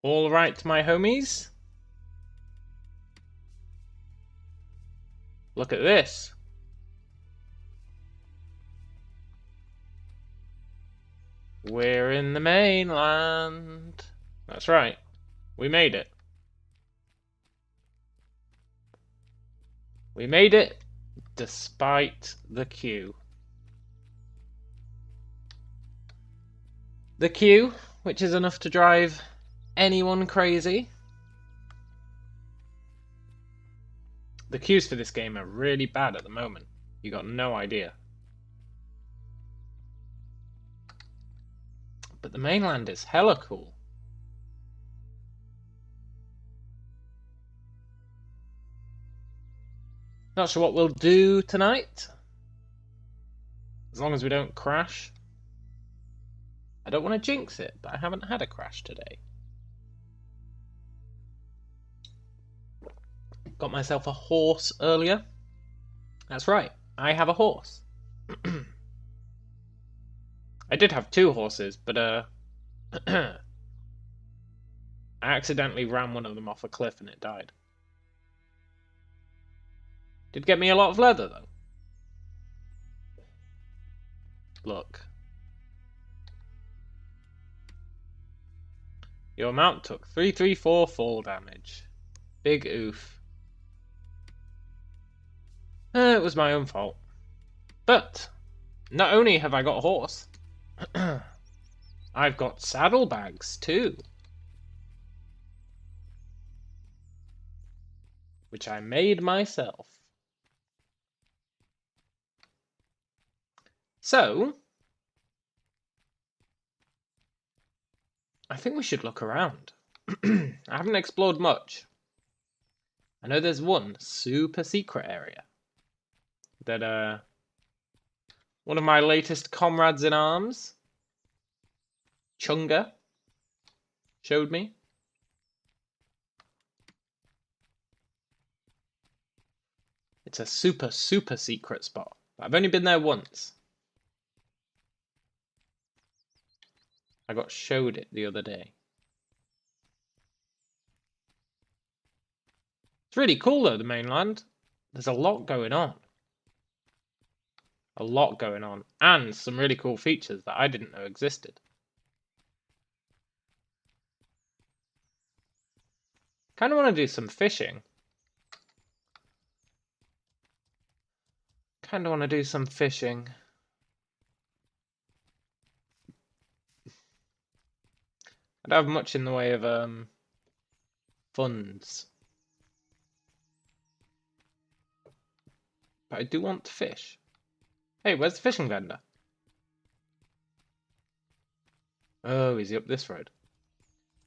All right, my homies. Look at this. We're in the mainland. That's right. We made it. We made it despite the queue. The queue, which is enough to drive anyone crazy. The queues for this game are really bad at the moment. You got no idea. But the mainland is hella cool. Not sure what we'll do tonight. As long as we don't crash. I don't want to jinx it, but I haven't had a crash today. Got myself a horse earlier. That's right, I have a horse. I did have two horses, but I accidentally ran one of them off a cliff and it died. Did get me a lot of leather though. Look. Your mount took 334 fall damage. Big oof. It was my own fault. But not only have I got a horse, I've got saddlebags too. Which I made myself. So, I think we should look around. I haven't explored much. I know there's one super secret area that one of my latest comrades in arms, Chunga, showed me. It's a super secret spot. I've only been there once. I got showed it the other day. It's really cool though, the mainland. There's a lot going on. A lot going on. And some really cool features that I didn't know existed. Kind of want to do some fishing. I don't have much in the way of funds. But I do want to fish. Hey, where's the fishing vendor? Oh, is he up this road?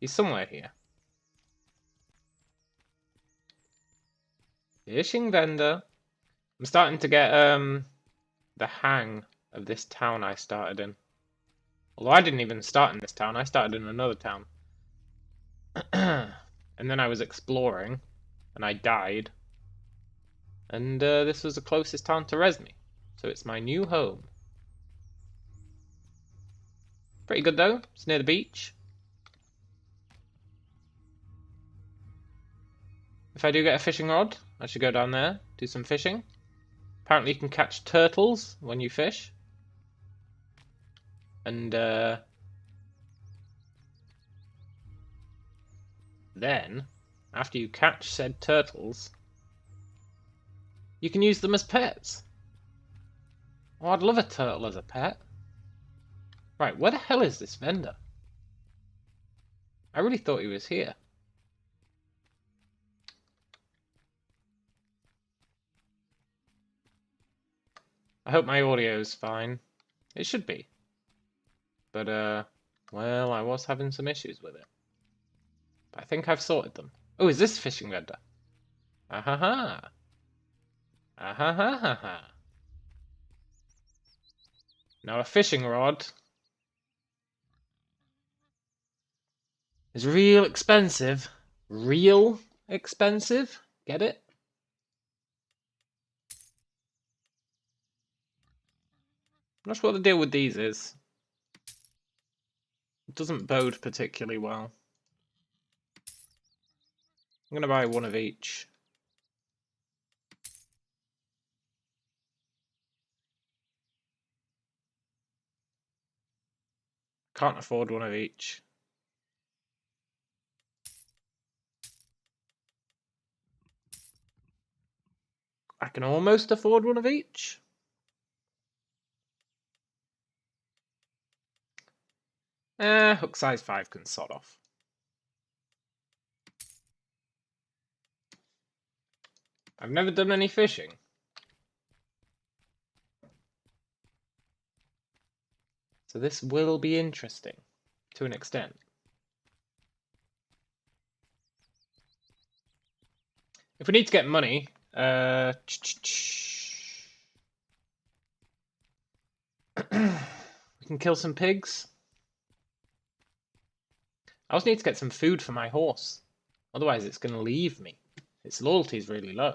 He's somewhere here. Fishing vendor. I'm starting to get the hang of this town I started in. Although I didn't even start in this town, I started in another town. And then I was exploring, and I died. And this was the closest town to Resni. So it's my new home. Pretty good though, it's near the beach. If I do get a fishing rod, I should go down there, do some fishing. Apparently you can catch turtles when you fish. And then, after you catch said turtles, you can use them as pets. Oh, I'd love a turtle as a pet. Right, where the hell is this vendor? I really thought he was here. I hope my audio's fine. It should be. But, well, I was having some issues with it. But I think I've sorted them. Oh, is this fishing vendor? Ah-ha-ha. Ah-ha-ha-ha-ha. Now a fishing rod is real expensive. Real expensive? Get it? I'm not sure what the deal with these is. It doesn't bode particularly well. I'm gonna buy one of each. Can't afford one of each. I can almost afford one of each. Hook size 5 can sod off. I've never done any fishing. So this will be interesting, to an extent. If we need to get money, we can kill some pigs. I also need to get some food for my horse. Otherwise it's going to leave me. Its loyalty is really low.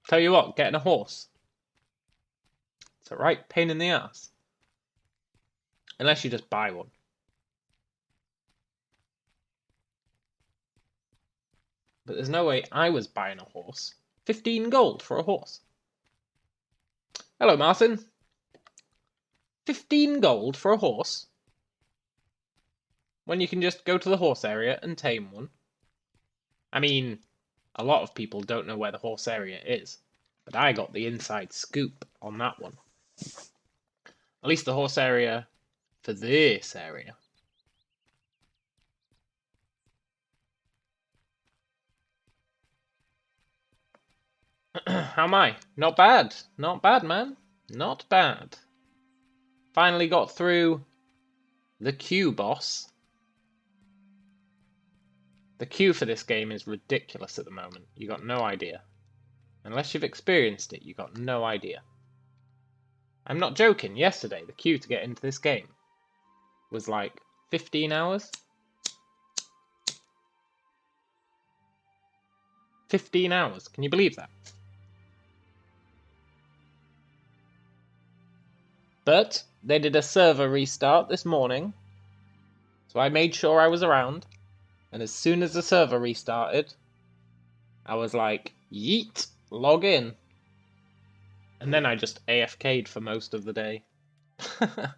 Tell you what, getting a horse. It's a right pain in the ass. Unless you just buy one. But there's no way I was buying a horse. 15 gold for a horse. Hello, Martin. 15 gold for a horse? When you can just go to the horse area and tame one. I mean, a lot of people don't know where the horse area is. But I got the inside scoop on that one. At least the horse area for this area. How am I? Not bad. Not bad, man. Not bad. Finally got through the queue boss. The queue for this game is ridiculous at the moment. You got no idea. Unless you've experienced it, you got no idea. I'm not joking. Yesterday, the queue to get into this game was like 15 hours. 15 hours. Can you believe that? But they did a server restart this morning. So I made sure I was around. And as soon as the server restarted, I was like, yeet, log in. And then I just AFK'd for most of the day. And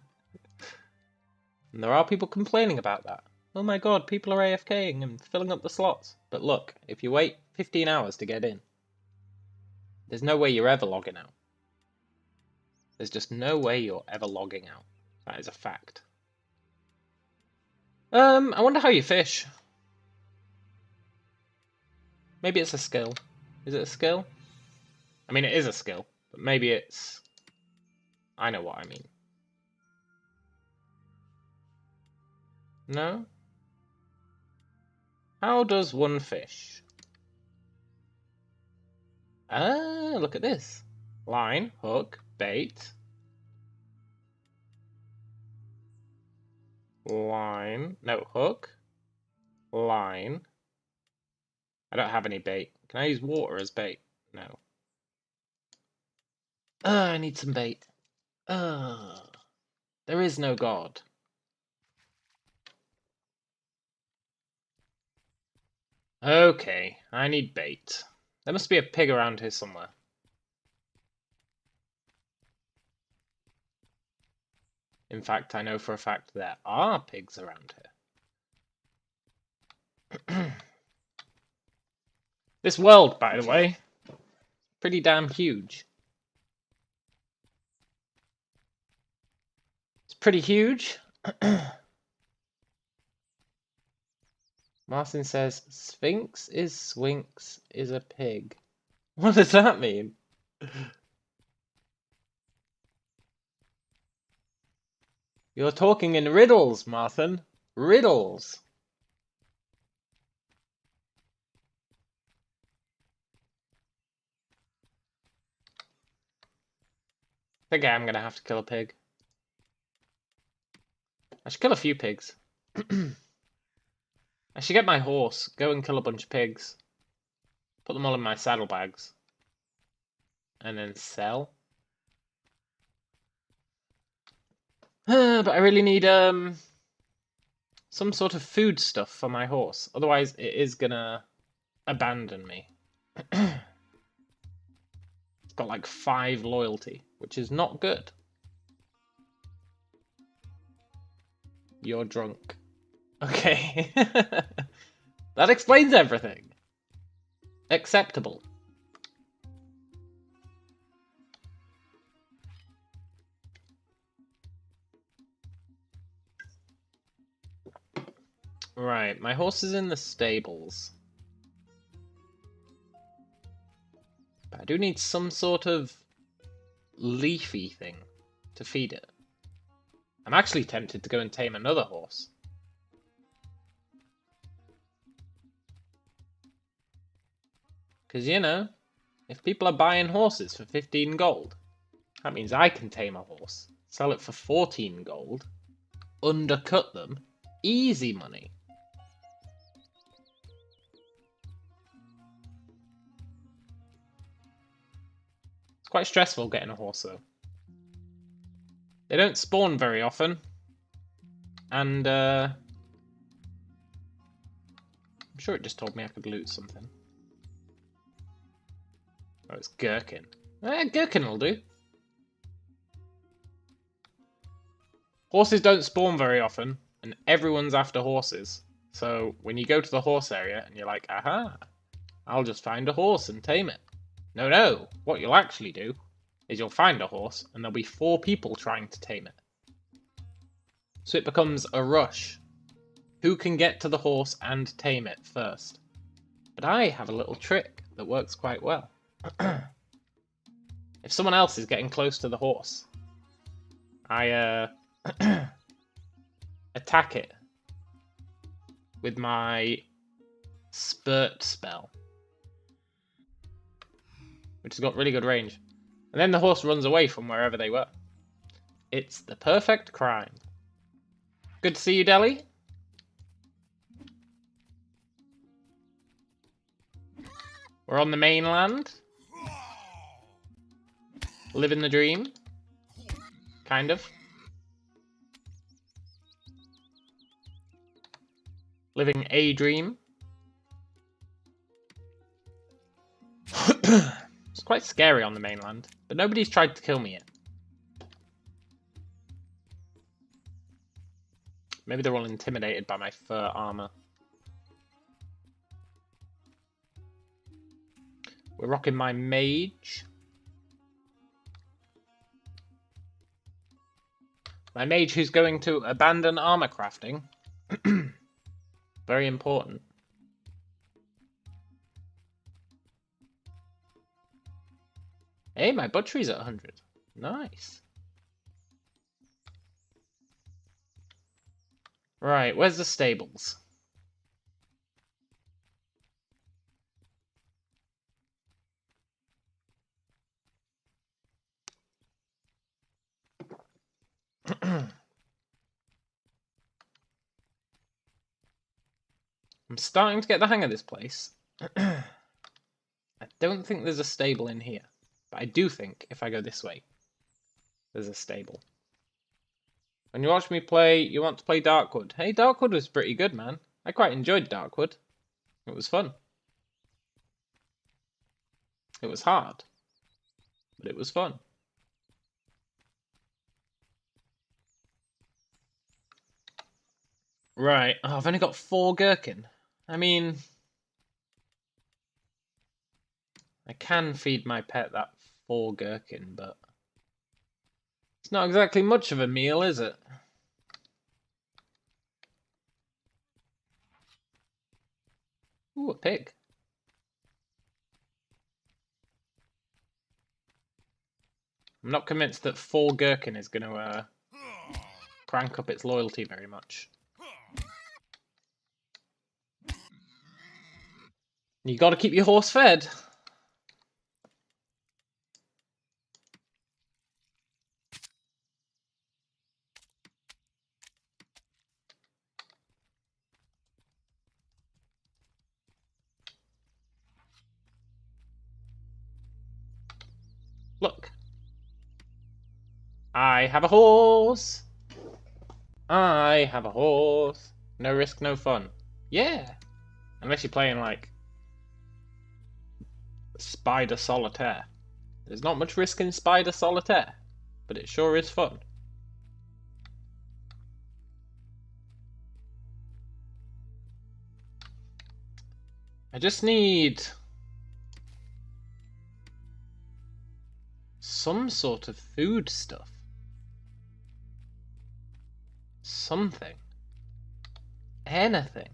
there are people complaining about that. Oh my god, people are AFKing and filling up the slots. But look, if you wait 15 hours to get in, there's no way you're ever logging out. There's just no way you're ever logging out. That is a fact. I wonder how you fish. Maybe it's a skill. Is it a skill? I mean, it is a skill, but maybe it's... I know what I mean. No? How does one fish? Ah, look at this. Line, hook, bait. Line, no, hook. Line. I don't have any bait. Can I use water as bait? No. I need some bait. There is no God. Okay, I need bait. There must be a pig around here somewhere. In fact, I know for a fact there are pigs around here. This world, by the way, pretty damn huge. It's pretty huge. Martin says, Sphinx is Swinks is a pig. What does that mean? You're talking in riddles, Martin. Riddles. I think I am going to have to kill a pig. I should kill a few pigs. I should get my horse, go and kill a bunch of pigs, put them all in my saddlebags, and then sell. But I really need some sort of food stuff for my horse. Otherwise, it is gonna abandon me. It's got like 5 loyalty, which is not good. You're drunk. Okay. That explains everything. Acceptable. Right, my horse is in the stables. But I do need some sort of leafy thing to feed it. I'm actually tempted to go and tame another horse. Because, you know, if people are buying horses for 15 gold, that means I can tame a horse, sell it for 14 gold, undercut them, easy money. It's quite stressful getting a horse, though. They don't spawn very often, and I'm sure it just told me I could loot something. Oh, it's gherkin. Gherkin will do. Horses don't spawn very often, and everyone's after horses. So when you go to the horse area and you're like, aha, I'll just find a horse and tame it. No, what you'll actually do is you'll find a horse and there'll be 4 people trying to tame it. So it becomes a rush. Who can get to the horse and tame it first? But I have a little trick that works quite well. If someone else is getting close to the horse, I attack it with my spurt spell, which has got really good range. And then the horse runs away from wherever they were. It's the perfect crime. Good to see you, Deli. We're on the mainland. Living the dream. Kind of. Living a dream. It's quite scary on the mainland, but nobody's tried to kill me yet. Maybe they're all intimidated by my fur armor. We're rocking my mage. My mage who's going to abandon armor crafting. Very important. Hey, my butchery's at 100. Nice. Right, where's the stables? I'm starting to get the hang of this place. I don't think there's a stable in here, but I do think if I go this way, there's a stable. When you watch me play, you want to play Darkwood. Hey, Darkwood was pretty good, man. I quite enjoyed Darkwood. It was fun. It was hard, but it was fun. Right, oh, I've only got 4 gherkin. I mean, I can feed my pet that 4 gherkin, but it's not exactly much of a meal, is it? Ooh, a pig. I'm not convinced that 4 gherkin is going to crank up its loyalty very much. You got to keep your horse fed. Look. I have a horse. I have a horse. No risk, no fun. Yeah. Unless you're playing like Spider Solitaire. There's not much risk in Spider Solitaire, but it sure is fun. I just need some sort of food stuff. Something. Anything.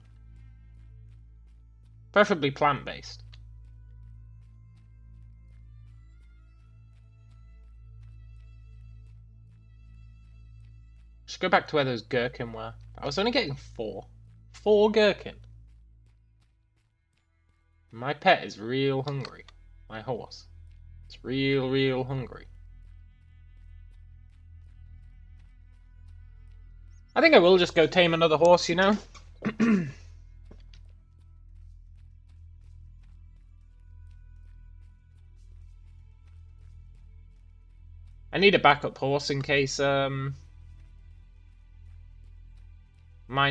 Preferably plant-based. Should go back to where those gherkin were. I was only getting 4. 4 gherkin. My pet is real hungry. My horse. It's real hungry. I think I will just go tame another horse, you know? I need a backup horse in case mine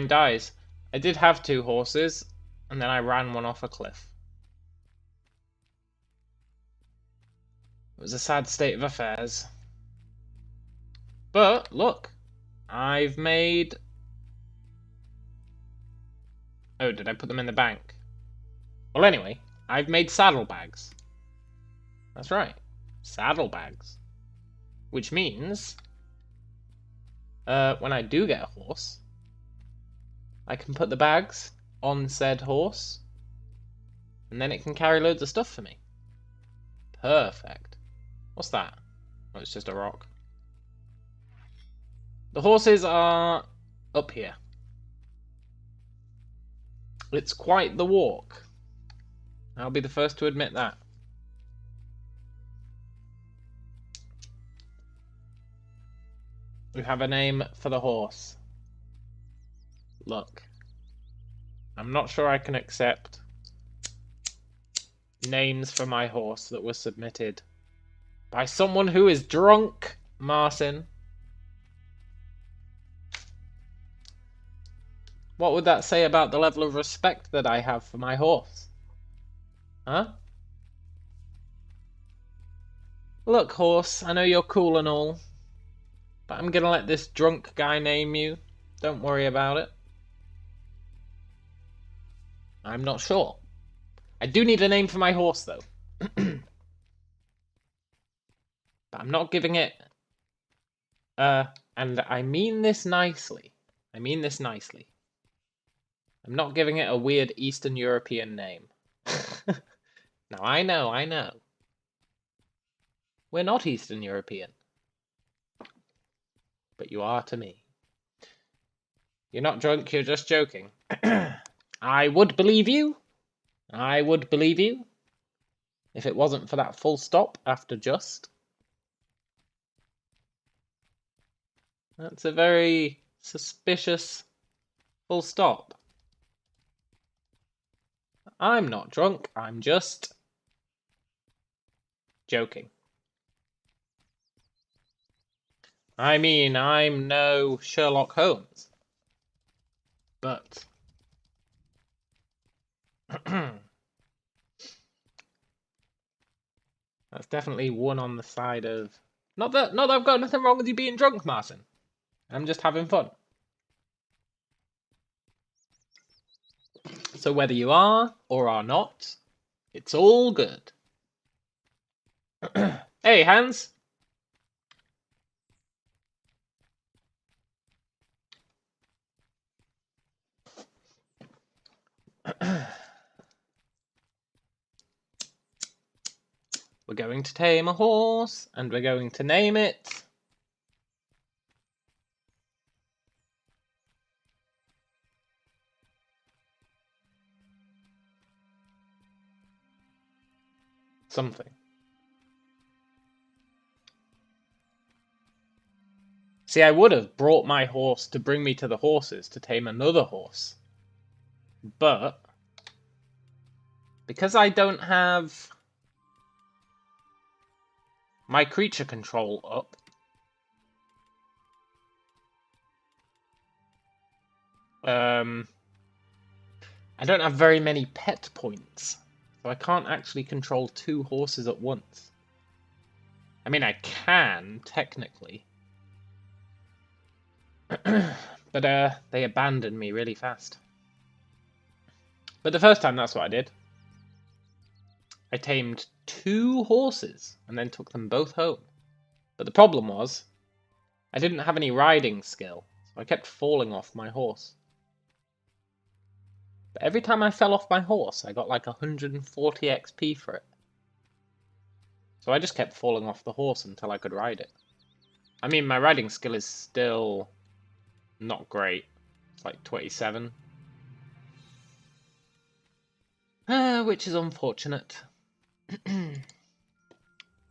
dies. I did have 2 horses, and then I ran one off a cliff. It was a sad state of affairs. But, look. I've made... Oh, did I put them in the bank? Well, anyway, I've made saddlebags. That's right. Saddlebags. Which means... when I do get a horse, I can put the bags on said horse, and then it can carry loads of stuff for me. Perfect. What's that? Oh, it's just a rock. The horses are up here. It's quite the walk. I'll be the first to admit that. We have a name for the horse. Look. I'm not sure I can accept names for my horse that were submitted by someone who is drunk, Martin. What would that say about the level of respect that I have for my horse? Huh? Look, horse, I know you're cool and all, but I'm gonna let this drunk guy name you. Don't worry about it. I'm not sure. I do need a name for my horse, though. But I'm not giving it... and I mean this nicely. I mean this nicely. I'm not giving it a weird Eastern European name. Now, I know. We're not Eastern European. But you are to me. You're not drunk, you're just joking. I would believe you. I would believe you. If it wasn't for that full stop after just. That's a very suspicious full stop. I'm not drunk, I'm just joking. I mean, I'm no Sherlock Holmes. But... that's definitely one on the side of... Not that I've got nothing wrong with you being drunk, Martin. I'm just having fun. So whether you are or are not, it's all good. Hey, Hans. We're going to tame a horse, and we're going to name it... something. See, I would have brought my horse to bring me to the horses to tame another horse. But... because I don't have my creature control up, I don't have very many pet points, so I can't actually control 2 horses at once. I mean, I can, technically. But they abandoned me really fast. But the first time, that's what I did. I tamed 2 horses and then took them both home. But the problem was, I didn't have any riding skill, so I kept falling off my horse. But every time I fell off my horse, I got like 140 XP for it. So I just kept falling off the horse until I could ride it. I mean, my riding skill is still not great. It's like 27. Which is unfortunate.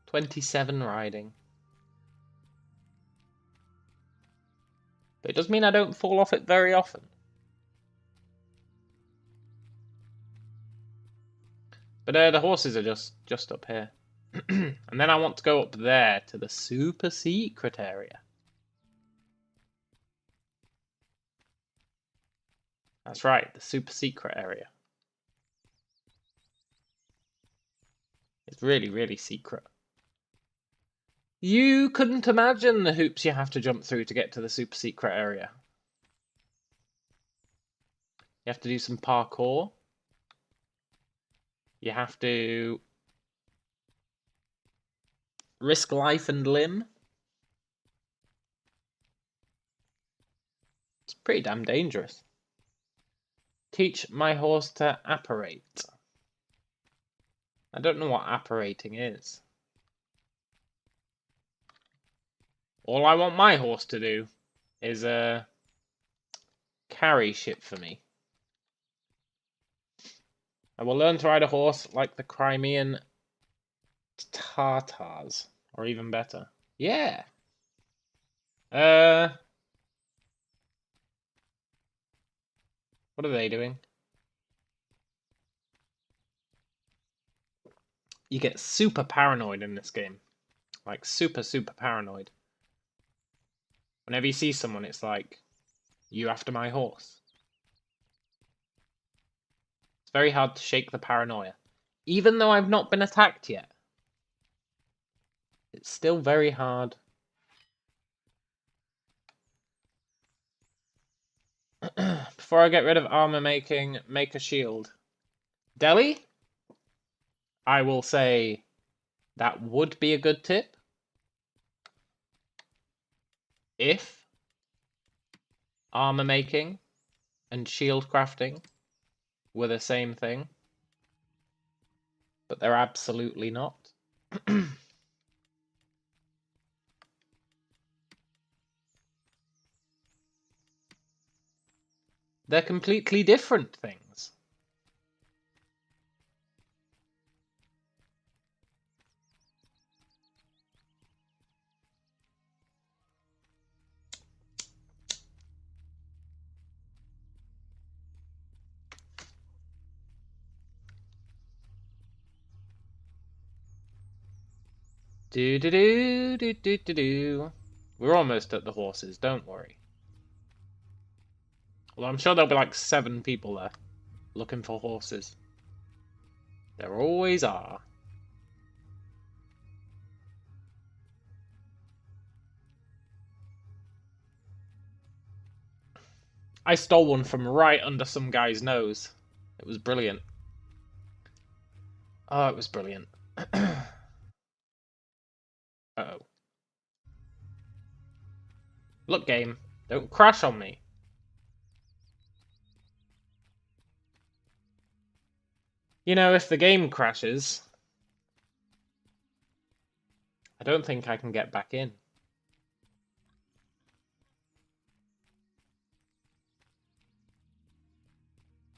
27 riding. But it does mean I don't fall off it very often. But the horses are just up here. And then I want to go up there to the super secret area. That's right, the super secret area. It's really, really secret. You couldn't imagine the hoops you have to jump through to get to the super secret area. You have to do some parkour. You have to risk life and limb. It's pretty damn dangerous. Teach my horse to apparate. I don't know what apparating is. All I want my horse to do is carry shit for me. I will learn to ride a horse like the Crimean Tartars, or even better. Yeah. What are they doing? You get super paranoid in this game. Like, super, super paranoid. Whenever you see someone, it's like, you after my horse. It's very hard to shake the paranoia. Even though I've not been attacked yet. It's still very hard. Before I get rid of armor making, make a shield. Delhi? I will say that would be a good tip. If armor making and shield crafting were the same thing. But they're absolutely not. They're completely different things. Do. We're almost at the horses, don't worry. Well, I'm sure there'll be like 7 people there looking for horses. There always are. I stole one from right under some guy's nose. It was brilliant. Oh, it was brilliant. Uh-oh. Look, game. Don't crash on me. You know, if the game crashes, I don't think I can get back in.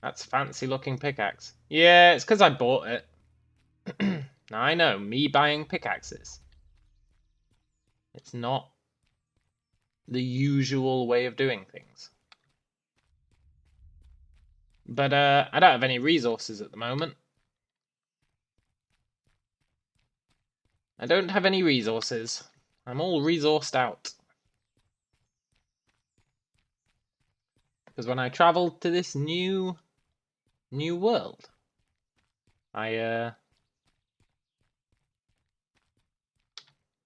That's a fancy looking pickaxe. Yeah, it's because I bought it. Now I know, me buying pickaxes. It's not the usual way of doing things. But I don't have any resources at the moment. I don't have any resources. I'm all resourced out. Because when I travelled to this new world, I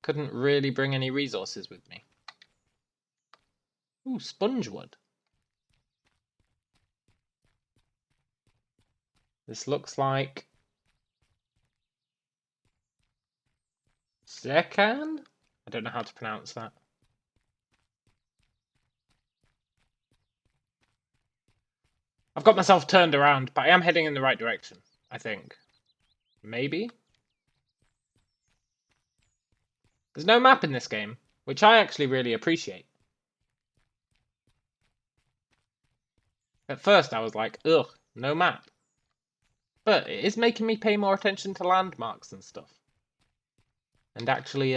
couldn't really bring any resources with me. Ooh, sponge wood. This looks like Zekan? I don't know how to pronounce that. I've got myself turned around, but I am heading in the right direction, I think. Maybe? There's no map in this game, which I actually really appreciate. At first I was like, ugh, no map. But it is making me pay more attention to landmarks and stuff. And actually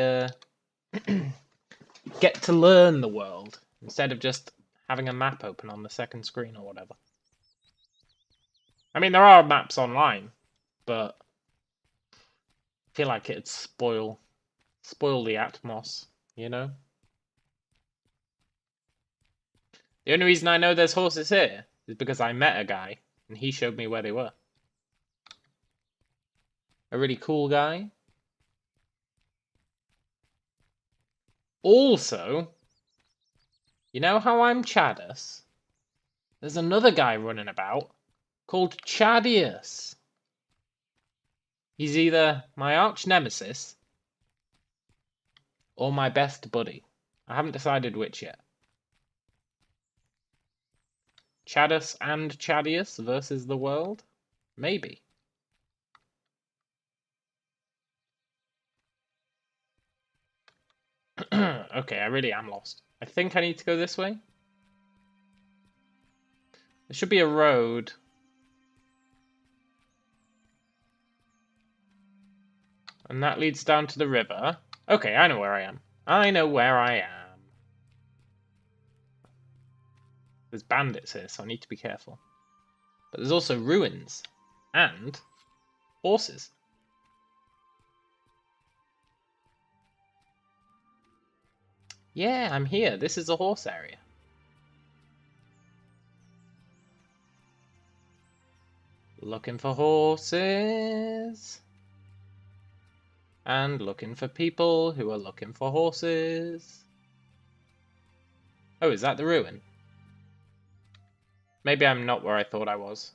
get to learn the world, instead of just having a map open on the second screen or whatever. I mean, there are maps online, but I feel like it'd spoil the atmos, you know? The only reason I know there's horses here is because I met a guy, and he showed me where they were. A really cool guy. Also, you know how I'm Chadus? There's another guy running about called Chadius. He's either my arch nemesis or my best buddy. I haven't decided which yet. Chadus and Chadius versus the world? Maybe. Okay, I really am lost. I think I need to go this way. There should be a road. And that leads down to the river. Okay, I know where I am. I know where I am. There's bandits here, so I need to be careful. But there's also ruins. And horses. Yeah, I'm here. This is a horse area. Looking for horses. And looking for people who are looking for horses. Oh, is that the ruin? Maybe I'm not where I thought I was.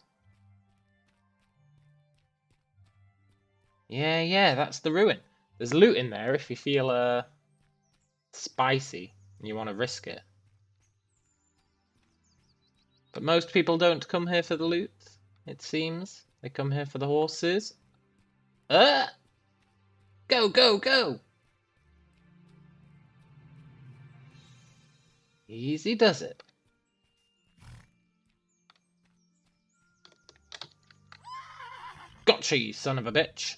Yeah, that's the ruin. There's loot in there if you feel spicy and you want to risk it. But most people don't come here for the loot, it seems. They come here for the horses. Go, go, go! Easy does it. Gotcha, you son of a bitch.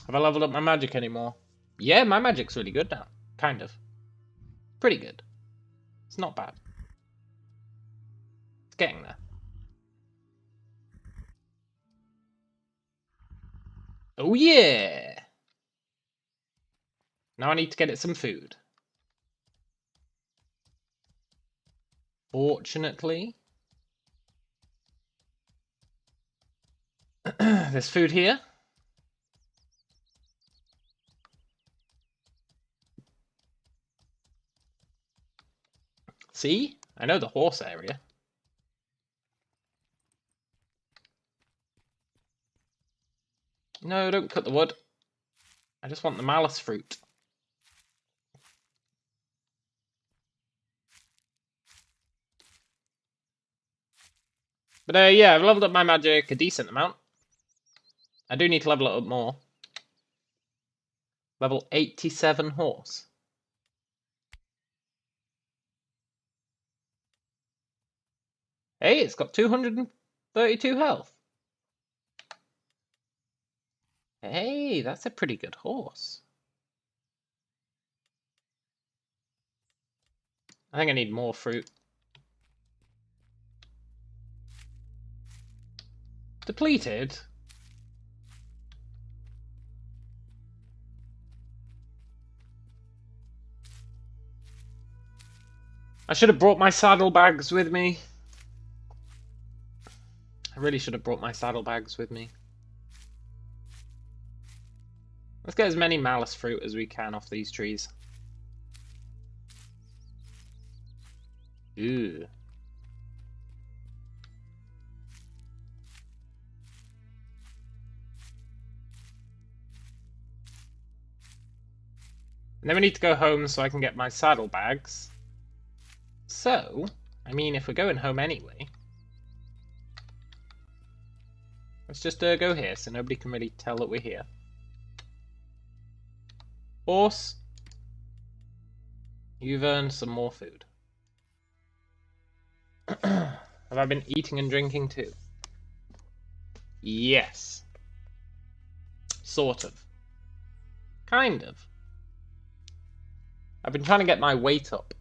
Have I leveled up my magic anymore? Yeah, my magic's really good now. Kind of. Pretty good. It's not bad. It's getting there. Oh yeah! Now I need to get it some food. Fortunately, there's food here. See? I know the horse area. No, don't cut the wood. I just want the malice fruit. But yeah, I've leveled up my magic a decent amount. I do need to level it up more. Level 87 horse. Hey, it's got 232 health. Hey, that's a pretty good horse. I think I need more fruit. Depleted? I should have brought my saddlebags with me. I really should have brought my saddlebags with me. Let's get as many malice fruit as we can off these trees. Ooh. And then we need to go home so I can get my saddlebags. So, I mean, if we're going home anyway, let's just go here so nobody can really tell that we're here. Horse, you've earned some more food. Have I been eating and drinking too? Yes. Sort of. Kind of. I've been trying to get my weight up.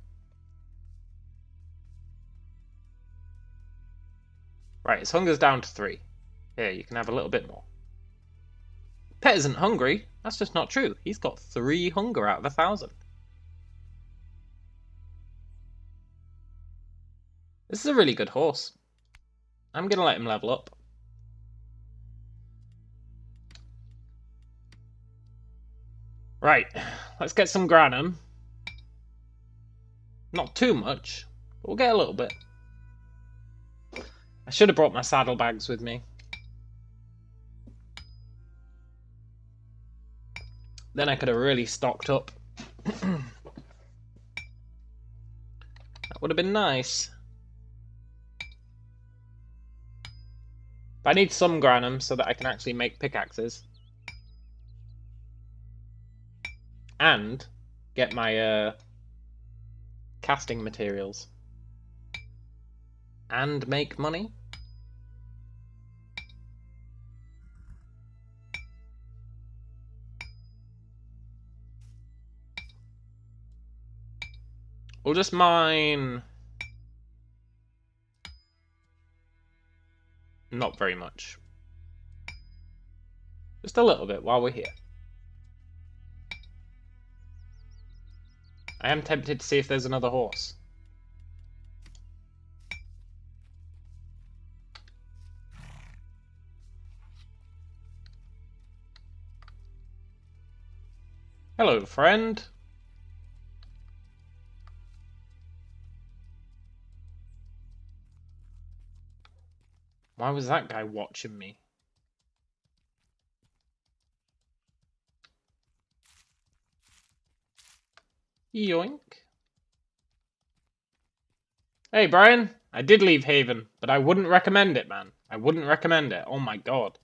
Right, his hunger's down to 3. Here, you can have a little bit more. Pet isn't hungry. That's just not true. He's got 3 hunger out of 1,000. This is a really good horse. I'm going to let him level up. Right, let's get some granum. Not too much, but we'll get a little bit. I should have brought my saddlebags with me. Then I could have really stocked up. That would have been nice. But I need some granum so that I can actually make pickaxes. And get my casting materials. And make money. We'll just mine... Not very much. Just a little bit while we're here. I am tempted to see if there's another horse. Hello, friend. Why was that guy watching me? Yoink. Hey, Brian. I did leave Haven, but I wouldn't recommend it, man. I wouldn't recommend it. Oh my god.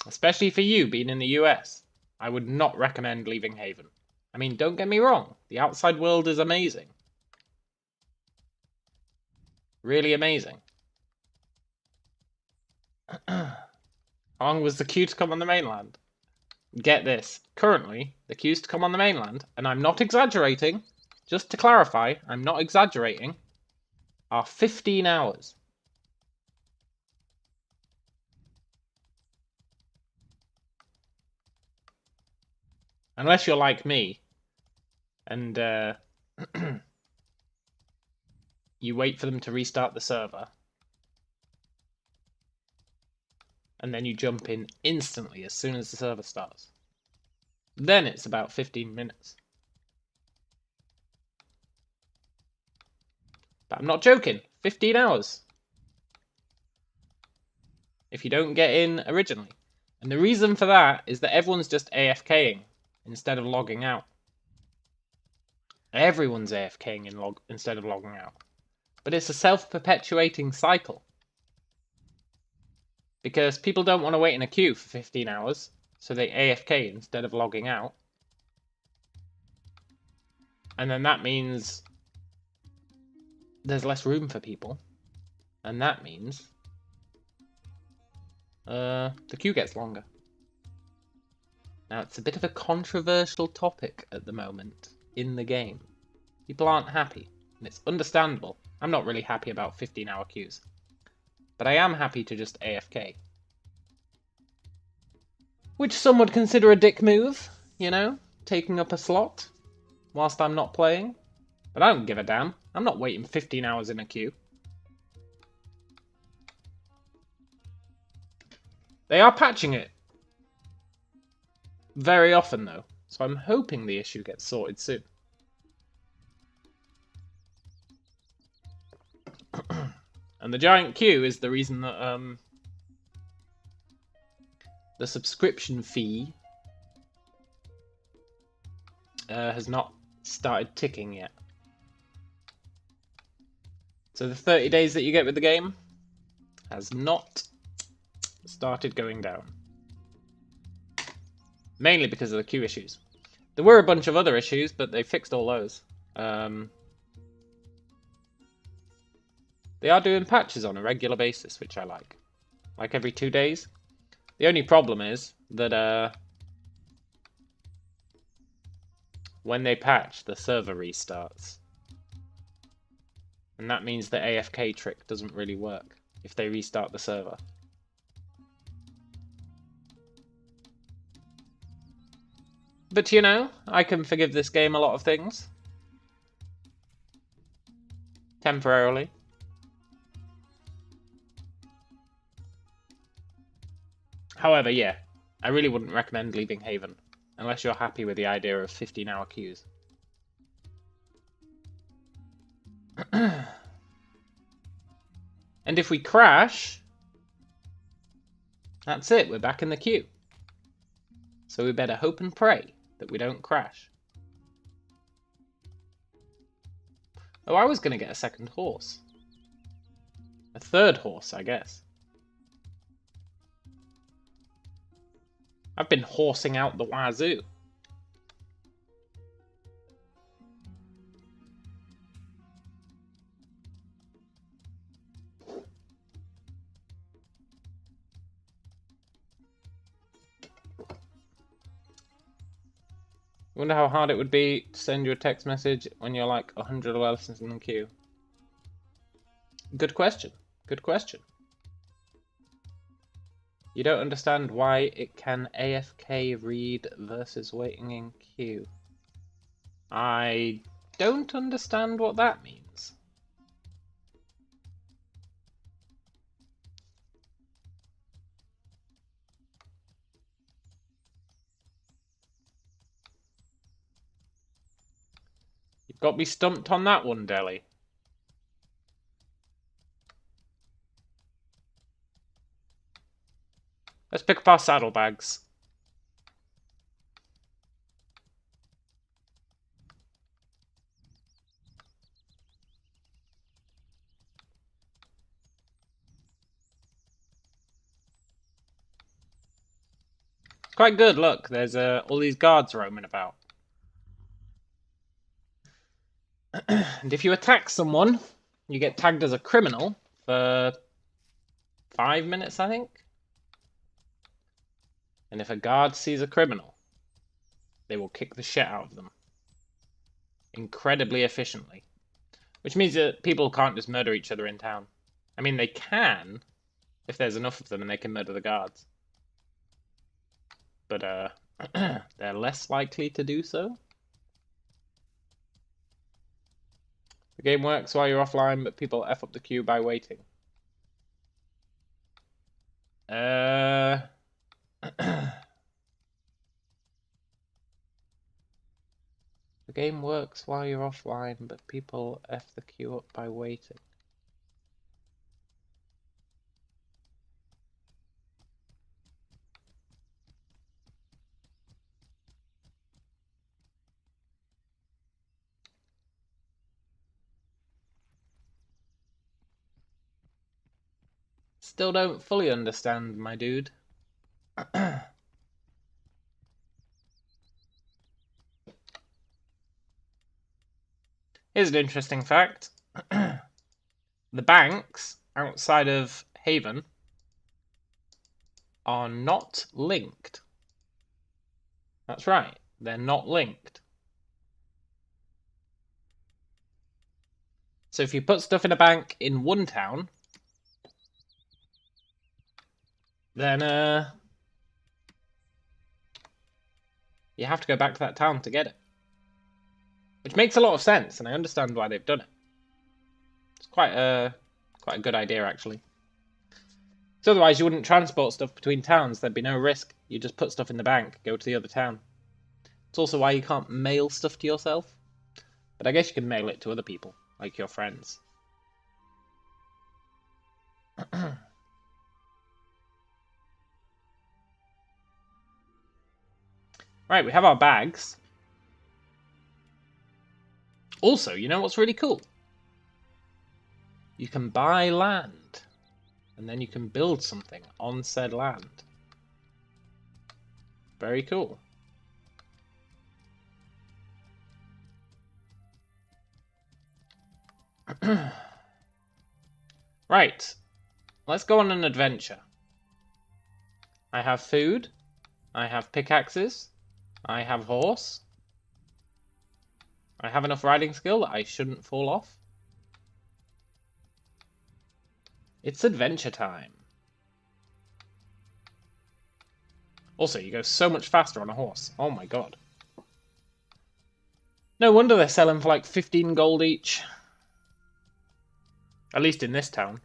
Especially for you being in the US. I would not recommend leaving Haven. I mean, don't get me wrong. The outside world is amazing. Really amazing. How long was the queue to come on the mainland? Get this. Currently, the queues to come on the mainland, and I'm not exaggerating, just to clarify, I'm not exaggerating, are 15 hours. Unless you're like me, and you wait for them to restart the server, and then you jump in instantly as soon as the server starts. Then it's about 15 minutes. But I'm not joking, 15 hours. If you don't get in originally. And the reason for that is that everyone's just AFKing instead of logging out. Everyone's AFKing instead of logging out. But it's a self-perpetuating cycle. Because people don't want to wait in a queue for 15 hours, so they AFK instead of logging out. And then that means there's less room for people. And that means the queue gets longer. Now, it's a bit of a controversial topic at the moment in the game. People aren't happy, and it's understandable. I'm not really happy about 15-hour queues. But I am happy to just AFK. Which some would consider a dick move, you know? Taking up a slot. whilst I'm not playing. But I don't give a damn. I'm not waiting 15 hours in a queue. They are patching it very often, though. So I'm hoping the issue gets sorted soon. And the giant queue is the reason that the subscription fee has not started ticking yet. So the 30 days that you get with the game has not started going down. Mainly because of the queue issues. There were a bunch of other issues, but they fixed all those. They are doing patches on a regular basis, which I like. Like every 2 days. The only problem is that when they patch, the server restarts. And that means the AFK trick doesn't really work if they restart the server. But you know, I can forgive this game a lot of things. Temporarily. However, yeah, I really wouldn't recommend leaving Haven, unless you're happy with the idea of 15-hour queues. And if we crash, that's it, we're back in the queue. So we better hope and pray that we don't crash. Oh, I was going to get a second horse. A third horse, I guess. I've been horsing out the wazoo. I wonder how hard it would be to send you a text message when you're like 100 lessons in the queue. Good question. Good question. You don't understand why it can AFK read versus waiting in queue. I don't understand what that means. You've got me stumped on that one, Deli. Let's pick up our saddlebags. It's quite good, look, there's all these guards roaming about. And if you attack someone, you get tagged as a criminal for 5 minutes, I think. And if a guard sees a criminal, they will kick the shit out of them. Incredibly efficiently. Which means that people can't just murder each other in town. I mean, they can, if there's enough of them and they can murder the guards. But, they're less likely to do so. The game works while you're offline, but people F up the queue by waiting. The game works while you're offline, but people F the queue up by waiting. Still don't fully understand, my dude. Here's an interesting fact. The banks outside of Haven are not linked. That's right, they're not linked. So if you put stuff in a bank in one town, then you have to go back to that town to get it. Which makes a lot of sense, and I understand why they've done it. It's quite a good idea, actually. So otherwise you wouldn't transport stuff between towns. There'd be no risk. You just put stuff in the bank, go to the other town. It's also why you can't mail stuff to yourself. But I guess you can mail it to other people, like your friends. Right, we have our bags. Also, you know what's really cool? You can buy land, and then you can build something on said land. Very cool. Right, let's go on an adventure. I have food, I have pickaxes, I have horse. I have enough riding skill that I shouldn't fall off. It's adventure time. Also, you go so much faster on a horse. Oh my god. No wonder they're selling for like 15 gold each. At least in this town.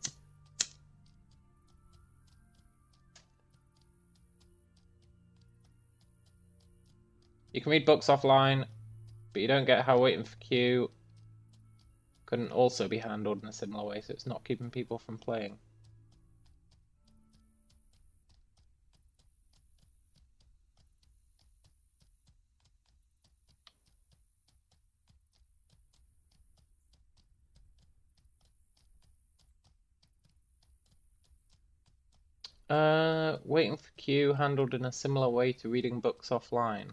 You can read books offline, but you don't get how waiting for queue couldn't also be handled in a similar way, so it's not keeping people from playing. Waiting for queue handled in a similar way to reading books offline.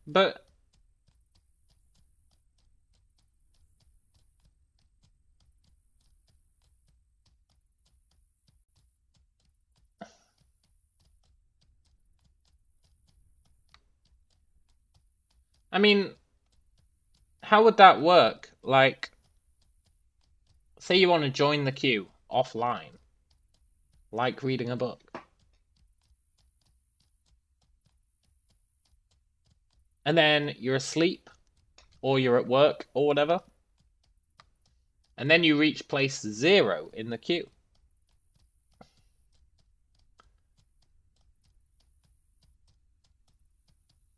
But I mean, how would that work? Like, say you want to join the queue offline, like reading a book. And then you're asleep, or you're at work, or whatever. And then you reach place 0 in the queue.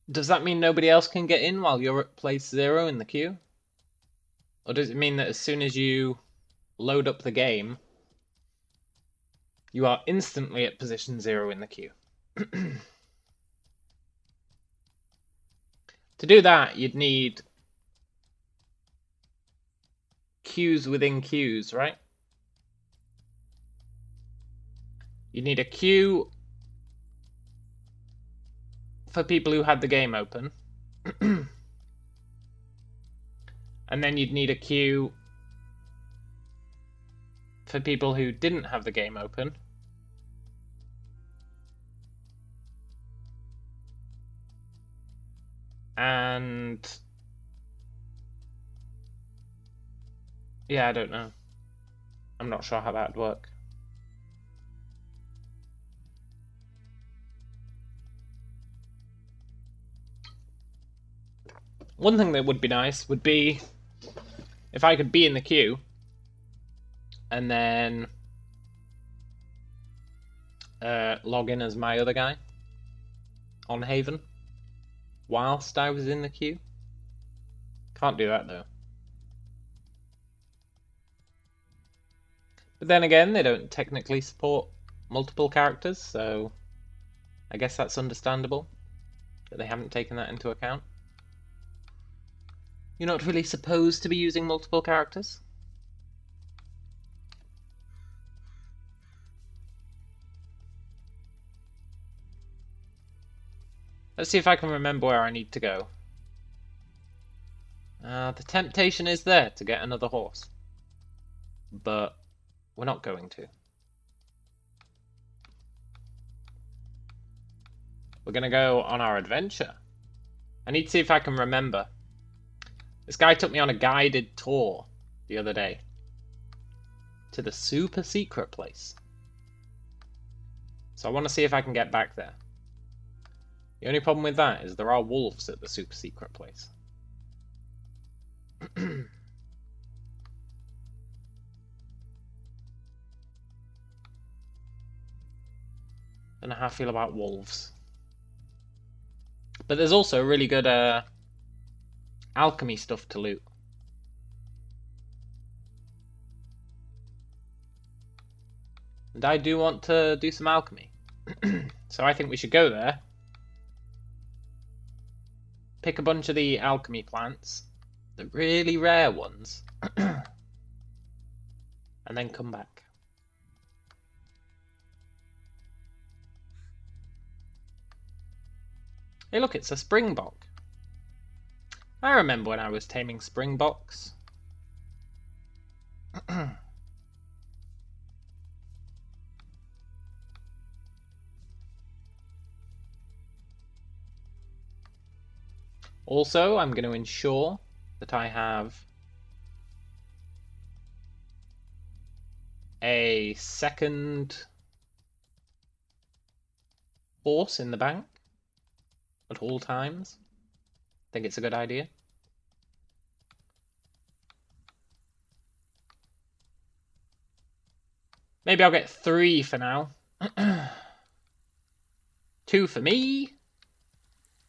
Does that mean nobody else can get in while you're at place 0 in the queue? Or does it mean that as soon as you load up the game, you are instantly at position 0 in the queue? To do that, you'd need queues within queues, right? You'd need a queue for people who had the game open. And then you'd need a queue for people who didn't have the game open. And yeah, I don't know. I'm not sure how that would work. One thing that would be nice would be if I could be in the queue and then log in as my other guy on Haven whilst I was in the queue. Can't do that though. But then again, they don't technically support multiple characters, so I guess that's understandable that they haven't taken that into account. You're not really supposed to be using multiple characters. Let's see if I can remember where I need to go. The temptation is there to get another horse, but we're not going to. We're going to go on our adventure. I need to see if I can remember This guy took me on a guided tour the other day to the super secret place. So I want to see if I can get back there. The only problem with that is there are wolves at the super secret place. Don't know how I feel about wolves. But there's also really good alchemy stuff to loot. And I do want to do some alchemy. So I think we should go there. Pick a bunch of the alchemy plants. The really rare ones. And then come back. Hey look, it's a springbok. I remember when I was taming springboks. Also, I'm going to ensure that I have a second horse in the bank at all times. I think it's a good idea. Maybe I'll get 3 for now. 2 for me.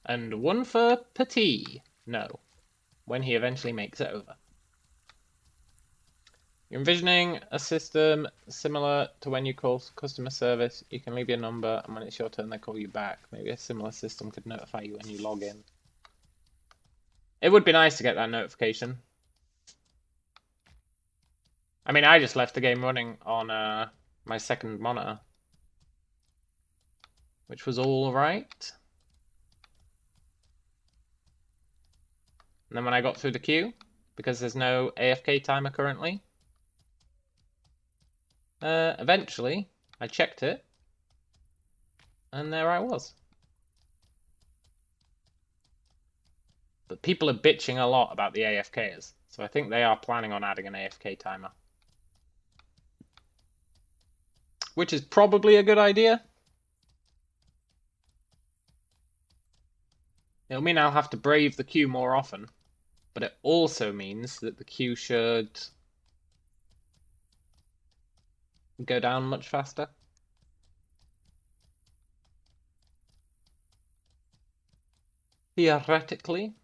And 1 for Petit. No. When he eventually makes it over. You're envisioning a system similar to when you call customer service. You can leave your number, and when it's your turn, they call you back. Maybe a similar system could notify you when you log in. It would be nice to get that notification. I mean, I just left the game running on my second monitor, which was all right. And then when I got through the queue, because there's no AFK timer currently, eventually I checked it, and there I was. But people are bitching a lot about the AFKs, so I think they are planning on adding an AFK timer. Which is probably a good idea. It'll mean I'll have to brave the queue more often, but it also means that the queue should go down much faster. Theoretically.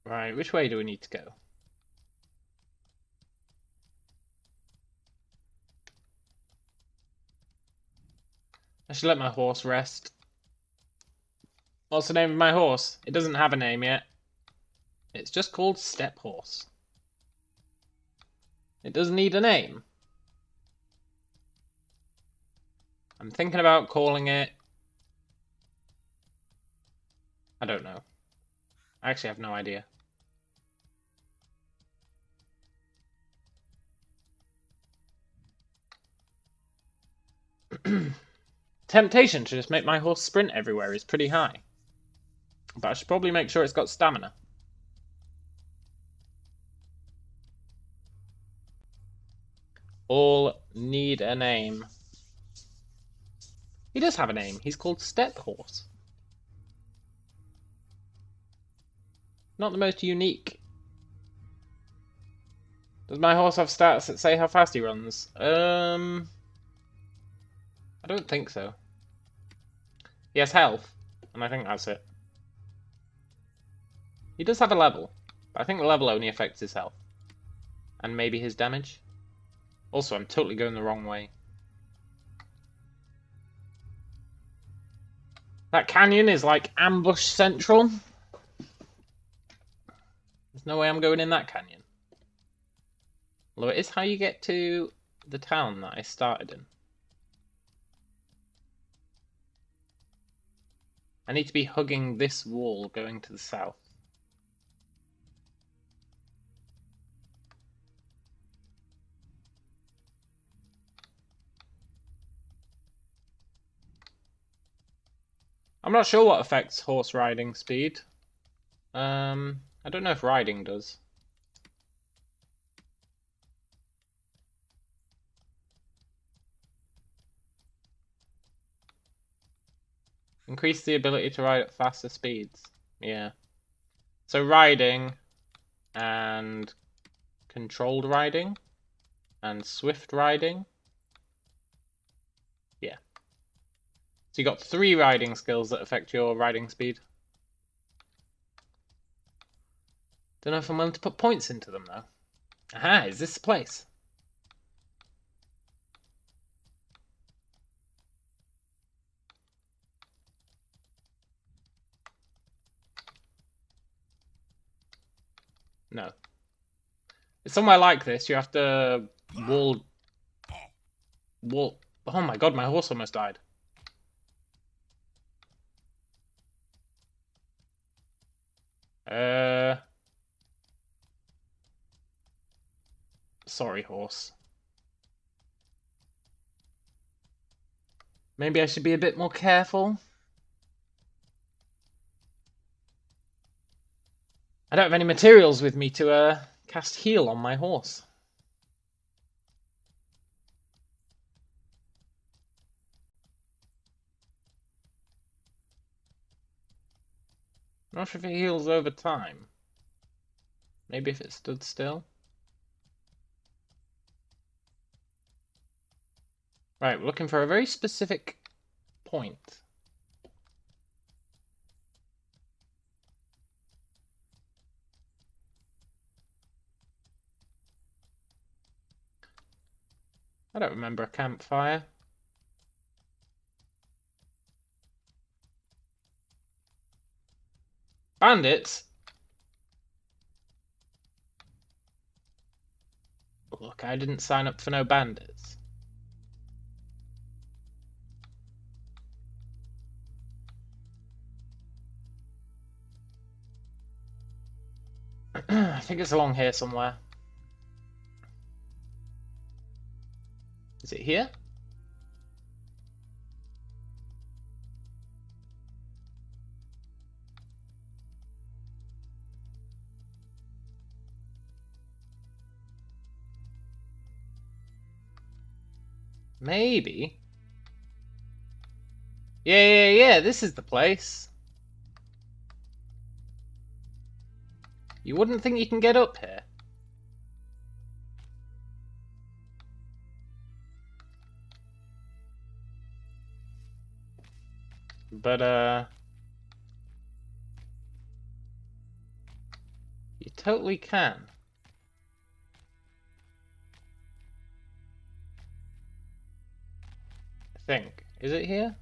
Right, which way do we need to go? I should let my horse rest. What's the name of my horse? It doesn't have a name yet. It's just called Step Horse. It doesn't need a name. I'm thinking about calling it... I don't know. I actually have no idea. Temptation to just make my horse sprint everywhere is pretty high. But I should probably make sure it's got stamina. All need a name. He does have a name. He's called Step Horse. Not the most unique. Does my horse have stats that say how fast he runs? I don't think so. He has health, and I think that's it. He does have a level, but I think the level only affects his health. And maybe his damage. Also, I'm totally going the wrong way. That canyon is like ambush central. There's no way I'm going in that canyon. Although it is how you get to the town that I started in. I need to be hugging this wall going to the south. I'm not sure what affects horse riding speed. I don't know if riding does. Increase the ability to ride at faster speeds. Yeah. So riding and controlled riding and swift riding. Yeah. So you got 3 riding skills that affect your riding speed. Don't know if I'm willing to put points into them though. Aha, is this the place? No. It's somewhere like this. You have to wall. Oh my god, my horse almost died. Sorry, horse. Maybe I should be a bit more careful. I don't have any materials with me to cast heal on my horse. I'm not sure if it heals over time. Maybe if it stood still. Right, we're looking for a very specific point. I don't remember a campfire. Bandits? Look, I didn't sign up for no bandits. I think it's along here somewhere. Is it here? Maybe. Yeah, this is the place. You wouldn't think you can get up here. But, you totally can. I think. Is it here?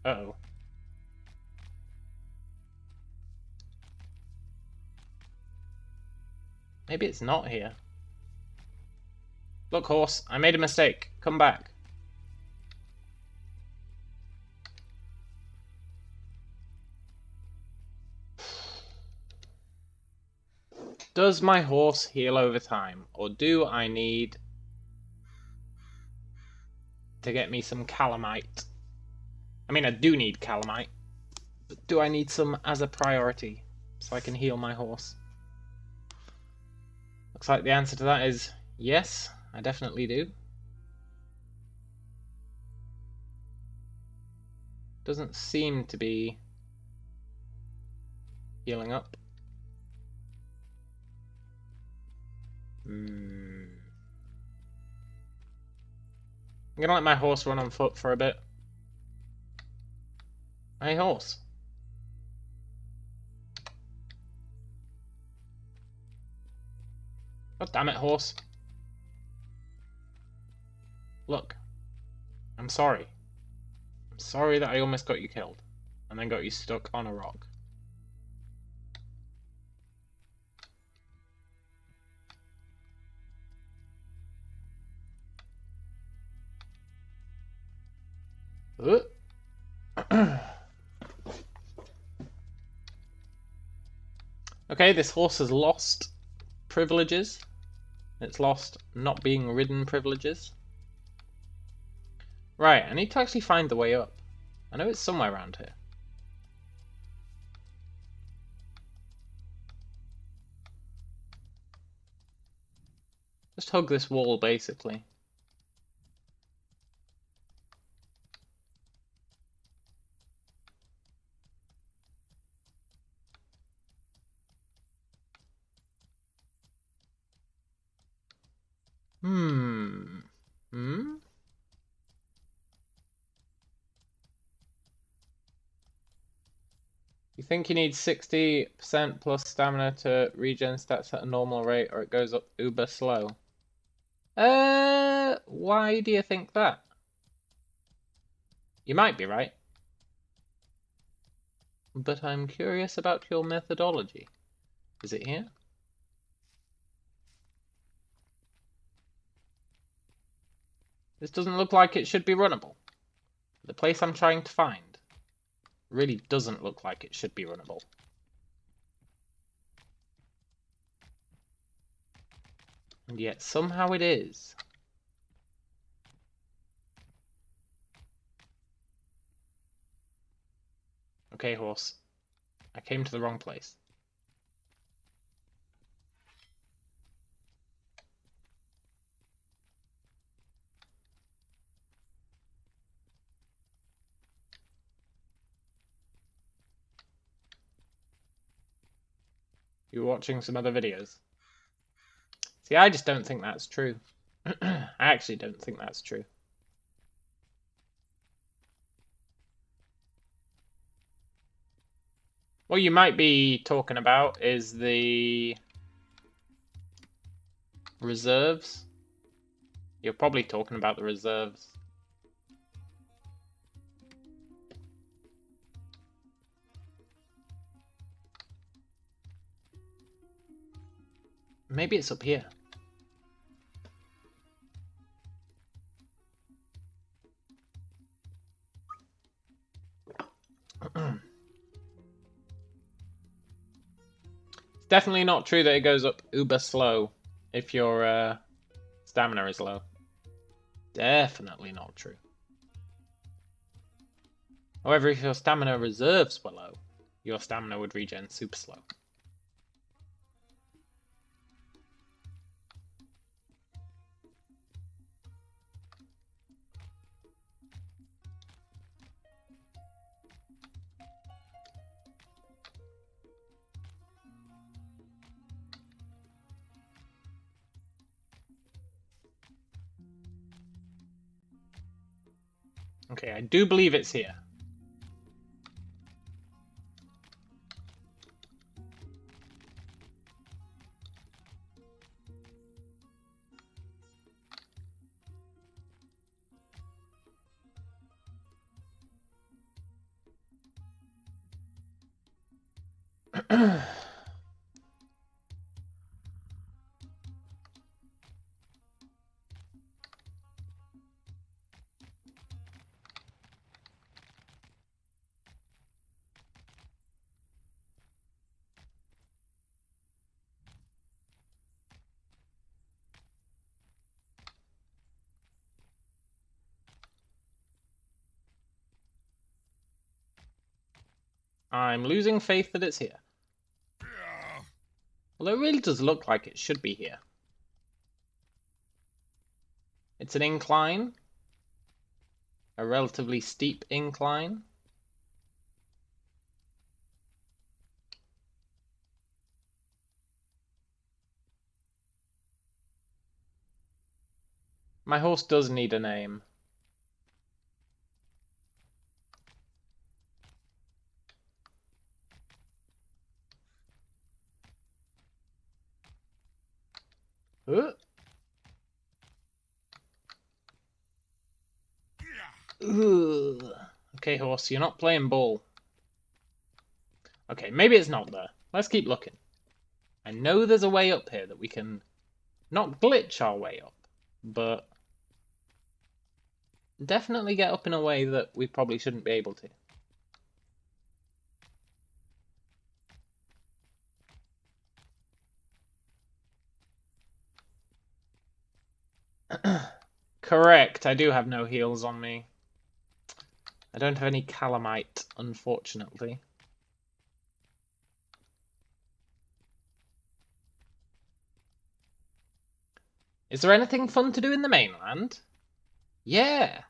Uh-oh. Maybe it's not here. Look, horse, I made a mistake. Come back. Does my horse heal over time? Or do I need to get me some calamite? I mean, I do need calamite. But do I need some as a priority so I can heal my horse? Looks like the answer to that is yes, I definitely do. Doesn't seem to be healing up. I'm gonna let my horse run on foot for a bit. Hey, horse. God damn it, horse. Look. I'm sorry. I'm sorry that I almost got you killed. And then got you stuck on a rock. Okay, this horse has lost privileges. It's lost not being ridden privileges. Right, I need to actually find the way up. I know it's somewhere around here. Just hug this wall, basically. Hmm. You think you need 60% plus stamina to regen stats at a normal rate, or it goes up uber slow? Why do you think that? You might be right. But I'm curious about your methodology. Is it here? This doesn't look like it should be runnable. The place I'm trying to find really doesn't look like it should be runnable. And yet somehow it is. Okay, horse. I came to the wrong place. You're watching some other videos. See, I just don't think that's true. I actually don't think that's true. What you might be talking about is the reserves. You're probably talking about the reserves. Maybe it's up here. It's definitely not true that it goes up uber slow if your stamina is low. Definitely not true. However, if your stamina reserves were low, your stamina would regen super slow. Okay, I do believe it's here. I'm losing faith that it's here. Although it really does look like it should be here. It's an incline. A relatively steep incline. My horse does need a name. Ugh. Okay, horse, you're not playing ball. Okay, maybe it's not there. Let's keep looking. I know there's a way up here that we can not glitch our way up, but definitely get up in a way that we probably shouldn't be able to. Correct, I do have no heals on me. I don't have any calamite, unfortunately. Is there anything fun to do in the mainland? Yeah.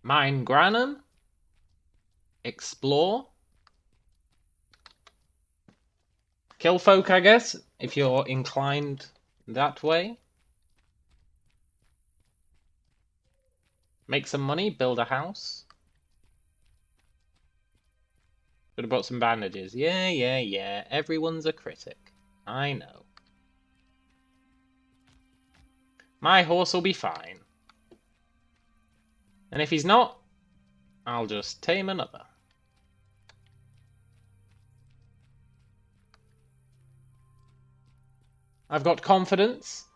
Mine Granum. Explore. Kill folk, I guess, if you're inclined that way. Make some money, build a house. Could have bought some bandages. Yeah. Everyone's a critic. I know. My horse will be fine. And if he's not, I'll just tame another. I've got confidence.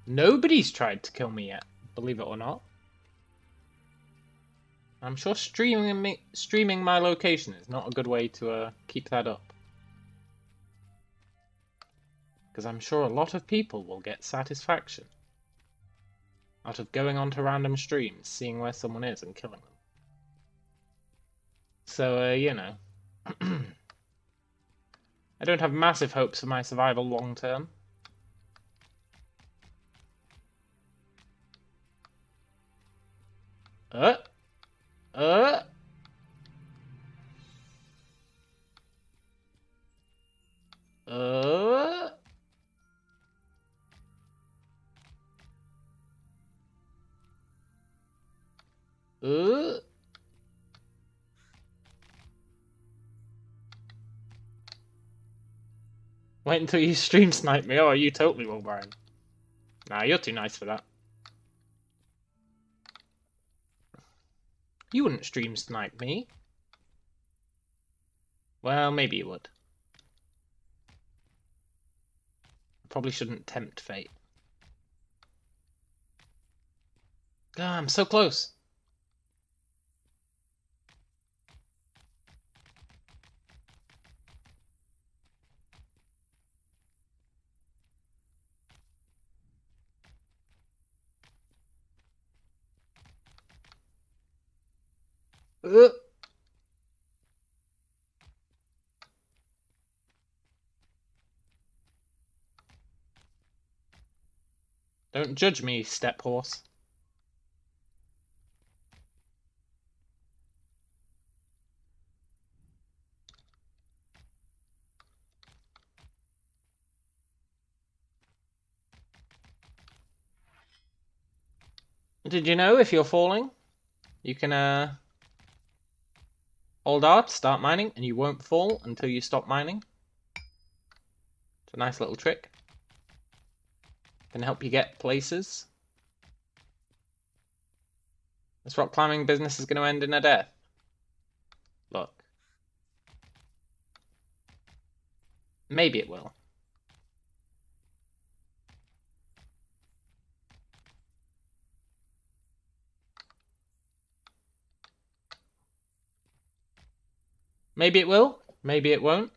Nobody's tried to kill me yet, believe it or not. I'm sure streaming my location is not a good way to keep that up. Because I'm sure a lot of people will get satisfaction out of going onto random streams, seeing where someone is and killing them. So, you know. I don't have massive hopes for my survival long term. Uh. Wait until you stream snipe me. Oh, you totally will, Brian. Nah, you're too nice for that. You wouldn't stream snipe me. Well, maybe you would. Probably shouldn't tempt fate. Ah, I'm so close. Don't judge me, step horse. Did you know if you're falling, you can hold R to start mining and you won't fall until you stop mining? It's a nice little trick. Can help you get places. This rock climbing business is going to end in a death. Look. Maybe it will. Maybe it will. Maybe it won't.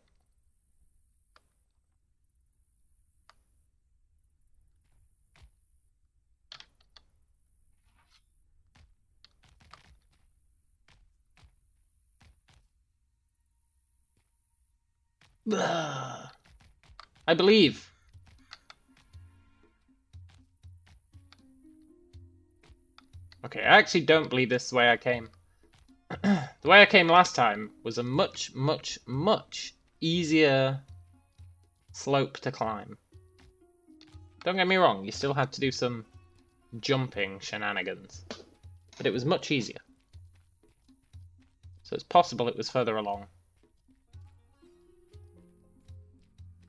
Ugh. I believe. Okay, I actually don't believe this is the way I came. The way I came last time was a much easier slope to climb. Don't get me wrong, you still had to do some jumping shenanigans, but it was much easier. So it's possible it was further along.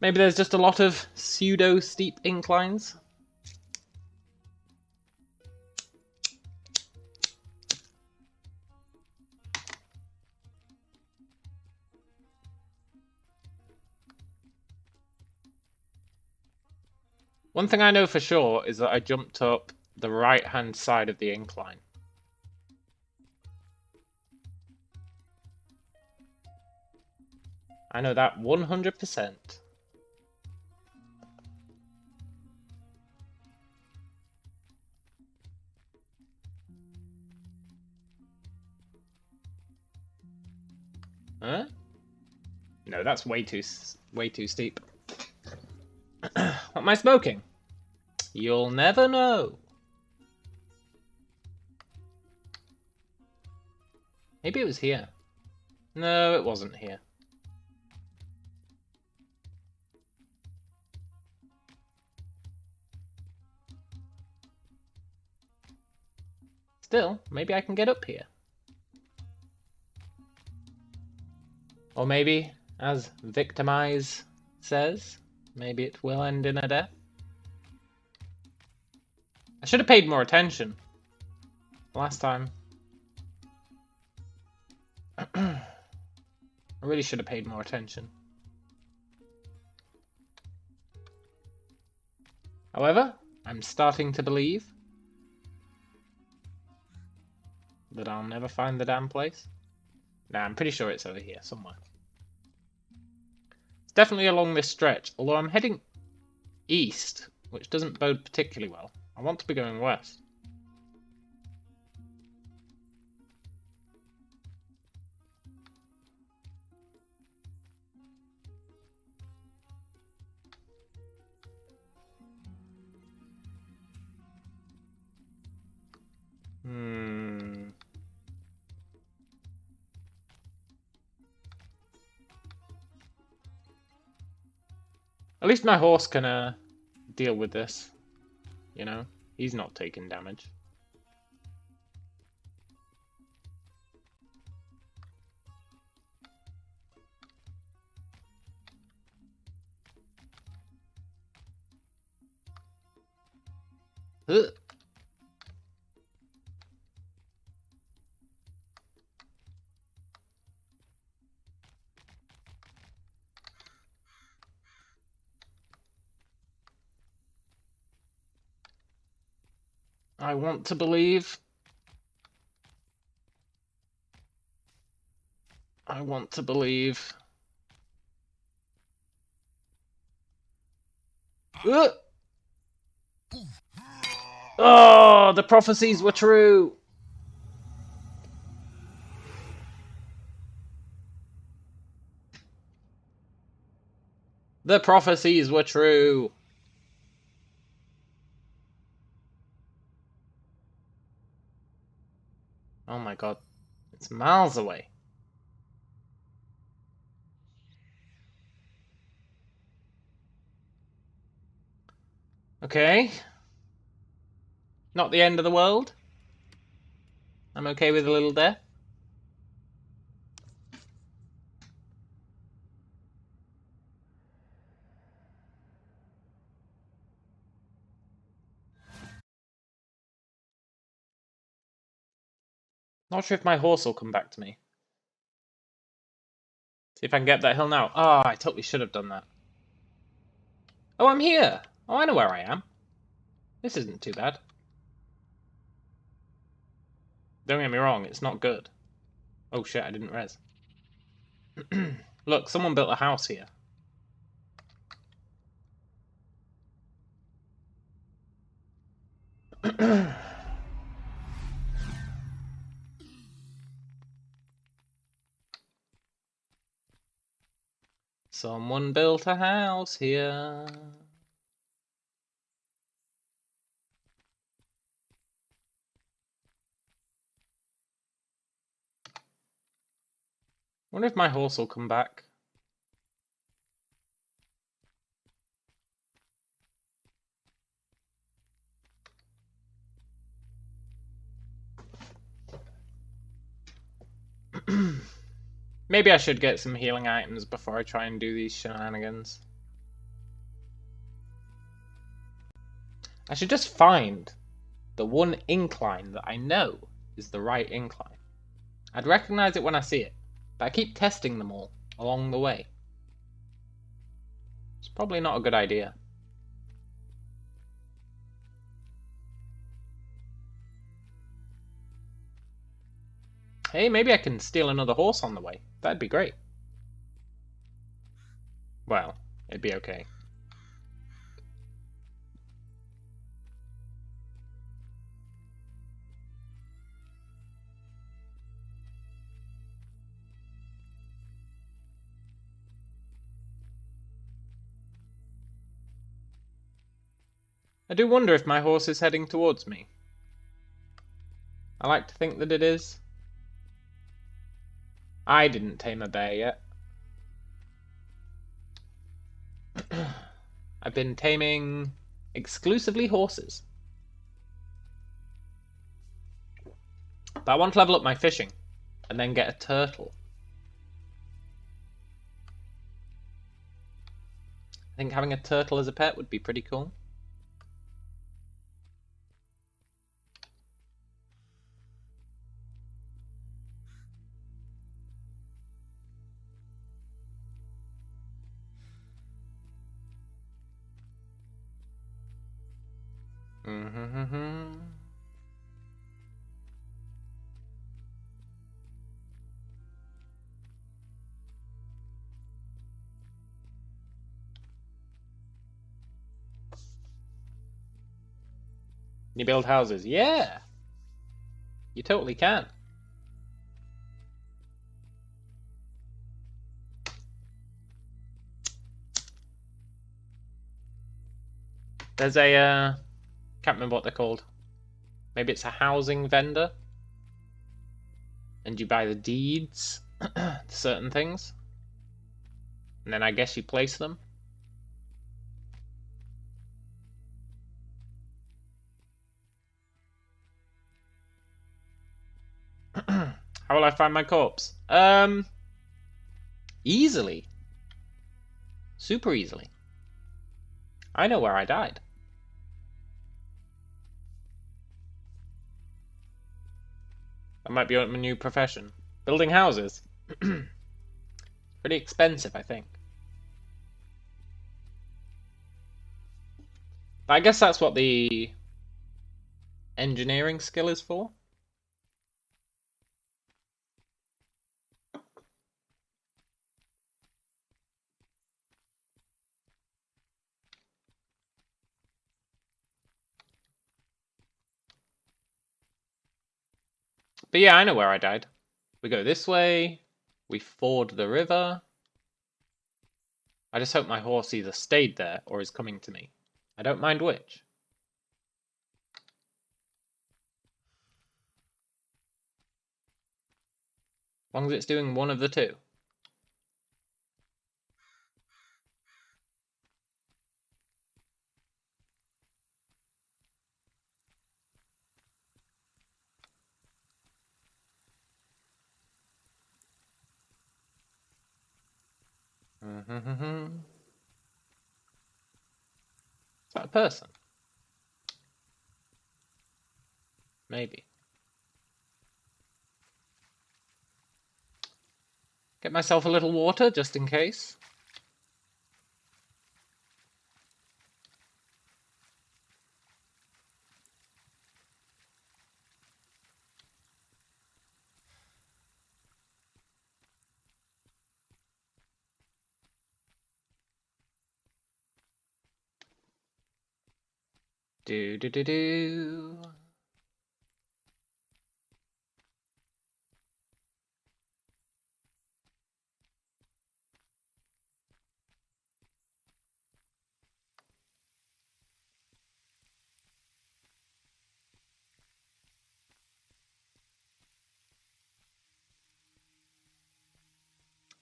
Maybe there's just a lot of pseudo-steep inclines. One thing I know for sure is that I jumped up the right-hand side of the incline. I know that 100%. Huh? No, that's way too steep. What am I smoking? You'll never know. Maybe it was here. No, it wasn't here. Still, maybe I can get up here. Or maybe, as Victimize says, maybe it will end in a death. I should have paid more attention last time. I really should have paid more attention. However, I'm starting to believe that I'll never find the damn place. Nah, I'm pretty sure it's over here somewhere. It's definitely along this stretch, although I'm heading east, which doesn't bode particularly well. I want to be going west. At least my horse can deal with this. You know, he's not taking damage. Ugh. I want to believe. I want to believe. Ugh. Oh, the prophecies were true. The prophecies were true. Oh my god. It's miles away. Okay. Not the end of the world. I'm okay with a little death. Not sure if my horse will come back to me. See if I can get that hill now. Oh, I totally should have done that. Oh, I'm here. Oh, I know where I am. This isn't too bad. Don't get me wrong, it's not good. Oh shit, I didn't res. Look, someone built a house here. Someone built a house here. Wonder if my horse will come back. Maybe I should get some healing items before I try and do these shenanigans. I should just find the one incline that I know is the right incline. I'd recognize it when I see it, but I keep testing them all along the way. It's probably not a good idea. Hey, maybe I can steal another horse on the way. That'd be great. Well, it'd be okay. I do wonder if my horse is heading towards me. I like to think that it is. I didn't tame a bear yet. I've been taming exclusively horses. But I want to level up my fishing and then get a turtle. I think having a turtle as a pet would be pretty cool. You build houses? Yeah! You totally can. There's a, can't remember what they're called. Maybe it's a housing vendor. And you buy the deeds to certain things. And then I guess you place them. How will I find my corpse? Easily. Super easily. I know where I died. That might be a new profession. Building houses. Pretty expensive, I think. But I guess that's what the engineering skill is for. But yeah, I know where I died. We go this way. We ford the river. I just hope my horse either stayed there or is coming to me. I don't mind which. As long as it's doing one of the two. Is that a person? Maybe. Get myself a little water, just in case. Do do do do.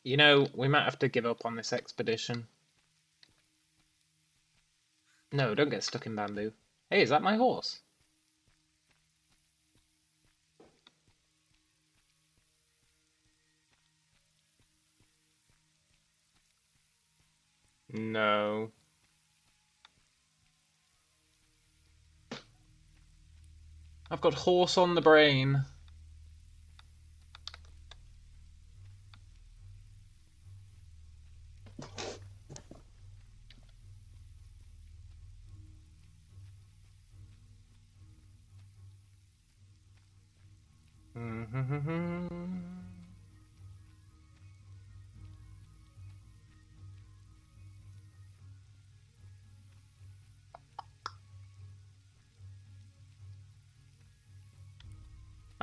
You know, we might have to give up on this expedition. No, don't get stuck in bamboo. Hey, is that my horse? No. I've got horse on the brain.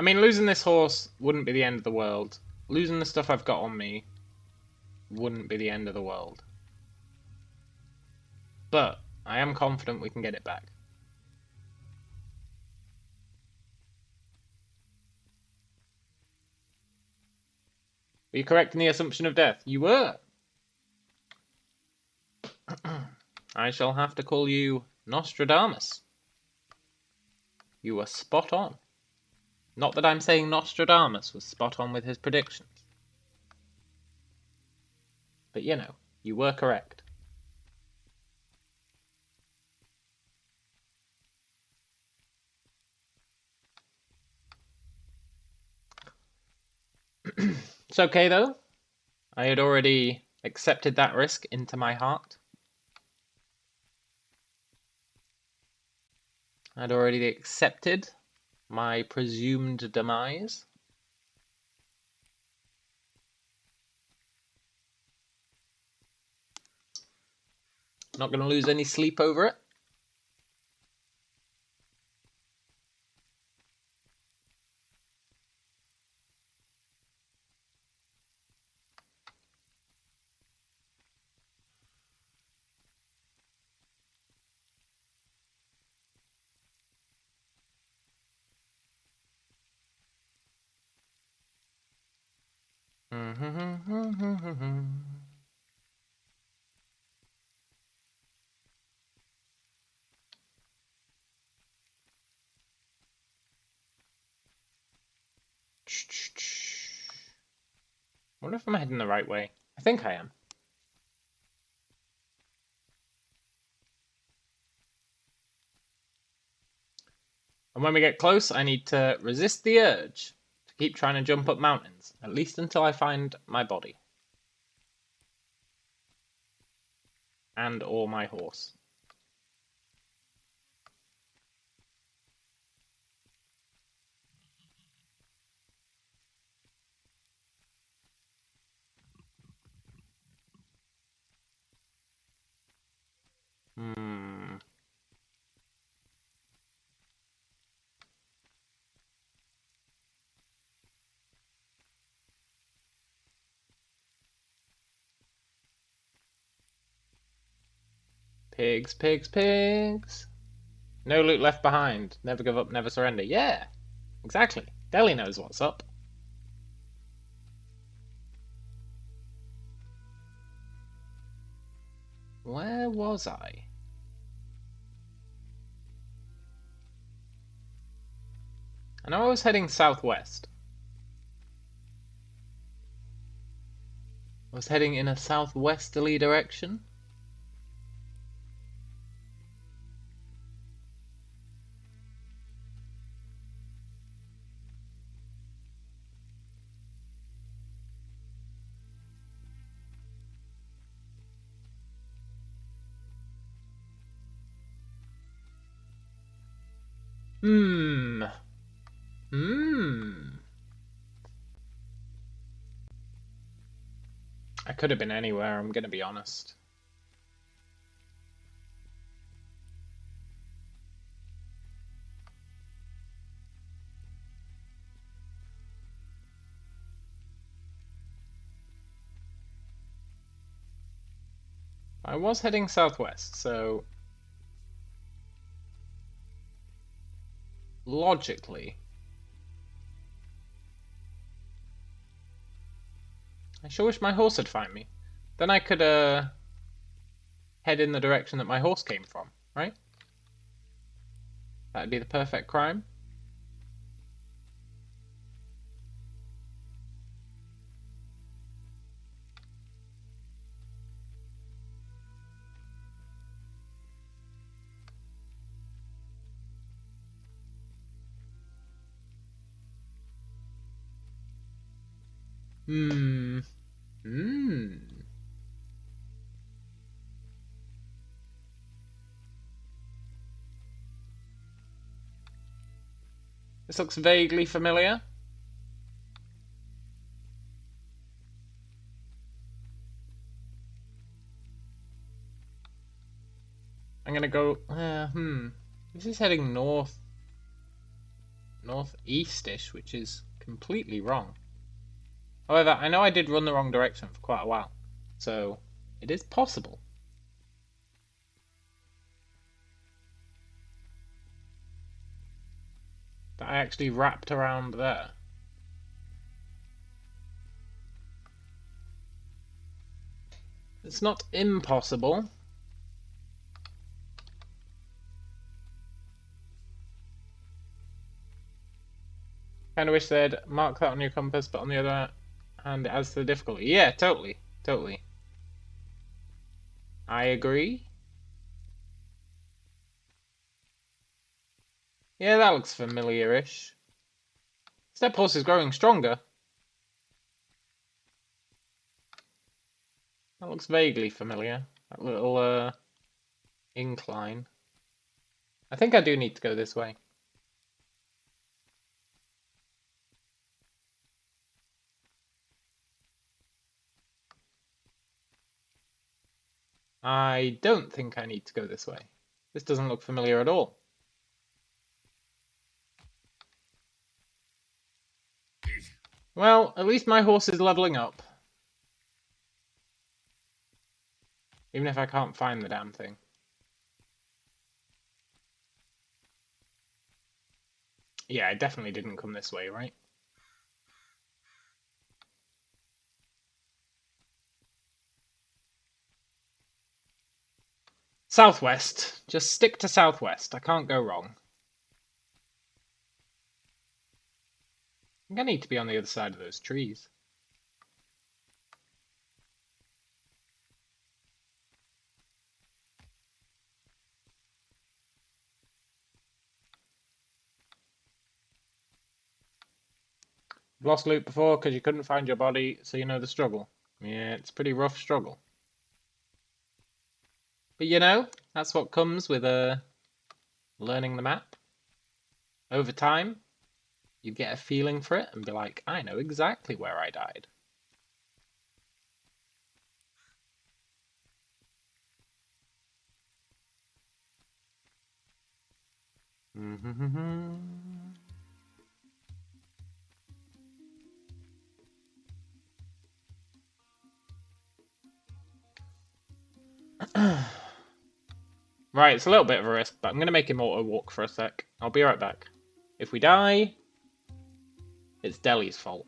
I mean, losing this horse wouldn't be the end of the world. Losing the stuff I've got on me wouldn't be the end of the world. But I am confident we can get it back. Were you correct in the assumption of death? You were! I shall have to call you Nostradamus. You were spot on. Not that I'm saying Nostradamus was spot on with his predictions. But you know, you were correct. It's okay though. I had already accepted that risk into my heart. I'd already accepted my presumed demise. Not going to lose any sleep over it. I wonder if I'm heading the right way. I think I am. And when we get close, I need to resist the urge to keep trying to jump up mountains, at least until I find my body. And or my horse. Pigs, pigs, pigs. No loot left behind. Never give up, never surrender. Yeah, exactly. Deli knows what's up. Where was I? I know I was heading southwest. I was heading in a southwesterly direction. I could have been anywhere, I'm gonna be honest. I was heading southwest, so logically I sure wish my horse had found me. Then I could head in the direction that my horse came from, right? That'd be the perfect crime. This looks vaguely familiar. I'm gonna go. This is heading northeastish, which is completely wrong. However, I know I did run the wrong direction for quite a while, so it is possible. That I actually wrapped around there. It's not impossible. Kind of wish they'd mark that on your compass, but on the other hand, it adds to the difficulty. Yeah, totally. Totally. I agree. Yeah, that looks familiar-ish. Step horse is growing stronger. That looks vaguely familiar. That little, incline. I think I do need to go this way. I don't think I need to go this way. This doesn't look familiar at all. Well, at least my horse is leveling up. Even if I can't find the damn thing. Yeah, I definitely didn't come this way, right? Southwest. Just stick to southwest. I can't go wrong. I think I need to be on the other side of those trees. I've lost loot before because you couldn't find your body, so you know the struggle. Yeah, it's a pretty rough struggle. But you know, that's what comes with learning the map. Over time, you get a feeling for it and be like, I know exactly where I died. Right, it's a little bit of a risk, but I'm going to make him auto-walk for a sec. I'll be right back. If we die, it's Deli's fault.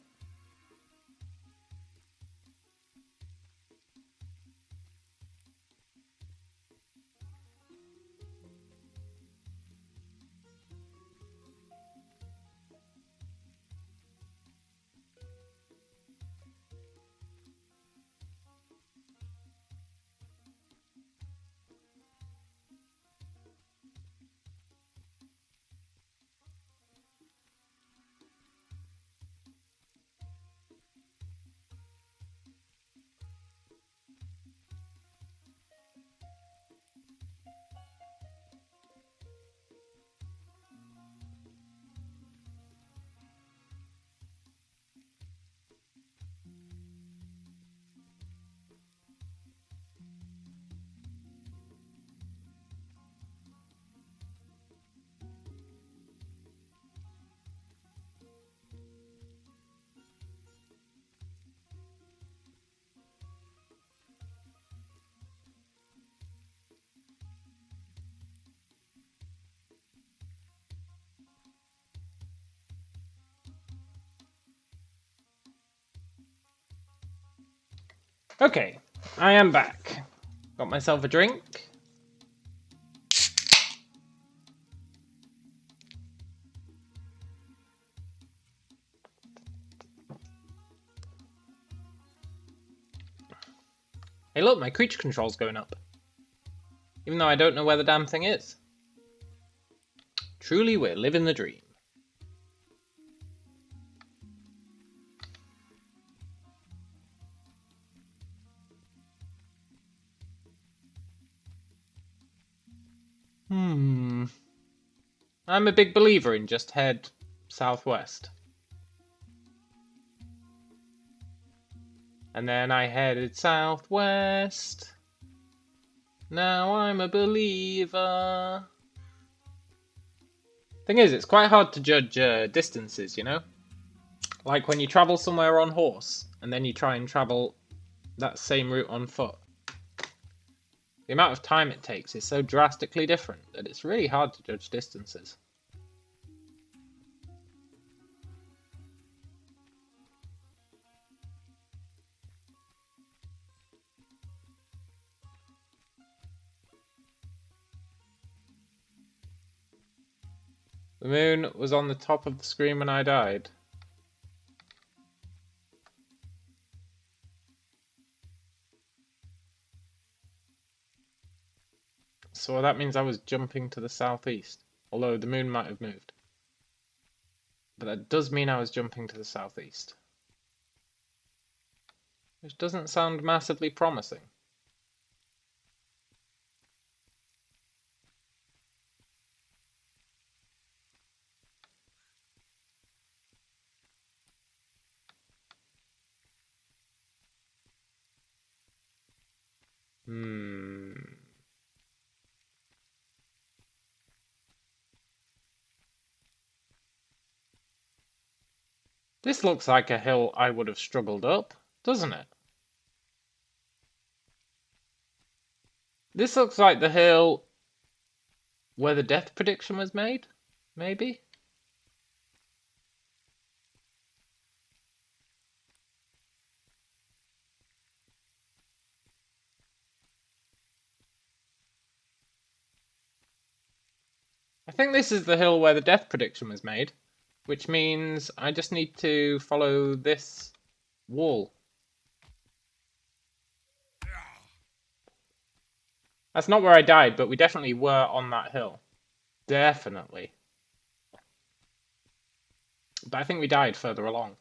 Okay, I am back. Got myself a drink. Hey look, my creature control's going up. Even though I don't know where the damn thing is. Truly, we're living the dream. I'm a big believer in just head southwest. And then I headed southwest. Now I'm a believer. Thing is, it's quite hard to judge distances, you know? Like when you travel somewhere on horse, and then you try and travel that same route on foot. The amount of time it takes is so drastically different that it's really hard to judge distances. The moon was on the top of the screen when I died. So that means I was jumping to the southeast. Although the moon might have moved. But that does mean I was jumping to the southeast. Which doesn't sound massively promising. This looks like a hill I would have struggled up, doesn't it? This looks like the hill where the death prediction was made, maybe? I think this is the hill where the death prediction was made, which means I just need to follow this wall. That's not where I died, but we definitely were on that hill. Definitely. But I think we died further along.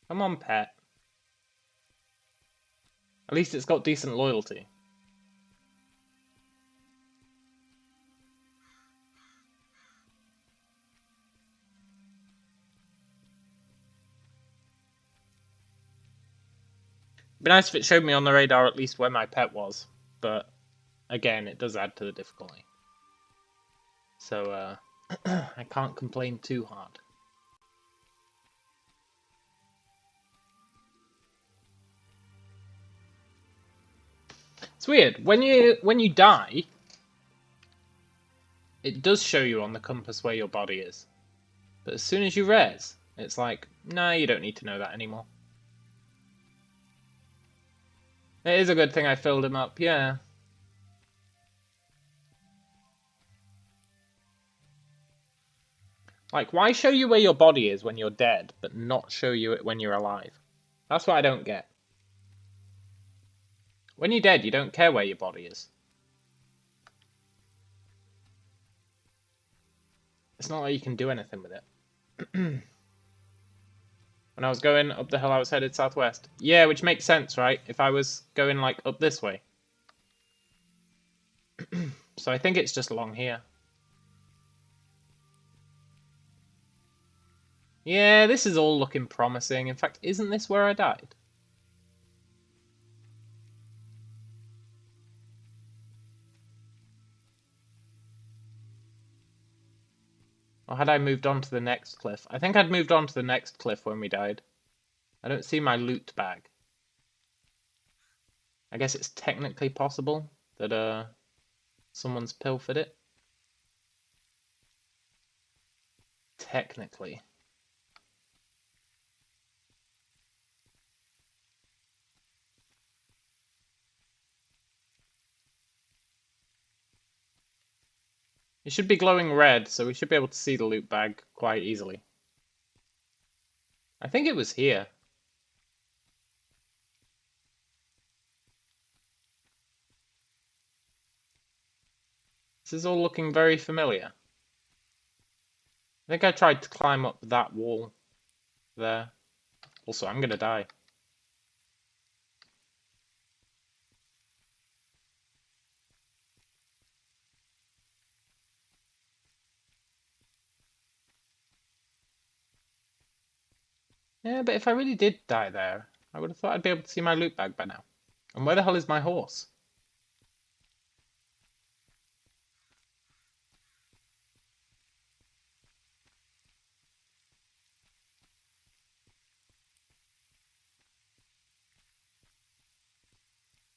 Come on, pet. At least it's got decent loyalty. It'd be nice if it showed me on the radar at least where my pet was, but again, it does add to the difficulty. So, I can't complain too hard. It's weird. When you die, it does show you on the compass where your body is. But as soon as you res, it's like, nah, you don't need to know that anymore. It is a good thing I filled him up, yeah. Like, why show you where your body is when you're dead, but not show you it when you're alive? That's what I don't get. When you're dead, you don't care where your body is. It's not like you can do anything with it. When I was going up the hill, I was headed southwest. Yeah, which makes sense, right? If I was going, like, up this way. So I think it's just along here. Yeah, this is all looking promising. In fact, isn't this where I died? Or had I moved on to the next cliff? I think I'd moved on to the next cliff when we died. I don't see my loot bag. I guess it's technically possible that someone's pilfered it. Technically. It should be glowing red, so we should be able to see the loot bag quite easily. I think it was here. This is all looking very familiar. I think I tried to climb up that wall there. Also, I'm gonna die. Yeah, but if I really did die there, I would have thought I'd be able to see my loot bag by now. And where the hell is my horse?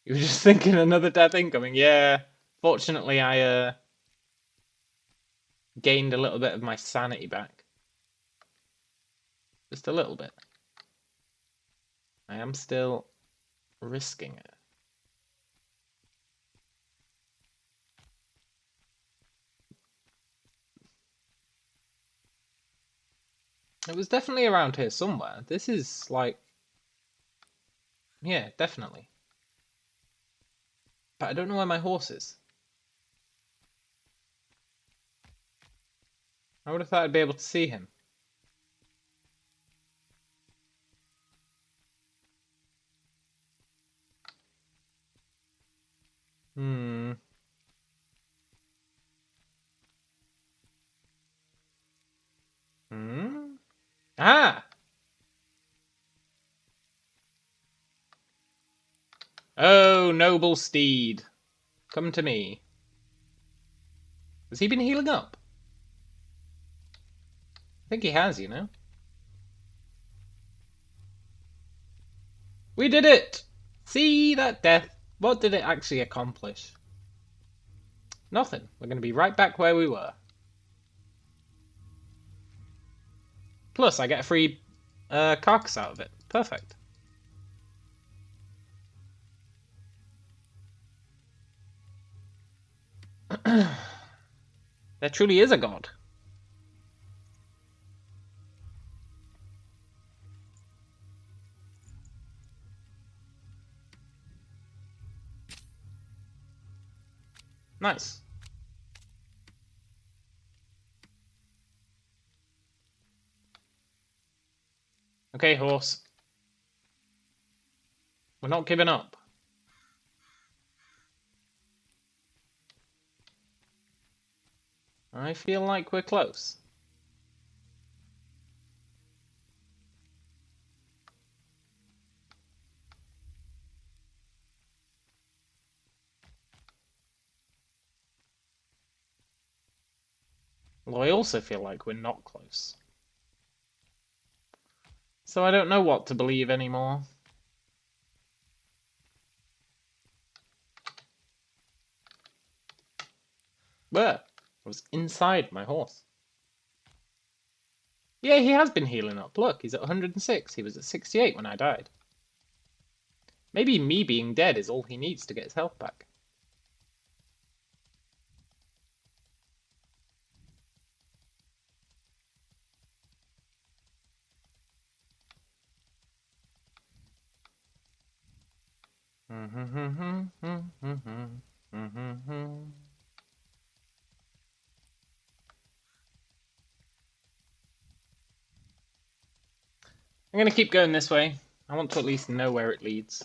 You were just thinking another death incoming. Yeah, fortunately I gained a little bit of my sanity back. Just a little bit. I am still risking it. It was definitely around here somewhere. This is like... Yeah, definitely. But I don't know where my horse is. I would have thought I'd be able to see him. Hmm. Hmm? Ah! Oh, noble steed. Come to me. Has he been healing up? I think he has, you know. We did it! See that death? What did it actually accomplish? Nothing. We're going to be right back where we were. Plus, I get a free carcass out of it. Perfect. There truly is a god. Nice. Okay, horse. We're not giving up. I feel like we're close. Well, I also feel like we're not close. So I don't know what to believe anymore. Where? I was inside my horse. Yeah, he has been healing up. Look, he's at 106. He was at 68 when I died. Maybe me being dead is all he needs to get his health back. I'm going to keep going this way. I want to at least know where it leads.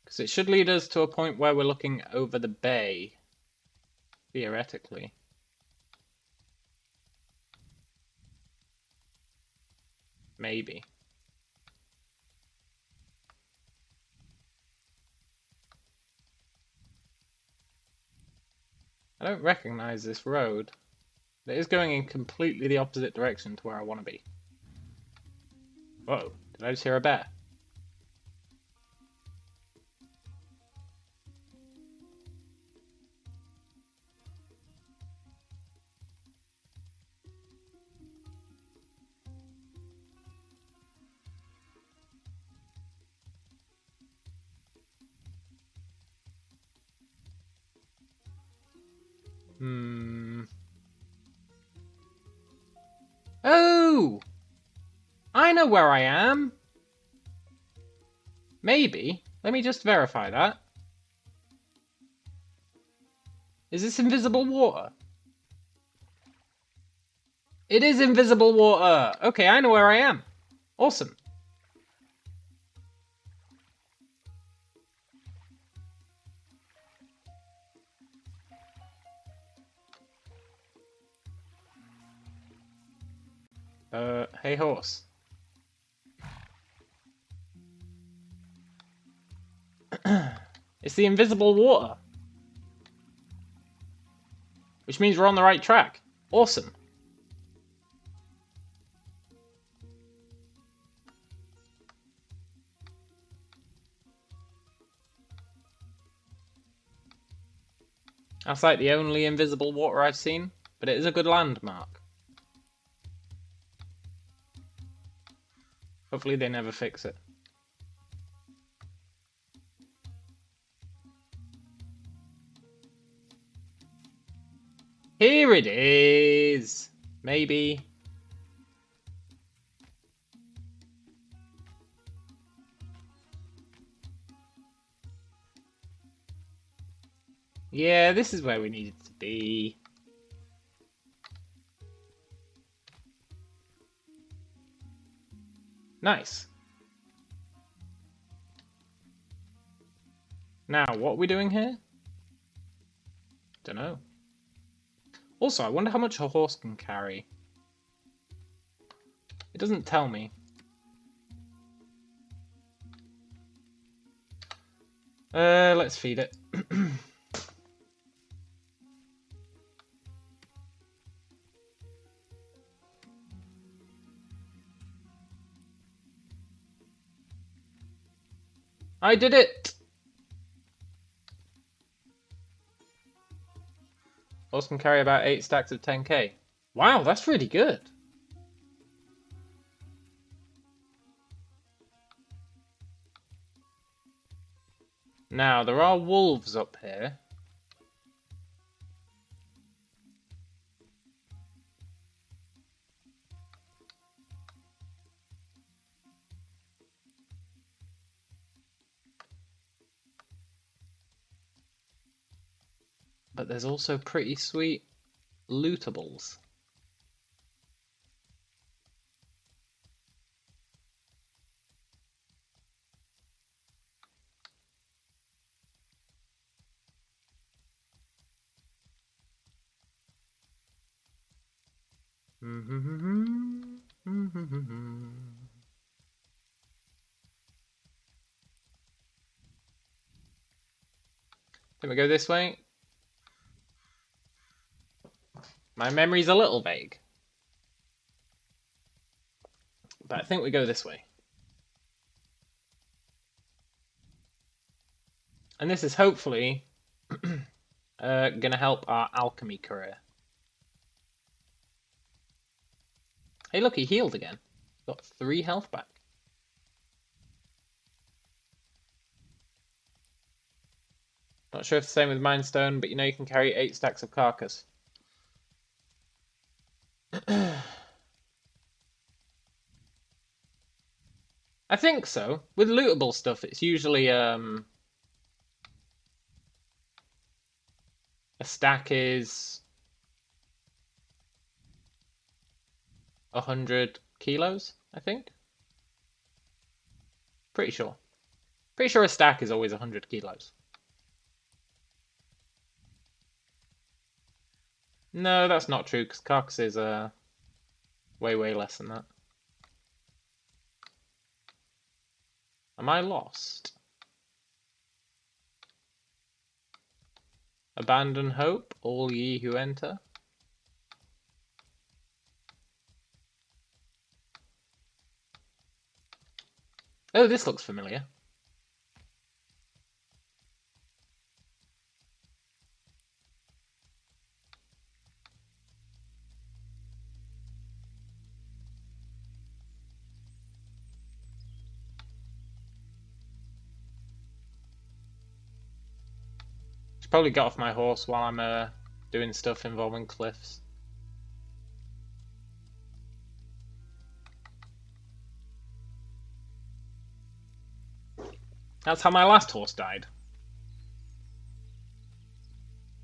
Because it should lead us to a point where we're looking over the bay. Theoretically. Maybe. I don't recognize this road. It is going in completely the opposite direction to where I want to be. Uh-oh, did I just hear a bear? Oh! I know where I am! Maybe. Let me just verify that. Is this invisible water? It is invisible water! Okay, I know where I am. Awesome. Hey horse. It's the invisible water. Which means we're on the right track. Awesome. That's like the only invisible water I've seen, but it is a good landmark. Hopefully they never fix it. Here it is! Maybe. Yeah, this is where we needed to be. Nice. Now, what are we doing here? Dunno. Also, I wonder how much a horse can carry. It doesn't tell me. Let's feed it. I did it! Horse can carry about 8 stacks of 10k. Wow, that's really good. Now, there are wolves up here. But there's also pretty sweet lootables. Can we go this way? My memory's a little vague. But I think we go this way. And this is hopefully gonna help our alchemy career. Hey look, he healed again. Got 3 health back. Not sure if it's the same with Mind Stone, but you know you can carry 8 stacks of carcass. I think so. With lootable stuff, it's usually a stack is 100 kilos, I think. Pretty sure. Pretty sure a stack is always 100 kilos. No, that's not true, because carcass is way, way less than that. Am I lost? Abandon hope, all ye who enter. Oh, this looks familiar. Should probably get off my horse while I'm doing stuff involving cliffs. That's how my last horse died.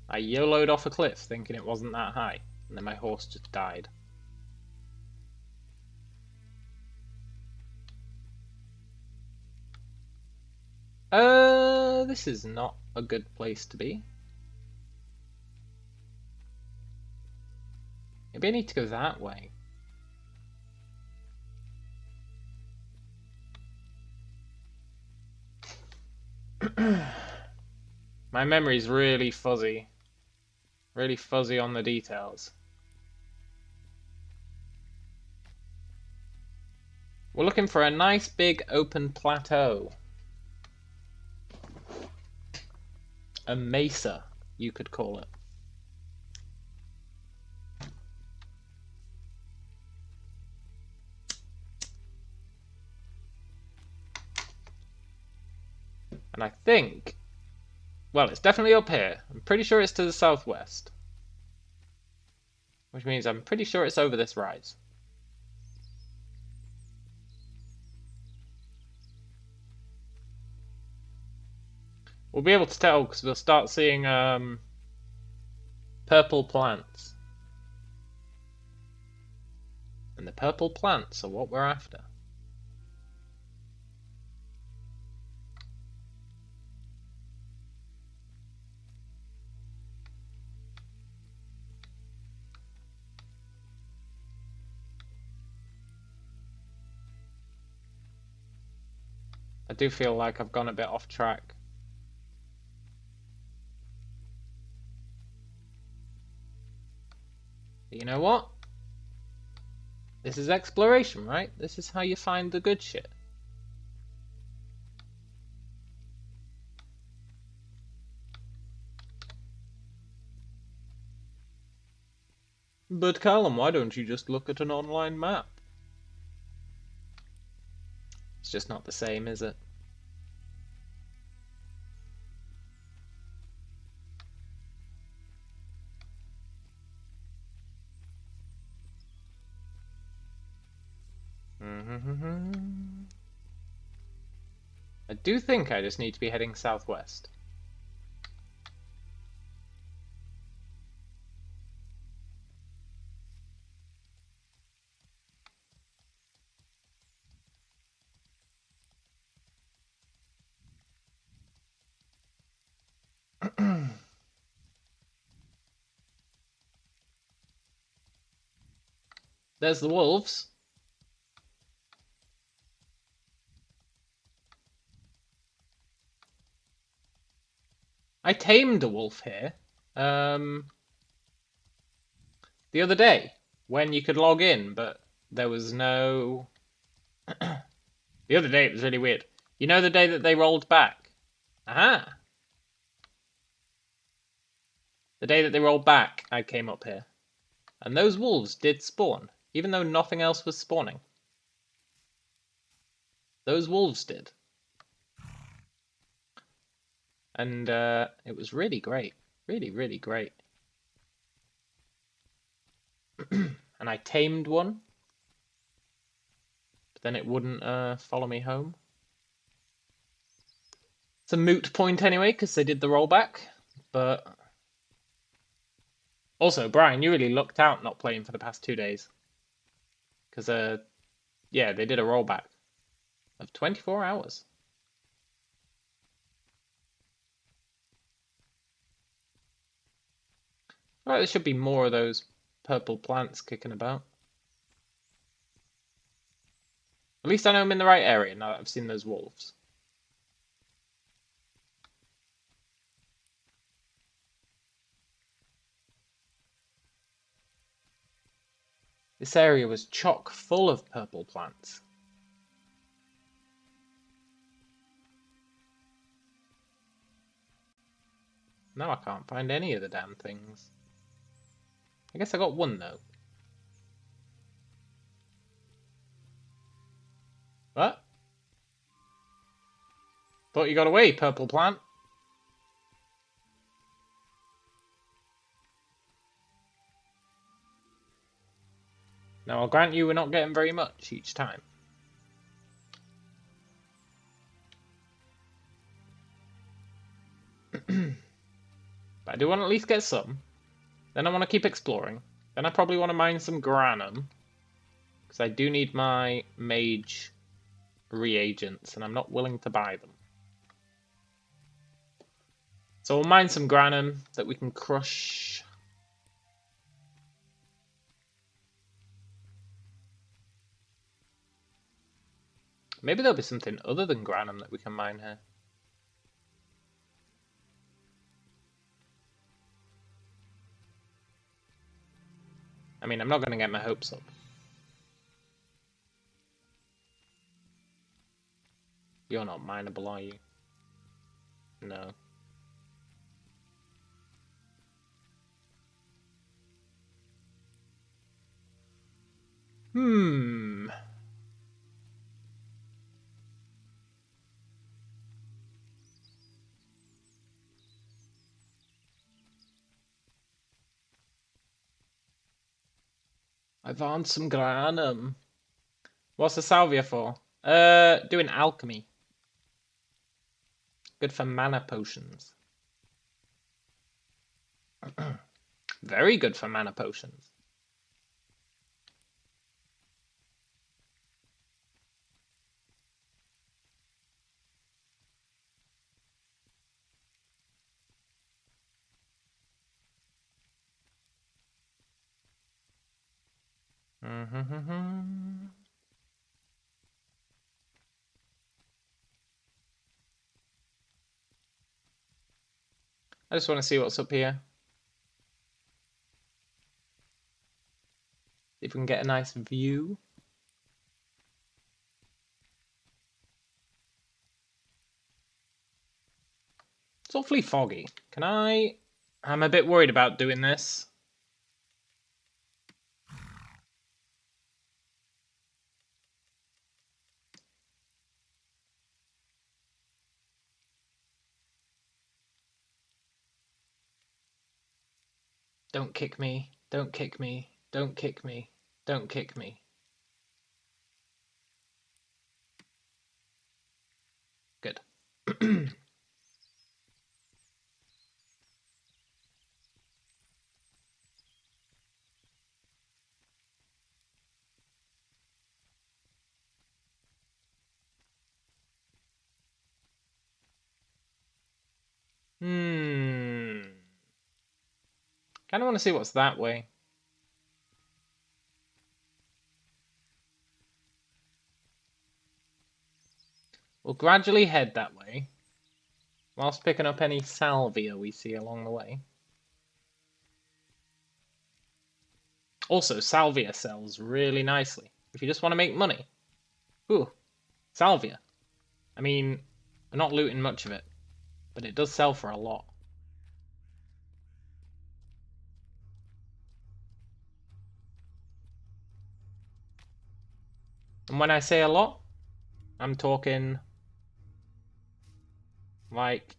I YOLO'd off a cliff thinking it wasn't that high, and then my horse just died. This is not a good place to be. Maybe I need to go that way. My memory's really fuzzy. Really fuzzy on the details. We're looking for a nice big open plateau. A mesa, you could call it. And I think, well, it's definitely up here. I'm pretty sure it's to the southwest. Which means I'm pretty sure it's over this rise. We'll be able to tell because we'll start seeing purple plants. And the purple plants are what we're after. I do feel like I've gone a bit off track. But you know what? This is exploration, right? This is how you find the good shit. But Callum, why don't you just look at an online map? It's just not the same, is it? I do think I just need to be heading southwest. There's the wolves. I tamed a wolf here the other day when you could log in, but there was no... The other day it was really weird. You know the day that they rolled back? Aha! The day that they rolled back, I came up here. And those wolves did spawn, even though nothing else was spawning. Those wolves did. And it was really great. Really, really great. And I tamed one. But then it wouldn't follow me home. It's a moot point anyway, because they did the rollback. But... Also, Brian, you really lucked out not playing for the past 2 days. Because, yeah, they did a rollback of 24 hours. Alright, there should be more of those purple plants kicking about. At least I know I'm in the right area now that I've seen those wolves. This area was chock full of purple plants. Now I can't find any of the damn things. I guess I got one though. What? Thought you got away, purple plant. Now, I'll grant you we're not getting very much each time. But I do want to at least get some. Then I want to keep exploring. Then I probably want to mine some granum. Because I do need my mage reagents, and I'm not willing to buy them. So we'll mine some granum that we can crush. Maybe there'll be something other than granum that we can mine here. I mean, I'm not going to get my hopes up. You're not mineable, are you? No. Hmm. I want some granum. What's the salvia for? Doing alchemy. Good for mana potions. Very good for mana potions. I just want to see what's up here. If we can get a nice view. It's awfully foggy. Can I... I'm a bit worried about doing this. Don't kick me. Don't kick me. Don't kick me. Don't kick me. Good. Kind of want to see what's that way. We'll gradually head that way, whilst picking up any salvia we see along the way. Also, salvia sells really nicely. If you just want to make money. Ooh, salvia. I mean, we're not looting much of it, but it does sell for a lot. And when I say a lot, I'm talking like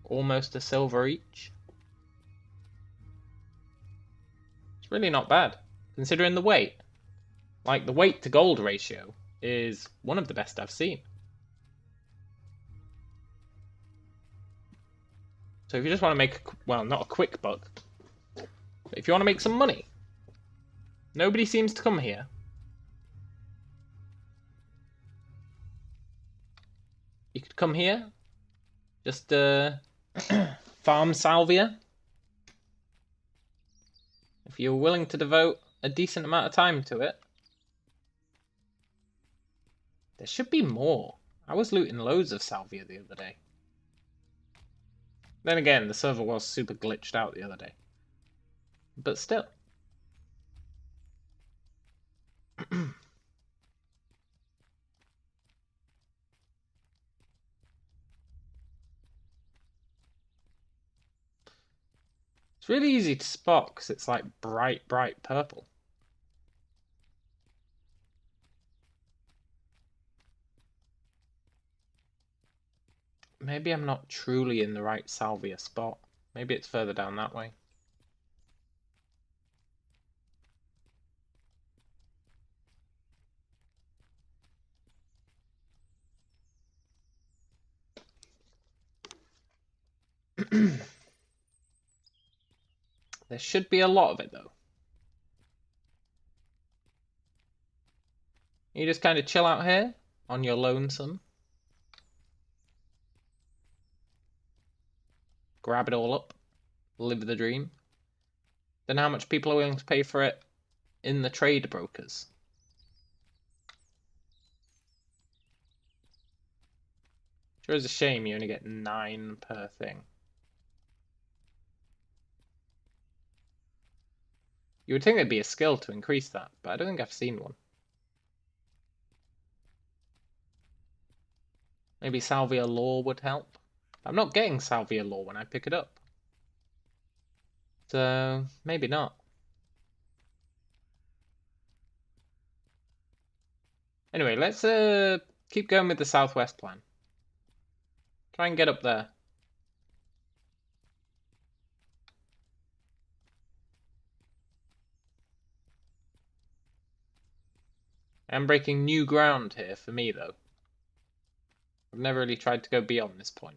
almost a silver each. It's really not bad, considering the weight. Like, the weight to gold ratio is one of the best I've seen. So if you just want to make, well, not a quick buck, but if you want to make some money, nobody seems to come here. You could come here, just farm salvia. If you're willing to devote a decent amount of time to it. There should be more. I was looting loads of salvia the other day. Then again, the server was super glitched out the other day. But still. It's really easy to spot because it's like bright, bright purple. Maybe I'm not truly in the right salvia spot. Maybe it's further down that way. There should be a lot of it though. You just kind of chill out here on your lonesome. Grab it all up. Live the dream. Then how much people are willing to pay for it in the trade brokers? Sure is a shame you only get 9 per thing. You would think there'd be a skill to increase that, but I don't think I've seen one. Maybe Salvia Law would help. I'm not getting Salvia Law when I pick it up. So, maybe not. Anyway, let's keep going with the southwest plan. Try and get up there. I'm breaking new ground here for me, though. I've never really tried to go beyond this point.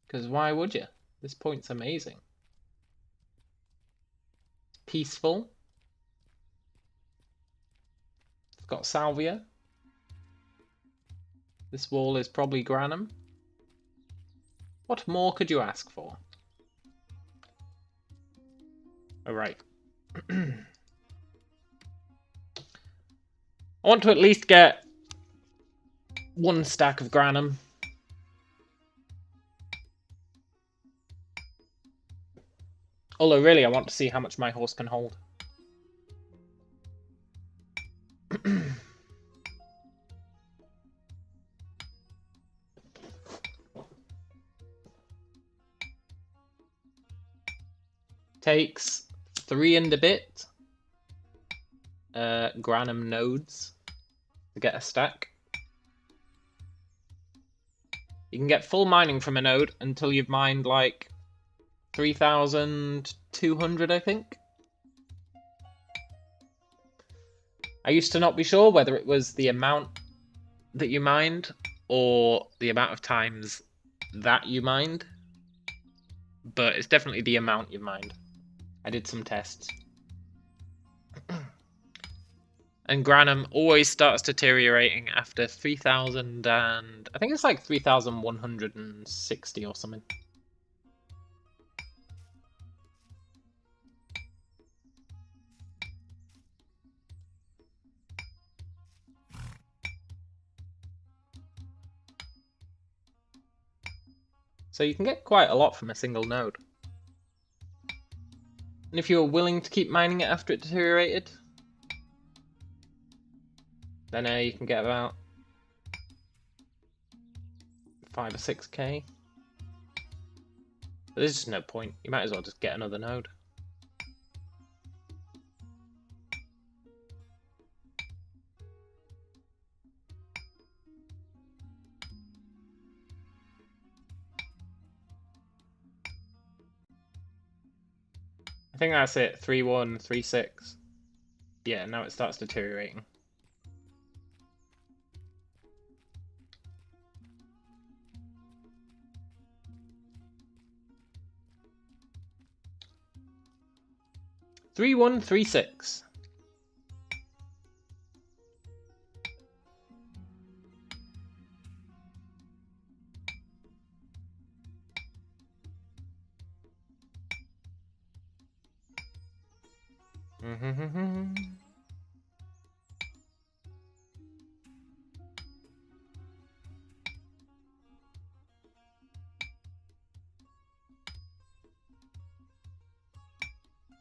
Because why would you? This point's amazing. It's peaceful. It's got salvia. This wall is probably Granum. What more could you ask for? Alright. I want to at least get one stack of Granum. Although really I want to see how much my horse can hold. Takes 3 and a bit Granum nodes to get a stack. You can get full mining from a node until you've mined like 3,200, I think. I used to not be sure whether it was the amount that you mined or the amount of times that you mined, but it's definitely the amount you mined. I did some tests. And Granum always starts deteriorating after 3,000 and... I think it's like 3,160 or something. So you can get quite a lot from a single node. And if you were willing to keep mining it after it deteriorated, then you can get about 5 or 6k. But there's just no point. You might as well just get another node. I think that's it. 3-1, 3-6. Yeah, now it starts deteriorating. Three, 1, 3, 6.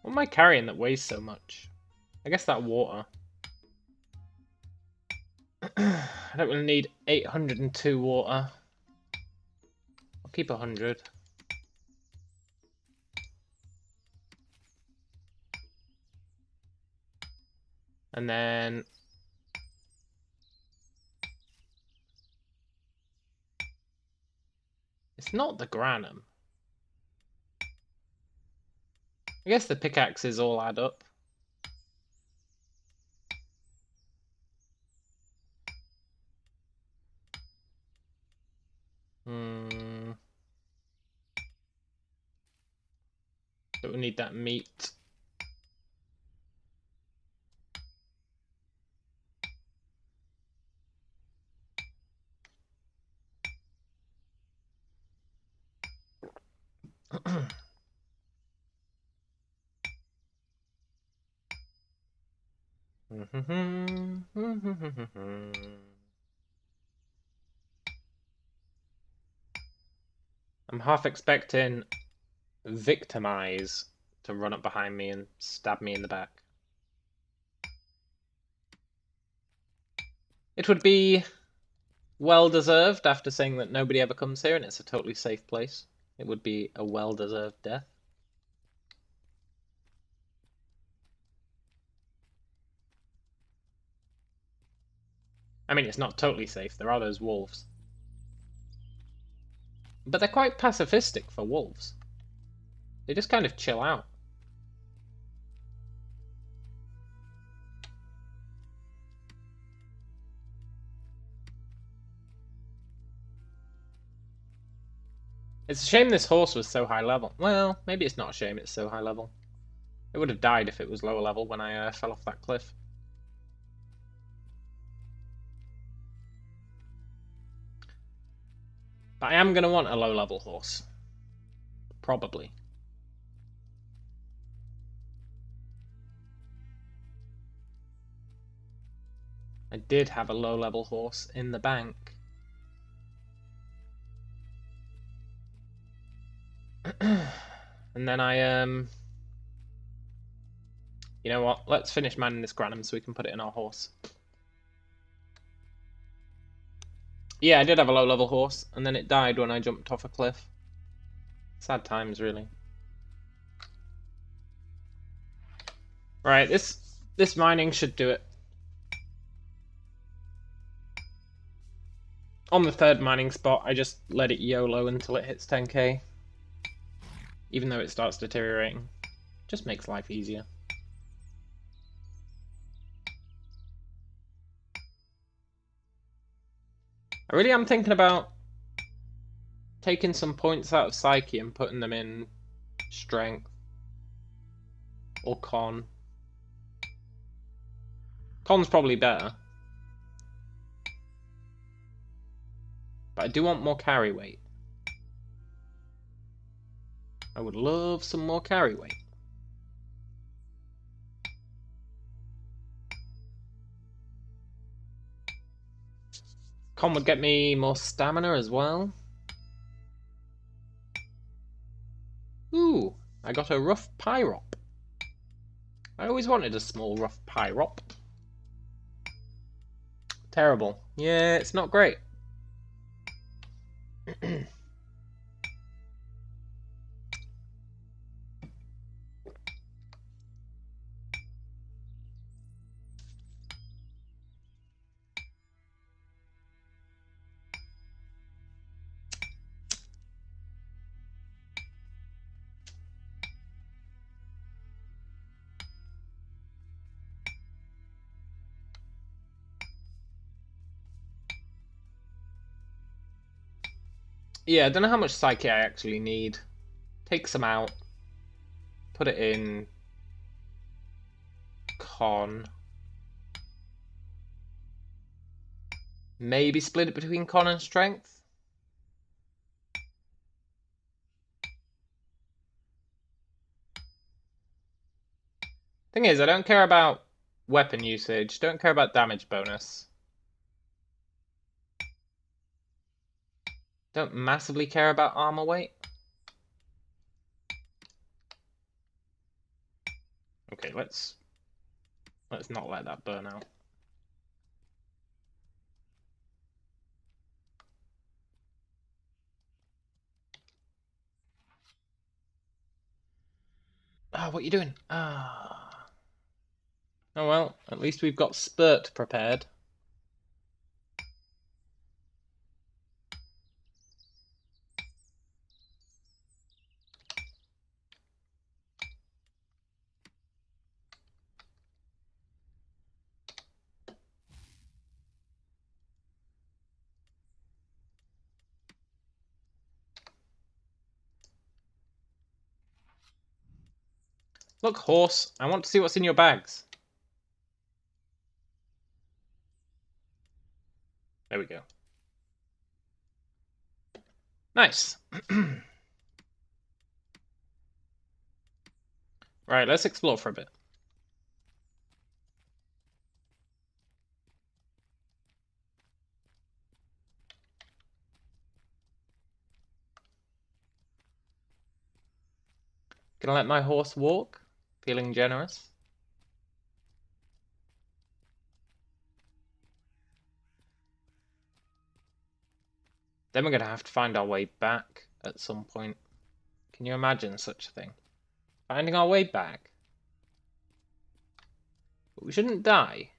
What am I carrying that weighs so much? I guess that water. I don't really need 802 water. I'll keep 100. And then... it's not the Granum. I guess the pickaxes all add up. Don't we need that meat? I'm half expecting Victimize to run up behind me and stab me in the back. It would be well-deserved after saying that nobody ever comes here and it's a totally safe place. It would be a well-deserved death. I mean, it's not totally safe. There are those wolves. But they're quite pacifistic for wolves. They just kind of chill out. It's a shame this horse was so high level. Well, maybe it's not a shame it's so high level. It would have died if it was lower level when I fell off that cliff. But I am going to want a low level horse. Probably. I did have a low level horse in the bank. And then you know what? Let's finish mining this granum so we can put it in our horse. Yeah, I did have a low level horse, and then it died when I jumped off a cliff. Sad times, really. Right, this mining should do it. On the third mining spot, I just let it YOLO until it hits 10k. Even though it starts deteriorating. Just makes life easier. I really am thinking about taking some points out of Psyche and putting them in Strength or Con. Con's probably better. But I do want more carry weight. I would love some more carry weight. Con would get me more stamina as well. Ooh, I got a rough pyrop. I always wanted a small rough pyrop. Terrible. Yeah, it's not great. Yeah, I don't know how much Psyche I actually need. Take some out. Put it in Con. Maybe split it between Con and Strength. Thing is, I don't care about weapon usage. Don't care about damage bonus. Don't massively care about armor weight. Okay, let's not let that burn out. Ah, what are you doing? Ah. Oh well, at least we've got Spurt prepared. Look, horse, I want to see what's in your bags. There we go. Nice. Right, let's explore for a bit. Gonna let my horse walk? Feeling generous? Then we're gonna have to find our way back at some point. Can you imagine such a thing? Finding our way back? But we shouldn't die.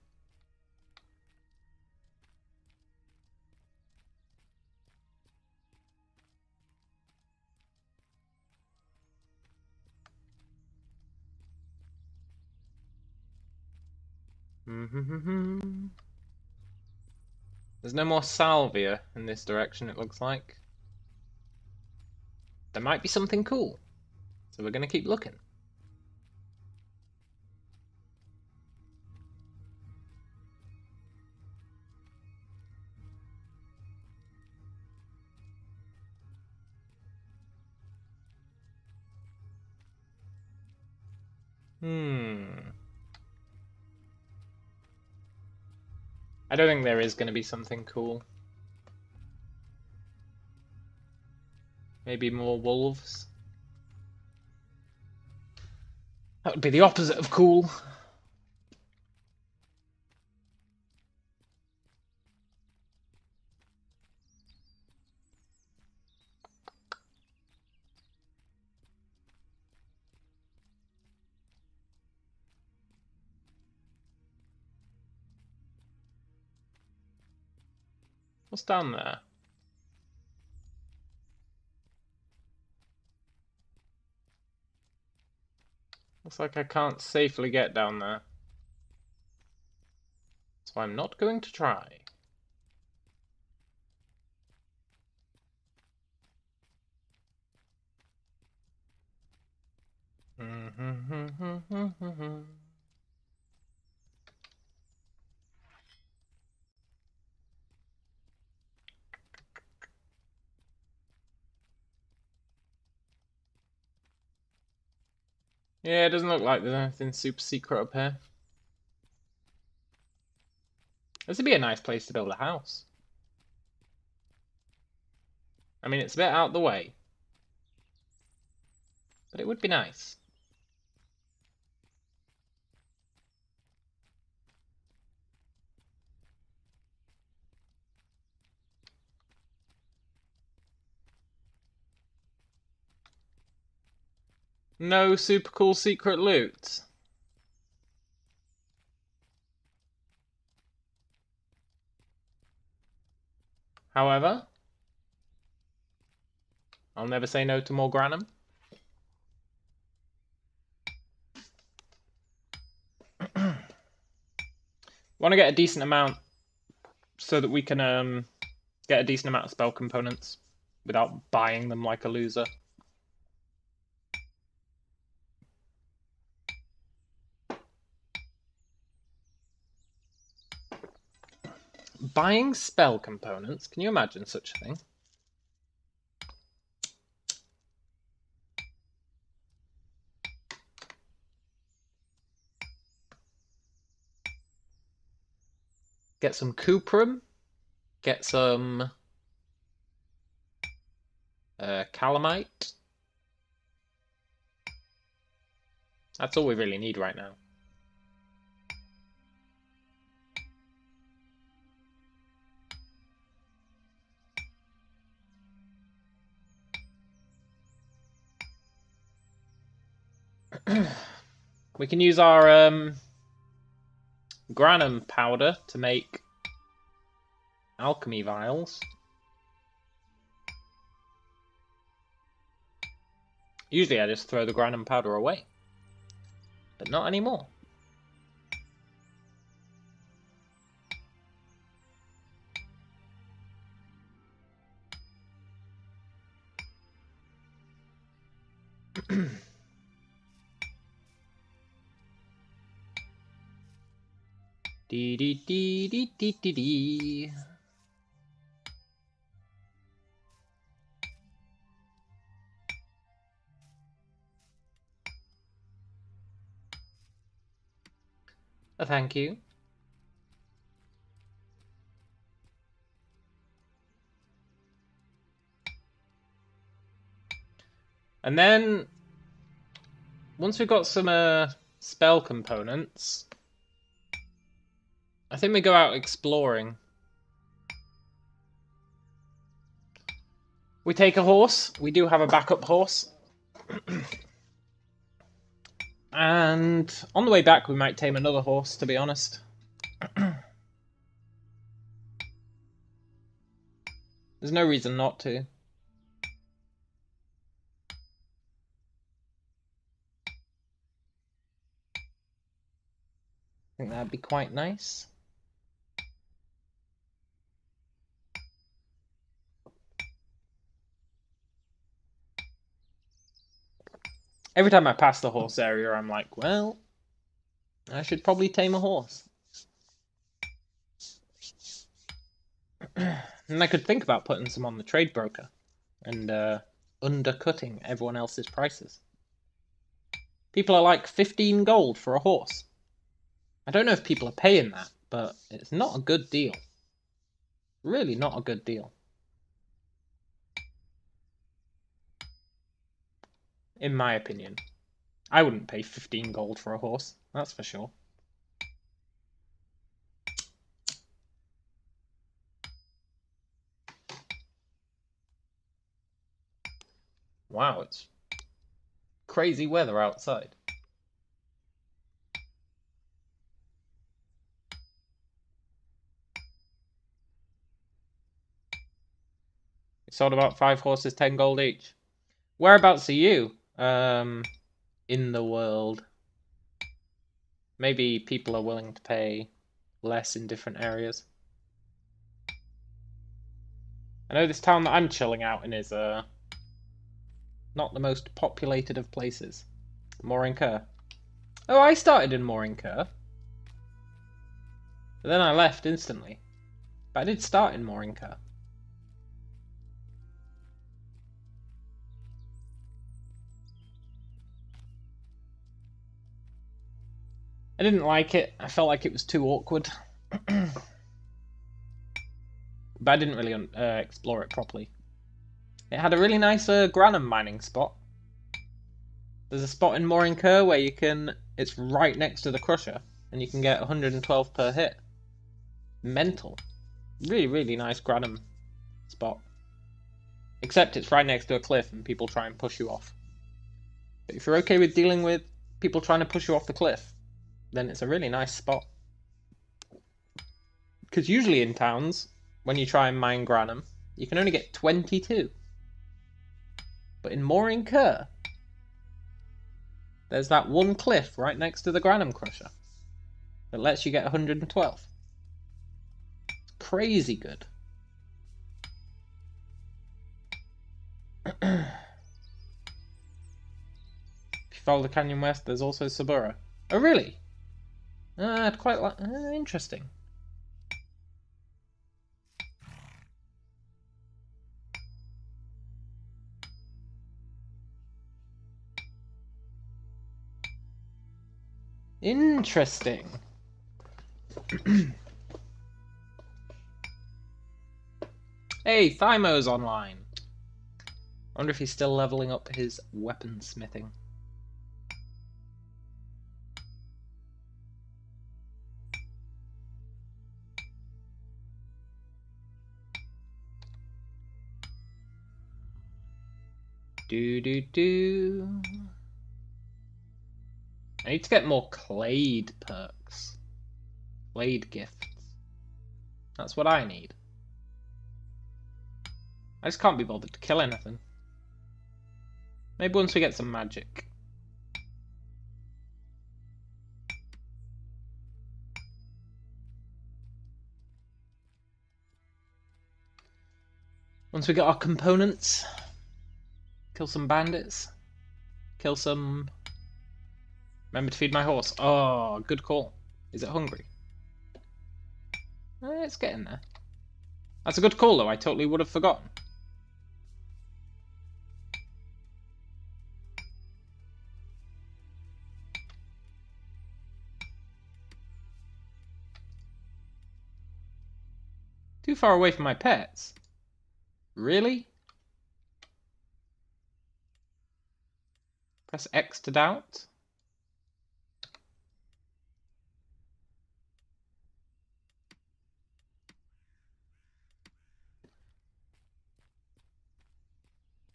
There's no more salvia in this direction, it looks like. There might be something cool, so we're gonna keep looking. I don't think there is going to be something cool. Maybe more wolves. That would be the opposite of cool. What's down there? Looks like I can't safely get down there. So I'm not going to try. Yeah, it doesn't look like there's anything super secret up here. This would be a nice place to build a house. I mean, it's a bit out of the way. But it would be nice. No super cool secret loot. However, I'll never say no to more granum. Want to get a decent amount so that we can get a decent amount of spell components without buying them like a loser. Buying spell components? Can you imagine such a thing? Get some cuprum. Get some calamite. That's all we really need right now. We can use our granum powder to make alchemy vials. Usually I just throw the granum powder away, but not anymore. Dee dee dee dee dee dee dee. Thank you. And then once we've got some spell components, I think we go out exploring. We take a horse. We do have a backup horse. And on the way back, we might tame another horse, to be honest. There's no reason not to. I think that'd be quite nice. Every time I pass the horse area, I'm like, well, I should probably tame a horse. And I could think about putting some on the trade broker and undercutting everyone else's prices. People are like 15 gold for a horse. I don't know if people are paying that, but it's not a good deal. Really not a good deal. In my opinion. I wouldn't pay 15 gold for a horse, that's for sure. Wow, it's crazy weather outside. We sold about 5 horses, 10 gold each. Whereabouts are you? In the world. Maybe people are willing to pay less in different areas. I know this town that I'm chilling out in is not the most populated of places. MOII. Oh, I started in MOII. But then I left instantly. But I did start in MOII. I didn't like it. I felt like it was too awkward. But I didn't really explore it properly. It had a really nice granum mining spot. There's a spot in MOII where you can... It's right next to the crusher, and you can get 112 per hit. Mental. Really, really nice granum spot. Except it's right next to a cliff, and people try and push you off. But if you're okay with dealing with people trying to push you off the cliff, then it's a really nice spot. Because usually in towns, when you try and mine granum, you can only get 22. But in MOII, there's that one cliff right next to the granum crusher that lets you get 112. It's crazy good. If you follow the canyon west, there's also Saburo. Oh, really? I'd quite like... interesting. Interesting. Hey, Thymo's online. I wonder if he's still leveling up his weaponsmithing. Do. I need to get more clade perks. Clade gifts. That's what I need. I just can't be bothered to kill anything. Maybe once we get some magic. Once we get our components. Kill some bandits. Kill some... Remember to feed my horse. Oh, good call. Is it hungry? It's getting there. That's a good call, though. I totally would have forgotten. Too far away from my pets? Really? Press X to doubt.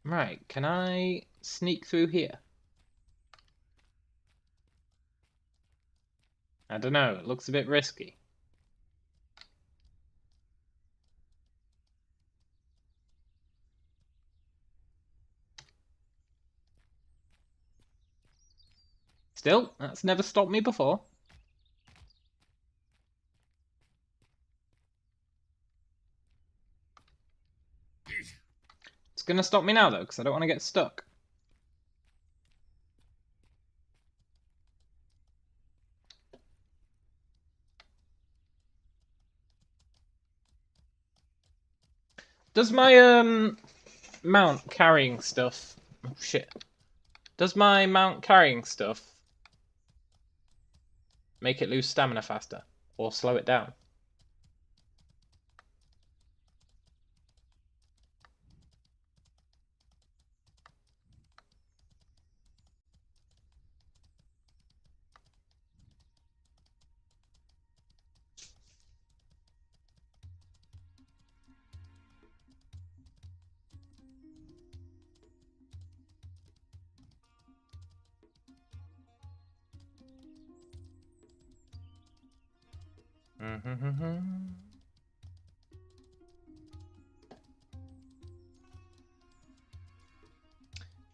Right, can I sneak through here? I don't know, it looks a bit risky. Still, that's never stopped me before. It's gonna stop me now though, because I don't want to get stuck. Does my mount carrying stuff... Oh shit. Does my mount carrying stuff make it lose stamina faster? Or slow it down?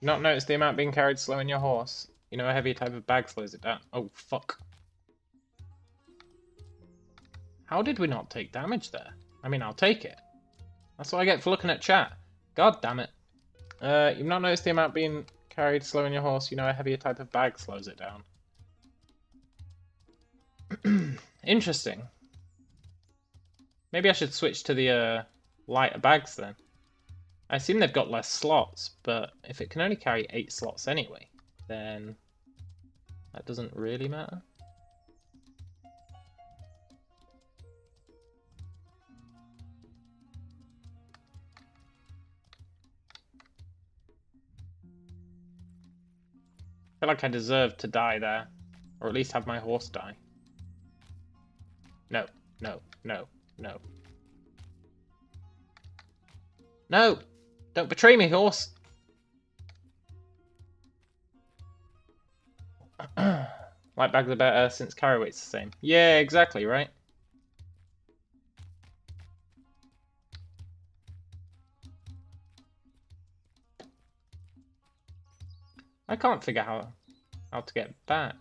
Not noticed the amount being carried slowing your horse. You know a heavier type of bag slows it down. Oh, fuck. How did we not take damage there? I mean, I'll take it. That's what I get for looking at chat. God damn it. You've not noticed the amount being carried slowing your horse. You know a heavier type of bag slows it down. Interesting. Maybe I should switch to the lighter bags then. I assume they've got less slots, but if it can only carry 8 slots anyway, then that doesn't really matter. I feel like I deserve to die there, or at least have my horse die. No, no, no, no. No! Don't betray me, horse! Light bags are better since carry weight's the same. Yeah, exactly, right? I can't figure how to get back.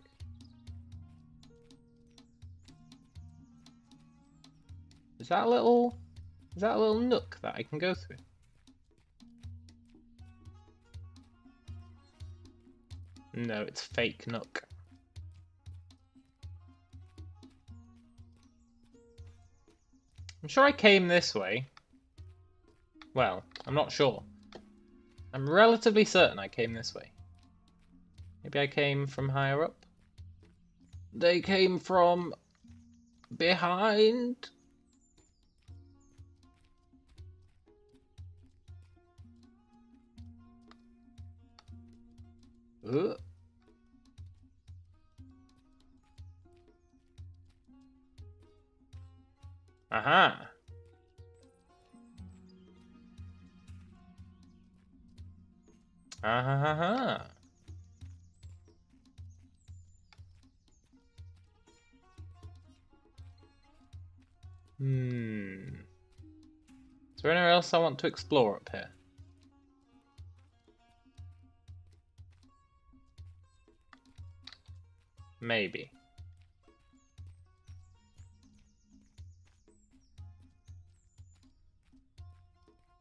Is that a little nook that I can go through? No, it's fake nook. I'm sure I came this way. Well, I'm not sure. I'm relatively certain I came this way. Maybe I came from higher up? They came from behind? Aha! Aha! Is there anywhere else I want to explore up here? Maybe.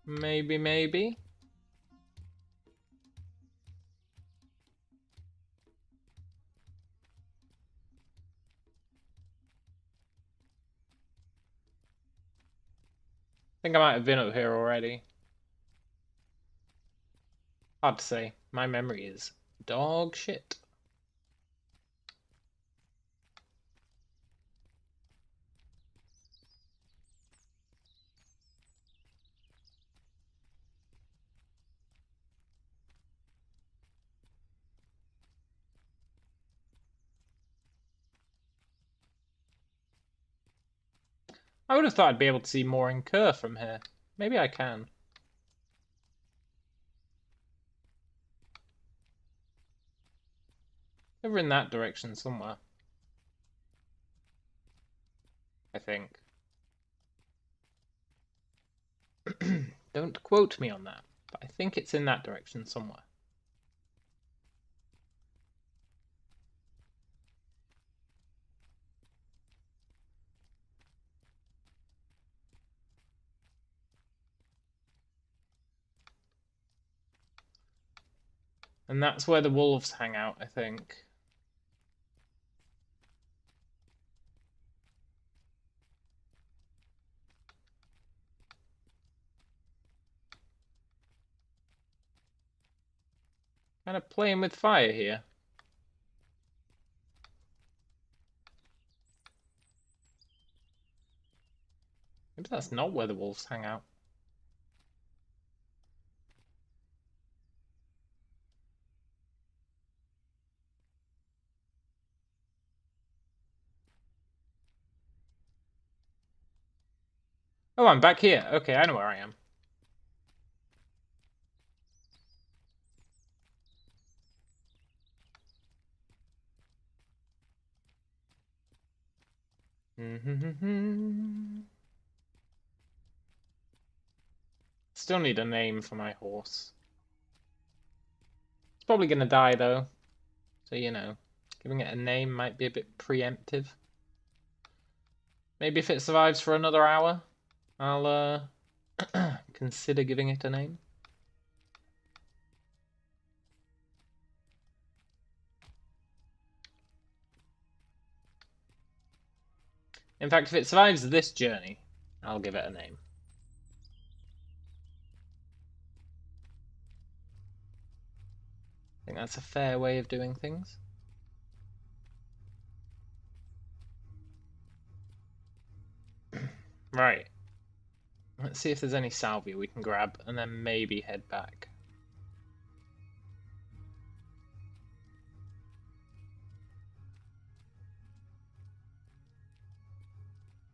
Maybe. I think I might have been up here already. Hard to say. My memory is dog shit. I would have thought I'd be able to see more in Kerr from here. Maybe I can. Over in that direction somewhere. I think. Don't quote me on that, but I think it's in that direction somewhere. And that's where the wolves hang out, I think. Kind of playing with fire here. Maybe that's not where the wolves hang out. Oh, I'm back here. Okay, I know where I am. Still need a name for my horse. It's probably gonna die though. So, you know, giving it a name might be a bit preemptive. Maybe if it survives for another hour, I'll consider giving it a name. In fact, if it survives this journey, I'll give it a name. I think that's a fair way of doing things. Right. Let's see if there's any salvia we can grab, and then maybe head back.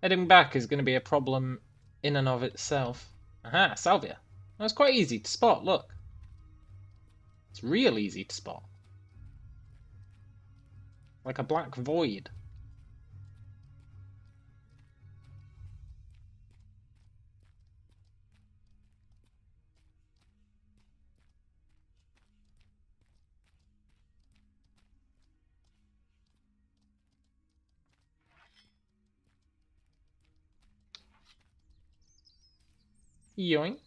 Heading back is going to be a problem in and of itself. Aha, salvia. That's quite easy to spot, look. It's real easy to spot. Like a black void. Yoink.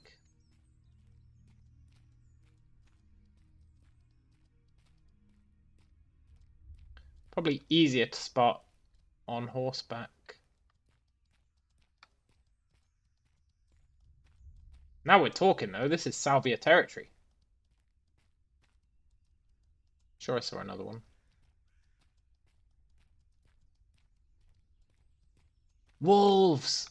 Probably easier to spot on horseback. Now we're talking though, this is salvia territory. Sure, I saw another one. Wolves!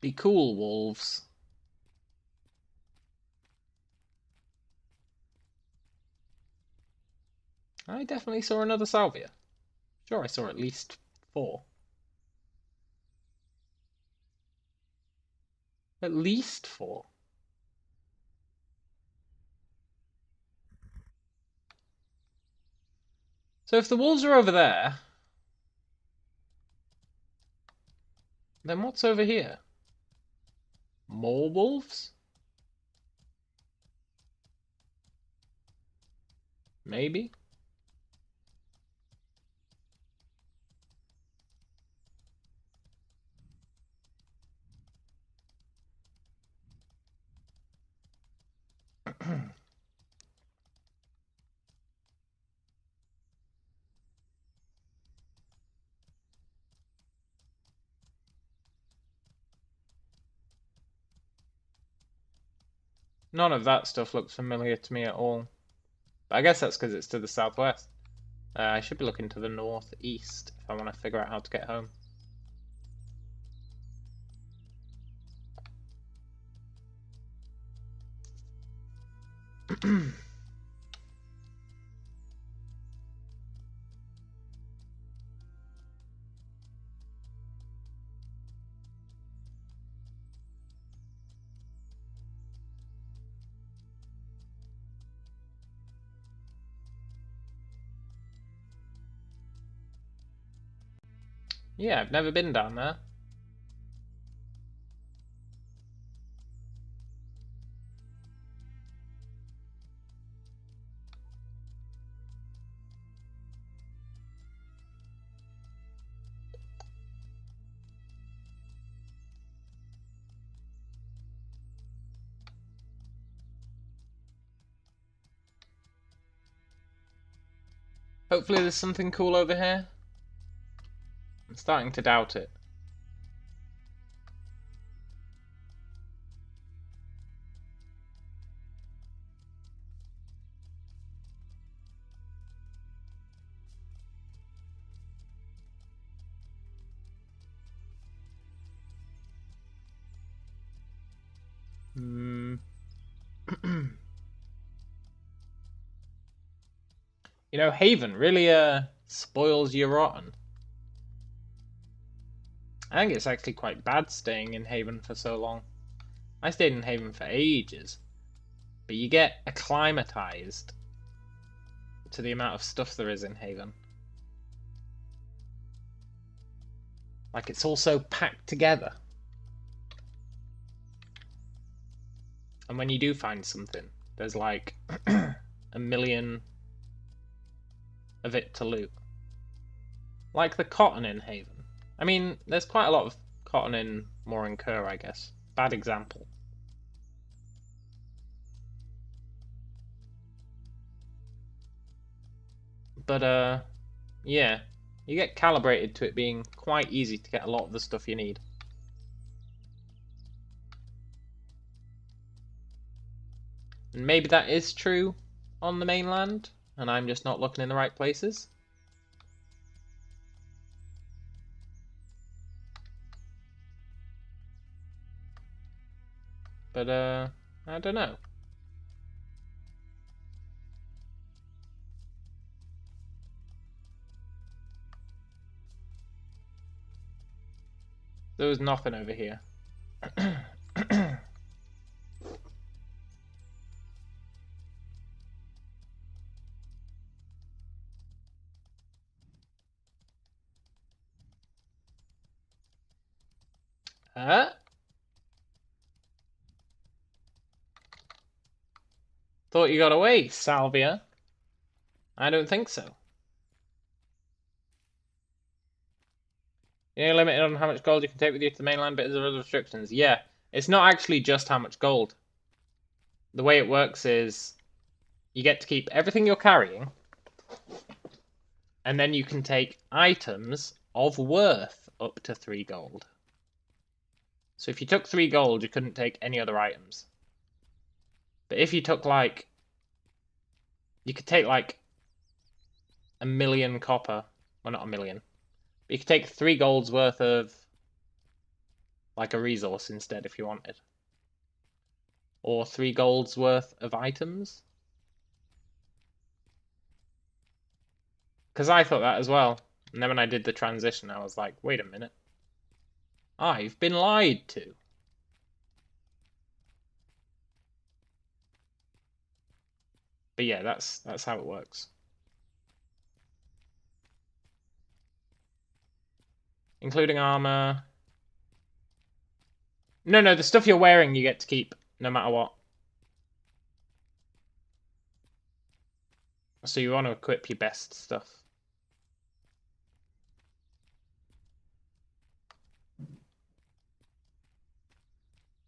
Be cool, wolves. I definitely saw another salvia. Sure, I saw at least 4. At least 4. So if the wolves are over there, then what's over here? More wolves? Maybe? None of that stuff looks familiar to me at all. But I guess that's because it's to the southwest. I should be looking to the northeast if I want to figure out how to get home. Yeah, I've never been down there. Hopefully there's something cool over here. I'm starting to doubt it. Hmm. You know, Haven really spoils you rotten. I think it's actually quite bad staying in Haven for so long. I stayed in Haven for ages. But you get acclimatized to the amount of stuff there is in Haven. Like, it's all so packed together. And when you do find something, there's like a million of it to loot. Like the cotton in Haven. I mean, there's quite a lot of cotton in MOII, I guess. Bad example. But, yeah. You get calibrated to it being quite easy to get a lot of the stuff you need. And maybe that is true on the mainland, and I'm just not looking in the right places. But, I don't know. There was nothing over here. Huh? Thought you got away, Salvia. I don't think so. You're limited on how much gold you can take with you to the mainland, but there's other restrictions. Yeah, it's not actually just how much gold. The way it works is you get to keep everything you're carrying, and then you can take items of worth up to 3 gold. So if you took 3 gold, you couldn't take any other items. But if you took, like... You could take, like, 1,000,000 copper. Well, not 1,000,000. But you could take 3 gold's worth of, like, a resource instead if you wanted. Or 3 gold's worth of items. Because I thought that as well. And then when I did the transition, I was like, wait a minute. I've been lied to. But yeah, that's how it works. Including armor. No, the stuff you're wearing you get to keep, no matter what. So you want to equip your best stuff.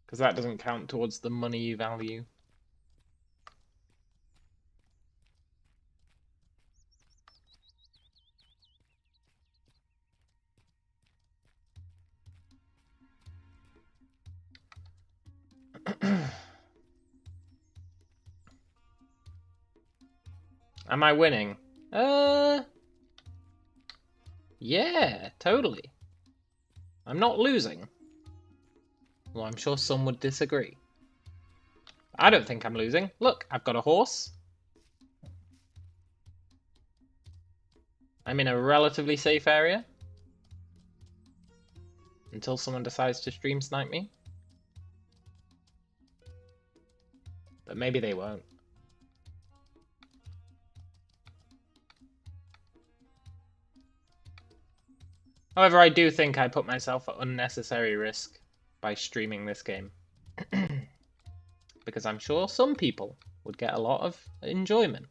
Because that doesn't count towards the money you value. Am I winning? Yeah, totally. I'm not losing. Well, I'm sure some would disagree. I don't think I'm losing. Look, I've got a horse. I'm in a relatively safe area. Until someone decides to stream snipe me. But maybe they won't. However, I do think I put myself at unnecessary risk by streaming this game. Because I'm sure some people would get a lot of enjoyment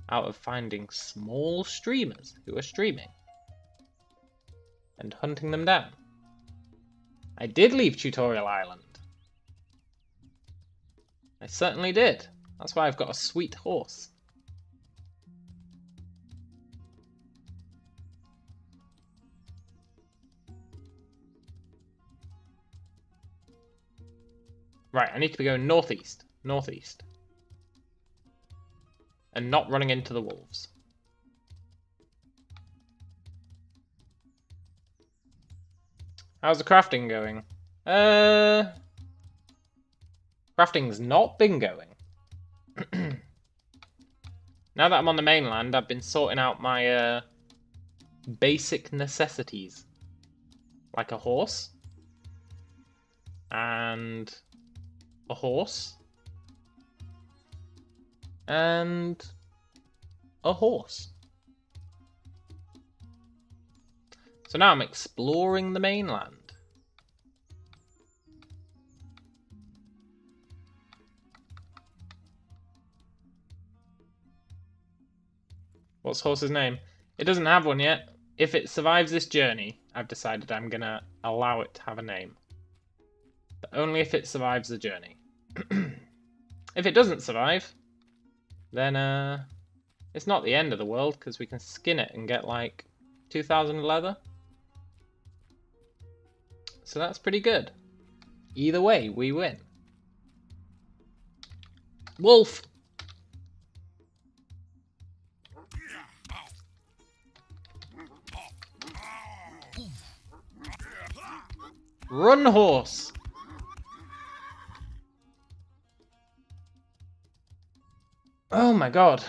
out of finding small streamers who are streaming and hunting them down. I did leave Tutorial Island. I certainly did. That's why I've got a sweet horse. Right, I need to be going northeast. Northeast. And not running into the wolves. How's the crafting going? Crafting's not been going. Now that I'm on the mainland, I've been sorting out my basic necessities. Like a horse. And a horse. And a horse. So now I'm exploring the mainland. What's horse's name? It doesn't have one yet. If it survives this journey, I've decided I'm gonna allow it to have a name. But only if it survives the journey. If it doesn't survive, then it's not the end of the world, because we can skin it and get like 2,000 leather. So that's pretty good. Either way, we win. Wolf! Run, horse! Oh my god.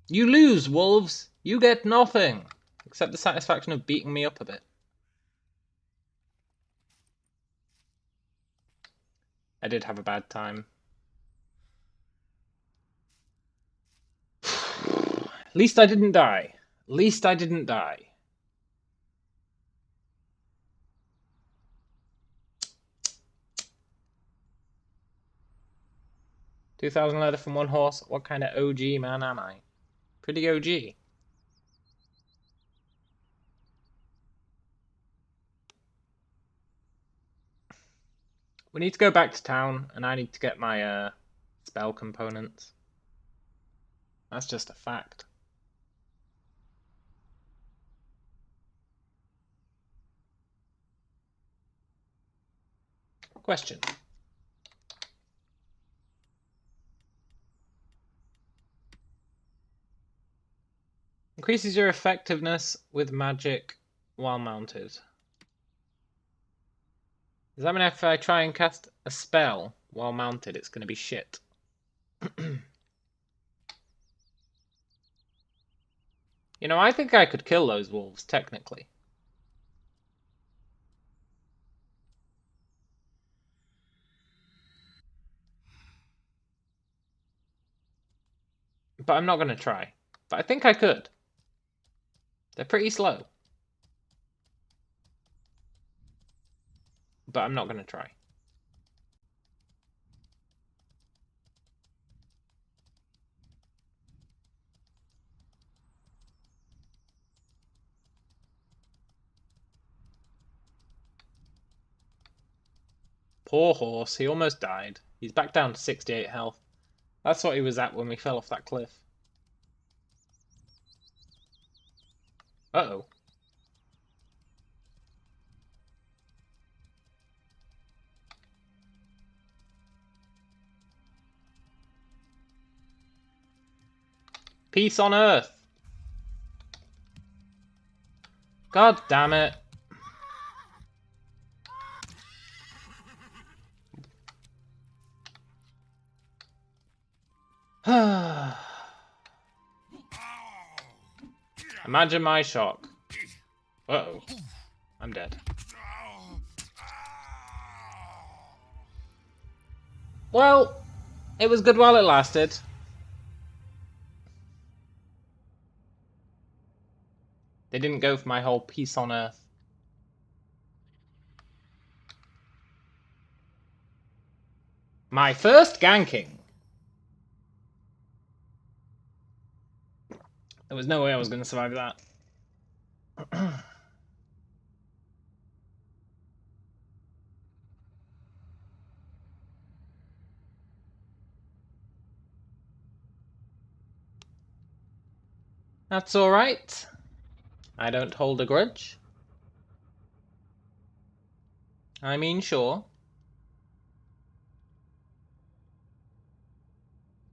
You lose, wolves! You get nothing! Except the satisfaction of beating me up a bit. I did have a bad time. At least I didn't die. At least I didn't die. $2,000 leather from one horse. What kind of OG man am I? Pretty OG. We need to go back to town, and I need to get my spell components. That's just a fact. Question. Increases your effectiveness with magic while mounted. Does that mean if I try and cast a spell while mounted, it's going to be shit? You know, I think I could kill those wolves, technically. But I'm not going to try. But I think I could. They're pretty slow. But I'm not going to try. Poor horse, he almost died. He's back down to 68 health. That's what he was at when we fell off that cliff. Uh-oh. Peace on Earth. God damn it. Imagine my shock. Uh-oh. I'm dead. Well, it was good while it lasted. They didn't go for my whole peace on Earth. My first ganking. There was no way I was going to survive that. That's alright. I don't hold a grudge. I mean, sure.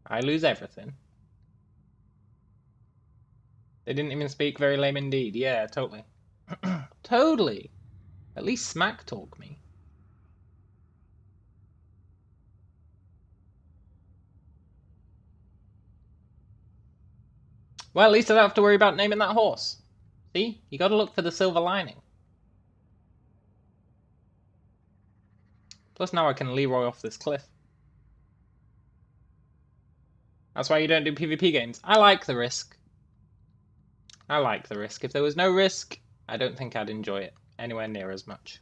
I lose everything. They didn't even speak very lame indeed. Yeah, totally. Totally. At least smack talk me. Well, at least I don't have to worry about naming that horse. See? You gotta look for the silver lining. Plus now I can Leroy off this cliff. That's why you don't do PvP games. I like the risk. I like the risk. If there was no risk, I don't think I'd enjoy it anywhere near as much.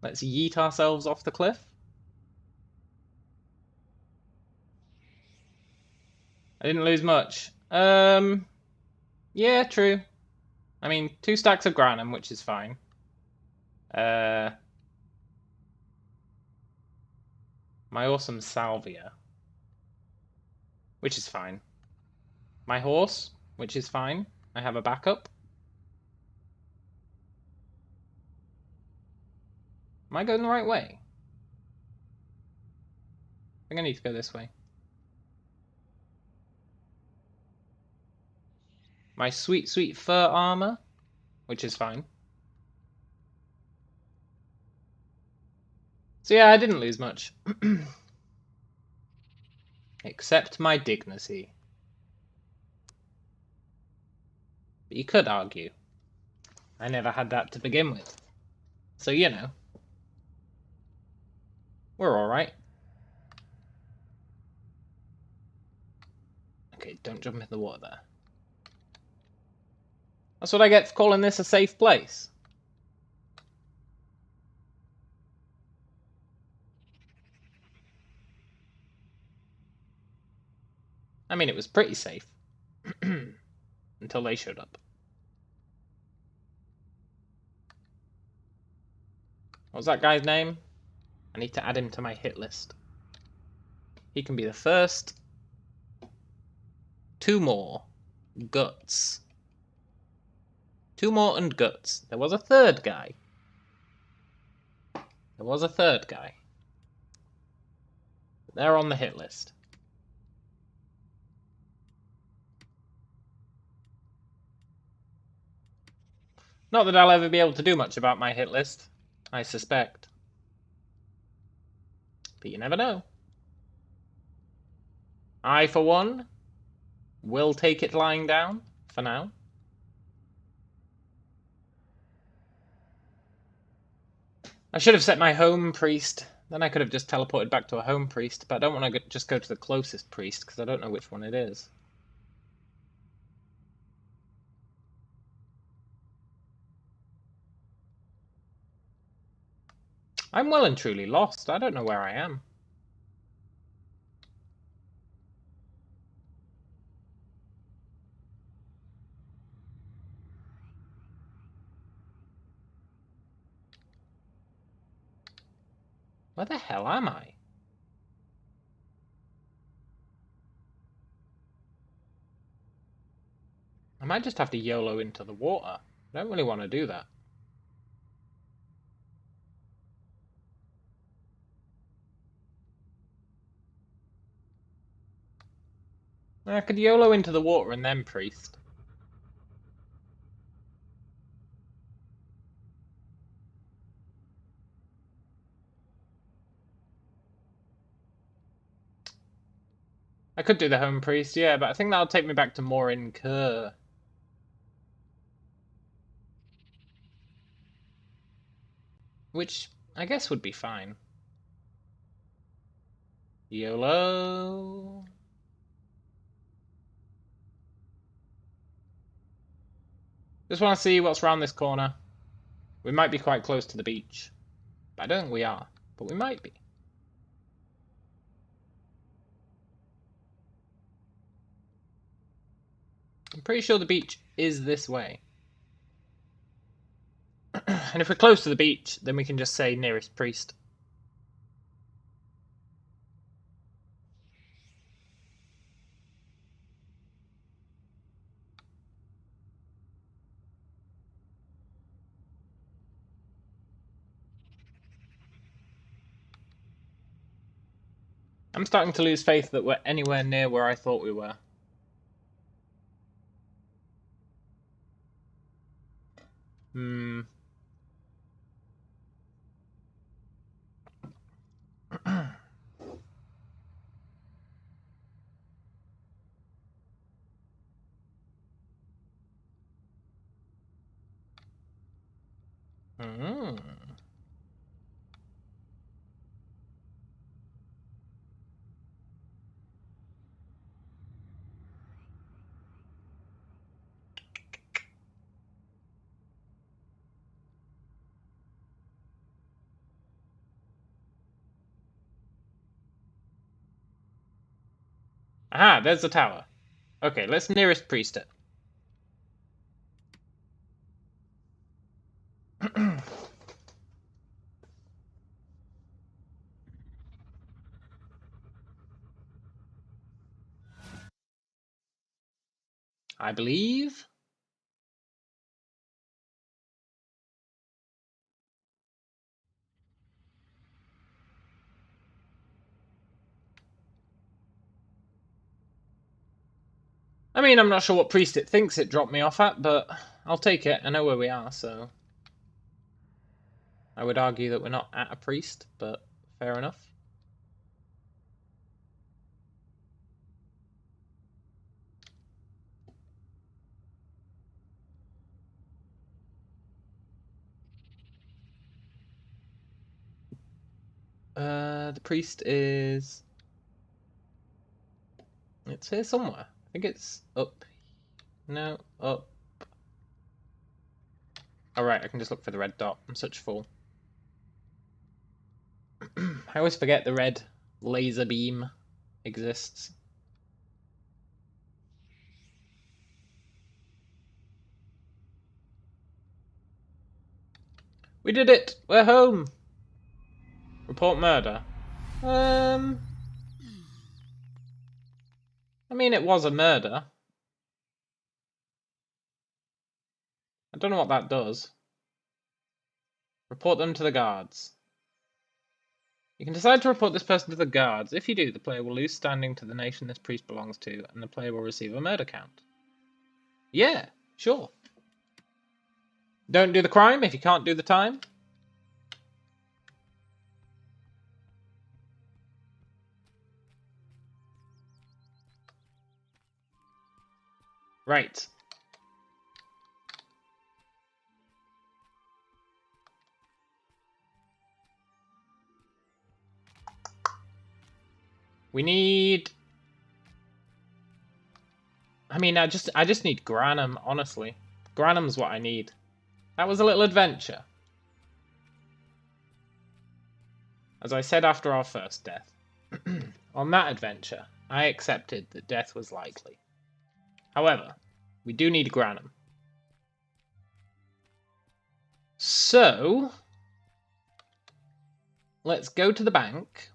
Let's yeet ourselves off the cliff. I didn't lose much. Yeah, true. I mean, 2 stacks of granum, which is fine. My awesome salvia, which is fine. My horse, which is fine. I have a backup. Am I going the right way? I think I need to go this way. My sweet, sweet fur armor, which is fine. So yeah, I didn't lose much. Except my dignity. But you could argue I never had that to begin with. So, you know. We're alright. Okay, don't jump in the water there. That's what I get for calling this a safe place. I mean, it was pretty safe. Until they showed up. What was that guy's name? I need to add him to my hit list. He can be the first. 2 more. Guts. 2 more and guts. There was a third guy. There was a third guy. They're on the hit list. Not that I'll ever be able to do much about my hit list, I suspect. But you never know. I, for one, will take it lying down, for now. I should have set my home priest. Then I could have just teleported back to a home priest, but I don't want to just go to the closest priest, because I don't know which one it is. I'm well and truly lost. I don't know where I am. Where the hell am I? I might just have to YOLO into the water. I don't really want to do that. I could YOLO into the water and then priest. I could do the home priest, yeah, but I think that'll take me back to MOII. Which I guess would be fine. YOLO. Just want to see what's around this corner. We might be quite close to the beach. But I don't think we are. But we might be. I'm pretty sure the beach is this way. And if we're close to the beach, then we can just say nearest priest. I'm starting to lose faith that we're anywhere near where I thought we were. Aha, there's the tower. Okay, let's nearest priest it. I believe. I mean, I'm not sure what priest it thinks it dropped me off at, but I'll take it. I know where we are, so... I would argue that we're not at a priest, but fair enough. The priest is... It's here somewhere. I think it's up. No, up. Alright, I can just look for the red dot. I'm such a fool. I always forget the red laser beam exists. We did it! We're home! Report murder. I mean, it was a murder. I don't know what that does. Report them to the guards. You can decide to report this person to the guards. If you do, the player will lose standing to the nation this priest belongs to, and the player will receive a murder count. Yeah, sure. Don't do the crime if you can't do the time. Right. We need... I mean, I just need Granum, honestly. Granum's what I need. That was a little adventure. As I said after our first death. On that adventure, I accepted that death was likely. However, we do need Granum. So, let's go to the bank.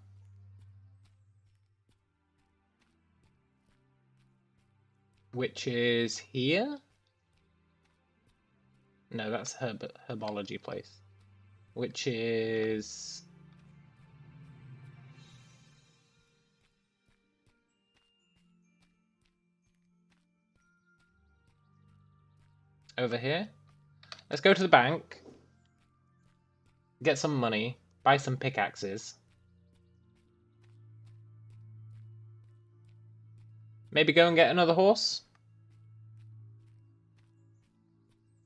Which is here? No, that's herbology place. Which is... over here. Let's go to the bank. Get some money. Buy some pickaxes. Maybe go and get another horse?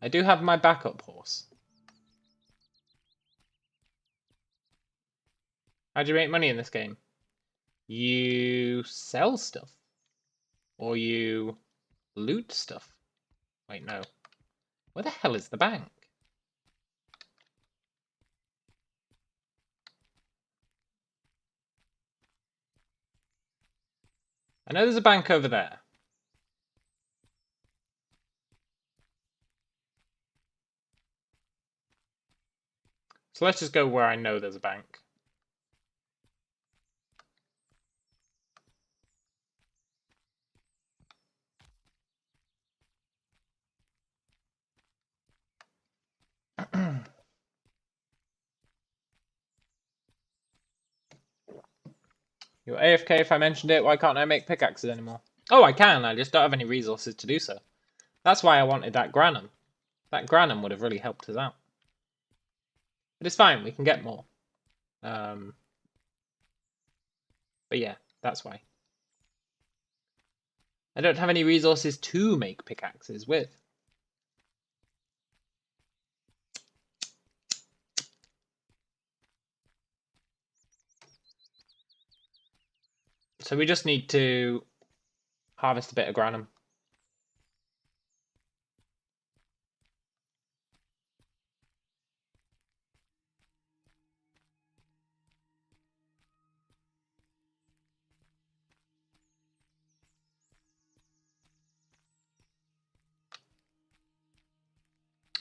I do have my backup horse. How do you make money in this game? You sell stuff. Or you loot stuff. Wait, no. Where the hell is the bank? I know there's a bank over there. So let's just go where I know there's a bank. You're AFK if I mentioned it. Why can't I make pickaxes anymore? Oh, I can. I just don't have any resources to do so. That's why I wanted that granum. That granum would have really helped us out. But it's fine. We can get more. But yeah, that's why. I don't have any resources to make pickaxes with. So we just need to harvest a bit of granum.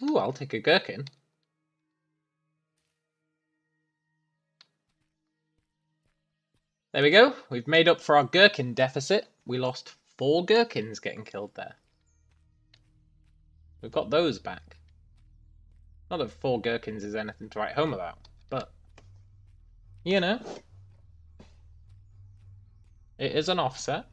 Ooh, I'll take a gherkin. There we go. We've made up for our gherkin deficit. We lost 4 gherkins getting killed there. We've got those back. Not that 4 gherkins is anything to write home about, but, you know, it is an offset.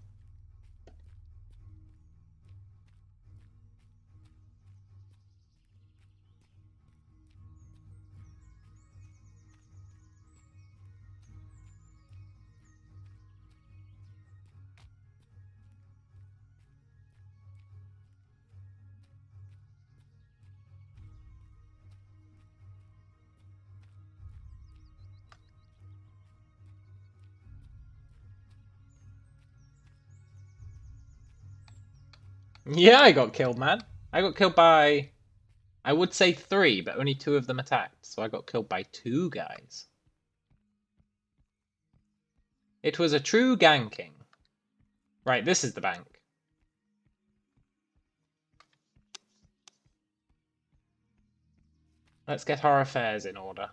Yeah, I got killed, man. I got killed by, I would say 3, but only 2 of them attacked. So I got killed by 2 guys. It was a true ganking. Right, this is the bank. Let's get our affairs in order.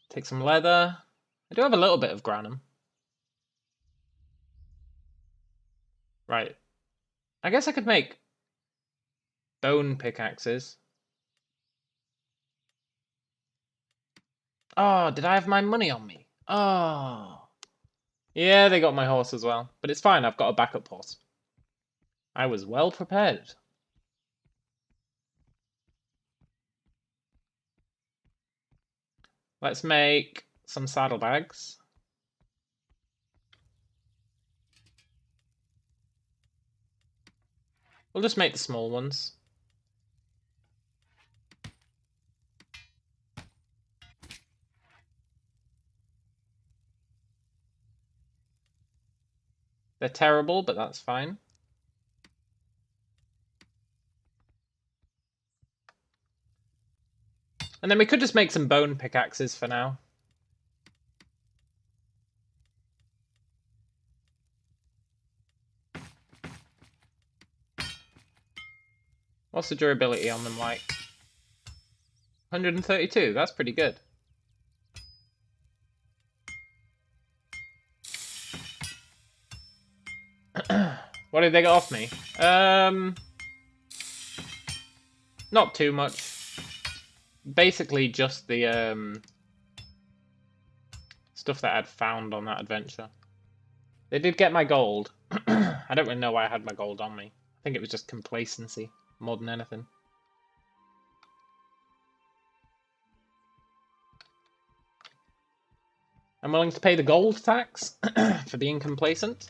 Take some leather. I do have a little bit of granum. Right. I guess I could make bone pickaxes. Oh, did I have my money on me? Oh. Yeah, they got my horse as well. But it's fine, I've got a backup horse. I was well prepared. Let's make some saddlebags. We'll just make the small ones. They're terrible, but that's fine. And then we could just make some bone pickaxes for now. What's the durability on them like? 132, that's pretty good. What did they get off me? Not too much. Basically just the stuff that I'd found on that adventure. They did get my gold. I don't really know why I had my gold on me. I think it was just complacency more than anything. I'm willing to pay the gold tax for being complacent.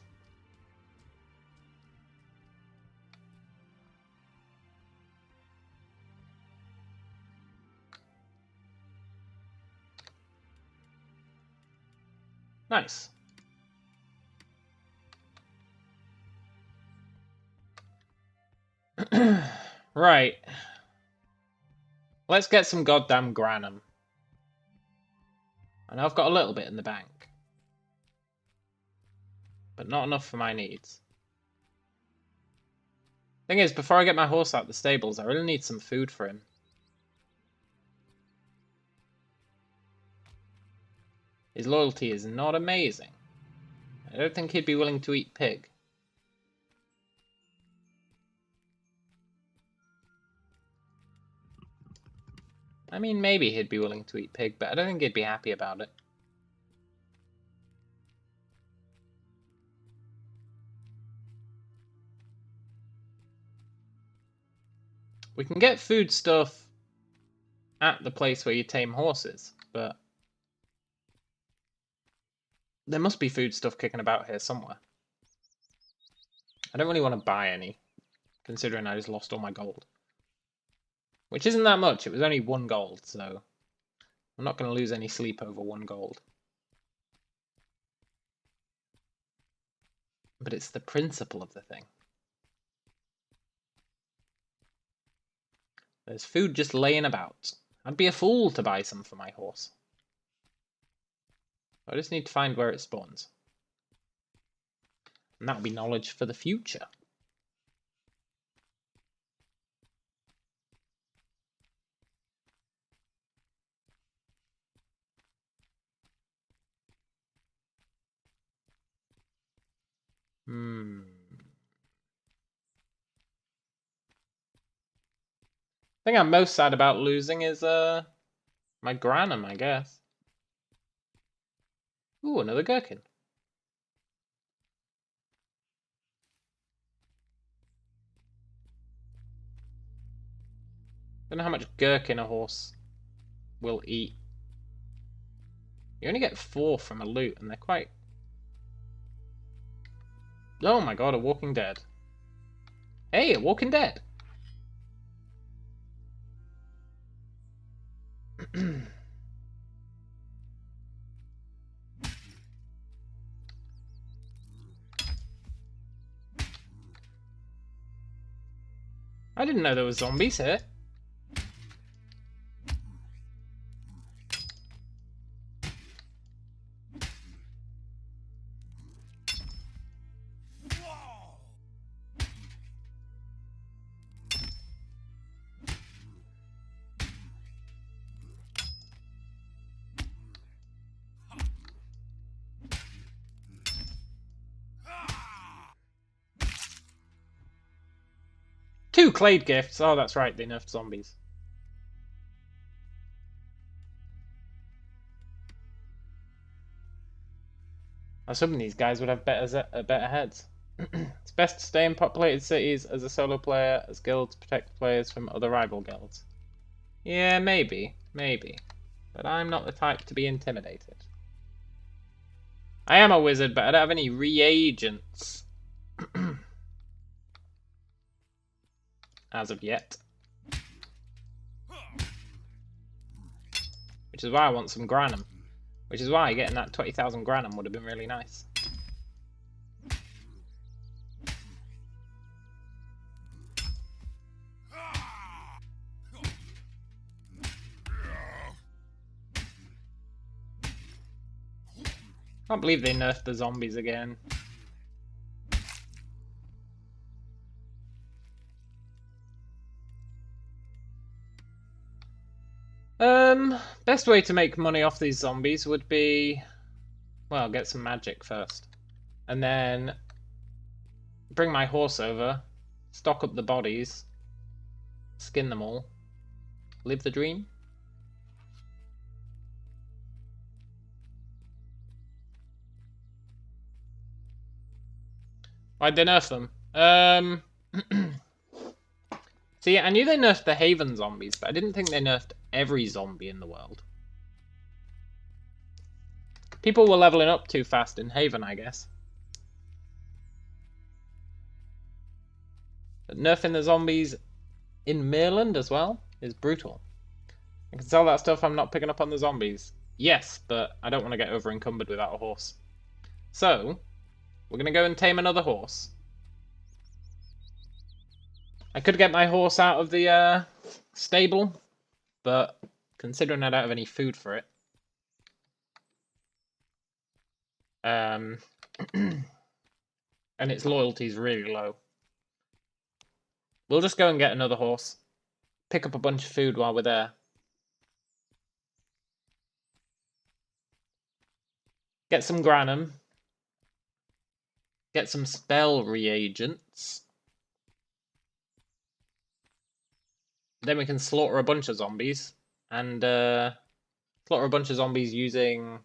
Nice. Right. Let's get some goddamn granum. I know I've got a little bit in the bank. But not enough for my needs. Thing is, before I get my horse out the stables, I really need some food for him. His loyalty is not amazing. I don't think he'd be willing to eat pig. I mean, maybe he'd be willing to eat pig, but I don't think he'd be happy about it. We can get food stuff at the place where you tame horses, but there must be food stuff kicking about here somewhere. I don't really want to buy any, considering I just lost all my gold. Which isn't that much, it was only 1 gold, so I'm not going to lose any sleep over 1 gold. But it's the principle of the thing. There's food just laying about. I'd be a fool to buy some for my horse. I just need to find where it spawns. And that'll be knowledge for the future. The thing I'm most sad about losing is my granum, I guess. Ooh, another gherkin. Don't know how much gherkin a horse will eat. You only get 4 from a loot, and they're quite... Oh my god, a walking dead. Hey, a walking dead! I didn't know there were zombies here. Two clade gifts. Oh, that's right. They nerfed zombies. I was hoping these guys would have better heads. It's best to stay in populated cities as a solo player, as guilds protect players from other rival guilds. Yeah, maybe. But I'm not the type to be intimidated. I am a wizard, but I don't have any reagents. As of yet. Which is why I want some granum. Which is why getting that 20,000 granum would have been really nice. Can't believe they nerfed the zombies again. Best way to make money off these zombies would be, well, get some magic first. And then bring my horse over, stock up the bodies, skin them all, live the dream. Why'd they nerf them? See, I knew they nerfed the Haven zombies, but I didn't think they nerfed every zombie in the world. People were leveling up too fast in Haven, I guess. But nerfing the zombies in Mainland as well is brutal. I can sell that stuff, I'm not picking up on the zombies. Yes, but I don't want to get over encumbered without a horse. So, we're going to go and tame another horse. I could get my horse out of the stable, but considering I don't have any food for it. And its loyalty is really low. We'll just go and get another horse. Pick up a bunch of food while we're there. Get some granum. Get some spell reagents. Then we can slaughter a bunch of zombies. And slaughter a bunch of zombies using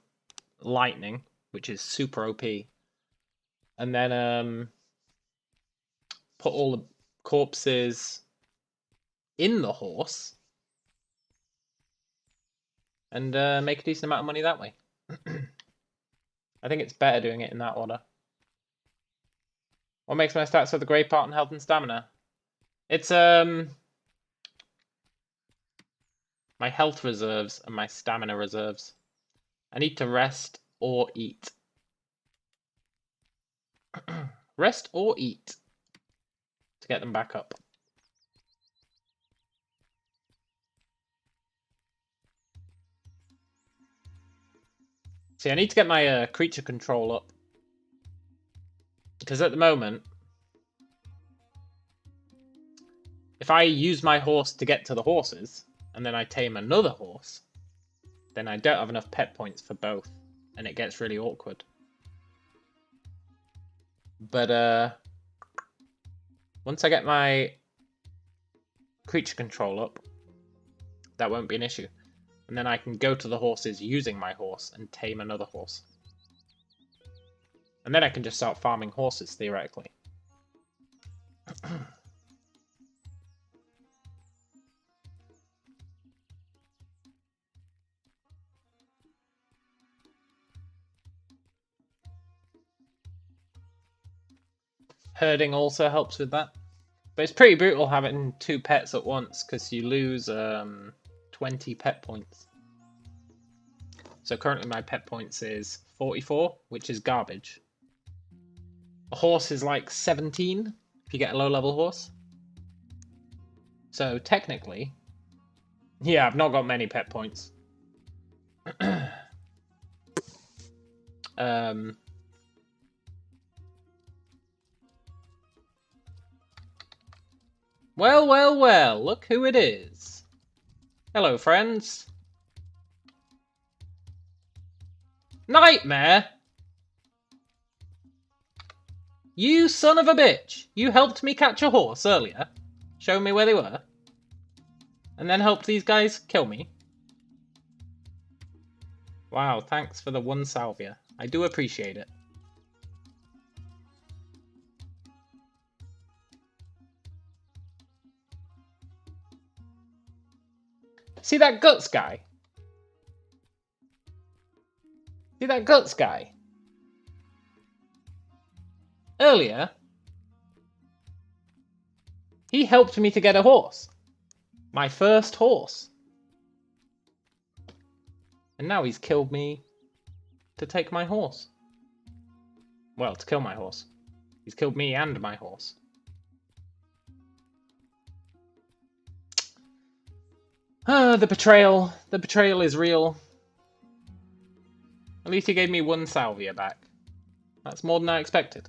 lightning, which is super OP. And then put all the corpses in the horse. And make a decent amount of money that way. I think it's better doing it in that order. What makes my stats so the great part in health and stamina? It's my health reserves and my stamina reserves. I need to rest or eat. Rest or eat to get them back up. See, I need to get my creature control up. Because at the moment, if I use my horse to get to the horses, and then I tame another horse, then I don't have enough pet points for both, and it gets really awkward. But once I get my creature control up, that won't be an issue. And then I can go to the horses using my horse and tame another horse. And then I can just start farming horses, theoretically. Herding also helps with that. But it's pretty brutal having 2 pets at once, because you lose 20 pet points. So currently my pet points is 44, which is garbage. A horse is like 17 if you get a low level horse. So technically, yeah, I've not got many pet points. Well, well, well, look who it is. Hello, friends. Nightmare! You son of a bitch! You helped me catch a horse earlier, show me where they were, and then helped these guys kill me. Wow, thanks for the 1 salvia. I do appreciate it. See that guts guy? See that guts guy? Earlier, he helped me to get a horse. My first horse. And now he's killed me to take my horse. Well, to kill my horse. He's killed me and my horse. The betrayal. The betrayal is real. At least he gave me 1 salvia back. That's more than I expected.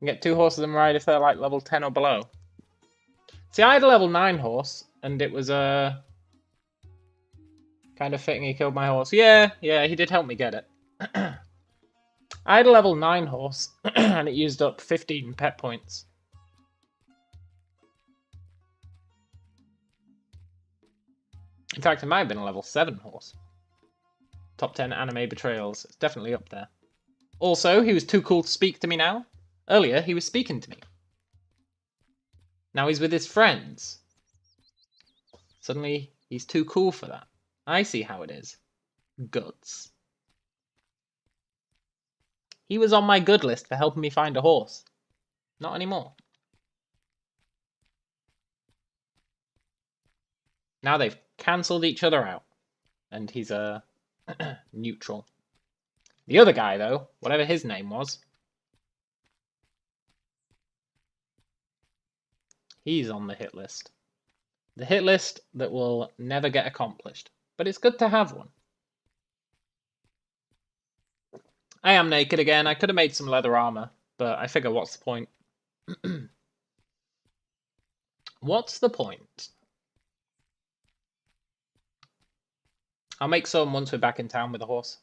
You can get 2 horses and ride if they're like level 10 or below. See, I had a level 9 horse, and it was kind of fitting he killed my horse. Yeah, he did help me get it. I had a level 9 horse, and it used up 15 pet points. In fact, it might have been a level 7 horse. Top 10 anime betrayals. It's definitely up there. Also, he was too cool to speak to me now. Earlier, he was speaking to me. Now he's with his friends. Suddenly, he's too cool for that. I see how it is. Guts. He was on my good list for helping me find a horse. Not anymore. Now they've cancelled each other out. And he's a neutral. The other guy, though, whatever his name was, he's on the hit list. The hit list that will never get accomplished. But it's good to have one. I am naked again. I could have made some leather armor, but I figure what's the point? What's the point? I'll make some once we're back in town with a horse.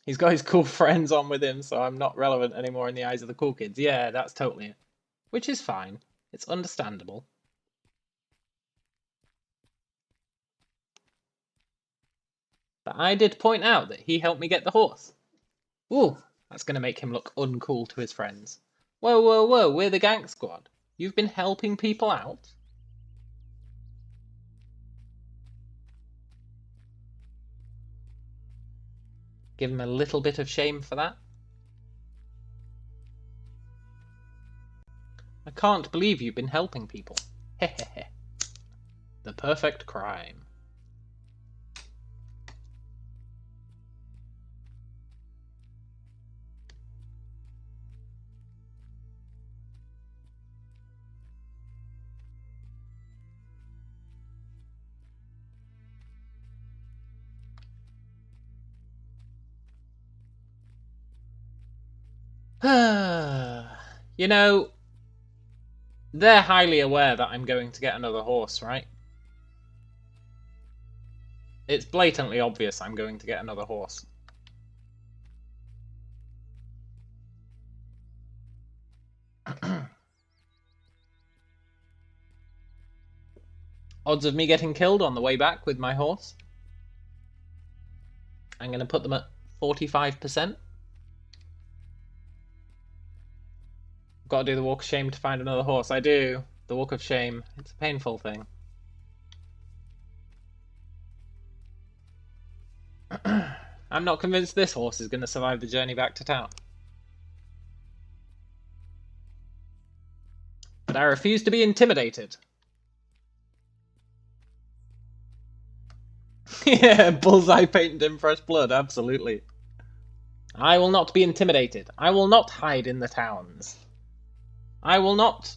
He's got his cool friends on with him, so I'm not relevant anymore in the eyes of the cool kids. Yeah, that's totally it. Which is fine. It's understandable. But I did point out that he helped me get the horse. Ooh, that's going to make him look uncool to his friends. Whoa, whoa, whoa, we're the gang squad. You've been helping people out? Give him a little bit of shame for that. I can't believe you've been helping people. Hehehe. The perfect crime. You know, they're highly aware that I'm going to get another horse, right? It's blatantly obvious I'm going to get another horse. Odds of me getting killed on the way back with my horse. I'm going to put them at 45%. Got to do the walk of shame to find another horse. I do. The walk of shame. It's a painful thing. I'm not convinced this horse is going to survive the journey back to town. But I refuse to be intimidated. Yeah, bullseye painted in fresh blood, absolutely. I will not be intimidated. I will not hide in the towns. I will not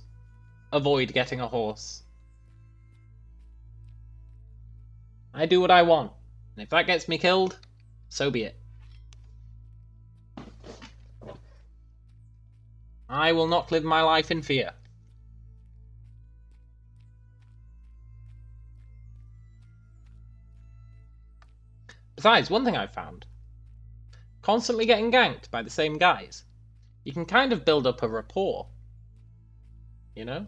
avoid getting a horse. I do what I want. And if that gets me killed, so be it. I will not live my life in fear. Besides, one thing I've found. Constantly getting ganked by the same guys. You can kind of build up a rapport. You know?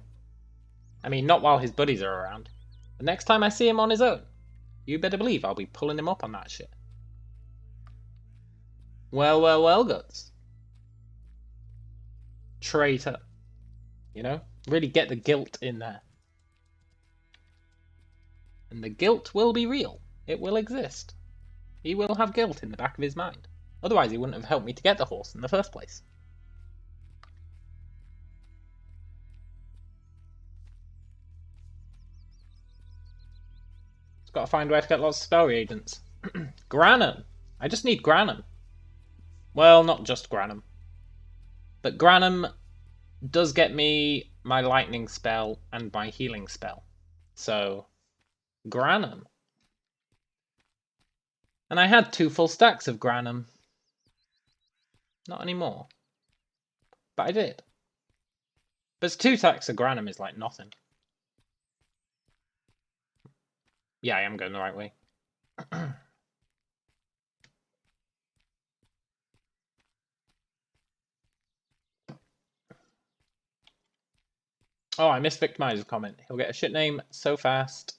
I mean, not while his buddies are around. The next time I see him on his own, you better believe I'll be pulling him up on that shit. Well, well, well, Guts. Traitor. You know? Really get the guilt in there. And the guilt will be real. It will exist. He will have guilt in the back of his mind. Otherwise he wouldn't have helped me to get the horse in the first place. Just gotta find where to get lots of spell reagents. Granum! I just need Granum. Well, not just Granum. But Granum does get me my lightning spell and my healing spell. So, Granum. And I had 2 full stacks of Granum. Not anymore. But I did. But 2 stacks of Granum is like nothing. Yeah, I am going the right way. Oh, I missed Victimizer's comment. He'll get a shit name so fast.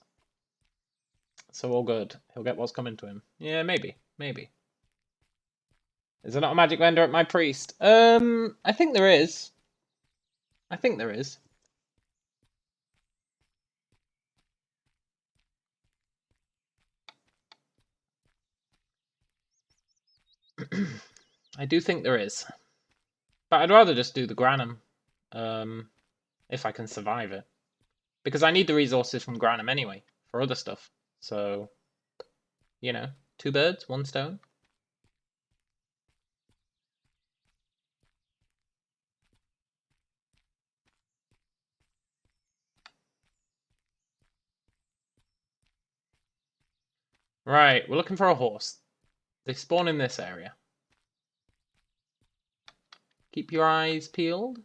So all good. He'll get what's coming to him. Yeah, maybe. Maybe. Is there not a magic vendor at my priest? I think there is. I think there is. I do think there is. But I'd rather just do the Granum. If I can survive it. Because I need the resources from Granum anyway, for other stuff. So, you know, 2 birds, 1 stone. Right, we're looking for a horse. They spawn in this area. Keep your eyes peeled.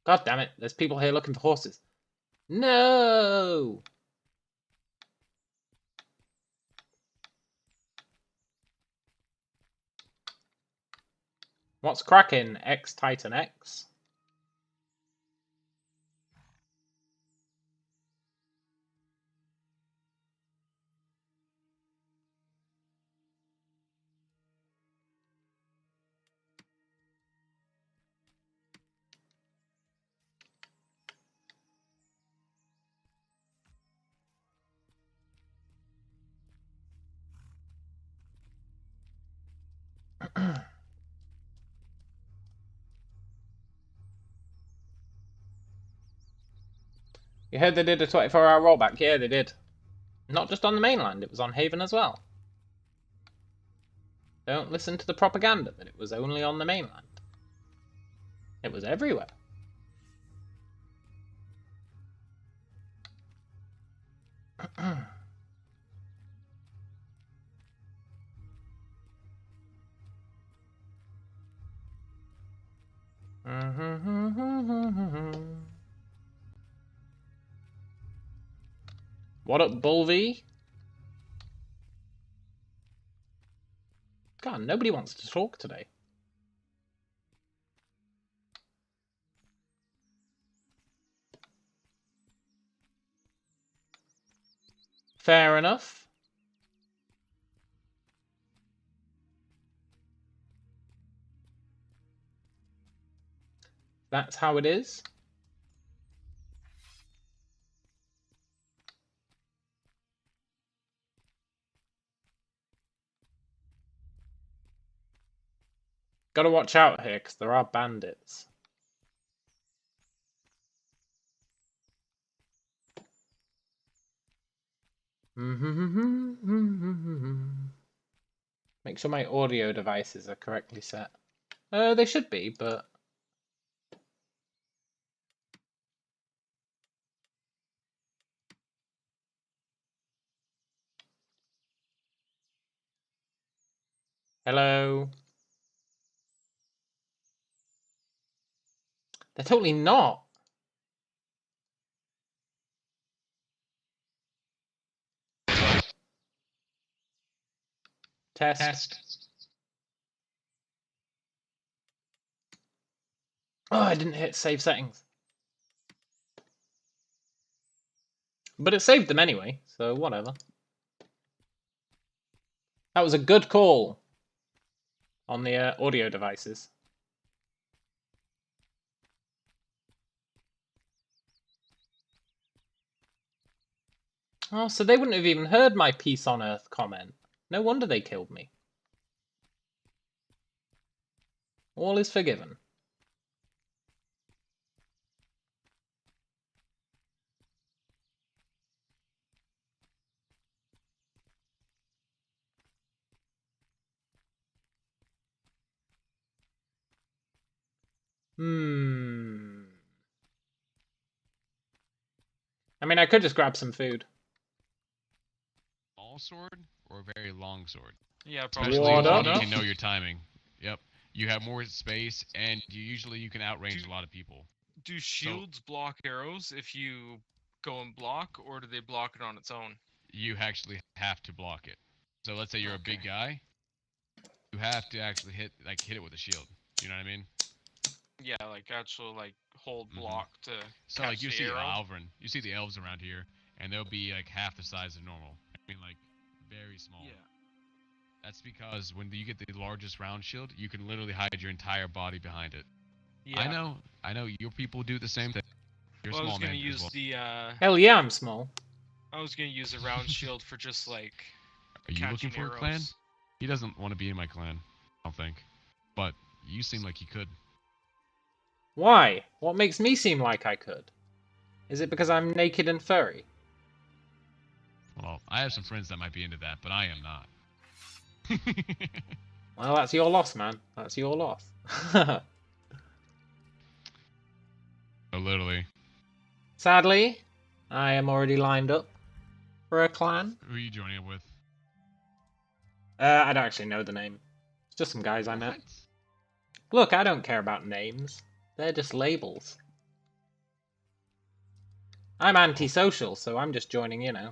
God damn it, there's people here looking for horses. No! What's cracking, X-Titan X? You heard they did a 24-hour rollback? Yeah, they did. Not just on the mainland, it was on Haven as well. Don't listen to the propaganda that it was only on the mainland. It was everywhere. What up, Bulvy? God, nobody wants to talk today. Fair enough. That's how it is. Gotta watch out here, because there are bandits. Make sure my audio devices are correctly set. They should be, but... Hello? They're totally not. Test. Oh, I didn't hit save settings. But it saved them anyway, so whatever. That was a good call on the audio devices. Oh, so they wouldn't have even heard my peace on Earth comment. No wonder they killed me. All is forgiven. I mean, I could just grab some food. Small sword or a very long sword? Yeah, probably. Especially when you can know your timing. Yep. You have more space, and you can outrange a lot of people. Do shields block arrows if you go and block, or do they block it on its own? You actually have to block it. So let's say you're a big guy, you have to actually hit it with a shield. You know what I mean? Yeah, like actual hold block to. So catch you the see arrow. you see the elves around here, and they'll be like half the size of normal. I mean, like very small. Yeah. That's because when you get the largest round shield, you can literally hide your entire body behind it. Yeah. I know. Your people do the same thing. You're Well, small, I was gonna man, use the. Hell yeah, I'm small. I was gonna use a round shield for just like Are you looking catching for a arrows. clan? He doesn't want to be in my clan, I don't think. But you seem like you could. Why? What makes me seem like I could? Is it because I'm naked and furry? Well, I have some friends that might be into that, but I am not. Well, that's your loss, man. That's your loss. Oh, literally. Sadly, I am already lined up for a clan. Who are you joining up with? I don't actually know the name. It's just some guys I met. What? Look, I don't care about names. They're just labels. I'm antisocial, so I'm just joining, you know.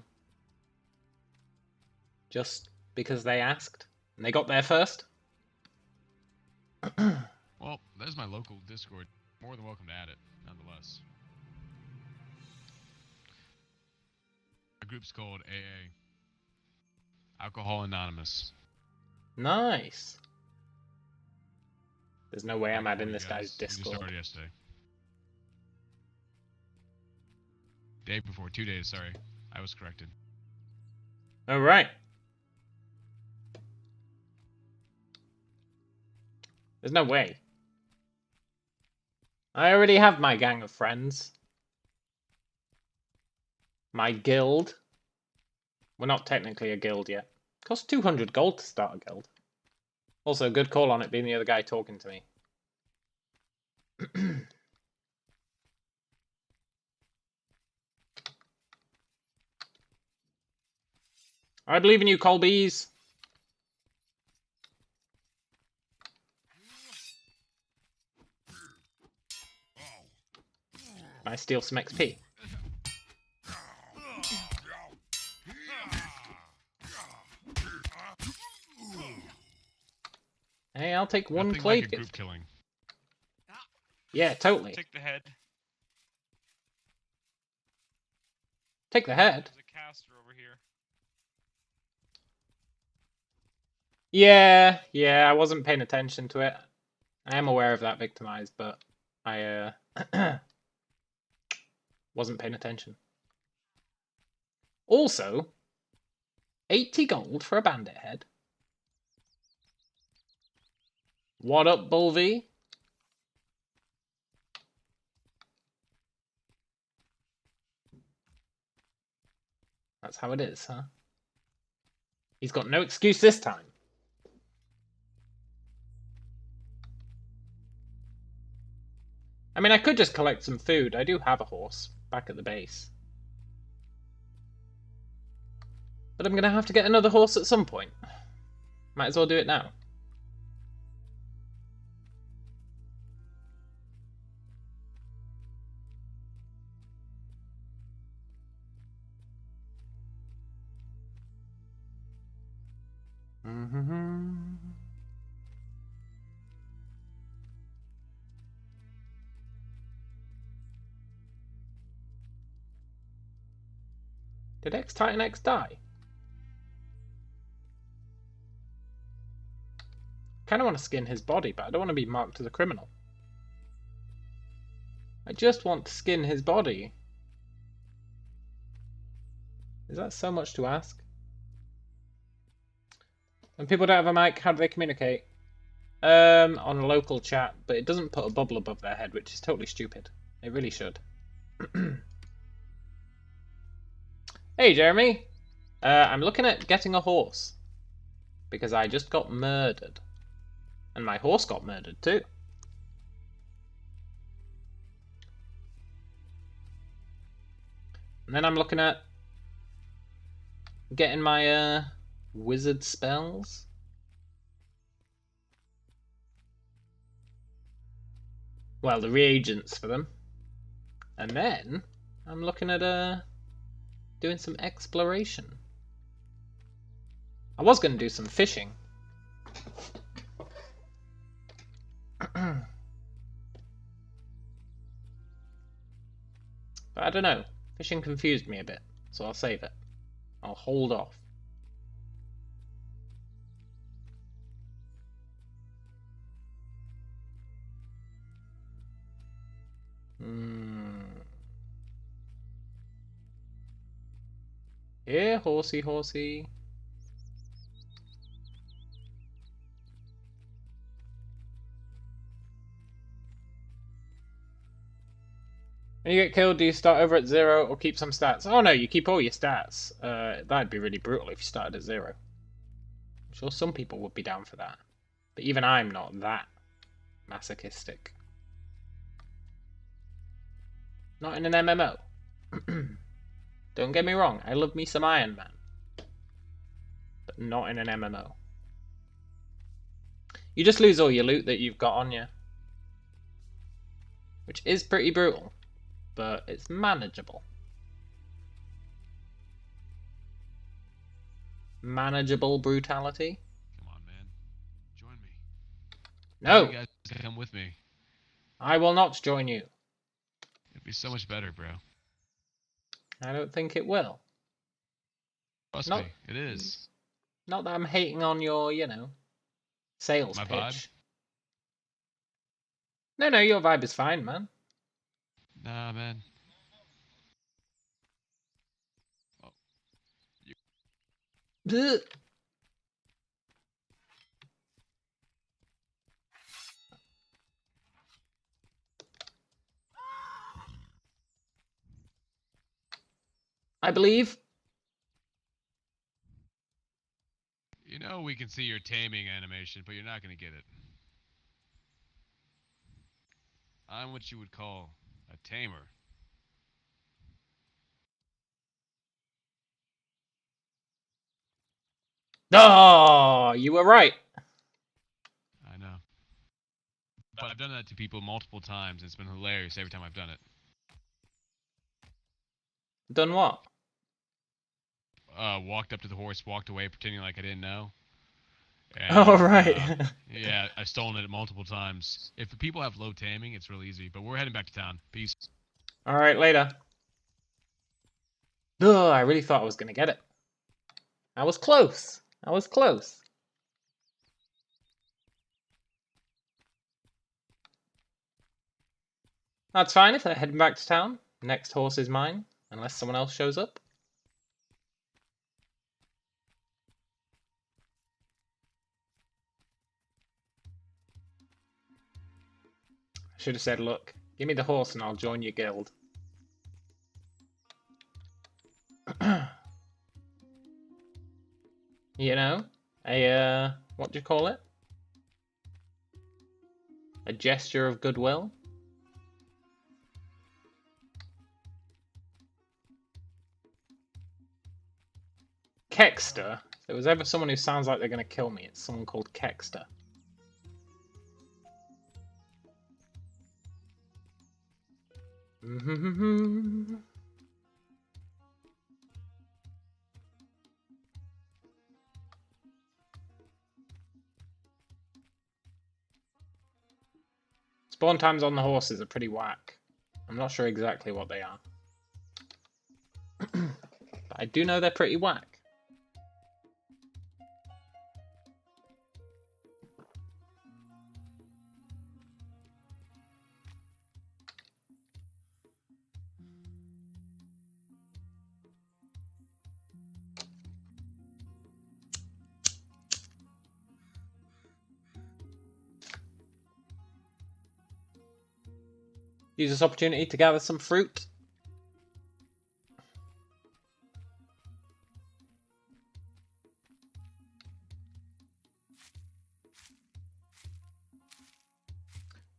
Just because they asked. And they got there first. Well, there's my local Discord. More than welcome to add it, nonetheless. Our group's called AA. Alcohol Anonymous. Nice. There's no way I'm Pretty adding cool, this you guy's guys. We just Discord. started yesterday. Day before, 2 days, sorry. I was corrected. Oh, right. There's no way. I already have my gang of friends. My guild. We're not technically a guild yet. Costs 200 gold to start a guild. Also, good call on it being the other guy talking to me. I believe in you, Colbies. I steal some XP. Hey, I'll take one Nothing clay like a group gift. killing. Yeah, totally. Take the head. Take the head. There's a caster over here. Yeah, I wasn't paying attention to it. I am aware of that victimized, but I wasn't paying attention. Also, 80 gold for a bandit head. What up, Bulvy? That's how it is, huh? He's got no excuse this time. I mean, I could just collect some food. I do have a horse back at the base. But I'm going to have to get another horse at some point. Might as well do it now. Did X-Titan X die? Kind of want to skin his body, but I don't want to be marked as a criminal. I just want to skin his body. Is that so much to ask? When people don't have a mic, how do they communicate? On a local chat, but it doesn't put a bubble above their head, which is totally stupid. It really should. Hey, Jeremy. I'm looking at getting a horse. Because I just got murdered. And my horse got murdered too. And then I'm looking at getting my wizard spells. Well, the reagents for them. And then I'm looking at doing some exploration. I was going to do some fishing. But I don't know. Fishing confused me a bit, so I'll save it. I'll hold off. Here, horsey, horsey. When you get killed, do you start over at 0 or keep some stats? Oh no, you keep all your stats. That'd be really brutal if you started at 0. I'm sure some people would be down for that. But even I'm not that masochistic. Not in an MMO. Don't get me wrong, I love me some Iron Man. But not in an MMO. You just lose all your loot that you've got on you. Which is pretty brutal. But it's manageable. Manageable brutality. Come on, man. Join me. No! You guys come with me. I will not join you. It'd be so much better, bro. I don't think it will. Trust Not- me, it is. Not that I'm hating on your, sales My pitch. vibe? No, your vibe is fine, man. Nah, man. Blech. I believe. You know we can see your taming animation, but you're not gonna get it. I'm what you would call a tamer. Oh, you were right. I know. But I've done that to people multiple times, and it's been hilarious every time I've done it. Done what? Walked up to the horse, walked away, pretending like I didn't know. Oh, right. Yeah, I've stolen it multiple times. If the people have low taming, it's real easy. But we're heading back to town. Peace. Alright, later. Oh, I really thought I was going to get it. I was close. I was close. That's fine if they're heading back to town. Next horse is mine, unless someone else shows up. I should have said, look, give me the horse and I'll join your guild. You know, what do you call it? A gesture of goodwill? Kexter. If there was ever someone who sounds like they're going to kill me, it's someone called Kexter. Spawn times on the horses are pretty whack. I'm not sure exactly what they are. But I do know they're pretty whack. Use this opportunity to gather some fruit.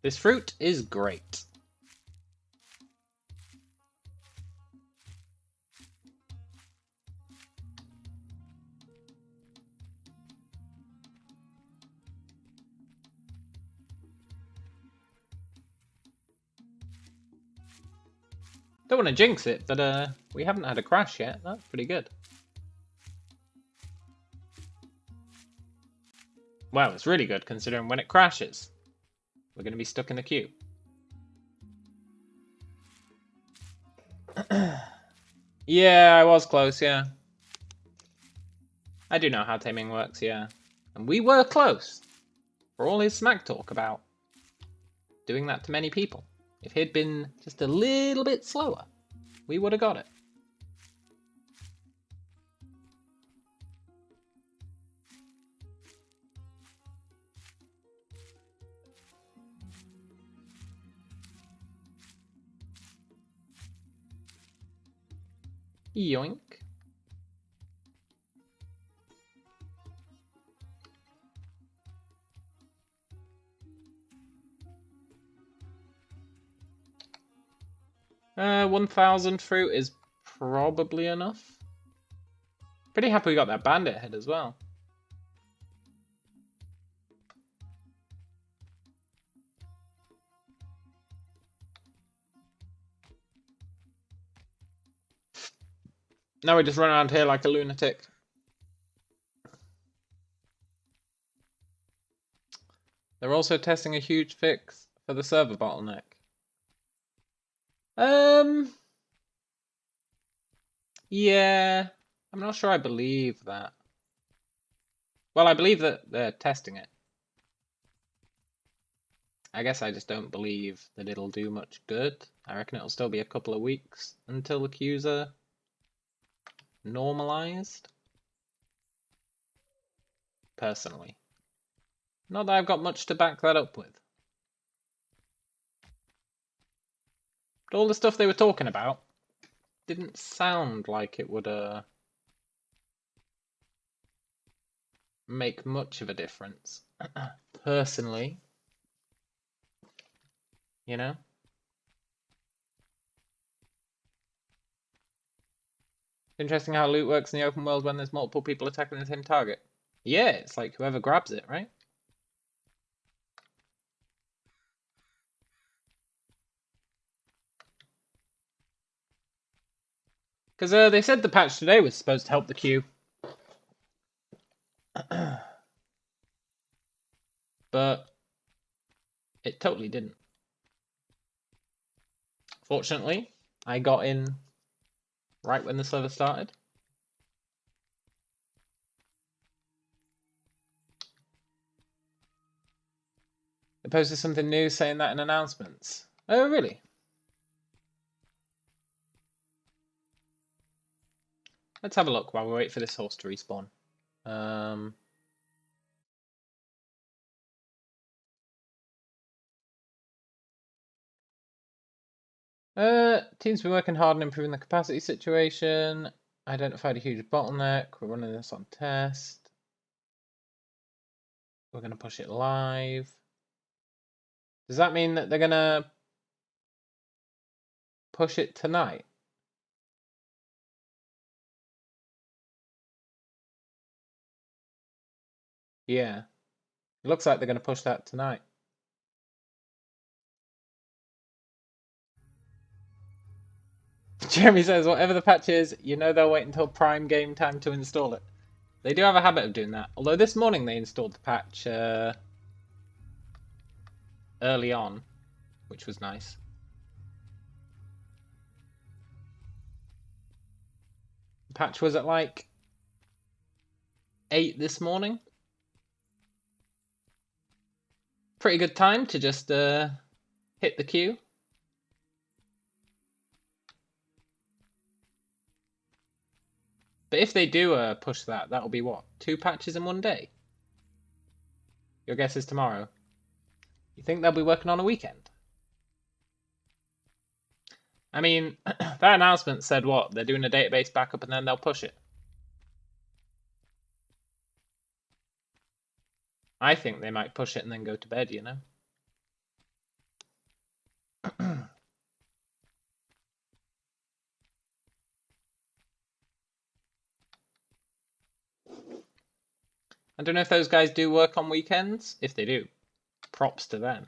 This fruit is great. Don't want to jinx it, but we haven't had a crash yet. That's pretty good. Well, it's really good considering when it crashes, we're going to be stuck in the queue. Yeah, I was close, yeah. I do know how taming works, yeah. And we were close. For all his smack talk about doing that to many people. If he'd been just a little bit slower, we would have got it. Yoink. Uh, 1,000 fruit is probably enough. Pretty happy we got that bandit head as well. Now we just run around here like a lunatic. They're also testing a huge fix for the server bottleneck. Yeah, I'm not sure I believe that. Well, I believe that they're testing it. I guess I just don't believe that it'll do much good. I reckon it'll still be a couple of weeks until the queues are normalized. Personally. Not that I've got much to back that up with. But all the stuff they were talking about didn't sound like it would make much of a difference. Personally. You know? Interesting how loot works in the open world when there's multiple people attacking the same target. Yeah, it's like whoever grabs it, right? Because they said the patch today was supposed to help the queue. But it totally didn't. Fortunately, I got in right when the server started. They posted something new saying that in announcements. Oh, really? Let's have a look while we wait for this horse to respawn. Team's been working hard on improving the capacity situation. Identified a huge bottleneck. We're running this on test. We're going to push it live. Does that mean that they're going to push it tonight? Yeah. It looks like they're going to push that tonight. Jeremy says, whatever the patch is, you know they'll wait until prime game time to install it. They do have a habit of doing that. Although this morning they installed the patch early on, which was nice. The patch was at like 8 this morning. Pretty good time to just hit the queue. But if they do push that, that'll be what? 2 patches in one day? Your guess is tomorrow. You think they'll be working on a weekend? I mean, that announcement said what? They're doing a database backup and then they'll push it. I think they might push it and then go to bed, you know? I don't know if those guys do work on weekends. If they do, props to them.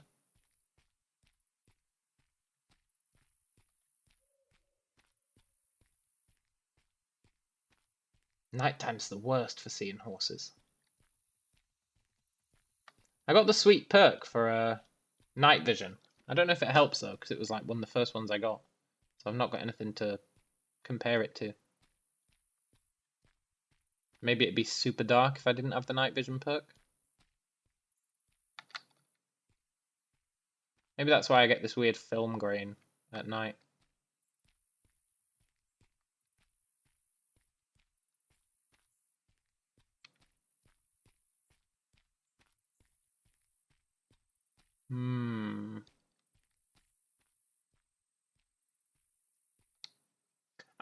Nighttime's the worst for seeing horses. I got the sweet perk for night vision. I don't know if it helps though, because it was like one of the first ones I got. So I've not got anything to compare it to. Maybe it'd be super dark if I didn't have the night vision perk. Maybe that's why I get this weird film grain at night.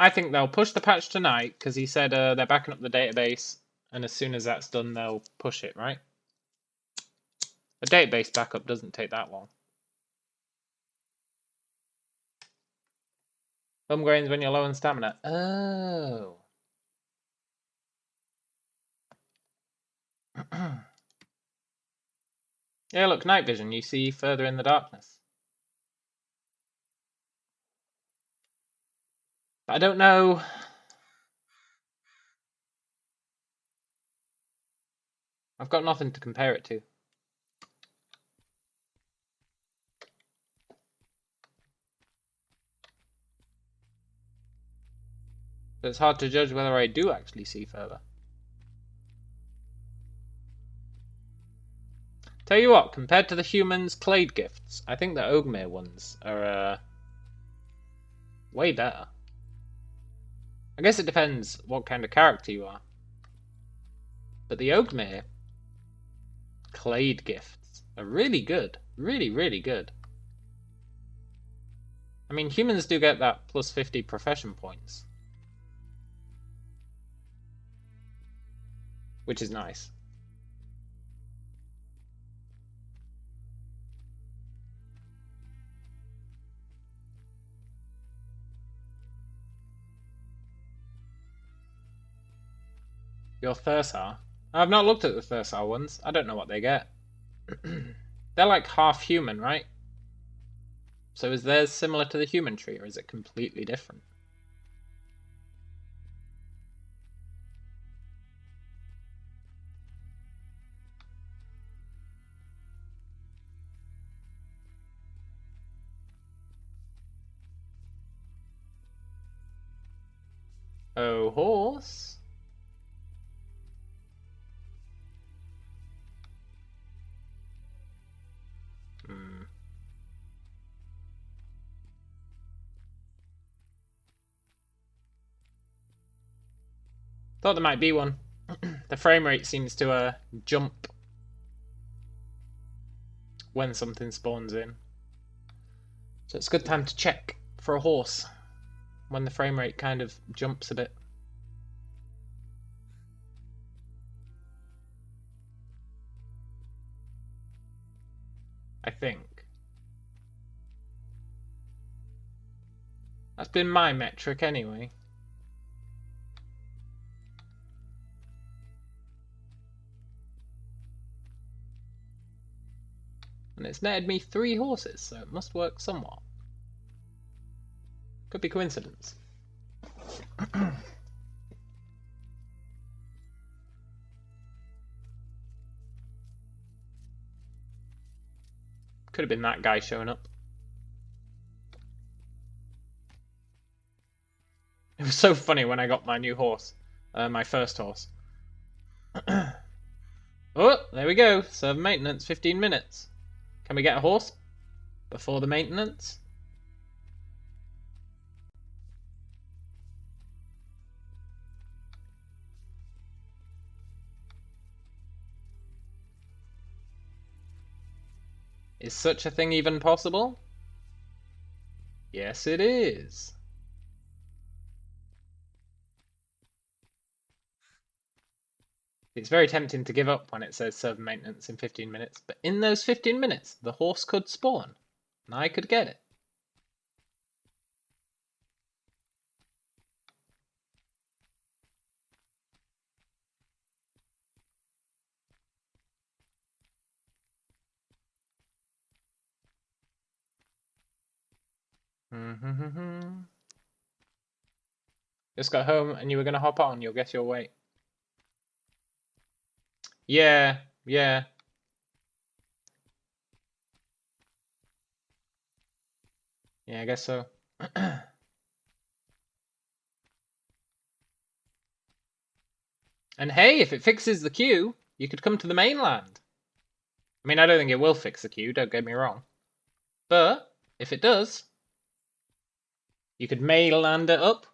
I think they'll push the patch tonight because he said they're backing up the database, and as soon as that's done, they'll push it, right? A database backup doesn't take that long. Home grains when you're low on stamina. Oh. Yeah, look, night vision. You see further in the darkness. But I don't know. I've got nothing to compare it to. So it's hard to judge whether I do actually see further. Tell you what, compared to the humans' clade gifts, I think the Ogmere ones are way better. I guess it depends what kind of character you are. But the Ogmere clade gifts are really good. Really, really good. I mean, humans do get that plus 50 profession points. Which is nice. Your Thursar? I've not looked at the Thursar ones. I don't know what they get. They're like half human, right? So is theirs similar to the human tree, or is it completely different? Oh, horse. Thought there might be one. The frame rate seems to jump when something spawns in. So it's a good time to check for a horse when the frame rate kind of jumps a bit. I think. That's been my metric anyway. And it's netted me 3 horses, so it must work somewhat. Could be coincidence. Could have been that guy showing up. It was so funny when I got my new horse. My first horse. Oh, there we go. Serve maintenance, 15 minutes. Can we get a horse before the maintenance? Is such a thing even possible? Yes, it is. It's very tempting to give up when it says serve maintenance in 15 minutes, but in those 15 minutes, the horse could spawn, and I could get it. Just got home and you were going to hop on, you'll guess your weight. Yeah. Yeah, I guess so. And hey, if it fixes the queue, you could come to the mainland. I mean, I don't think it will fix the queue, don't get me wrong. But, if it does, you could mainland it up.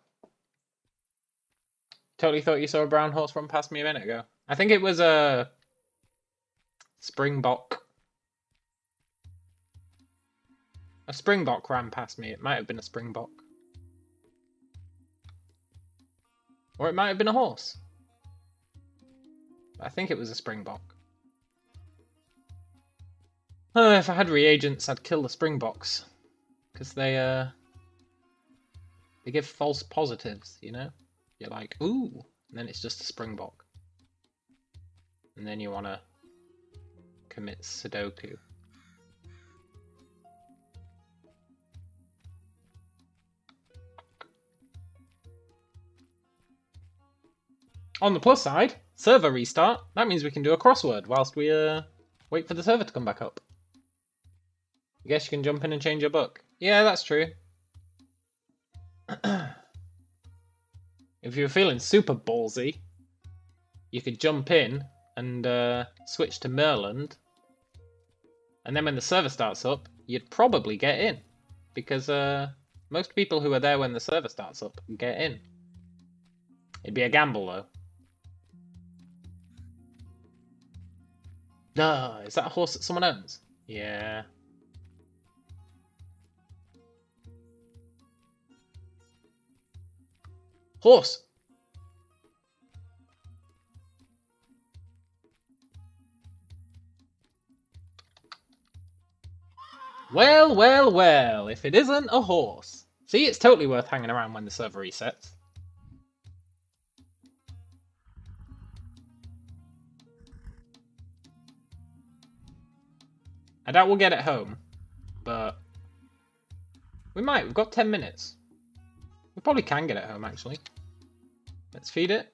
Totally thought you saw a brown horse run past me a minute ago. I think it was a Springbok. A Springbok ran past me. It might have been a Springbok. Or it might have been a horse. I think it was a springbok. If I had reagents, I'd kill the springboks. Because they give false positives, you know? You're like, ooh, and then it's just a springbok. And then you want to commit Sudoku. On the plus side, server restart. That means we can do a crossword whilst we wait for the server to come back up. I guess you can jump in and change your book. Yeah, that's true. If you're feeling super ballsy, you could jump in and switch to Mainland. And then when the server starts up, you'd probably get in. Because most people who are there when the server starts up get in. It'd be a gamble, though. Is that a horse that someone owns? Yeah. Horse! Well, well, well, if it isn't a horse. See, it's totally worth hanging around when the server resets. I doubt we'll get it home, but we might. We've got 10 minutes. We probably can get it home, actually. Let's feed it.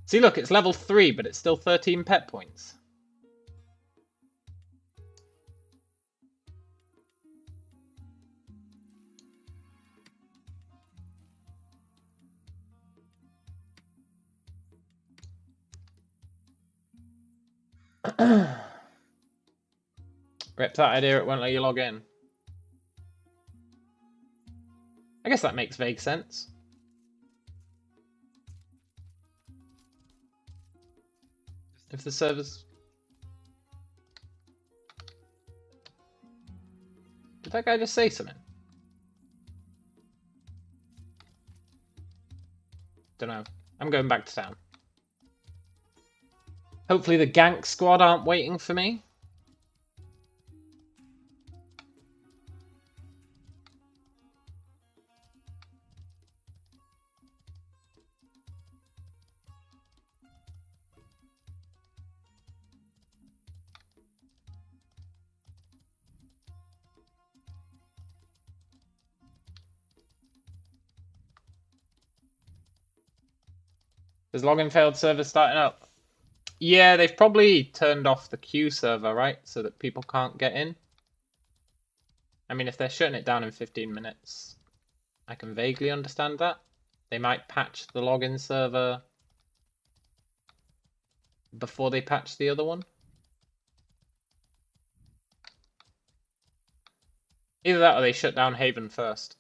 See, look, it's level 3, but it's still 13 pet points. Rip that idea, it won't let you log in. I guess that makes vague sense. If the servers... Did that guy just say something? Don't know. I'm going back to town. Hopefully the gank squad aren't waiting for me. There's login failed server starting up. Yeah, they've probably turned off the queue server, right? So that people can't get in. I mean, if they're shutting it down in 15 minutes, I can vaguely understand that. They might patch the login server before they patch the other one. Either that or they shut down Haven first.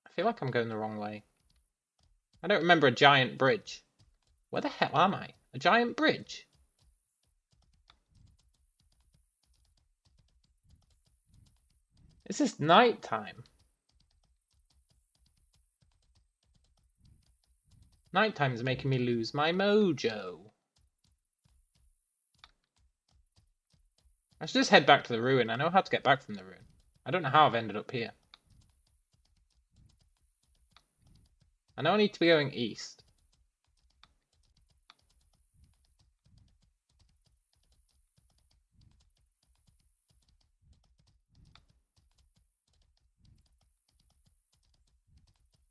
I feel like I'm going the wrong way. I don't remember a giant bridge. Where the hell am I? A giant bridge? Is this night time? Nighttime's making me lose my mojo. I should just head back to the ruin. I know how to get back from the ruin. I don't know how I've ended up here. I know I need to be going east.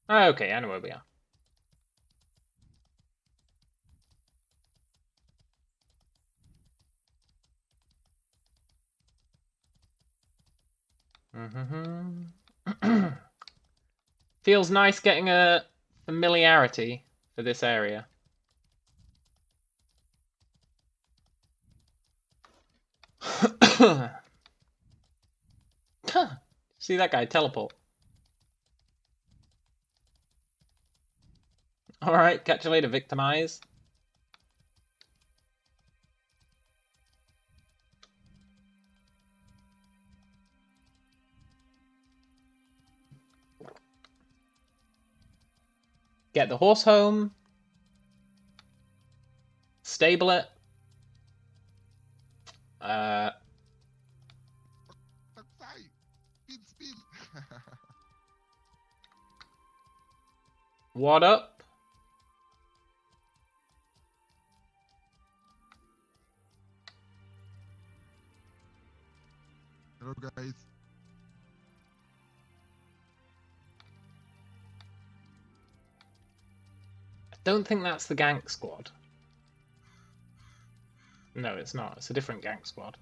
Okay, I know where we are. Feels nice getting a familiarity for this area. See that guy teleport. Alright, catch you later, Victimize. Get the horse home. Stable it. Speed. What up? Hello, guys. I don't think that's the gank squad. No, it's not. It's a different gank squad.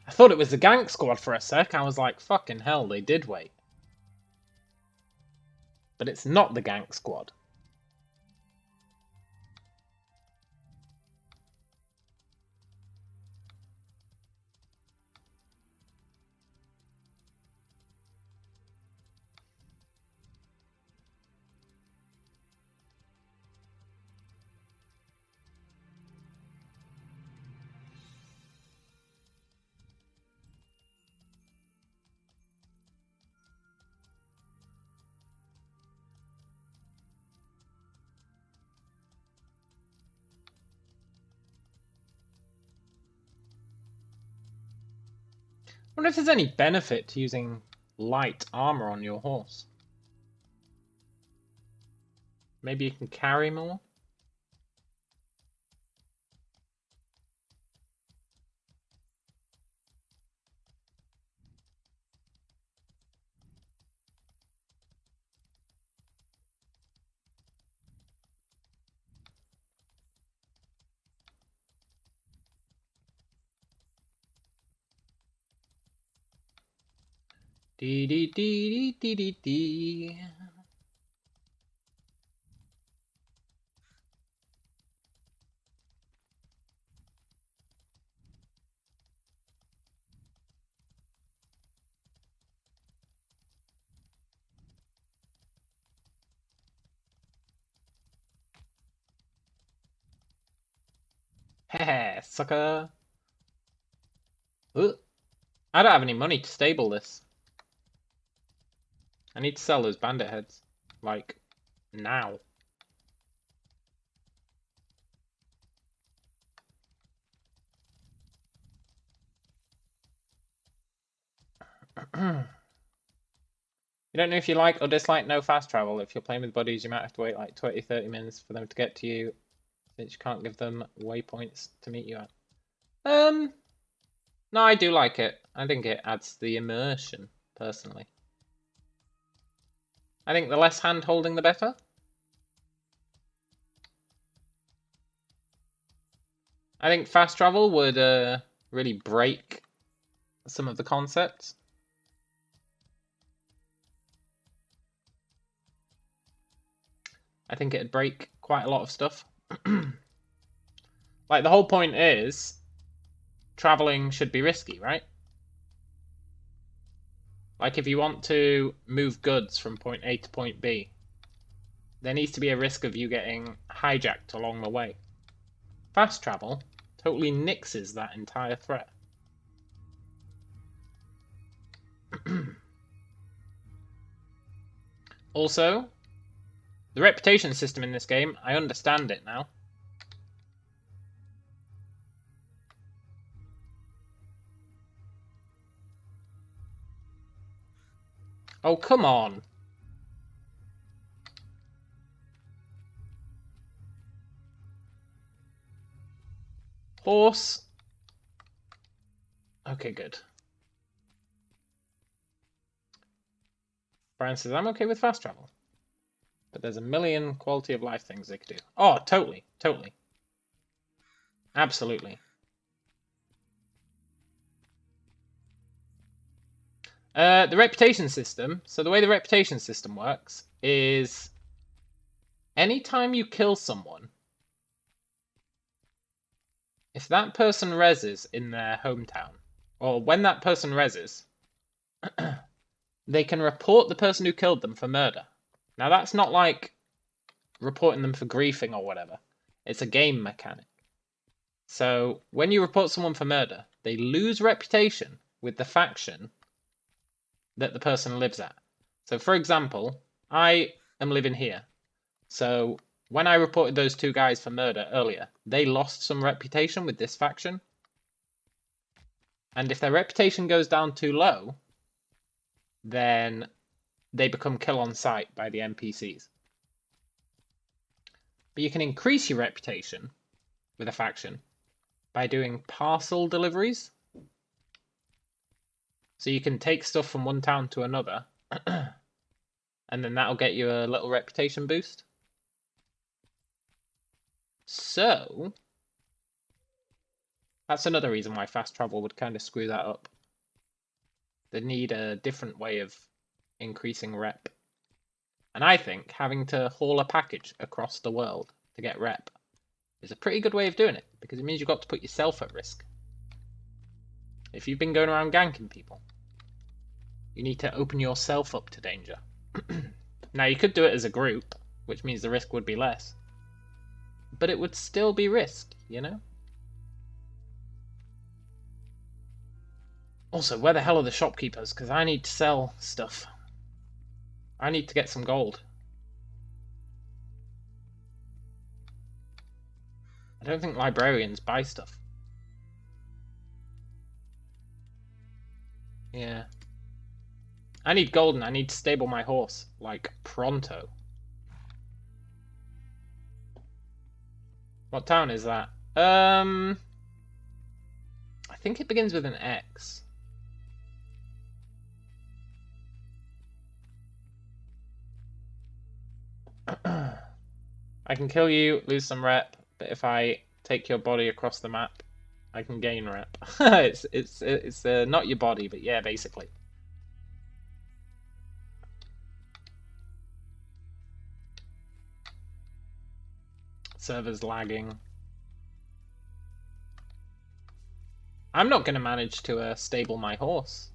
I thought it was the gank squad for a sec. I was like, fucking hell, they did wait. But it's not the gank squad. I wonder if there's any benefit to using light armor on your horse. Maybe you can carry more? Dee dee dee dee dee dee dee. Heh, sucker. Ugh. I don't have any money to stable this. I need to sell those bandit heads. Like, now. You don't know if you like or dislike no fast travel. If you're playing with buddies, you might have to wait like 20-30 minutes for them to get to you, since you can't give them waypoints to meet you at. No, I do like it. I think it adds the immersion, personally. I think the less hand-holding, the better. I think fast travel would really break some of the concepts. I think it'd break quite a lot of stuff. Like, the whole point is, traveling should be risky, right? Like, if you want to move goods from point A to point B, there needs to be a risk of you getting hijacked along the way. Fast travel totally nixes that entire threat. Also, the reputation system in this game, I understand it now. Oh, come on. Horse. Okay, good. Brian says, I'm okay with fast travel. But there's a million quality of life things they could do. Oh, totally. Totally. Absolutely. The reputation system. So the way the reputation system works is anytime you kill someone, if that person reses in their hometown, or when that person reses, they can report the person who killed them for murder. Now that's not like reporting them for griefing or whatever. It's a game mechanic. So when you report someone for murder, they lose reputation with the faction that the person lives at. So for example, I am living here. So when I reported those 2 guys for murder earlier, they lost some reputation with this faction. And if their reputation goes down too low, then they become kill on sight by the NPCs. But you can increase your reputation with a faction by doing parcel deliveries. So you can take stuff from one town to another, and then that'll get you a little reputation boost. So that's another reason why fast travel would kind of screw that up. They need a different way of increasing rep. And I think having to haul a package across the world to get rep is a pretty good way of doing it, because it means you've got to put yourself at risk. If you've been going around ganking people, you need to open yourself up to danger. Now, you could do it as a group, which means the risk would be less. But it would still be risk, you know? Also, where the hell are the shopkeepers? Because I need to sell stuff. I need to get some gold. I don't think librarians buy stuff. Yeah. I need gold and I need to stable my horse, like, pronto. What town is that? I think it begins with an X. I can kill you, lose some rep, but if I take your body across the map, I can gain rep. it's not your body, but yeah, basically. Server's lagging. I'm not going to manage to stable my horse.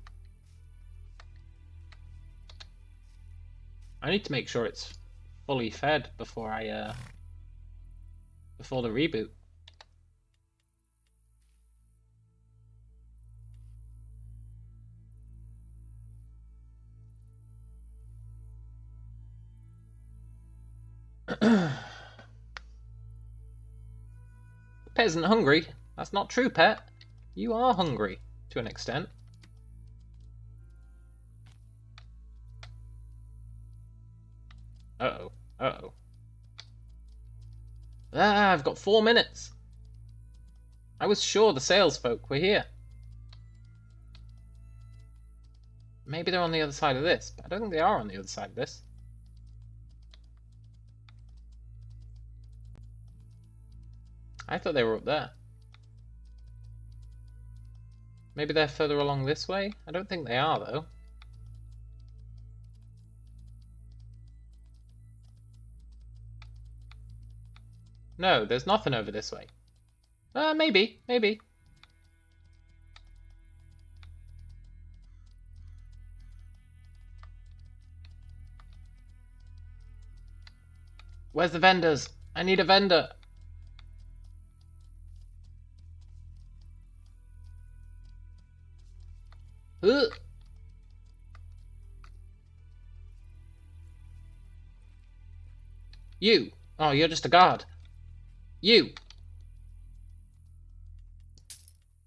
I need to make sure it's fully fed before I before the reboot. Pet isn't hungry. That's not true, Pet. You are hungry, to an extent. Uh-oh. Uh-oh. Ah, I've got 4 minutes. I was sure the sales folk were here. Maybe they're on the other side of this, but I don't think they are on the other side of this. I thought they were up there. Maybe they're further along this way? I don't think they are, though. No, there's nothing over this way. Maybe. Where's the vendors? I need a vendor. You. Oh, you're just a guard. You.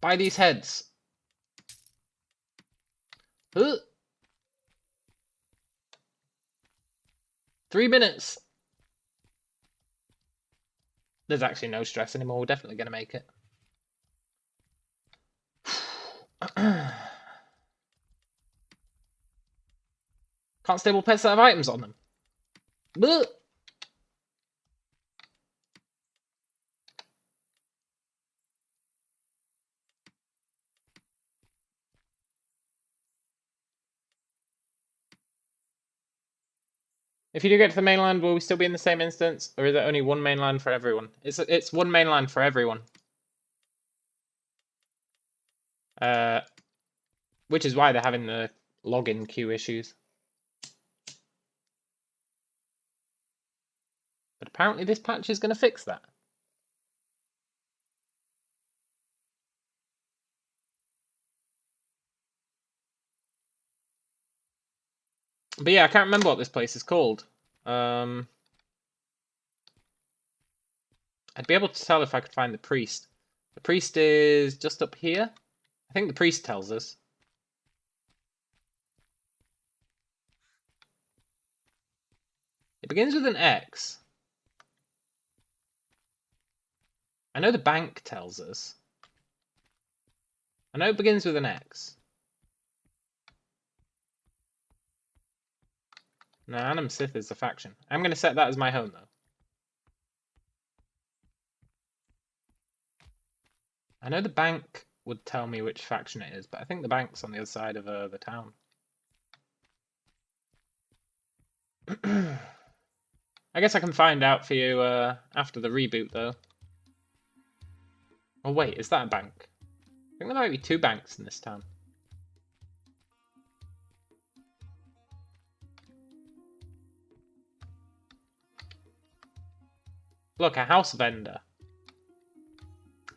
Buy these heads. 3 minutes. There's actually no stress anymore. We're definitely going to make it. Can't stable pets that have items on them. If you do get to the mainland, will we still be in the same instance, or is it only one mainland for everyone? It's one mainland for everyone. Which is why they're having the login queue issues. But apparently this patch is going to fix that. But yeah, I can't remember what this place is called. I'd be able to tell if I could find the priest. The priest is just up here. I think the priest tells us. It begins with an X. I know the bank tells us. I know it begins with an X. No, Annam Sith is the faction. I'm going to set that as my home, though. I know the bank would tell me which faction it is, but I think the bank's on the other side of the town. I guess I can find out for you after the reboot, though. Oh wait, is that a bank? I think there might be 2 banks in this town. Look, a house vendor.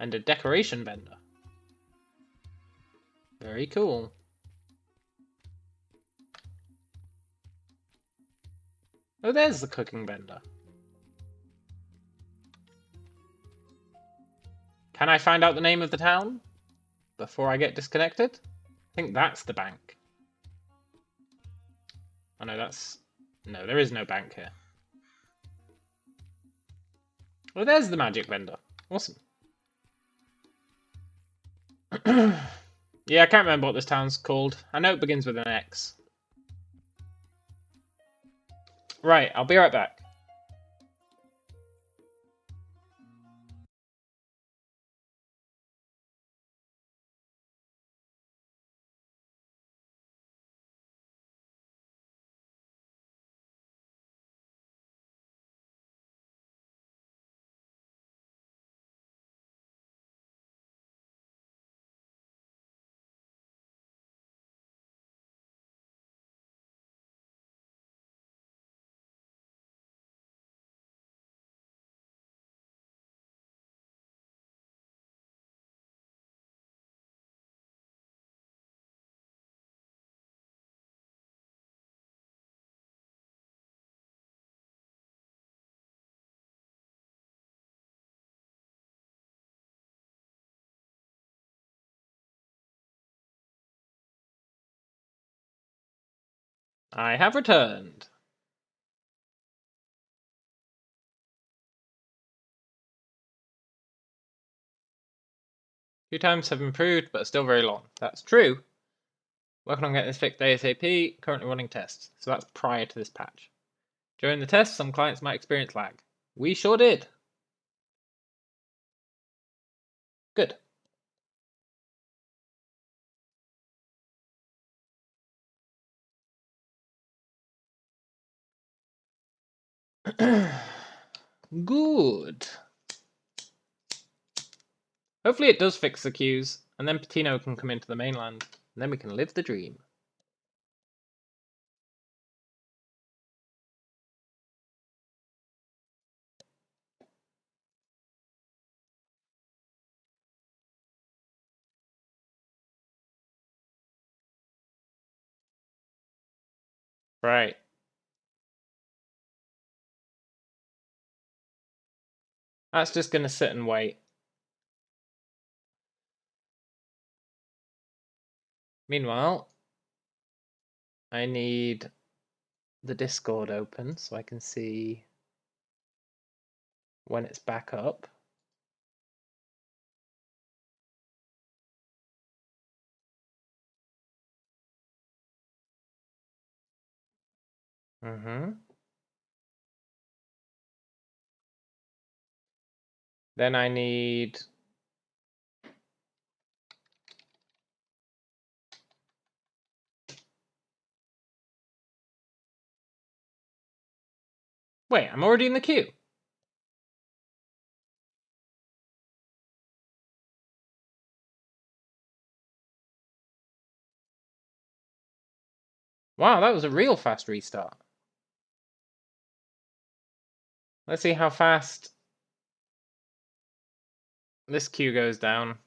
And a decoration vendor. Very cool. Oh, there's the cooking vendor. Can I find out the name of the town before I get disconnected? I think that's the bank. Oh no, that's... No, there is no bank here. Oh, there's the magic vendor. Awesome. Yeah, I can't remember what this town's called. I know it begins with an X. Right, I'll be right back. I have returned. Queue times have improved, but are still very long. That's true. Working on getting this fixed ASAP, currently running tests. So that's prior to this patch. During the test, some clients might experience lag. We sure did. Good. Good. Hopefully it does fix the queues, and then Patino can come into the mainland, and then we can live the dream. Right. That's just going to sit and wait. Meanwhile, I need the Discord open so I can see when it's back up. Then I need... Wait, I'm already in the queue. Wow, that was a real fast restart. Let's see how fast this queue goes down.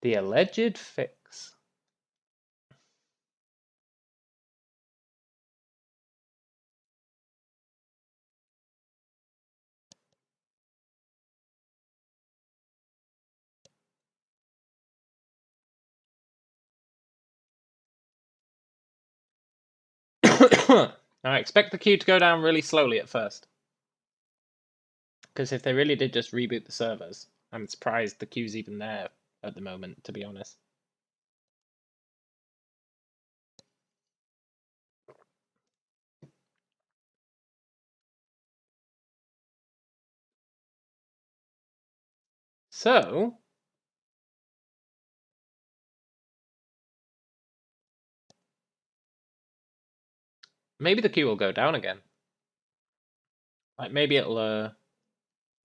The alleged fix. I expect the queue to go down really slowly at first. Because if they really did just reboot the servers, I'm surprised the queue's even there at the moment, to be honest. So, maybe the queue will go down again. Like, maybe it'll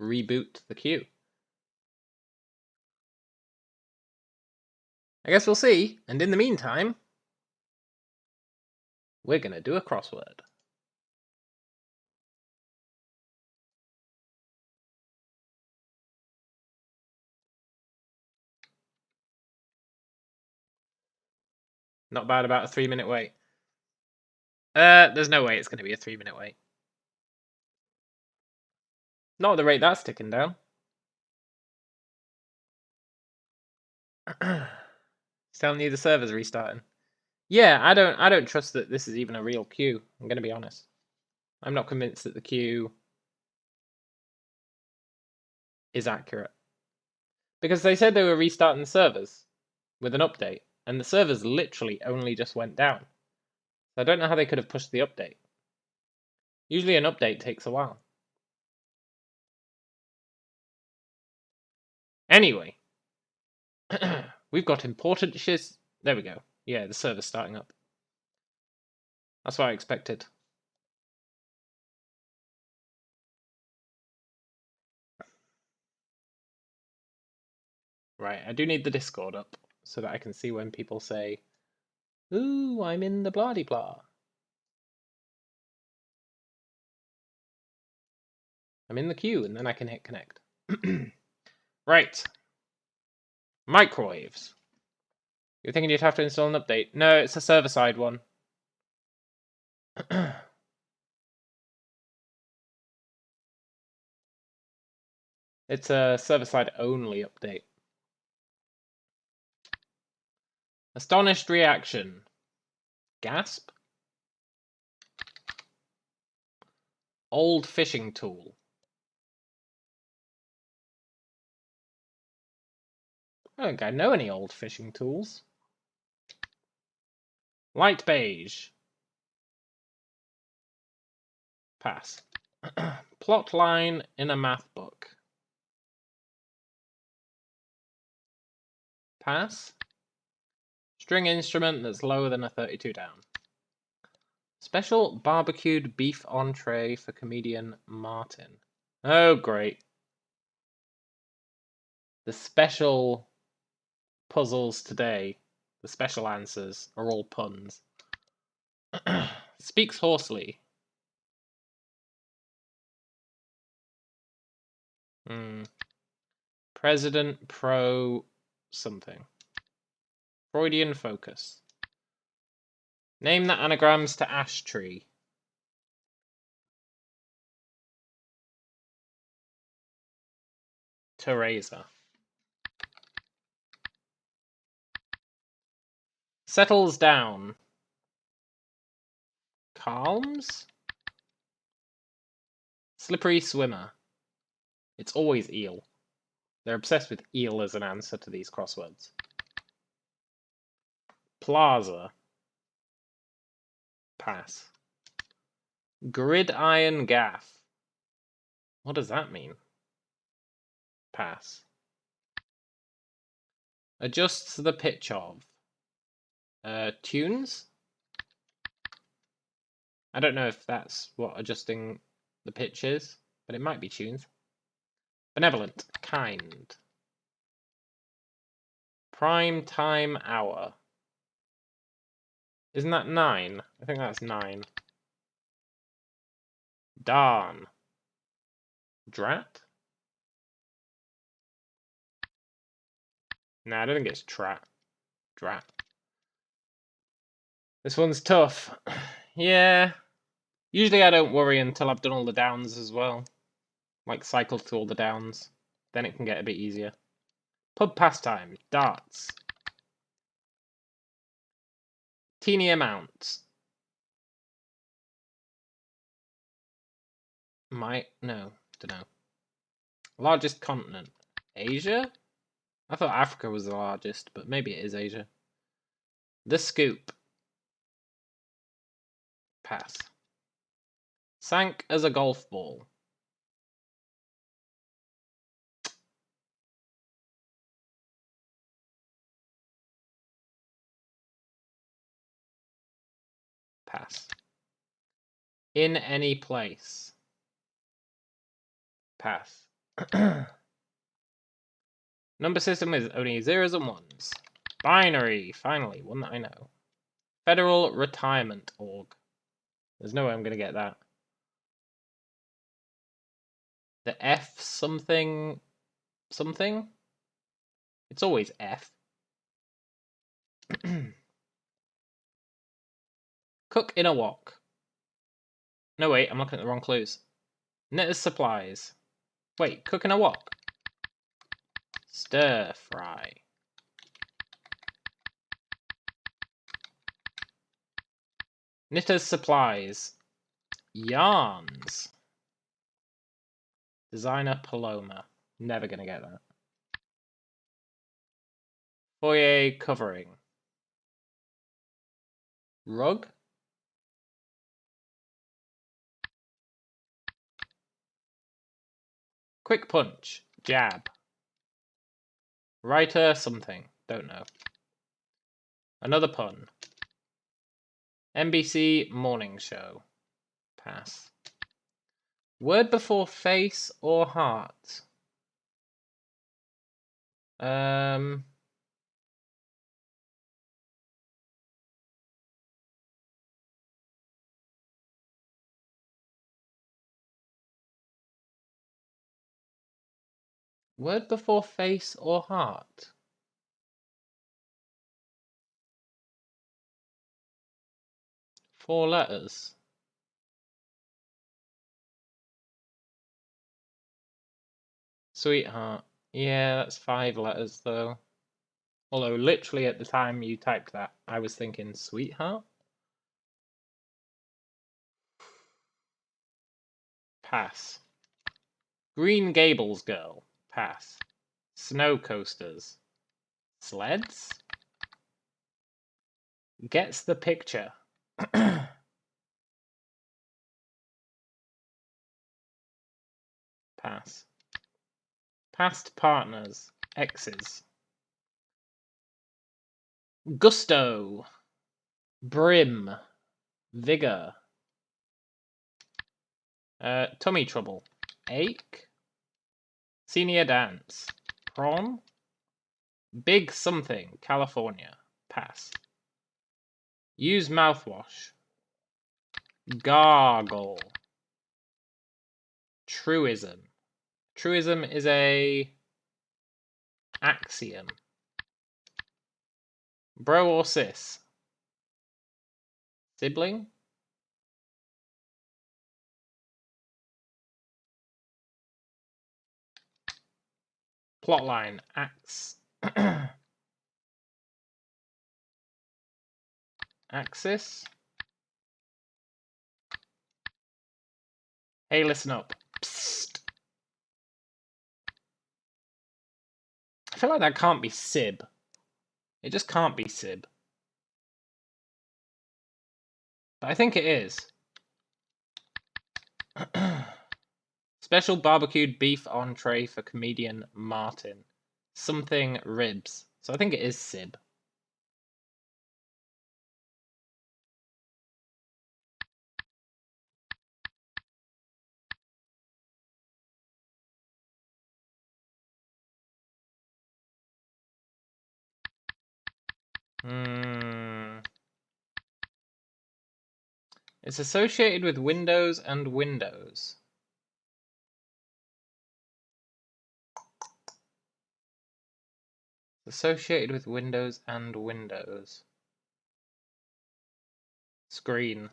reboot the queue. I guess we'll see. And in the meantime, we're going to do a crossword. Not bad about a 3-minute wait. There's no way it's going to be a 3-minute wait. Not at the rate that's ticking down. It's telling you the server's restarting. Yeah, I don't trust that this is even a real queue. I'm going to be honest. I'm not convinced that the queue is accurate. Because they said they were restarting the servers with an update, and the servers literally only just went down. So I don't know how they could have pushed the update. Usually an update takes a while. Anyway, we've got important shiz. There we go. Yeah, the server's starting up. That's what I expected. Right, I do need the Discord up so that I can see when people say, "Ooh, I'm in the blah-de-blah." I'm in the queue, and then I can hit connect. Right. Microwaves. You're thinking you'd have to install an update? No, it's a server-side one. It's a server-side only update. Astonished reaction. Gasp. Old fishing tool. I don't think I know any old fishing tools. Light beige. Pass. Plot line in a math book. Pass. String instrument that's lower than a 32 down. Special barbecued beef entree for comedian Martin. Oh, great. The special puzzles today, the special answers, are all puns. Speaks hoarsely. President pro something. Freudian focus. Name that anagrams to ash tree. Teresa. Settles down. Calms. Slippery swimmer. It's always eel. They're obsessed with eel as an answer to these crosswords. Plaza. Pass. Gridiron gaff. What does that mean? Pass. Adjusts the pitch of. Tunes? I don't know if that's what adjusting the pitch is, but it might be tunes. Benevolent. Kind. Prime time hour. Isn't that 9? I think that's 9. Darn. Drat? Nah, I don't think it's Drat. This one's tough. Yeah. Usually I don't worry until I've done all the downs as well. Like, cycle through all the downs. Then it can get a bit easier. Pub pastime. Darts. Teeny amounts. No, dunno. Largest continent. Asia? I thought Africa was the largest, but maybe it is Asia. The Scoop. Pass. Sank as a golf ball. Pass. In any place. Pass. Number system is only zeros and ones. Binary, finally, one that I know. Federal Retirement Org. There's no way I'm going to get that. The F something. It's always F. Cook in a wok. No, wait, I'm looking at the wrong clues. Knitter's supplies. Wait, cook in a wok. Stir fry. Knitter's supplies. Yarns. Designer Paloma. Never gonna get that. Foyer covering. Rug. Quick punch. Jab. Writer something. Don't know. Another pun. NBC morning show. Pass. Word before face or heart? Word before face or heart? Four letters. Sweetheart. Yeah, that's 5 letters though. Although literally at the time you typed that, I was thinking sweetheart. Pass. Green Gables girl. Pass. Snow coasters. Sleds? Gets the picture. Pass. Past partners. Exes. Gusto. Brim. Vigor. Tummy trouble. Ache. Senior dance. Prom. Big something. California. Pass. Use mouthwash. Gargle. Truism. Truism is a axiom. Bro or sis? Sibling? Plotline. Axis? Hey, listen up. Psst. I feel like that can't be Sib. It just can't be Sib. But I think it is. Special barbecued beef entree for comedian Martin. Something ribs. So I think it is Sib. It's associated with Windows and Windows. Associated with Windows and Windows. Screen.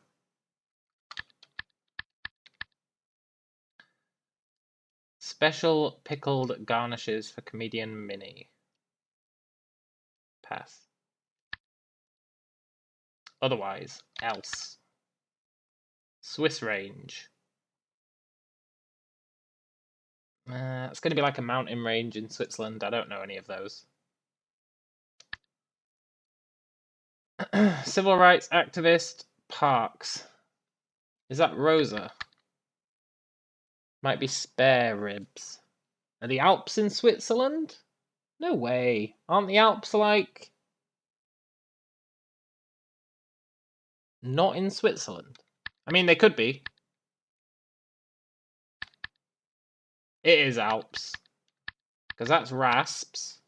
Special pickled garnishes for Comedian Mini. Pass. Otherwise, else. Swiss range. It's going to be like a mountain range in Switzerland. I don't know any of those. Civil rights activist, parks. Is that Rosa? Might be spare ribs. Are the Alps in Switzerland? No way. Aren't the Alps like... not in Switzerland? I mean, they could be. It is Alps. Because that's rasps.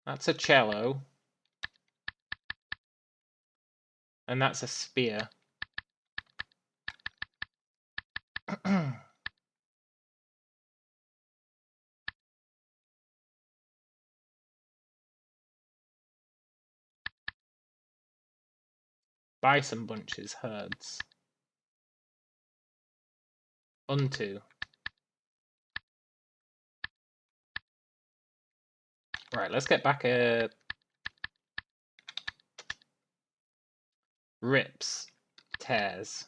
That's a cello. And that's a spear. Bison bunches, herds. Unto. Right, let's get back a... rips. Tears.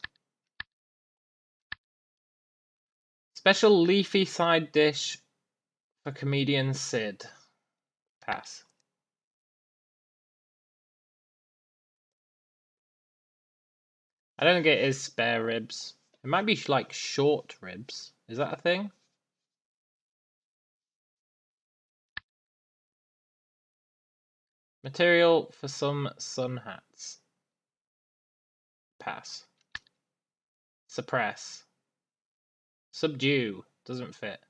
Special leafy side dish for comedian Sid. Pass. I don't think it is spare ribs. It might be like short ribs. Is that a thing? Material for some sun hats. Pass. Suppress. Subdue. Doesn't fit.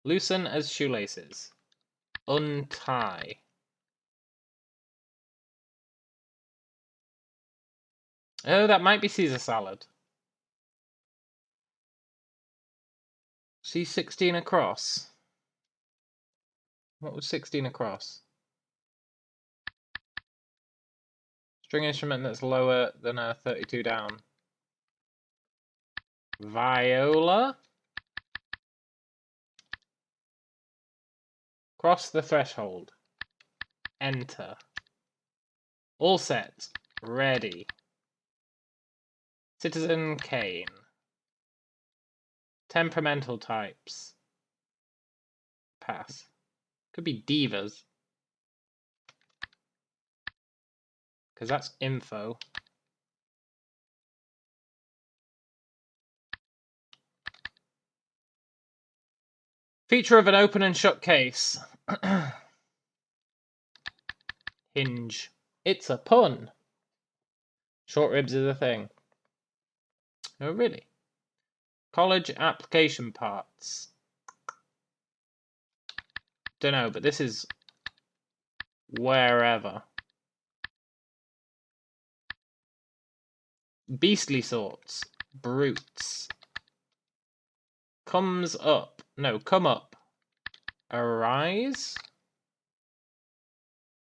Loosen as shoelaces. Untie. Oh, that might be Caesar salad. See 16 across. What was 16 across? String instrument that's lower than a 32 down. Viola. Cross the threshold. Enter. All set. Ready. Citizen Kane. Temperamental types. Pass. Could be divas. Because that's info. Feature of an open and shut case. Hinge. It's a pun. Short ribs is a thing. Oh, really? College application parts. Don't know, but this is wherever. Beastly sorts. Brutes. Comes up. No, come up. Arise.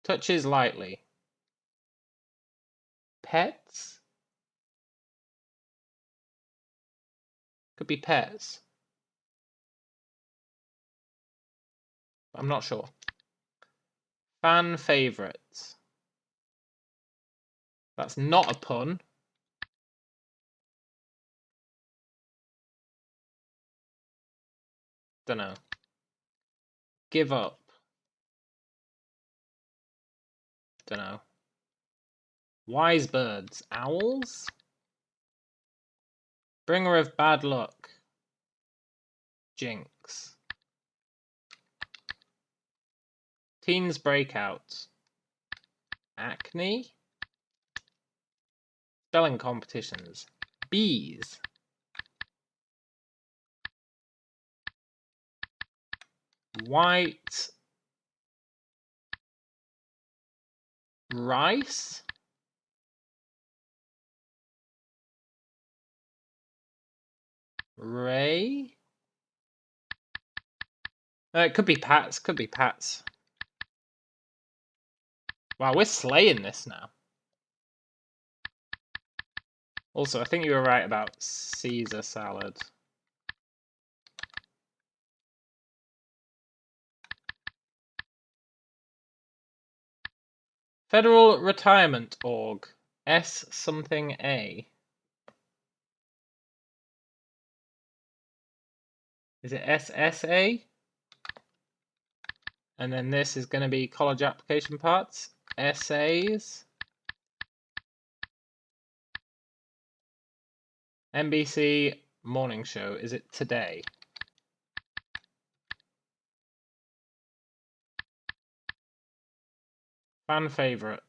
Touches lightly. Pets? Could be pets. I'm not sure. Fan favourites. That's not a pun. Dunno. Give up. Dunno. Wise birds. Owls? Bringer of bad luck. Jinx. Teens breakout. Acne. Spelling competitions. Bees. White rice. Ray? It could be Pats. Could be Pats. Wow, we're slaying this now. Also, I think you were right about Caesar salad. Federal Retirement Org. S something A. Is it SSA? And then this is going to be college application parts. Essays. NBC morning show. Is it today? Fan favorite.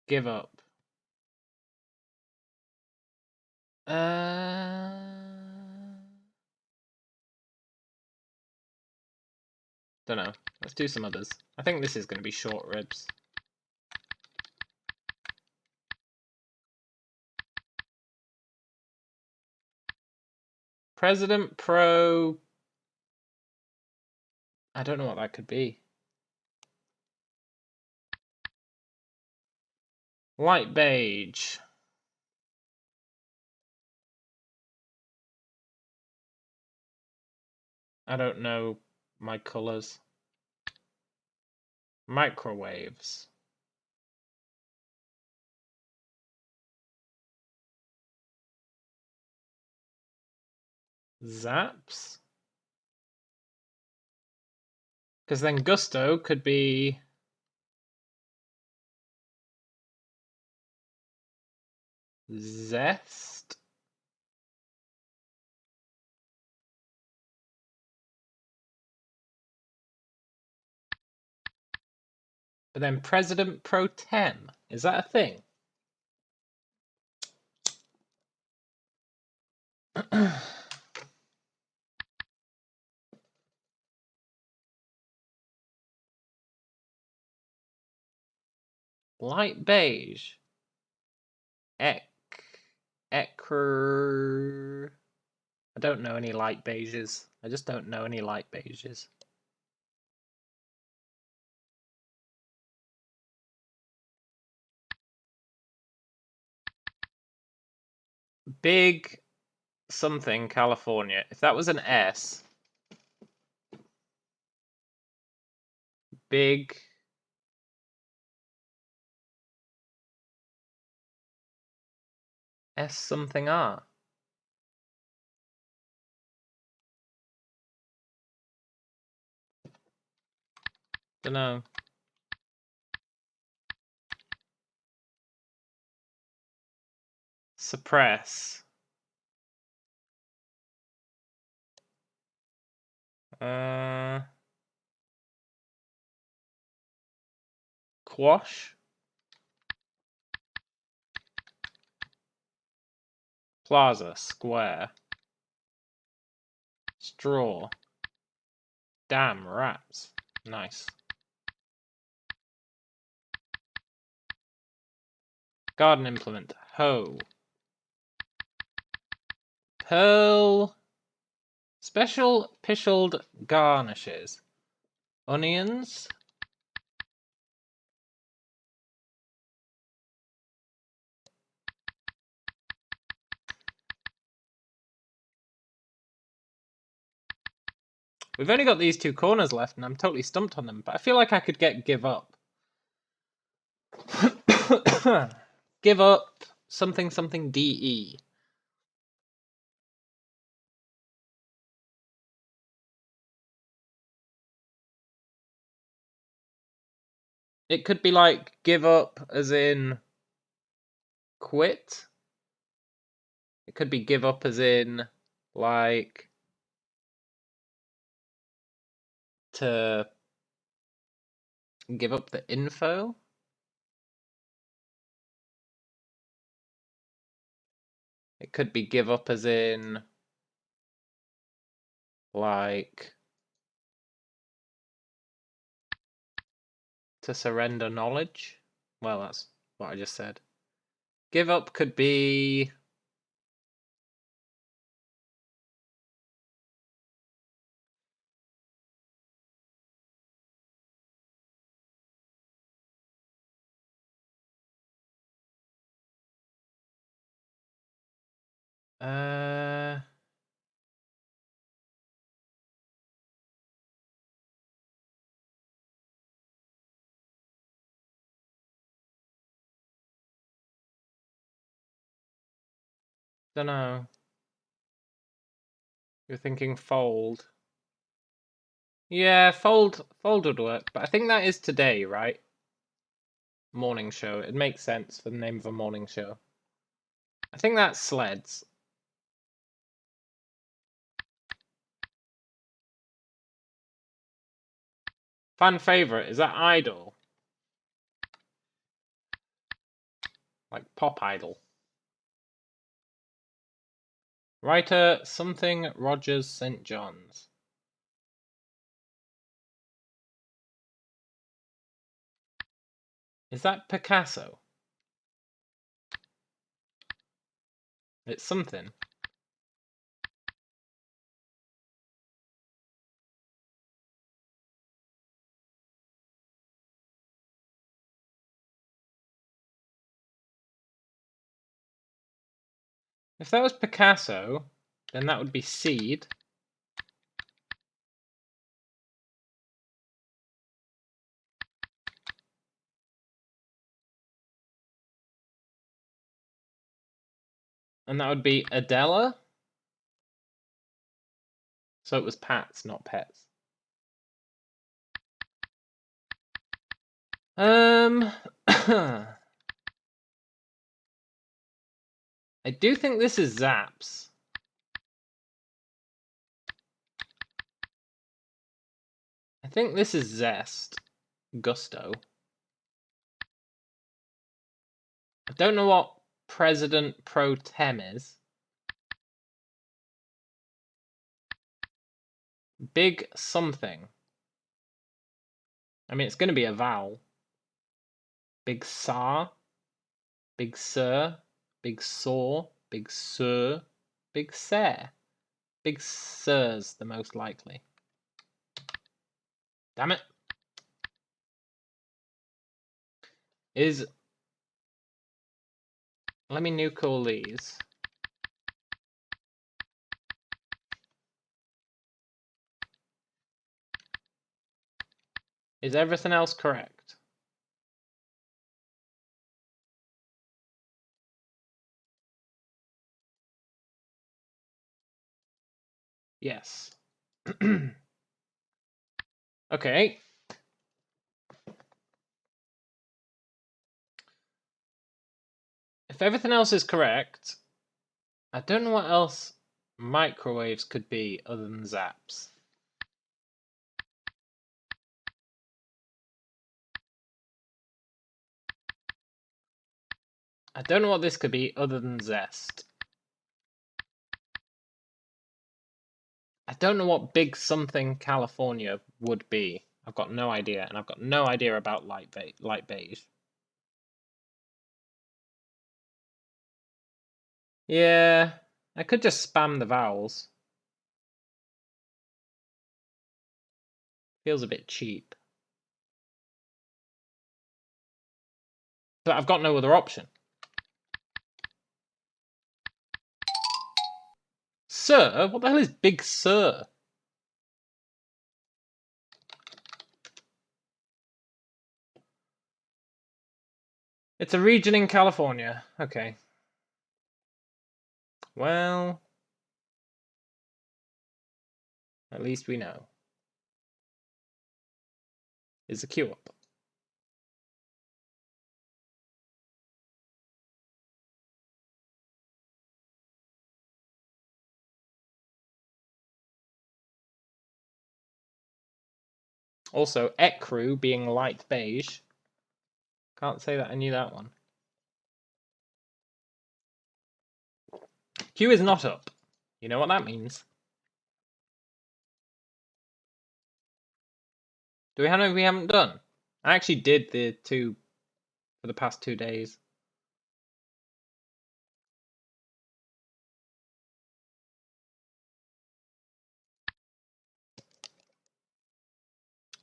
Give up. Don't know. Let's do some others. I think this is going to be short ribs. President Pro. I don't know what that could be. Light beige. I don't know my colors. Microwaves. Zaps? Because then gusto could be zest. But then President Pro Tem. Is that a thing? Light beige. Ecru. I don't know any light beiges. I just don't know any light beiges. Big something California. If that was an S. Big. S something R. Don't know. Suppress. Quash. Plaza. Square. Straw. Damn, rats. Nice. Garden implement. Hoe. Pearl. Special pickled garnishes. Onions. We've only got these two corners left and I'm totally stumped on them, but I feel like I could get give up. Give up something something DE. It could be like give up as in quit. It could be give up as in like to give up the info. It could be give up as in like to surrender knowledge. Well, that's what I just said. Give up could be... Don't know. You're thinking fold. Yeah, fold would work, but I think that is today, right? Morning show. It makes sense for the name of a morning show. I think that's sleds. Fan favorite, is that idol? Like pop idol. Writer something Rogers St. John's. Is that Picasso? It's something. If that was Picasso, then that would be seed. And that would be Adela. So it was Pats, not pets. I do think this is Zaps. I think this is Zest. Gusto. I don't know what President Pro Tem is. Big something. I mean, it's going to be a vowel. Big Sar. Big Sir. Big Saw. Big Sir. Big Sir. Big Sir's the most likely. Damn it. Let me nuke all these. Is everything else correct? Yes. Okay. If everything else is correct, I don't know what else microwaves could be other than zaps. I don't know what this could be other than zest. I don't know what big something California would be. I've got no idea, and I've got no idea about light beige. Yeah, I could just spam the vowels. Feels a bit cheap. But I've got no other option. Sir? What the hell is Big Sir? It's a region in California. Okay. Well, at least we know. Is the queue up? Also, ecru being light beige. Can't say that I knew that one. Queue is not up. You know what that means. Do we have anything we haven't done? I actually did the two for the past 2 days.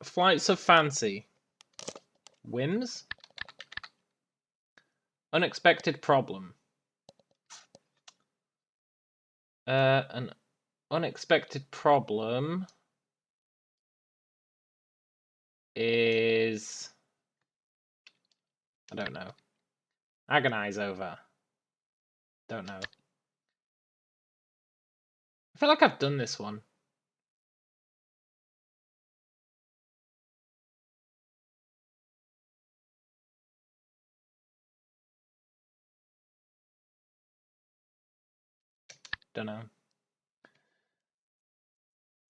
Flights of fancy. Whims. Unexpected problem. An unexpected problem is, I don't know. Agonize over. Don't know. I feel like I've done this one. Don't know.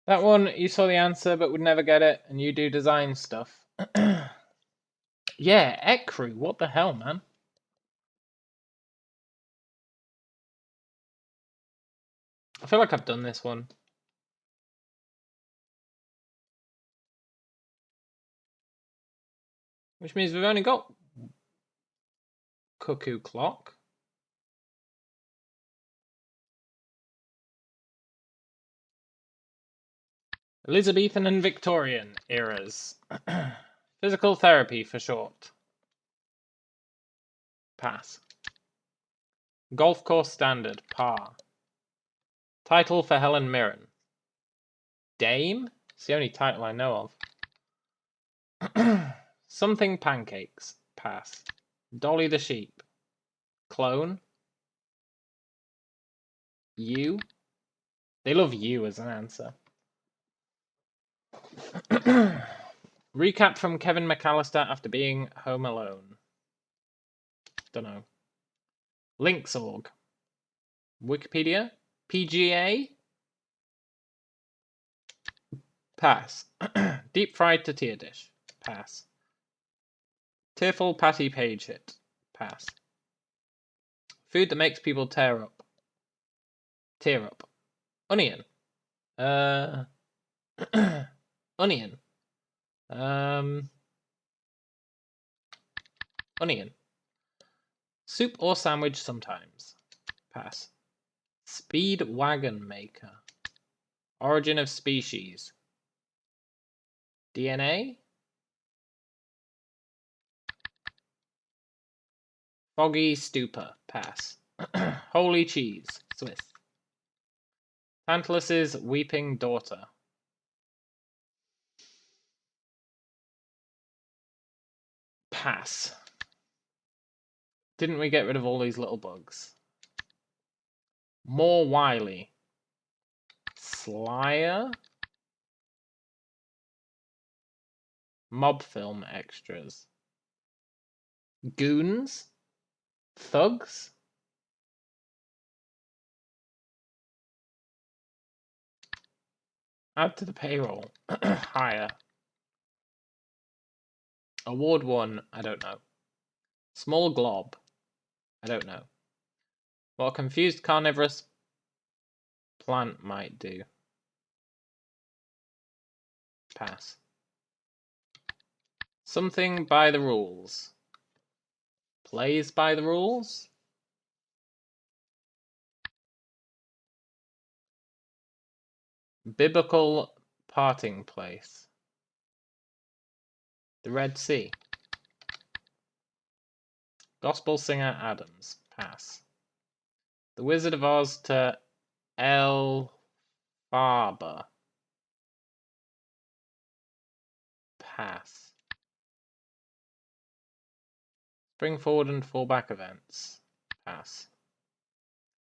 That one, you saw the answer but would never get it, and you do design stuff. Yeah, Ecru, what the hell, man? I feel like I've done this one. Which means we've only got Cuckoo Clock. Elizabethan and Victorian eras. Physical therapy for short. Pass. Golf course standard. Par. Title for Helen Mirren. Dame? It's the only title I know of. Something pancakes. Pass. Dolly the sheep. Clone. You. They love you as an answer. Recap from Kevin McAllister after being home alone. Dunno. Links.org. Wikipedia. PGA. Pass. Deep fried tortilla dish. Pass. Tearful Patty Page hit. Pass. Food that makes people tear up. Tear up. Onion. Onion. Onion. Soup or sandwich sometimes. Pass. Speed wagon maker. Origin of species. DNA. Foggy stupor. Pass. Holy cheese. Swiss. Tantalus's weeping daughter. Pass. Didn't we get rid of all these little bugs? More wily. Slyer. Mob film extras. Goons. Thugs. Add to the payroll. Hire. Award won. I don't know. Small glob. I don't know. What a confused carnivorous plant might do. Pass. Something by the rules. Plays by the rules? Biblical parting place. The Red Sea. Gospel singer Adams. Pass. The Wizard of Oz to El Farber. Pass. Spring forward and fall back events. Pass.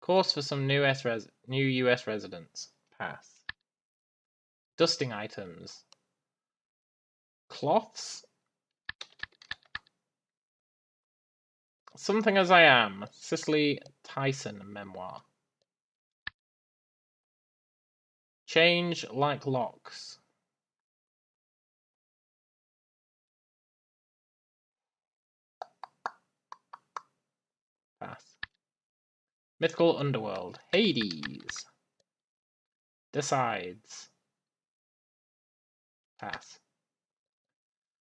Course for some new US residents. Pass. Dusting items. Cloths. Something as I Am. Cicely Tyson memoir. Change like locks. Pass. Mythical Underworld. Hades. Decides. Pass.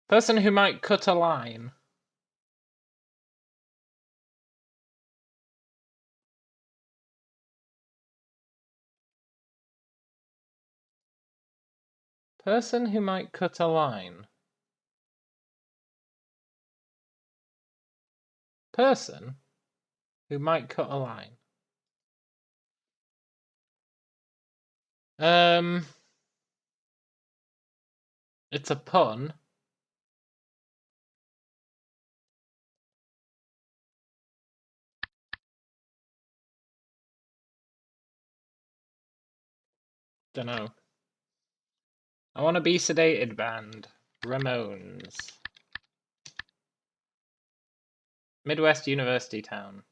Person who might cut a line. Person who might cut a line. Person who might cut a line. It's a pun. Dunno. I want to be sedated band. Ramones. Midwest University Town.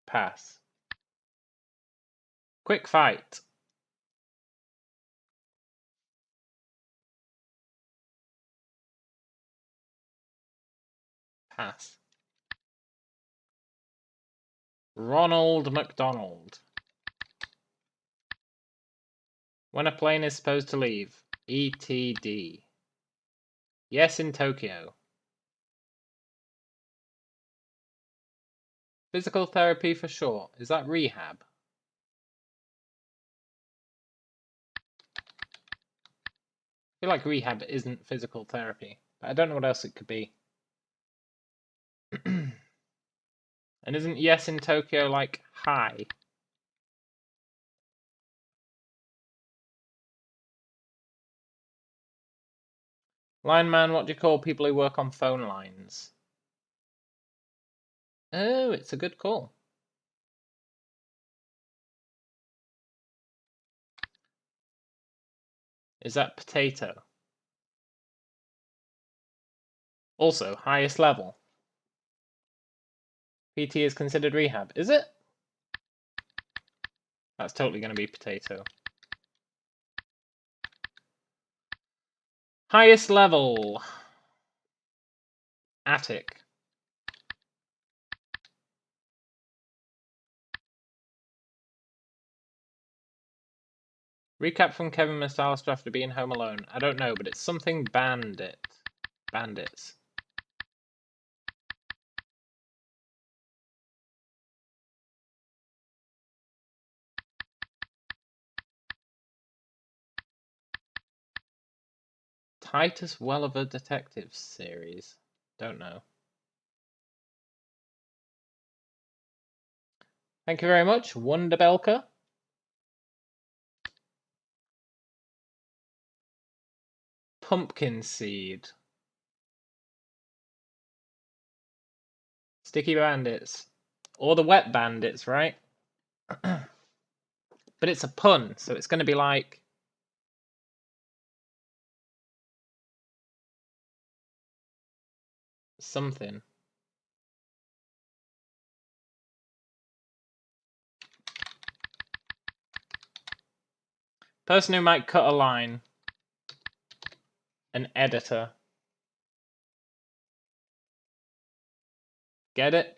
Pass. Quick fight. Pass. Ronald McDonald. When a plane is supposed to leave. ETD. Yes in Tokyo. Physical therapy for short. Is that rehab? I feel like rehab isn't physical therapy, but I don't know what else it could be. And isn't yes in Tokyo like hi? Lineman, what do you call people who work on phone lines? Oh, it's a good call. Is that potato? Also, highest level. PT is considered rehab. Is it? That's totally going to be potato. Highest level. Attic. Recap from Kevin McAllister after being home alone. I don't know, but it's something bandit. Bandits. Titus Welliver Detective Series. Don't know. Thank you very much, Wonderbelka. Pumpkin seed. Sticky bandits. Or the wet bandits, right? But it's a pun, so it's going to be like... something. Person who might cut a line. An editor. Get it?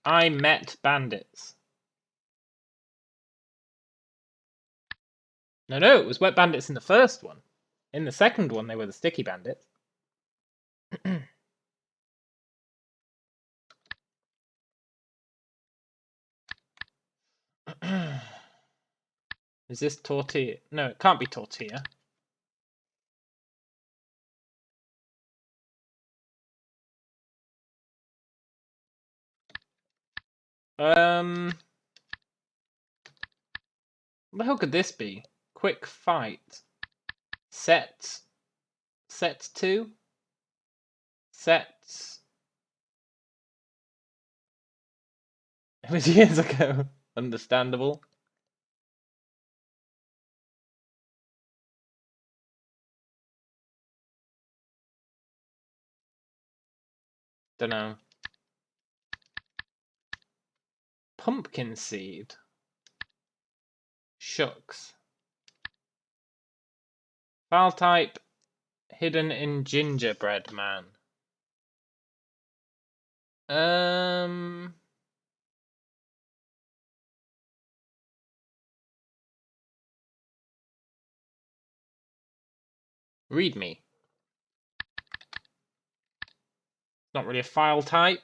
I met bandits. No, it was wet bandits in the first one. In the second one, they were the sticky bandits. Is this tortilla? No, it can't be tortilla. What the hell could this be? Quick fight. Set 2? Set... It was years ago. Understandable. Dunno. Pumpkin seed. Shucks. File type hidden in gingerbread man. Readme. Not really a file type.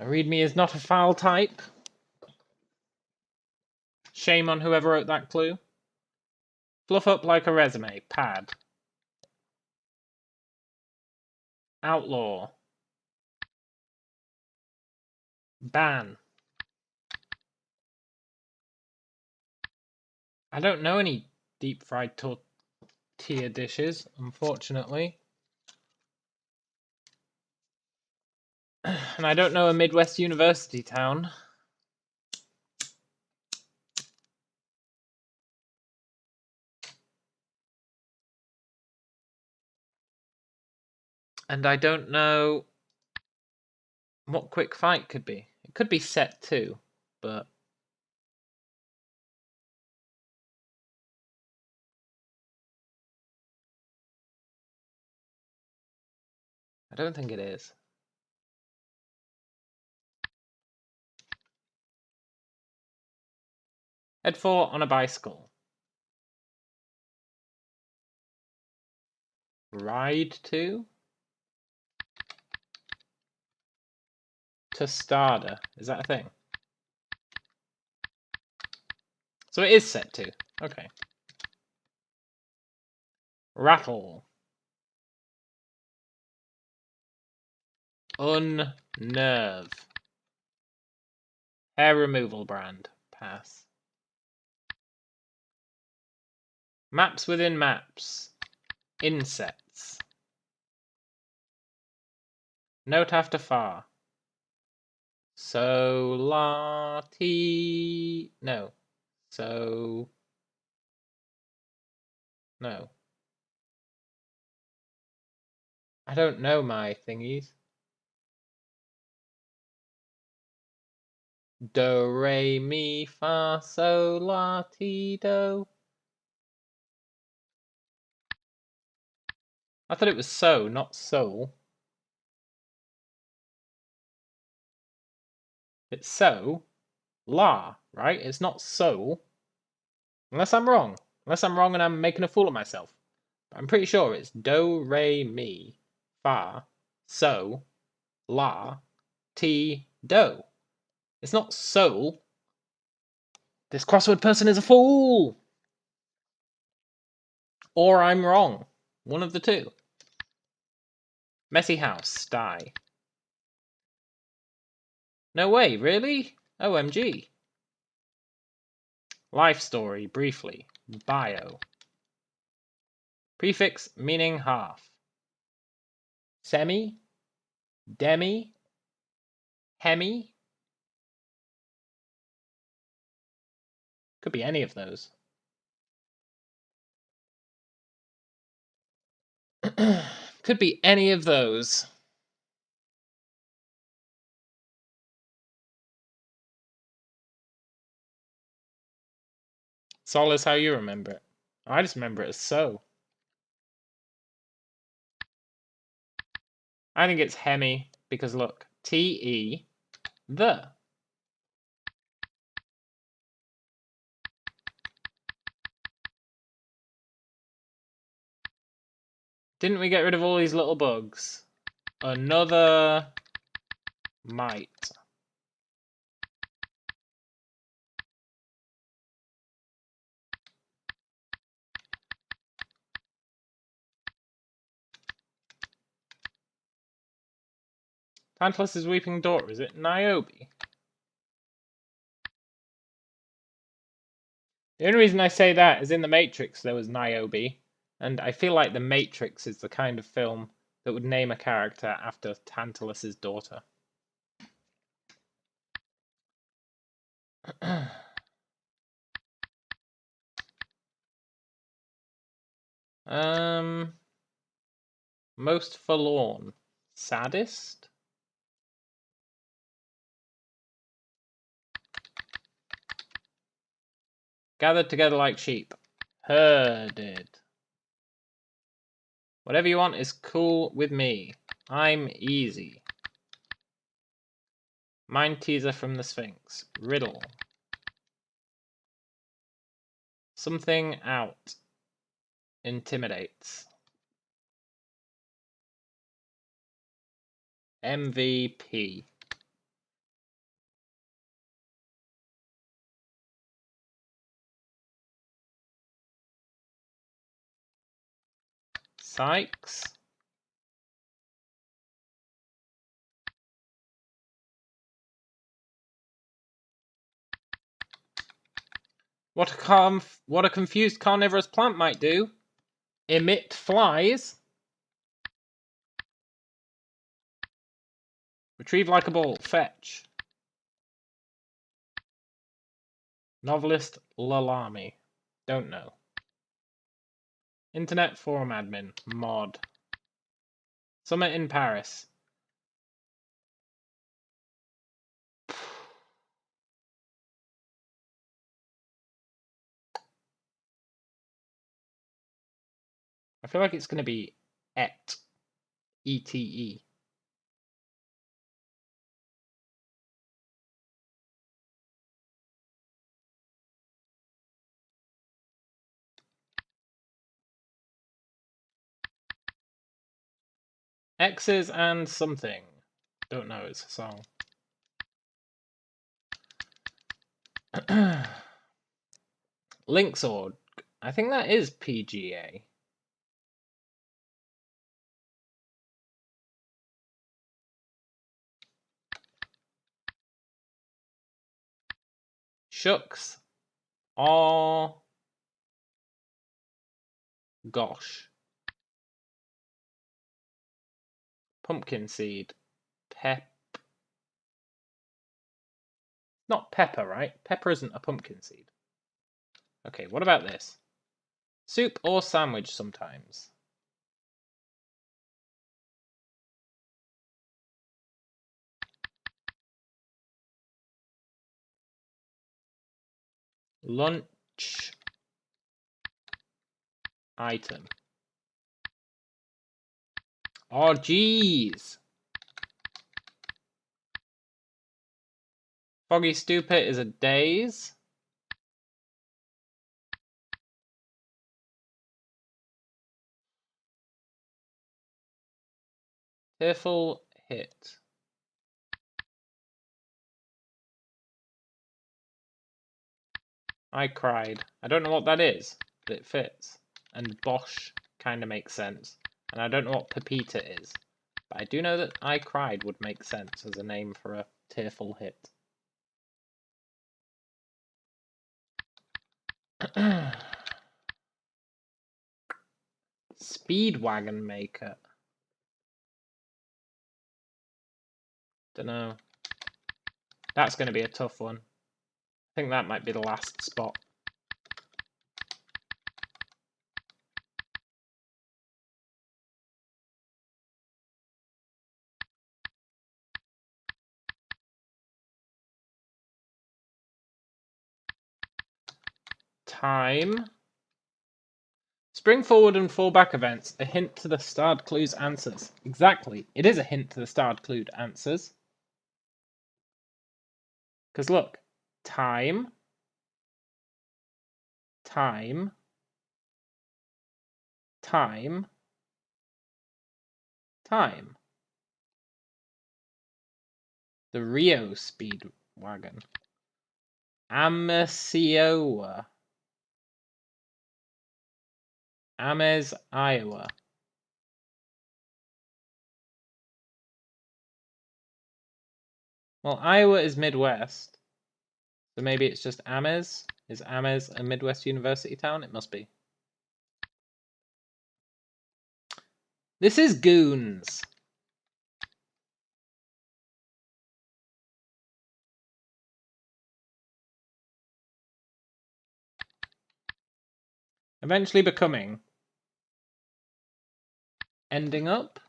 A readme is not a file type. Shame on whoever wrote that clue. Fluff up like a resume. Pad. Outlaw. Ban. I don't know any deep fried tortilla dishes, unfortunately. And I don't know a Midwest university town. And I don't know what quick fight could be. It could be set 2, but I don't think it is. Head 4 on a bicycle. Ride 2? Tostada. Is that a thing? So it is set 2. Okay. Rattle. Unnerve. Hair removal brand. Pass. Maps within maps. Insets. Note after far. Solati. No. So. No. I don't know my thingies. Do, re, mi, fa, sol, la, ti, do. I thought it was so, not soul. It's so, la, right? It's not soul. Unless I'm wrong. Unless I'm wrong and I'm making a fool of myself. But I'm pretty sure it's do, re, mi, fa, so, la, ti, do. It's not soul. This crossword person is a fool! Or I'm wrong. One of the two. Messy house, die. No way, really? OMG. Life story, briefly. Bio. Prefix meaning half. Semi? Demi? Hemi? Could be any of those. Could be any of those. Sol is how you remember it. I just remember it as so. I think it's Hemi because look, T-E, the. Didn't we get rid of all these little bugs? Another might. Tantalus' weeping daughter, is it Niobe? The only reason I say that is in The Matrix there was Niobe, and I feel like The Matrix is the kind of film that would name a character after Tantalus' daughter. Most forlorn. Saddest? Gathered together like sheep. Herded. Whatever you want is cool with me. I'm easy. Mind teaser from the Sphinx. Riddle. Something out. Intimidates. MVP. Sykes. What a confused carnivorous plant might do. Emit flies. Retrieve like a ball. Fetch. Novelist Lalami. Don't know. Internet forum admin. Mod. Summit in Paris. I feel like it's going to be ET. E-T-E. X's and something. Don't know, it's a song. Linksorg. I think that is PGA. Shucks. Oh. Gosh. Pumpkin seed. Not pepper, right? Pepper isn't a pumpkin seed. Okay, what about this? Soup or sandwich sometimes. Lunch item. Oh, jeez. Foggy Stupid is a daze. Tearful hit. I cried. I don't know what that is, but it fits. And Bosch kind of makes sense. And I don't know what Pepita is. But I do know that I cried would make sense as a name for a tearful hit. Speedwagon maker. Dunno. That's going to be a tough one. I think that might be the last spot. Time. Spring forward and fall back events. A hint to the starred clue's answers. Exactly. It is a hint to the starred clue answers. Because look. Time. Time. Time. Time. The Rio Speedwagon. Amesioa. Ames, Iowa. Well, Iowa is Midwest. So maybe it's just Ames. Is Ames a Midwest university town? It must be. This is Goons. Eventually becoming. Ending up.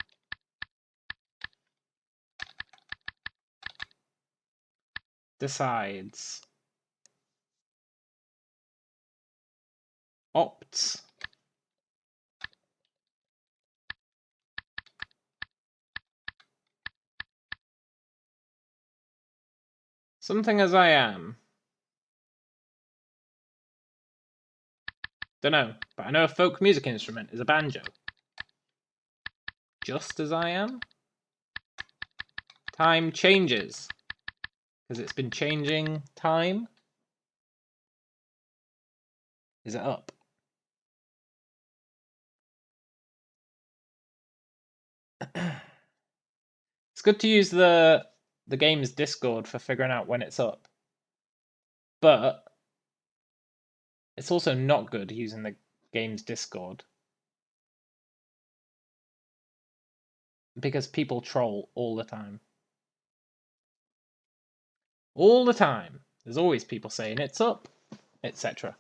Decides. Opts. Something as I am. Dunno, but I know a folk music instrument is a banjo. Just as I am? Time changes. Because it's been changing time. Is it up? It's good to use the game's Discord for figuring out when it's up. But it's also not good using the game's Discord. Because people troll all the time. All the time. There's always people saying it's up, etc.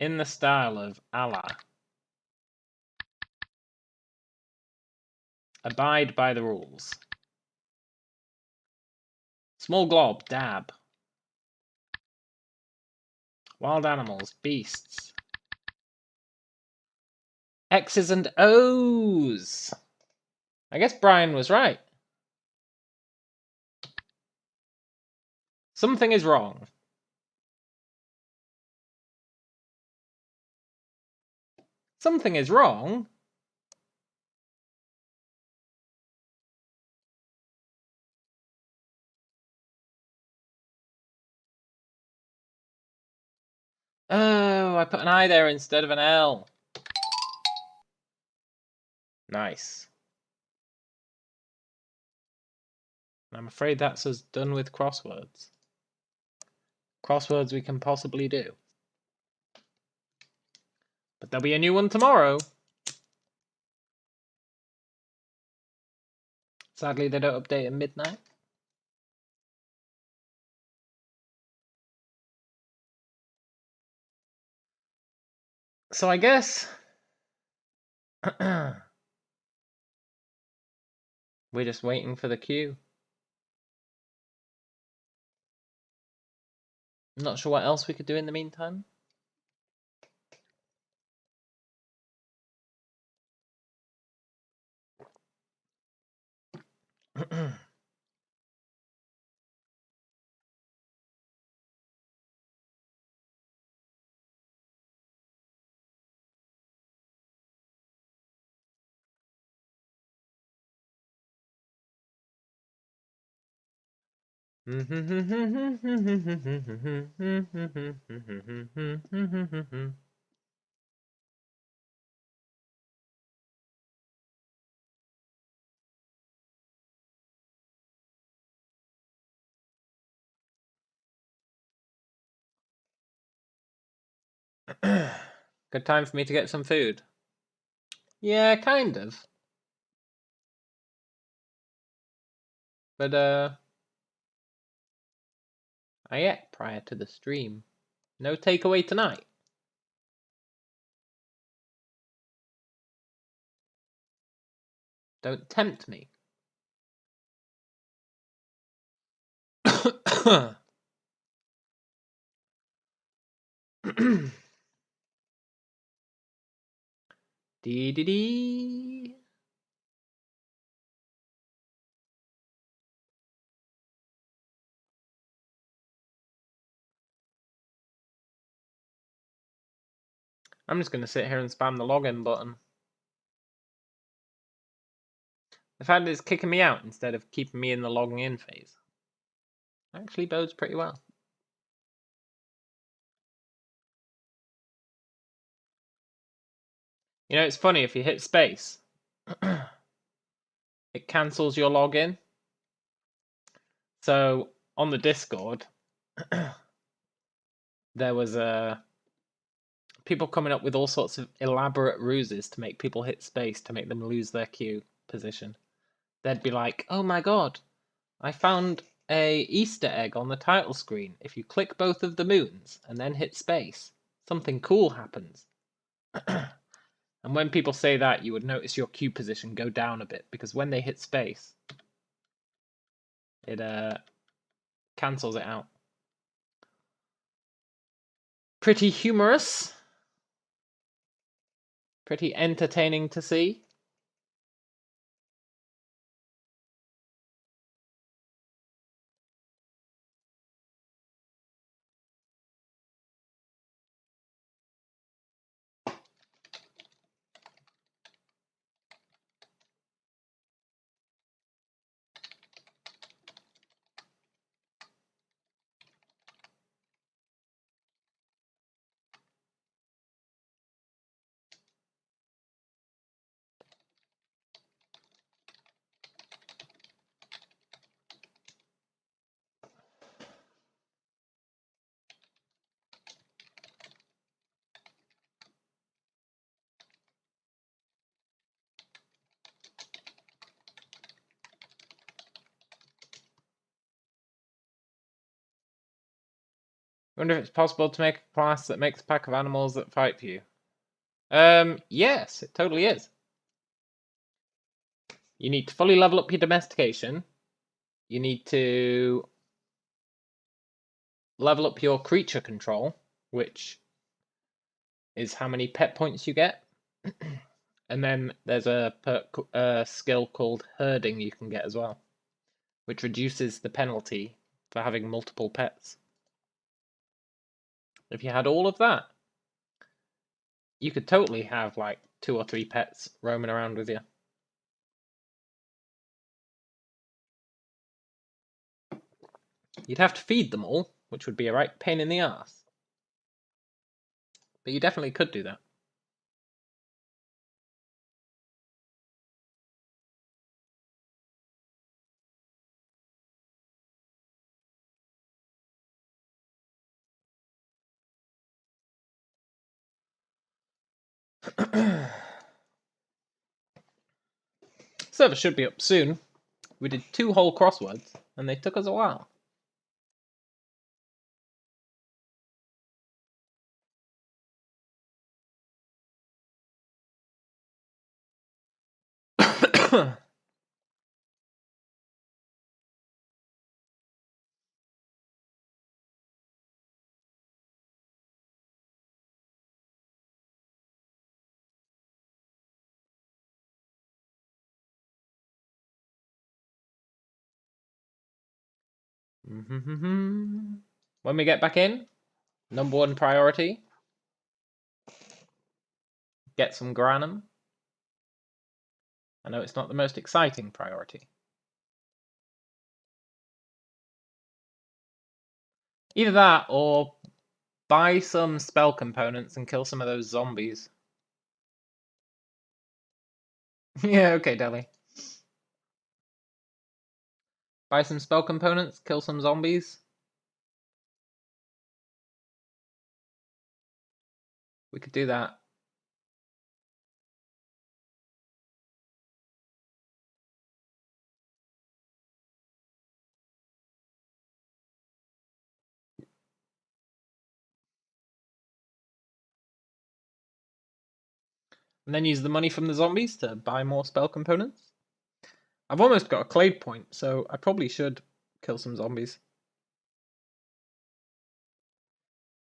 In the style of Allah. Abide by the rules. Small glob, dab. Wild animals, beasts. X's and O's. I guess Brian was right. Something is wrong. Something is wrong? Oh, I put an I there instead of an L. Nice. I'm afraid that's us done with crosswords. Crosswords we can possibly do. But there'll be a new one tomorrow. Sadly, they don't update at midnight. So I guess we're just waiting for the queue. I'm not sure what else we could do in the meantime. Good time for me to get some food. Yeah, kind of. But I ate prior to the stream. No takeaway tonight. Don't tempt me. Dee dee dee. I'm just gonna sit here and spam the login button. The fact that it's kicking me out instead of keeping me in the logging in phase actually bodes pretty well. You know, it's funny, if you hit space, it cancels your login. So on the Discord, there was people coming up with all sorts of elaborate ruses to make people hit space to make them lose their queue position. They'd be like, "Oh my god, I found a Easter egg on the title screen. If you click both of the moons and then hit space, something cool happens." And when people say that, you would notice your queue position go down a bit, because when they hit space, it cancels it out. Pretty humorous. Pretty entertaining to see. Wonder if it's possible to make a class that makes a pack of animals that fight for you. Yes, it totally is. You need to fully level up your domestication. You need to level up your creature control, which is how many pet points you get. And then there's a skill called herding you can get as well, which reduces the penalty for having multiple pets. If you had all of that, you could totally have like 2 or 3 pets roaming around with you. You'd have to feed them all, which would be a right pain in the ass. But you definitely could do that. Server should be up soon. We did 2 whole crosswords, and they took us a while. When we get back in, number 1 priority, get some granum. I know it's not the most exciting priority. Either that or buy some spell components and kill some of those zombies. Yeah, okay, Deli. Buy some spell components, kill some zombies. We could do that. And then use the money from the zombies to buy more spell components. I've almost got a clade point, so I probably should kill some zombies.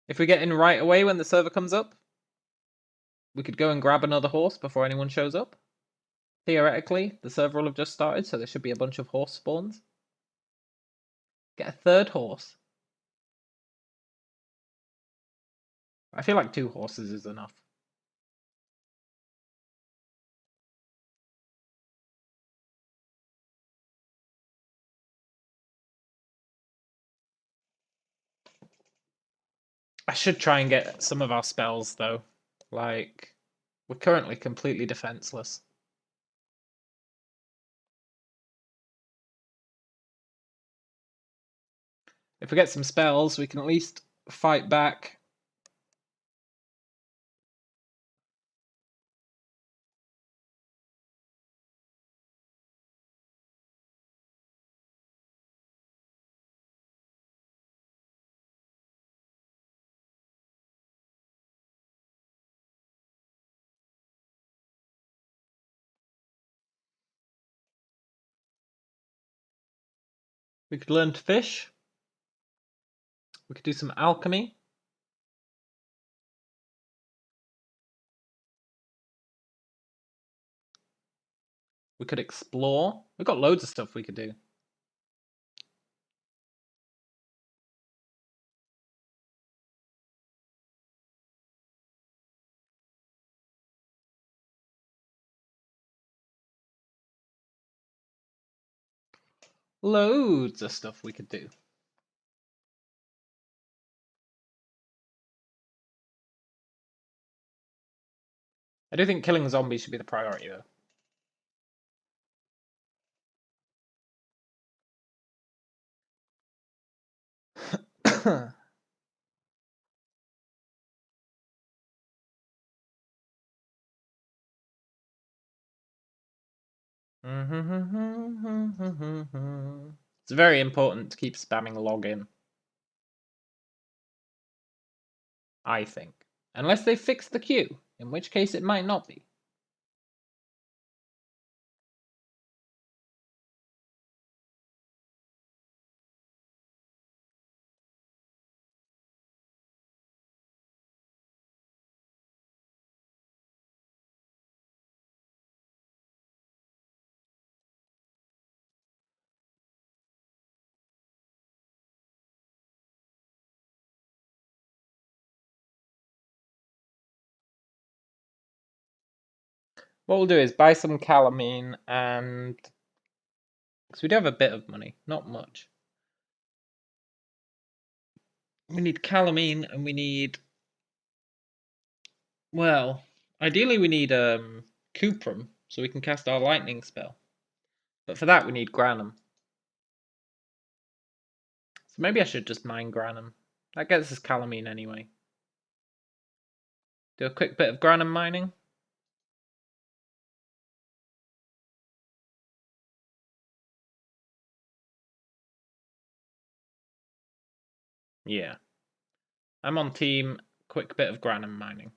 If we get in right away when the server comes up, we could go and grab another horse before anyone shows up. Theoretically, the server will have just started, so there should be a bunch of horse spawns. Get a 3rd horse. I feel like 2 horses is enough. I should try and get some of our spells, though. Like, we're currently completely defenseless. If we get some spells, we can at least fight back. We could learn to fish. We could do some alchemy. We could explore. We've got loads of stuff we could do. Loads of stuff we could do. I do think killing zombies should be the priority, though. It's very important to keep spamming login. I think. Unless they fix the queue, in which case it might not be. What we'll do is buy some calamine and... because we do have a bit of money, not much. We need calamine and we need... well, ideally we need cuprum so we can cast our lightning spell. But for that we need granum. So maybe I should just mine granum. That gets us calamine anyway. Do a quick bit of granum mining. Yeah. I'm on team quick bit of granum mining.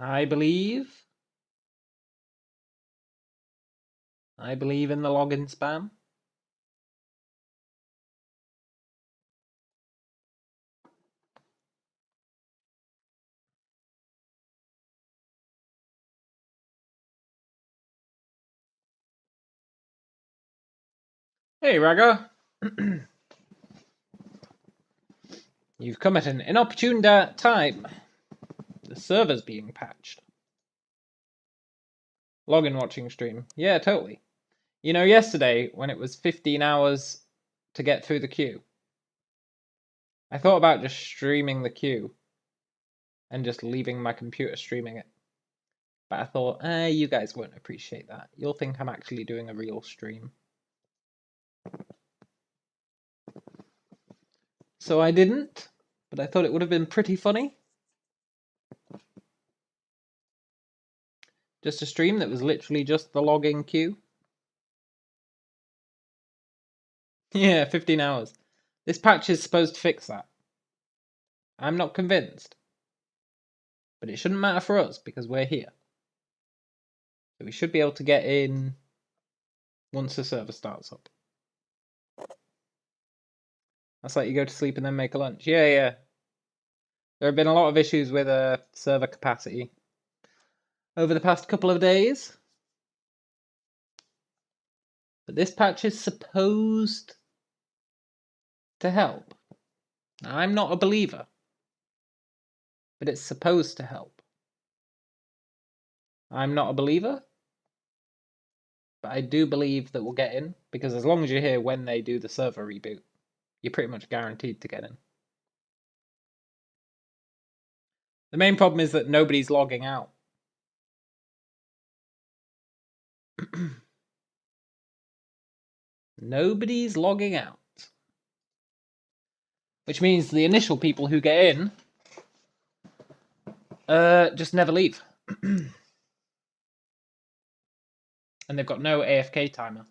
I believe in the login spam. Hey, Rago. You've come at an inopportune time. The server's being patched. Login watching stream. Yeah, totally. You know, yesterday, when it was 15 hours to get through the queue, I thought about just streaming the queue and just leaving my computer streaming it. But I thought, you guys won't appreciate that. You'll think I'm actually doing a real stream. So I didn't, but I thought it would have been pretty funny. Just a stream that was literally just the login queue. Yeah, 15 hours. This patch is supposed to fix that. I'm not convinced. But it shouldn't matter for us because we're here. So we should be able to get in once the server starts up. That's like you go to sleep and then make a lunch. Yeah. There have been a lot of issues with server capacity over the past couple of days. But this patch is supposed to help. Now, I'm not a believer, but it's supposed to help. I'm not a believer, but I do believe that we'll get in, because as long as you're here when they do the server reboot, you're pretty much guaranteed to get in. The main problem is that nobody's logging out. Nobody's logging out. Which means the initial people who get in just never leave. And they've got no AFK timer.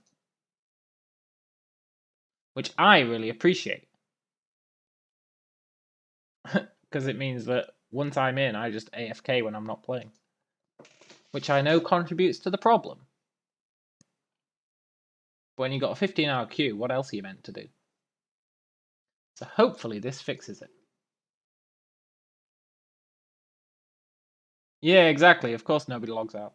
Which I really appreciate. Because it means that once I'm in, I just AFK when I'm not playing. Which I know contributes to the problem. But when you got a 15-hour queue, what else are you meant to do? So hopefully this fixes it. Yeah, exactly. Of course nobody logs out.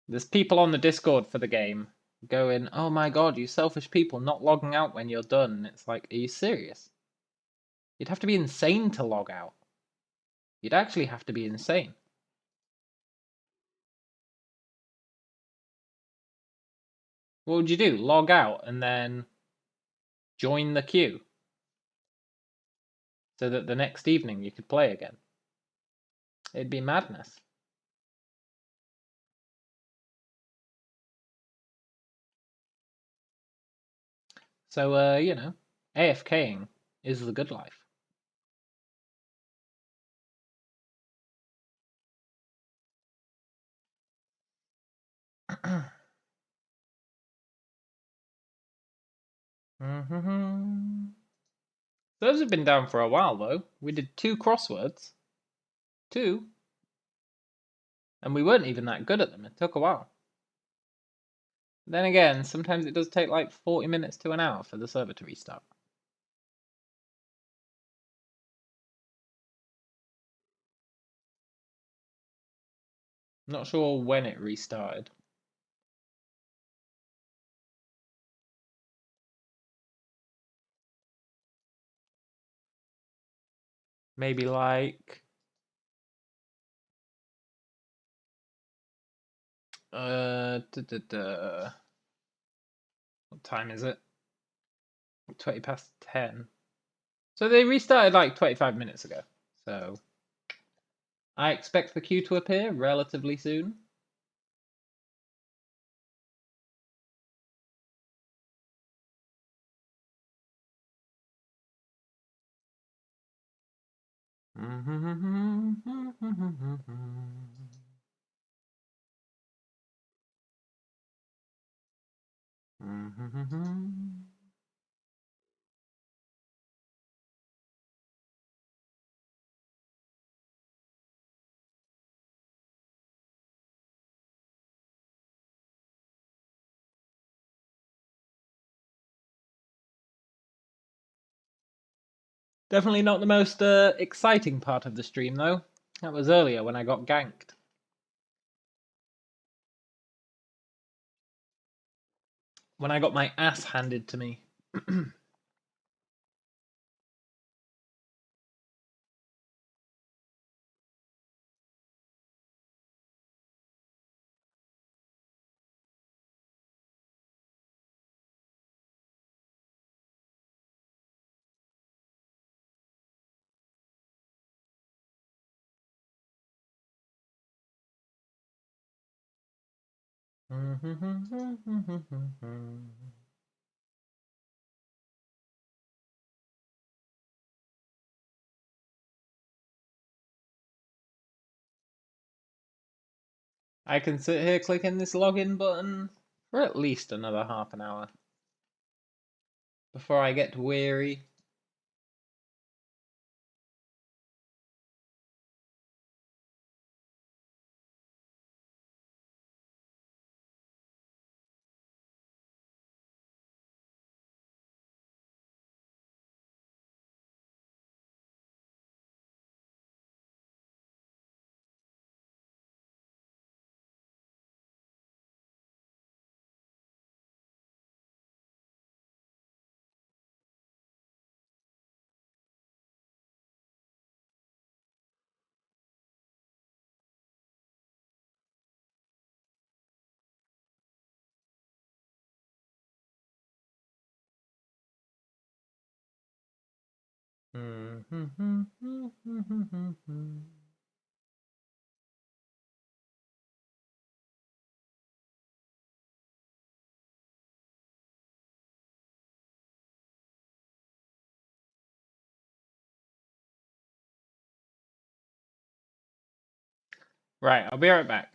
There's people on the Discord for the game going, oh my god, you selfish people not logging out when you're done. And it's like, are you serious? You'd have to be insane to log out. You'd actually have to be insane. What would you do? Log out and then join the queue so that the next evening you could play again? It'd be madness. So, you know, AFKing is the good life. Those have been down for a while, though. We did 2 crosswords. 2. And we weren't even that good at them. It took a while. Then again, sometimes it does take like 40 minutes to an hour for the server to restart. Not sure when it restarted. Maybe like... What time is it? 20 past 10. So they restarted like 25 minutes ago. So I expect the queue to appear relatively soon. Definitely not the most exciting part of the stream, though. That was earlier when I got ganked. When I got my ass handed to me. I can sit here clicking this login button for at least another half an hour before I get weary. Right, I'll be right back.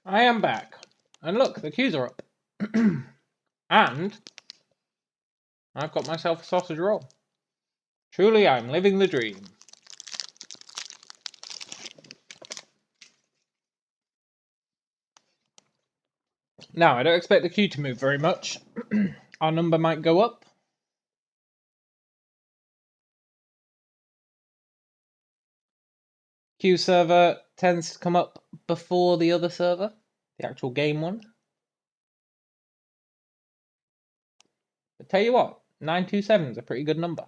I am back. And look, the queues are up. And I've got myself a sausage roll. Truly, I'm living the dream. Now, I don't expect the queue to move very much. Our number might go up. Queue server tends to come up before the other server, the actual game one. But tell you what, 927 is a pretty good number.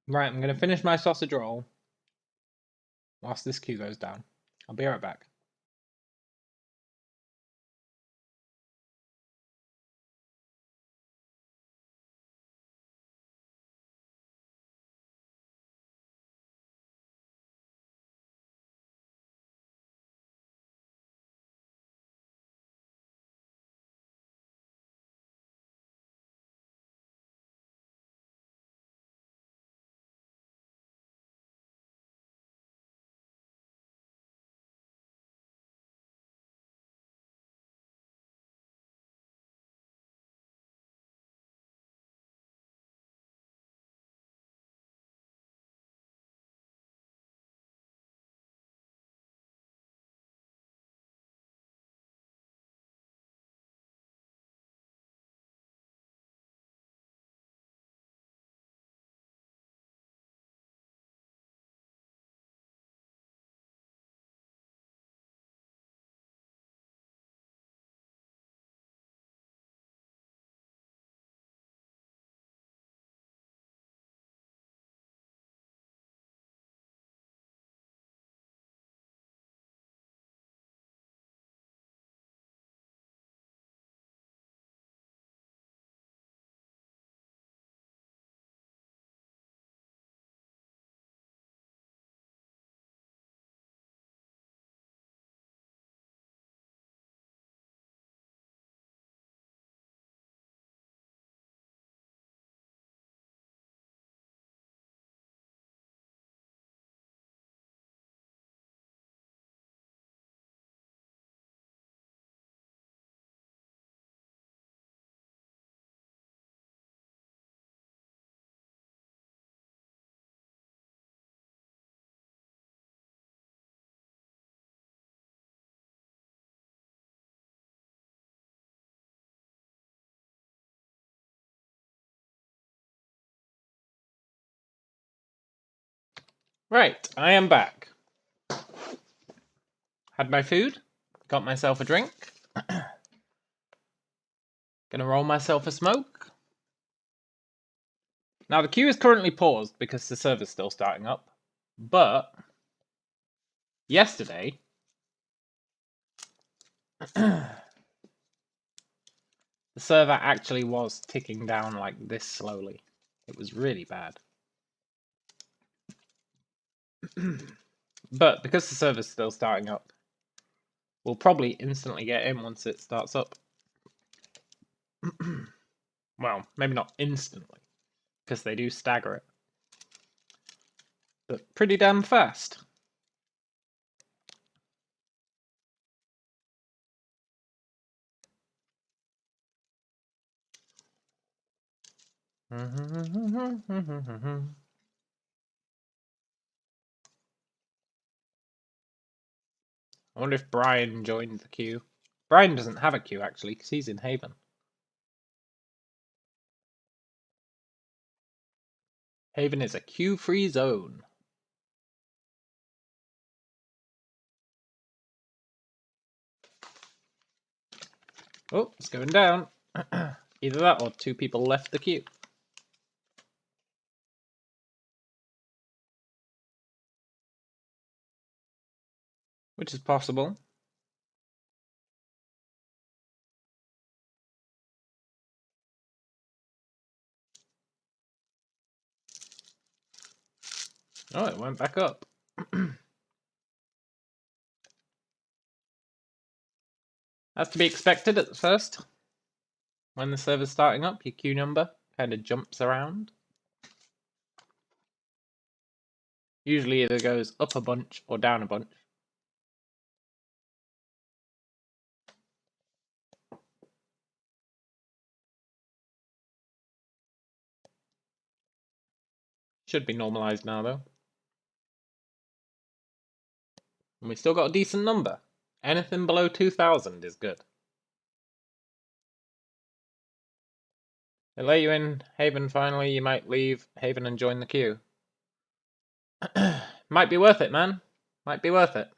Right, I'm going to finish my sausage roll whilst this queue goes down. I'll be right back. Right, I am back. Had my food, got myself a drink. Gonna roll myself a smoke. Now the queue is currently paused because the server's still starting up. But yesterday, the server actually was ticking down like this slowly. It was really bad. But because the server's still starting up, we'll probably instantly get in once it starts up. Well, maybe not instantly, because they do stagger it. But pretty damn fast. I wonder if Brian joined the queue. Brian doesn't have a queue actually, because he's in Haven. Haven is a queue-free zone. Oh, it's going down. Either that or 2 people left the queue. Which is possible. Oh, it went back up. That's to be expected at first. When the server's starting up, your queue number kind of jumps around. Usually either goes up a bunch or down a bunch. Should be normalized now though. And we still got a decent number. Anything below 2,000 is good. They let you in Haven finally, you might leave Haven and join the queue. Might be worth it, man. Might be worth it.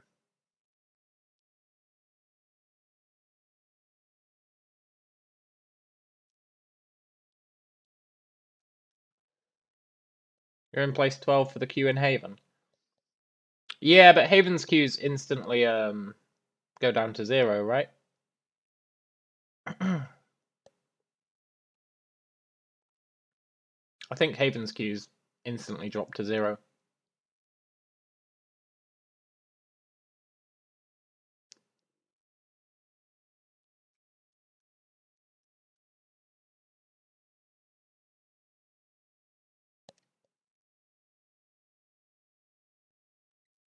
You're in place 12 for the queue in Haven. Yeah, but Haven's queues instantly go down to 0, right? I think Haven's queues instantly drop to 0.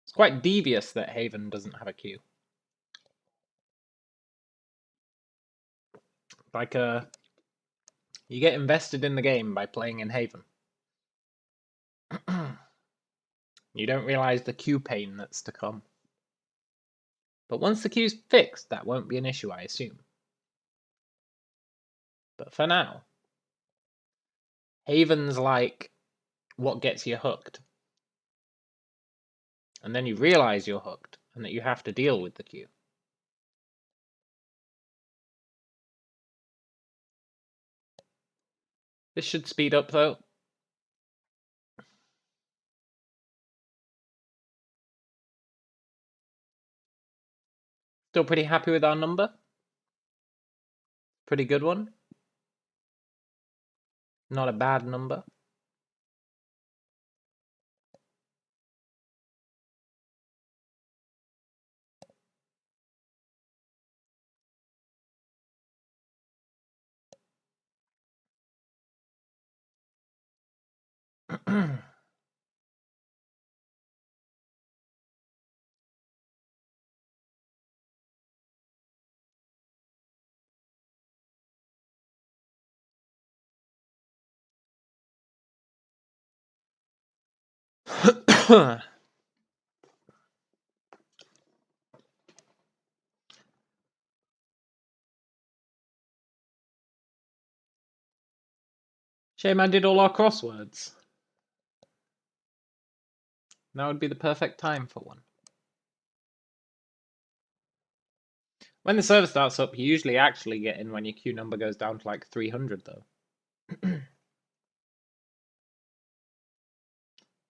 It's quite devious that Haven doesn't have a queue. Like, you get invested in the game by playing in Haven. You don't realize the queue pain that's to come. But once the queue's fixed, that won't be an issue, I assume. But for now, Haven's like what gets you hooked. And then you realize you're hooked, and that you have to deal with the queue. This should speed up, though. Still pretty happy with our number. Pretty good one. Not a bad number. Shame I did all our crosswords. That would be the perfect time for one. When the server starts up, you usually actually get in when your queue number goes down to like 300, though.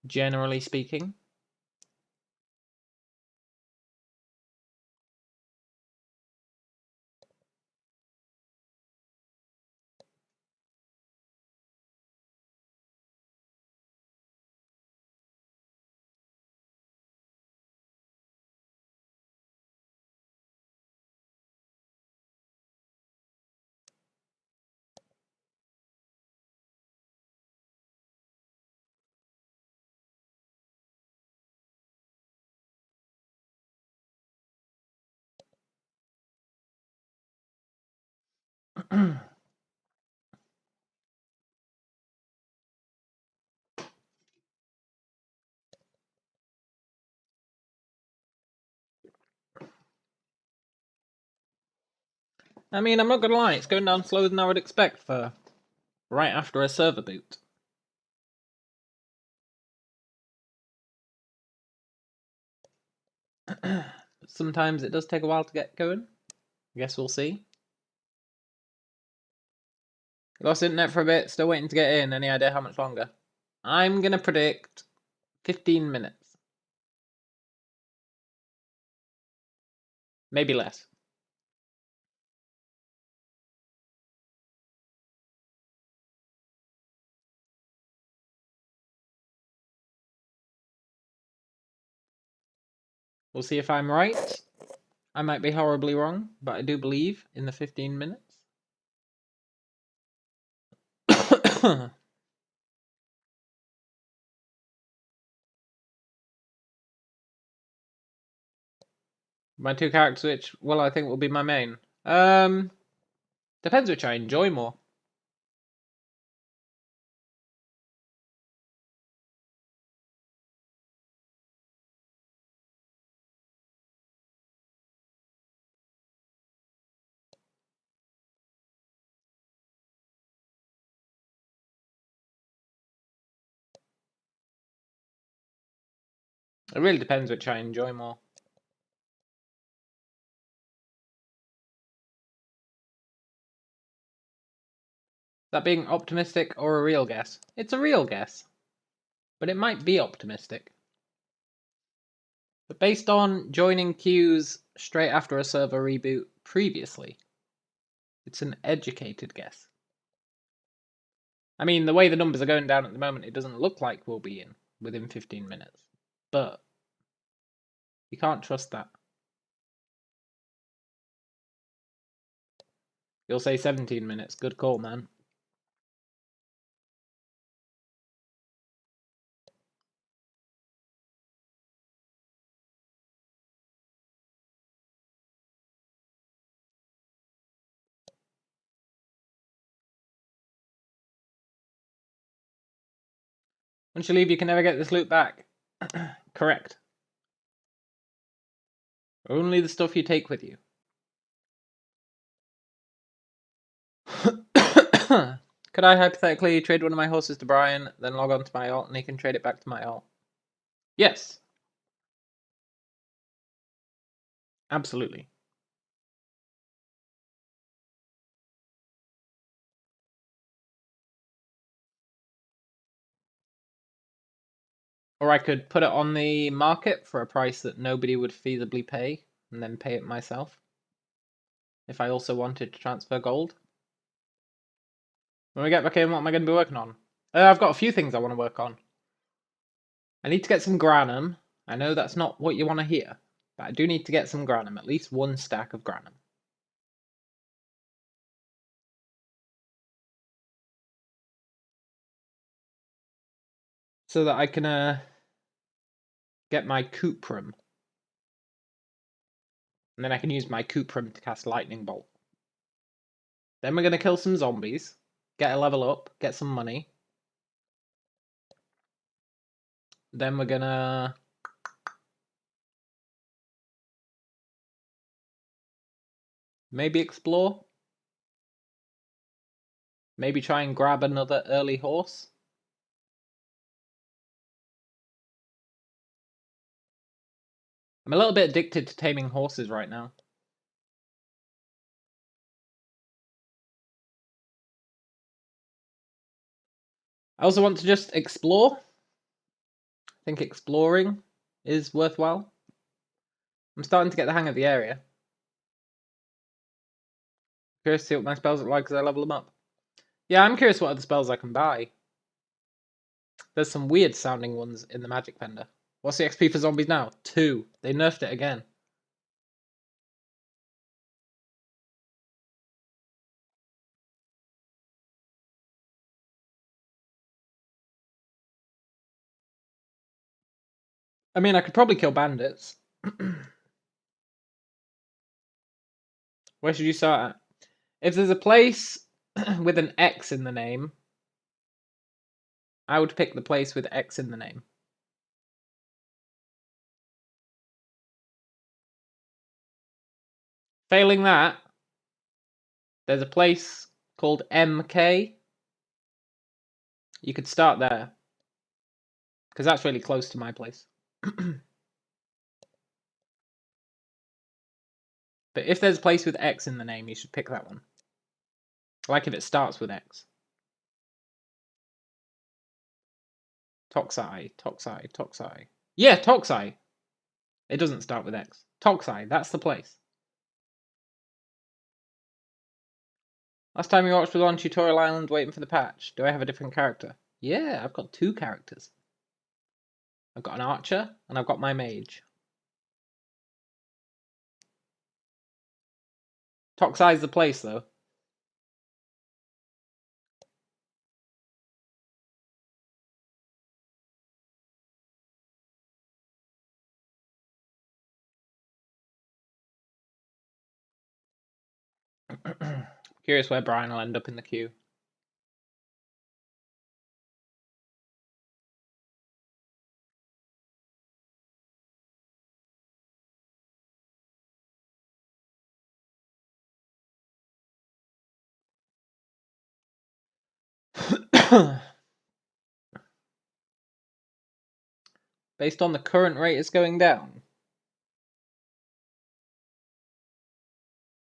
Generally speaking. I mean, I'm not gonna lie, it's going down slower than I would expect for right after a server boot. Sometimes it does take a while to get going. I guess we'll see. Lost internet for a bit, still waiting to get in. Any idea how much longer? I'm gonna predict 15 minutes. Maybe less. We'll see if I'm right. I might be horribly wrong, but I do believe in the 15 minutes. My two characters, which, well, I think will be my main. Depends which I enjoy more. It really depends which I enjoy more. That being optimistic or a real guess? It's a real guess. But it might be optimistic. But based on joining queues straight after a server reboot previously, it's an educated guess. I mean, the way the numbers are going down at the moment, it doesn't look like we'll be in within 15 minutes. But you can't trust that. You'll say 17 minutes. Good call, man. Once you leave, you can never get this loot back. Correct. Only the stuff you take with you. Could I hypothetically trade one of my horses to Brian, then log on to my alt, and he can trade it back to my alt? Yes. Absolutely. Or I could put it on the market for a price that nobody would feasibly pay, and then pay it myself. If I also wanted to transfer gold. When we get back in, what am I going to be working on? I've got a few things I want to work on. I need to get some granum. I know that's not what you want to hear, but I do need to get some granum, at least one stack of granum. So that I can get my cuprum. And then I can use my cuprum to cast lightning bolt. Then we're going to kill some zombies, get a level up, get some money. Then we're going to maybe explore. Maybe try and grab another early horse. I'm a little bit addicted to taming horses right now. I also want to just explore. I think exploring is worthwhile. I'm starting to get the hang of the area. Curious to see what my spells look like as I level them up. Yeah, I'm curious what other spells I can buy. There's some weird sounding ones in the magic vendor. What's the XP for zombies now? 2. They nerfed it again. I mean, I could probably kill bandits. Where should you start at? If there's a place with an X in the name, I would pick the place with X in the name. Failing that, there's a place called MK. You could start there. Because that's really close to my place. But if there's a place with X in the name, you should pick that one. I like if it starts with X. Toxai, Toxai, Toxai. Yeah, Toxai. It doesn't start with X. Toxai, that's the place. Last time you watched was on Tutorial Island waiting for the patch. Do I have a different character? Yeah, I've got 2 characters. I've got an archer and I've got my mage. Toxize the place, though. Curious where Brian will end up in the queue. Based on the current rate it's going down,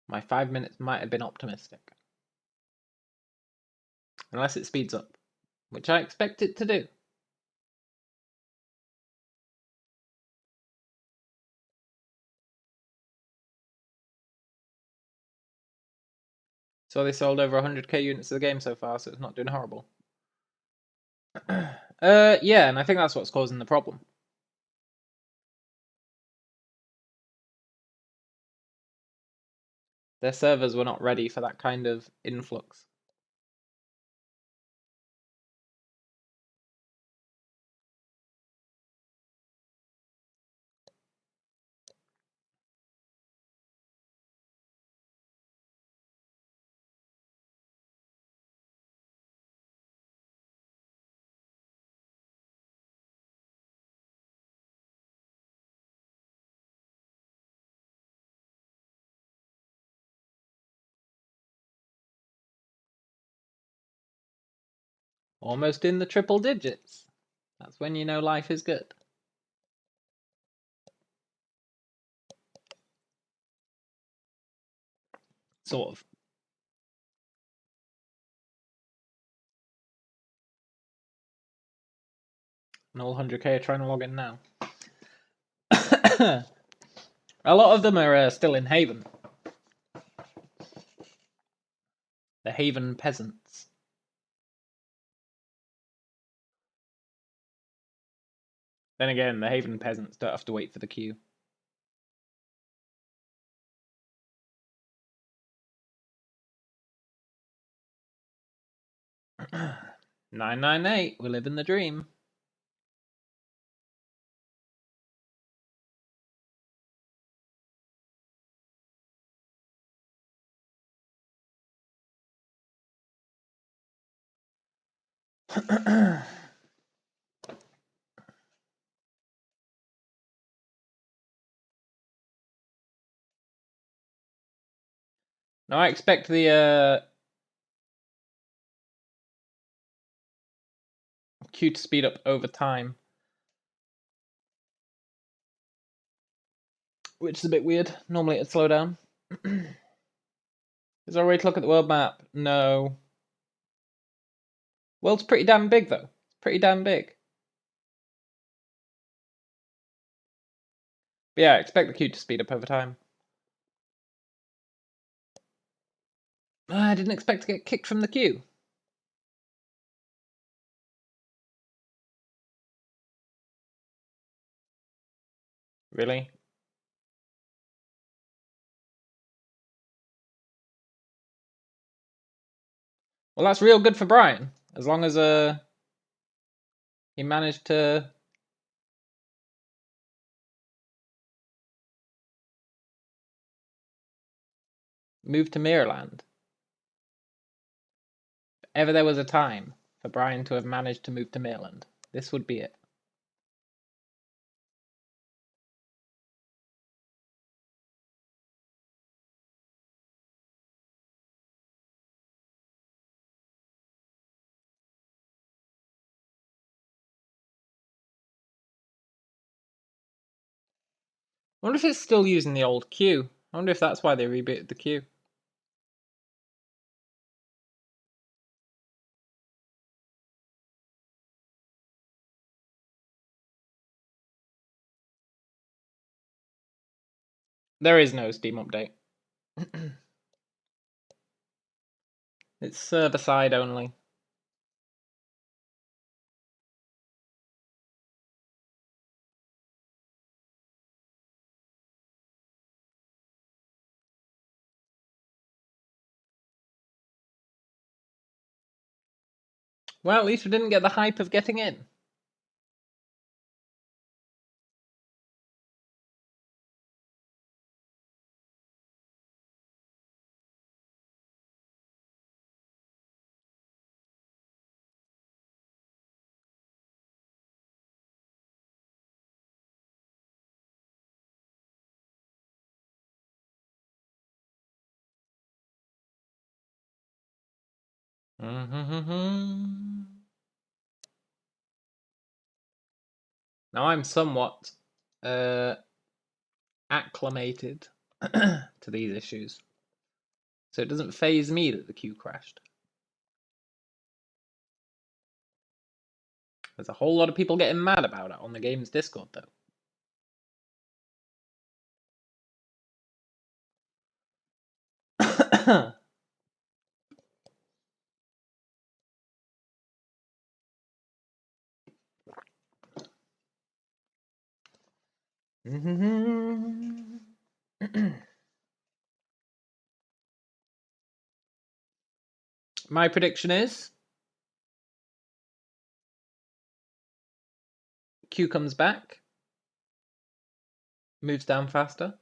my 5 minutes might have been optimistic. Unless it speeds up, which I expect it to do. So they sold over 100k units of the game so far, so it's not doing horrible. Yeah, and I think that's what's causing the problem. Their servers were not ready for that kind of influx. Almost in the triple digits. That's when you know life is good. Sort of. And all 100k are trying to log in now. A lot of them are still in Haven. The Haven peasants. Then again, the Haven peasants don't have to wait for the queue. $998, we live in the dream. Now I expect the queue to speed up over time, which is a bit weird. Normally it'd slow down. Is there a way to look at the world map? No. World's pretty damn big, though. It's pretty damn big. But yeah, I expect the queue to speed up over time. I didn't expect to get kicked from the queue. Really? Well, that's real good for Brian. As long as he managed to move to Mainland. If ever there was a time for Brian to have managed to move to Mainland, this would be it. I wonder if it's still using the old queue. I wonder if that's why they rebooted the queue. There is no Steam update. It's server side only. Well, at least we didn't get the hype of getting in. Now I'm somewhat acclimated to these issues, so it doesn't faze me that the queue crashed. There's a whole lot of people getting mad about it on the game's Discord, though. My prediction is Q comes back, moves down faster.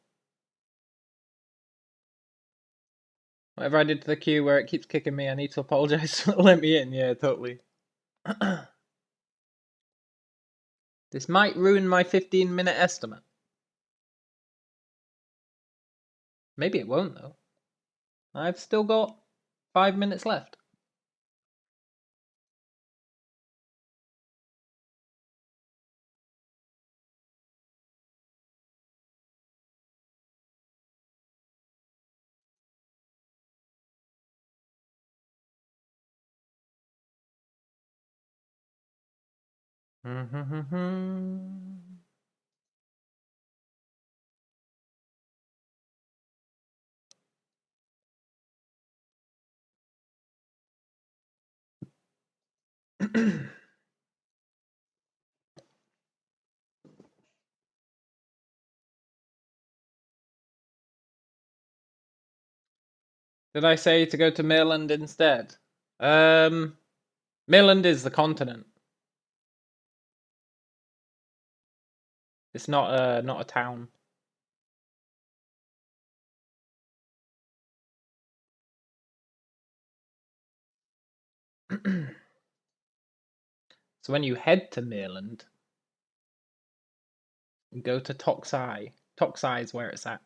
Whatever I did to the queue where it keeps kicking me, I need to apologize for let me in. Yeah, totally. This might ruin my 15-minute estimate. Maybe it won't, though. I've still got 5 minutes left. Did I say to go to Mainland instead? Mainland is the continent. It's not a town. So when you head to Mainland, you go to Toxai. Toxai is where it's at.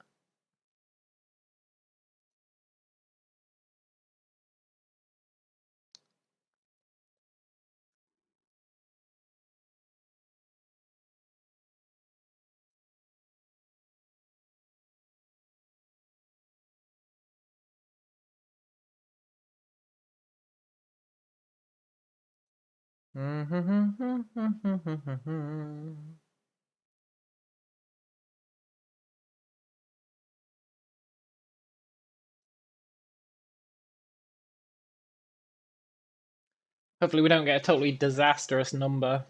Hopefully we don't get a totally disastrous number.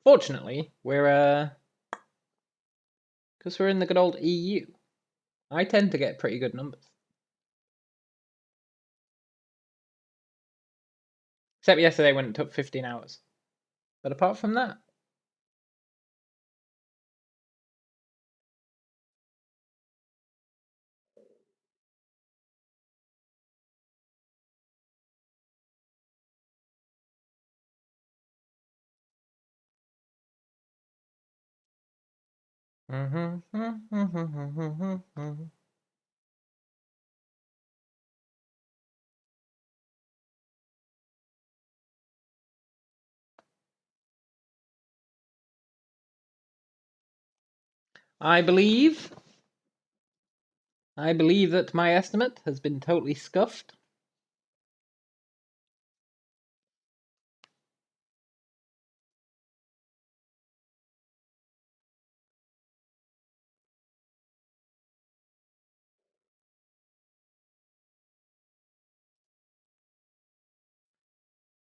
Fortunately, we're because we're in the good old EU, I tend to get pretty good numbers. Except yesterday when it took 15 hours. But apart from that. I believe that my estimate has been totally scuffed.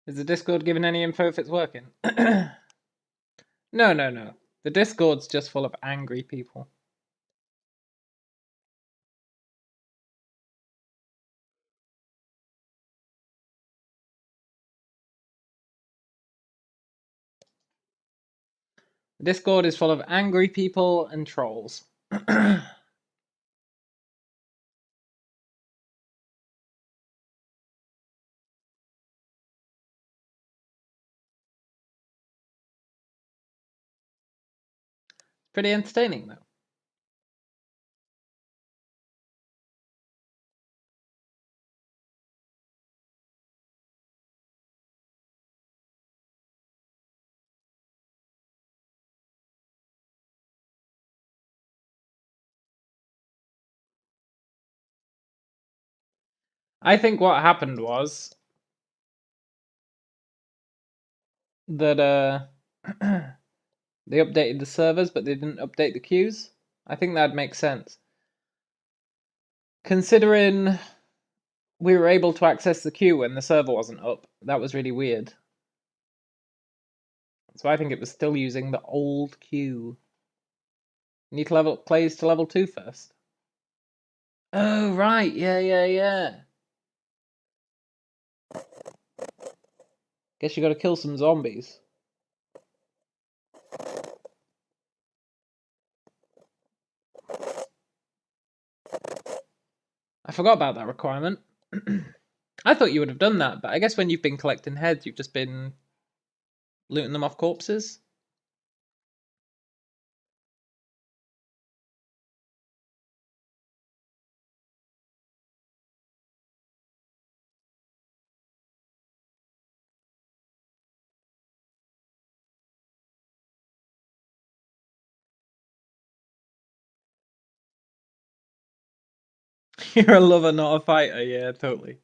Is the Discord giving any info if it's working? No. The Discord's just full of angry people. The Discord is full of angry people and trolls. Pretty entertaining, though. I think what happened was that they updated the servers, but they didn't update the queues. I think that'd make sense. Considering we were able to access the queue when the server wasn't up, that was really weird. So I think it was still using the old queue. You need to level plays to level 2 first. Oh, right. Yeah. Guess you gotta kill some zombies. I forgot about that requirement. I thought you would have done that, but I guess when you've been collecting heads, you've just been looting them off corpses. You're a lover, not a fighter. Yeah, totally.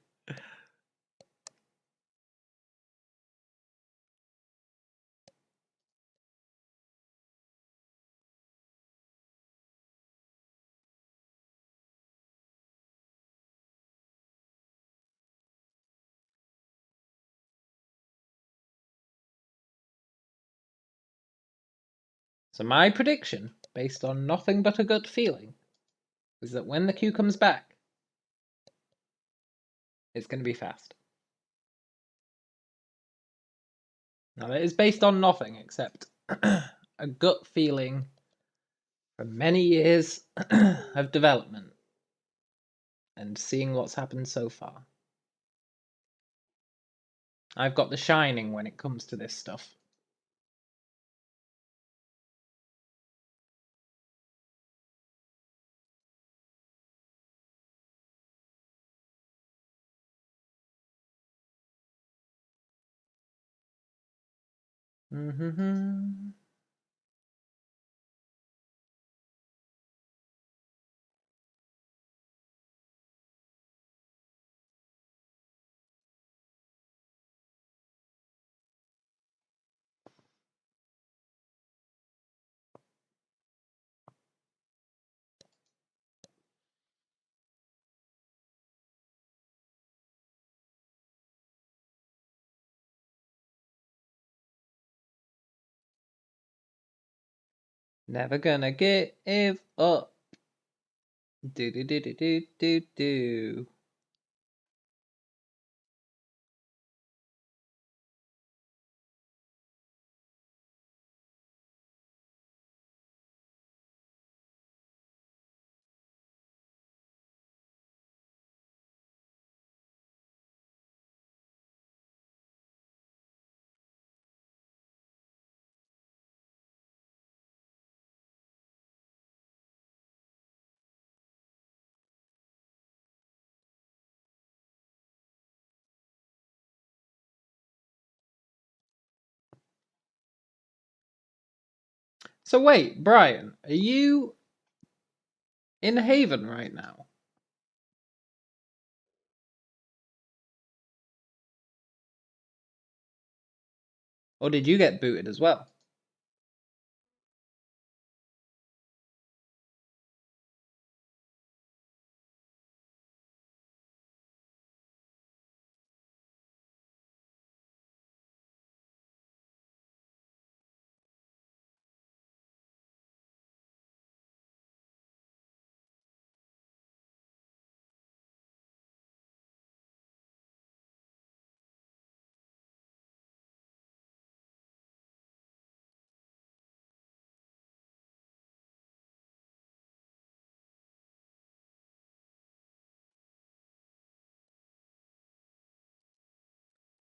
So my prediction, based on nothing but a gut feeling, is that when the queue comes back, it's going to be fast. Now, it is based on nothing except a gut feeling from many years of development and seeing what's happened so far. I've got the shining when it comes to this stuff. Mm-hmm. Never gonna give up. Do do do do do do do. So wait, Brian, are you in Haven right now? Or did you get booted as well?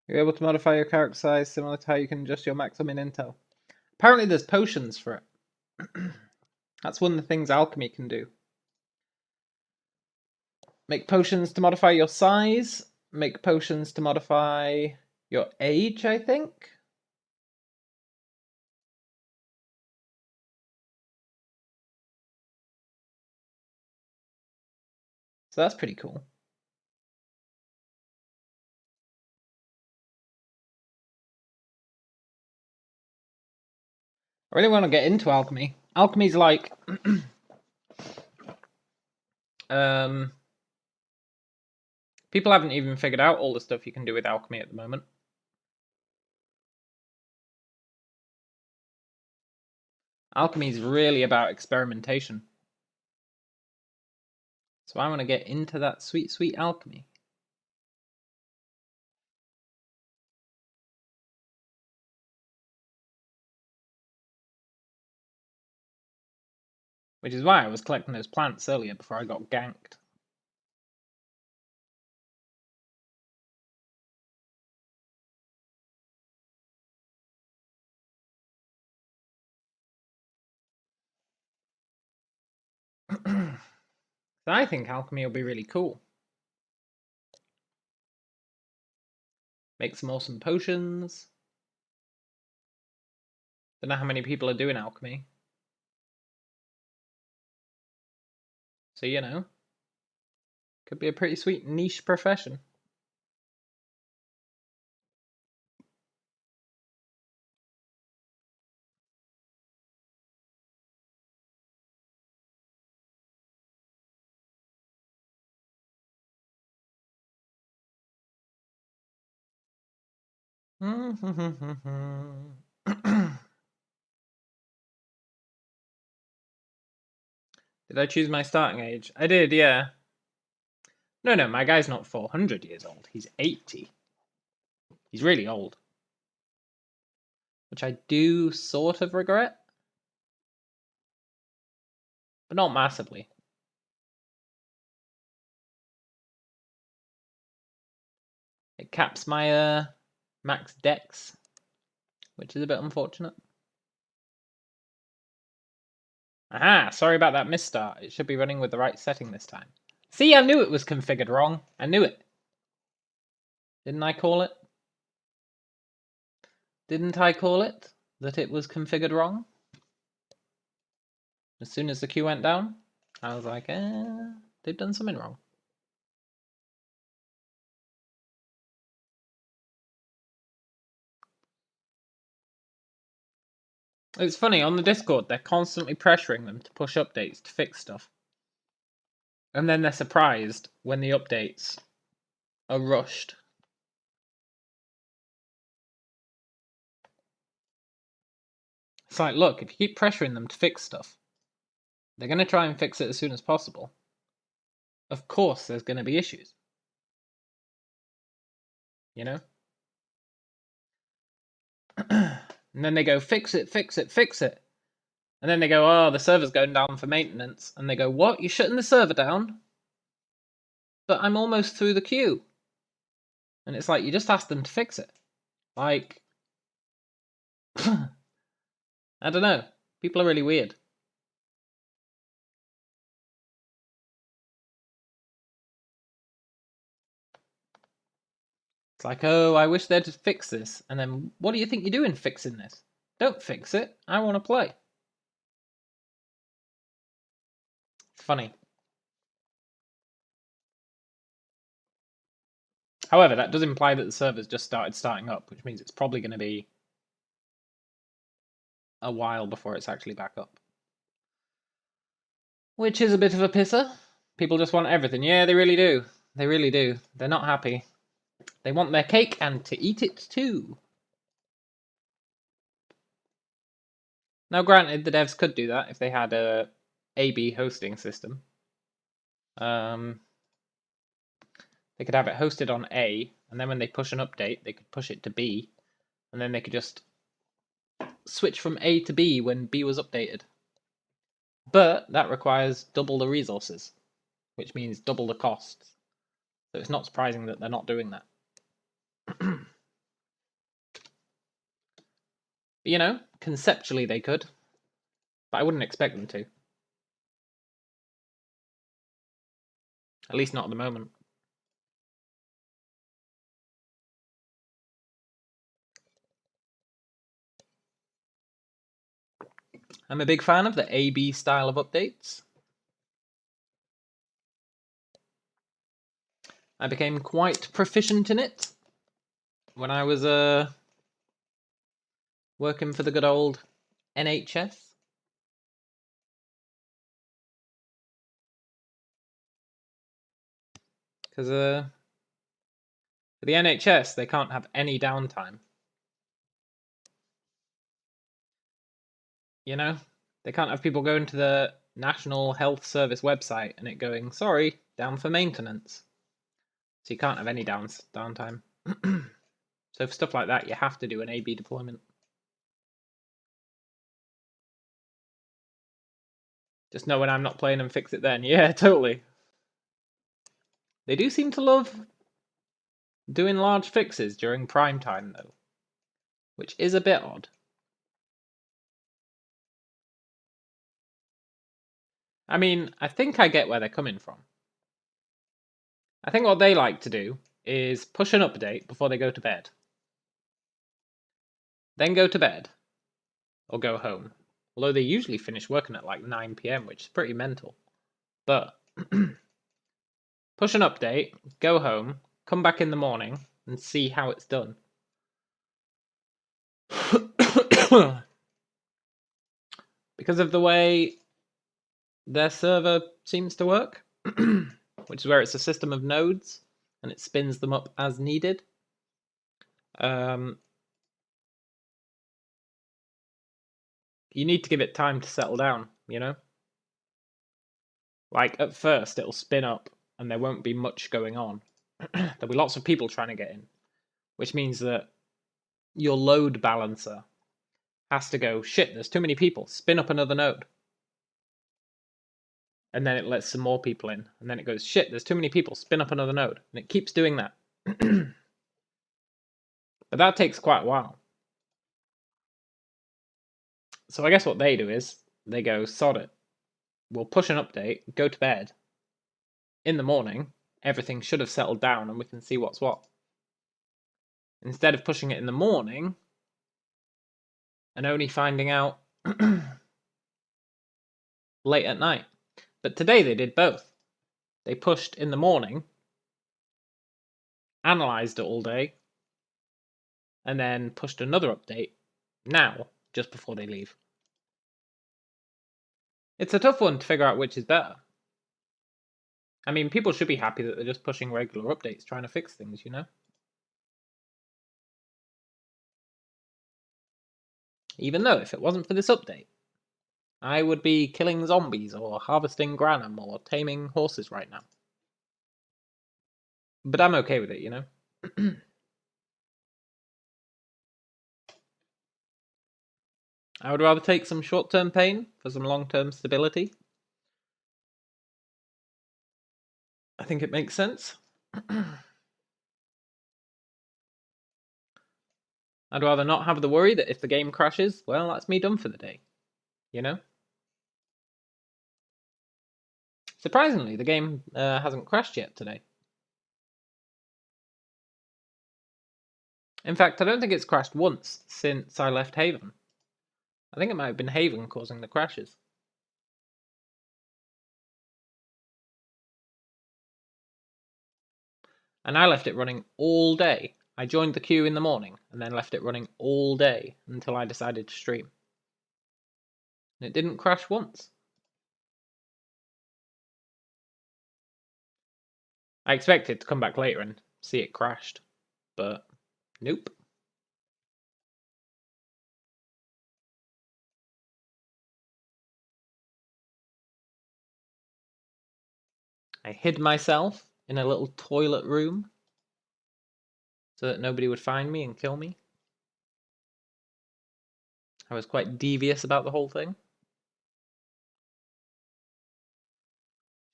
You're able to modify your character size similar to how you can adjust your maximum in intel. Apparently there's potions for it. That's one of the things alchemy can do. Make potions to modify your size. Make potions to modify your age, I think. So that's pretty cool. I really want to get into alchemy. Alchemy's like people haven't even figured out all the stuff you can do with alchemy at the moment. Alchemy is really about experimentation. So I want to get into that sweet, sweet alchemy. Which is why I was collecting those plants earlier before I got ganked. So I think alchemy will be really cool. Make some awesome potions. Don't know how many people are doing alchemy. So, you know, could be a pretty sweet niche profession. Did I choose my starting age? I did, yeah. No, my guy's not 400 years old. He's 80. He's really old. Which I do sort of regret. But not massively. It caps my max dex, which is a bit unfortunate. Aha, sorry about that misstart. It should be running with the right setting this time. See, I knew it was configured wrong. I knew it. Didn't I call it? Didn't I call it? That it was configured wrong? As soon as the queue went down, I was like, they've done something wrong. It's funny, on the Discord, they're constantly pressuring them to push updates to fix stuff. And then they're surprised when the updates are rushed. It's like, look, if you keep pressuring them to fix stuff, they're going to try and fix it as soon as possible. Of course, there's going to be issues. You know? And then they go, fix it, fix it, fix it. And then they go, oh, the server's going down for maintenance. And they go, what? You're shutting the server down? But I'm almost through the queue. And it's like, you just asked them to fix it. Like, I don't know. People are really weird. It's like, oh, I wish they'd fix this. And then, what do you think you're doing fixing this? Don't fix it. I want to play. It's funny. However, that does imply that the server's just starting up, which means it's probably going to be a while before it's actually back up. Which is a bit of a pisser. People just want everything. Yeah, they really do. They really do. They're not happy. They want their cake and to eat it too. Now, granted, the devs could do that if they had a A/B hosting system. They could have it hosted on A, and then when they push an update, they could push it to B, and then they could just switch from A to B when B was updated. But that requires double the resources, which means double the costs. So it's not surprising that they're not doing that. But, you know, conceptually they could. But I wouldn't expect them to. At least not at the moment. I'm a big fan of the AB style of updates. I became quite proficient in it when I was working for the good old NHS. Because for the NHS, they can't have any downtime. You know? They can't have people going to the National Health Service website and it going, sorry, down for maintenance. So you can't have any downtime. So for stuff like that, you have to do an AB deployment. Just know when I'm not playing and fix it then. Yeah, totally. They do seem to love doing large fixes during prime time, though. Which is a bit odd. I mean, I think I get where they're coming from. I think what they like to do is push an update before they go to bed. Then go to bed. Or go home. Although they usually finish working at like 9 PM, which is pretty mental. But push an update, go home, come back in the morning, and see how it's done. Because of the way their server seems to work, which is where it's a system of nodes, and it spins them up as needed. You need to give it time to settle down, you know? Like, at first, it'll spin up, and there won't be much going on. There'll be lots of people trying to get in, which means that your load balancer has to go, shit, there's too many people, spin up another node. And then it lets some more people in, and then it goes, shit, there's too many people, spin up another node. And it keeps doing that. But that takes quite a while. So I guess what they do is, they go, sod it. We'll push an update, go to bed. In the morning, everything should have settled down and we can see what's what. Instead of pushing it in the morning, and only finding out late at night. But today they did both. They pushed in the morning, analysed it all day, and then pushed another update now, just before they leave. It's a tough one to figure out which is better. I mean, people should be happy that they're just pushing regular updates, trying to fix things, you know? Even though, if it wasn't for this update, I would be killing zombies, or harvesting granum, or taming horses right now. But I'm okay with it, you know? I would rather take some short-term pain for some long-term stability. I think it makes sense. I'd rather not have the worry that if the game crashes, well, that's me done for the day. You know? Surprisingly, the game hasn't crashed yet today. In fact, I don't think it's crashed once since I left Haven. I think it might have been Haven causing the crashes. And I left it running all day. I joined the queue in the morning and then left it running all day until I decided to stream. And it didn't crash once. I expected to come back later and see it crashed, but nope. I hid myself in a little toilet room so that nobody would find me and kill me. I was quite devious about the whole thing.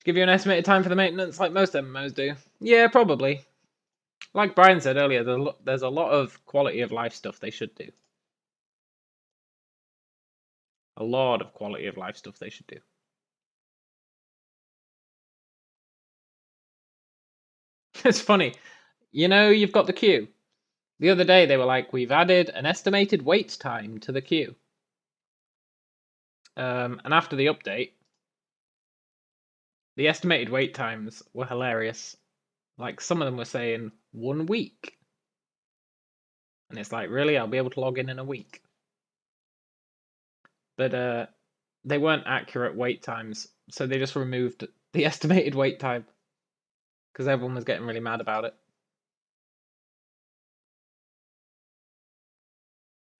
Give you an estimated time for the maintenance like most MMOs do? Yeah, probably. Like Brian said earlier, there's a lot of quality of life stuff they should do. a lot of quality of life stuff they should do. It's funny. You know, you've got the queue. The other day they were like, we've added an estimated wait time to the queue. And after the update, the estimated wait times were hilarious. Like, some of them were saying 1 week. And it's like, really? I'll be able to log in a week? But they weren't accurate wait times, so they just removed the estimated wait time. Because everyone was getting really mad about it.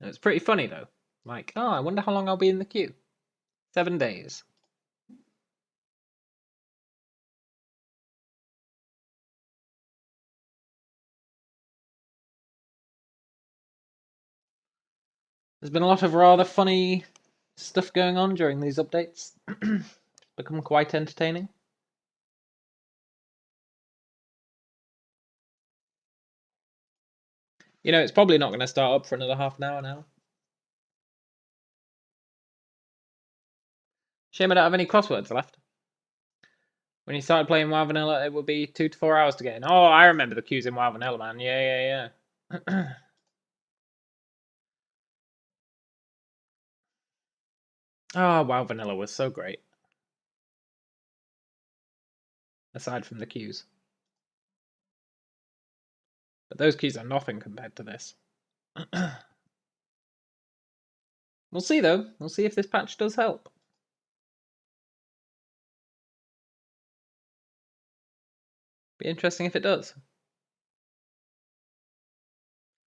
And it's pretty funny, though. Like, oh, I wonder how long I'll be in the queue. 7 days. There's been a lot of rather funny stuff going on during these updates. It's become quite entertaining. You know, it's probably not going to start up for another half an hour now. Shame I don't have any crosswords left. When you started playing WoW Vanilla, it would be 2 to 4 hours to get in. Oh, I remember the queues in WoW Vanilla, man. Yeah. Oh, WoW Vanilla was so great. Aside from the queues. But those queues are nothing compared to this. We'll see, though. We'll see if this patch does help. Be interesting if it does.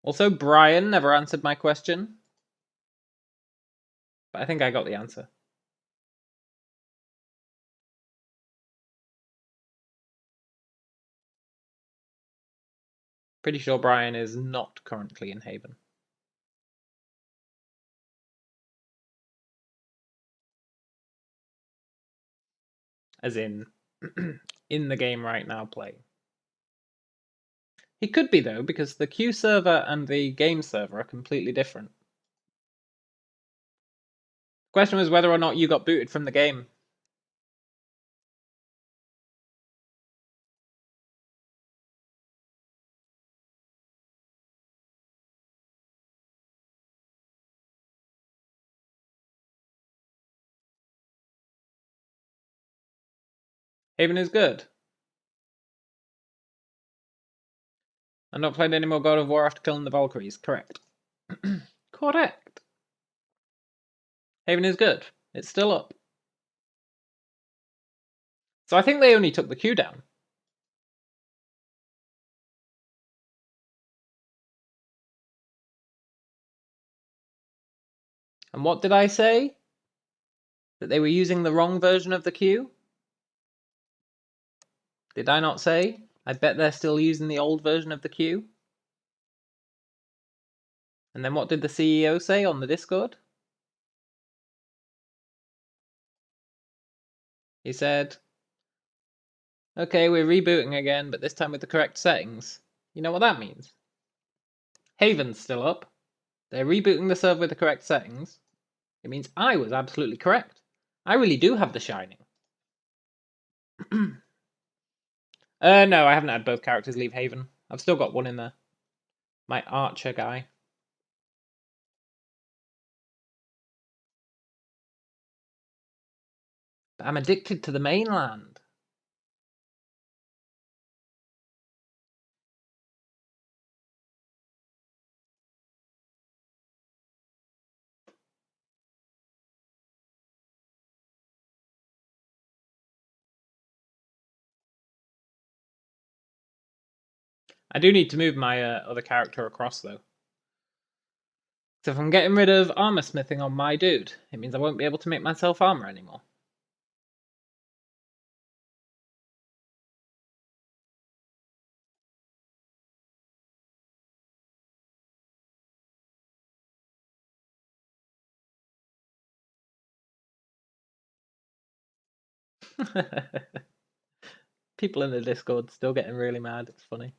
Also, Brian never answered my question. But I think I got the answer. Pretty sure Brian is not currently in Haven. As in the game right now playing. He could be, though, because the queue server and the game server are completely different. The question was whether or not you got booted from the game. Haven is good. I'm not playing any more God of War after killing the Valkyries. Correct. Correct. Haven is good. It's still up. So I think they only took the queue down. And what did I say? That they were using the wrong version of the queue? Did I not say? I bet they're still using the old version of the queue. And then what did the CEO say on the Discord? He said, okay, we're rebooting again, but this time with the correct settings. You know what that means? Haven's still up. They're rebooting the server with the correct settings. It means I was absolutely correct. I really do have the Shining. No, I haven't had both characters leave Haven. I've still got one in there. My archer guy. But I'm addicted to the mainland. I do need to move my other character across, though. So if I'm getting rid of armor smithing on my dude, it means I won't be able to make myself armor anymore. People in the Discord still getting really mad. It's funny.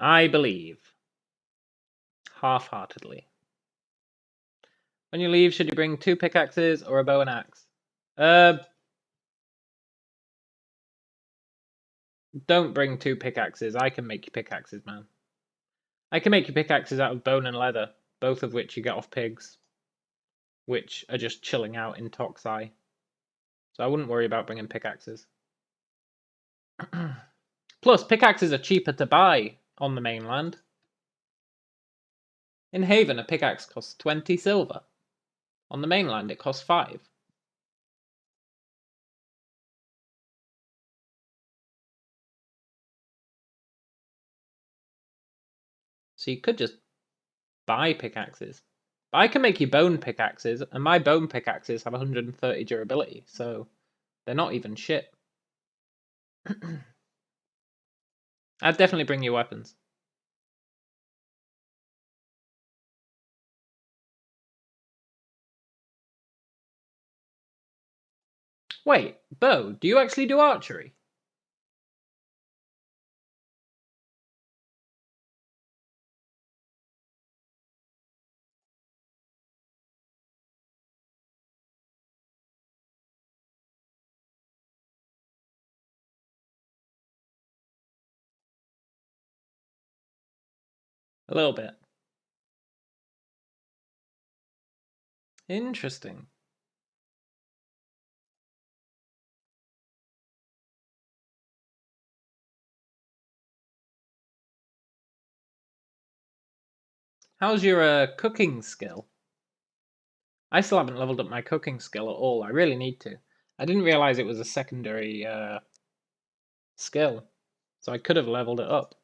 I believe. Half-heartedly. When you leave, should you bring 2 pickaxes or a bow and axe? Don't bring 2 pickaxes. I can make you pickaxes, man. I can make you pickaxes out of bone and leather, both of which you get off pigs, which are just chilling out in Toxai. So I wouldn't worry about bringing pickaxes. Plus, pickaxes are cheaper to buy on the mainland. In Haven, a pickaxe costs 20 silver. On the mainland, it costs 5. So you could just buy pickaxes. But I can make you bone pickaxes, and my bone pickaxes have 130 durability, so they're not even shit. I'd definitely bring you weapons. Wait, Bo, do you actually do archery? A little bit. Interesting. How's your cooking skill? I still haven't leveled up my cooking skill at all. I really need to. I didn't realize it was a secondary skill, so I could have leveled it up.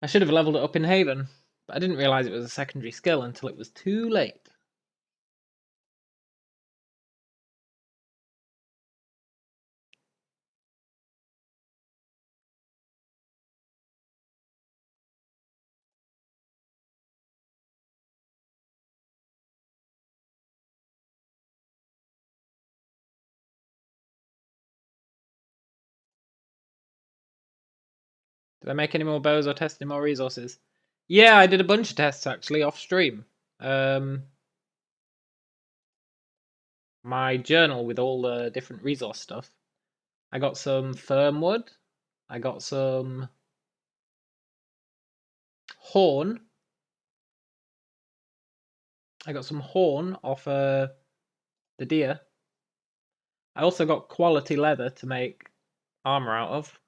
I should have leveled it up in Haven, but I didn't realize it was a secondary skill until it was too late. Did I make any more bows or test any more resources? Yeah, I did a bunch of tests actually off stream. My journal with all the different resource stuff. I got some firm wood. I got some horn. I got some horn off the deer. I also got quality leather to make armor out of.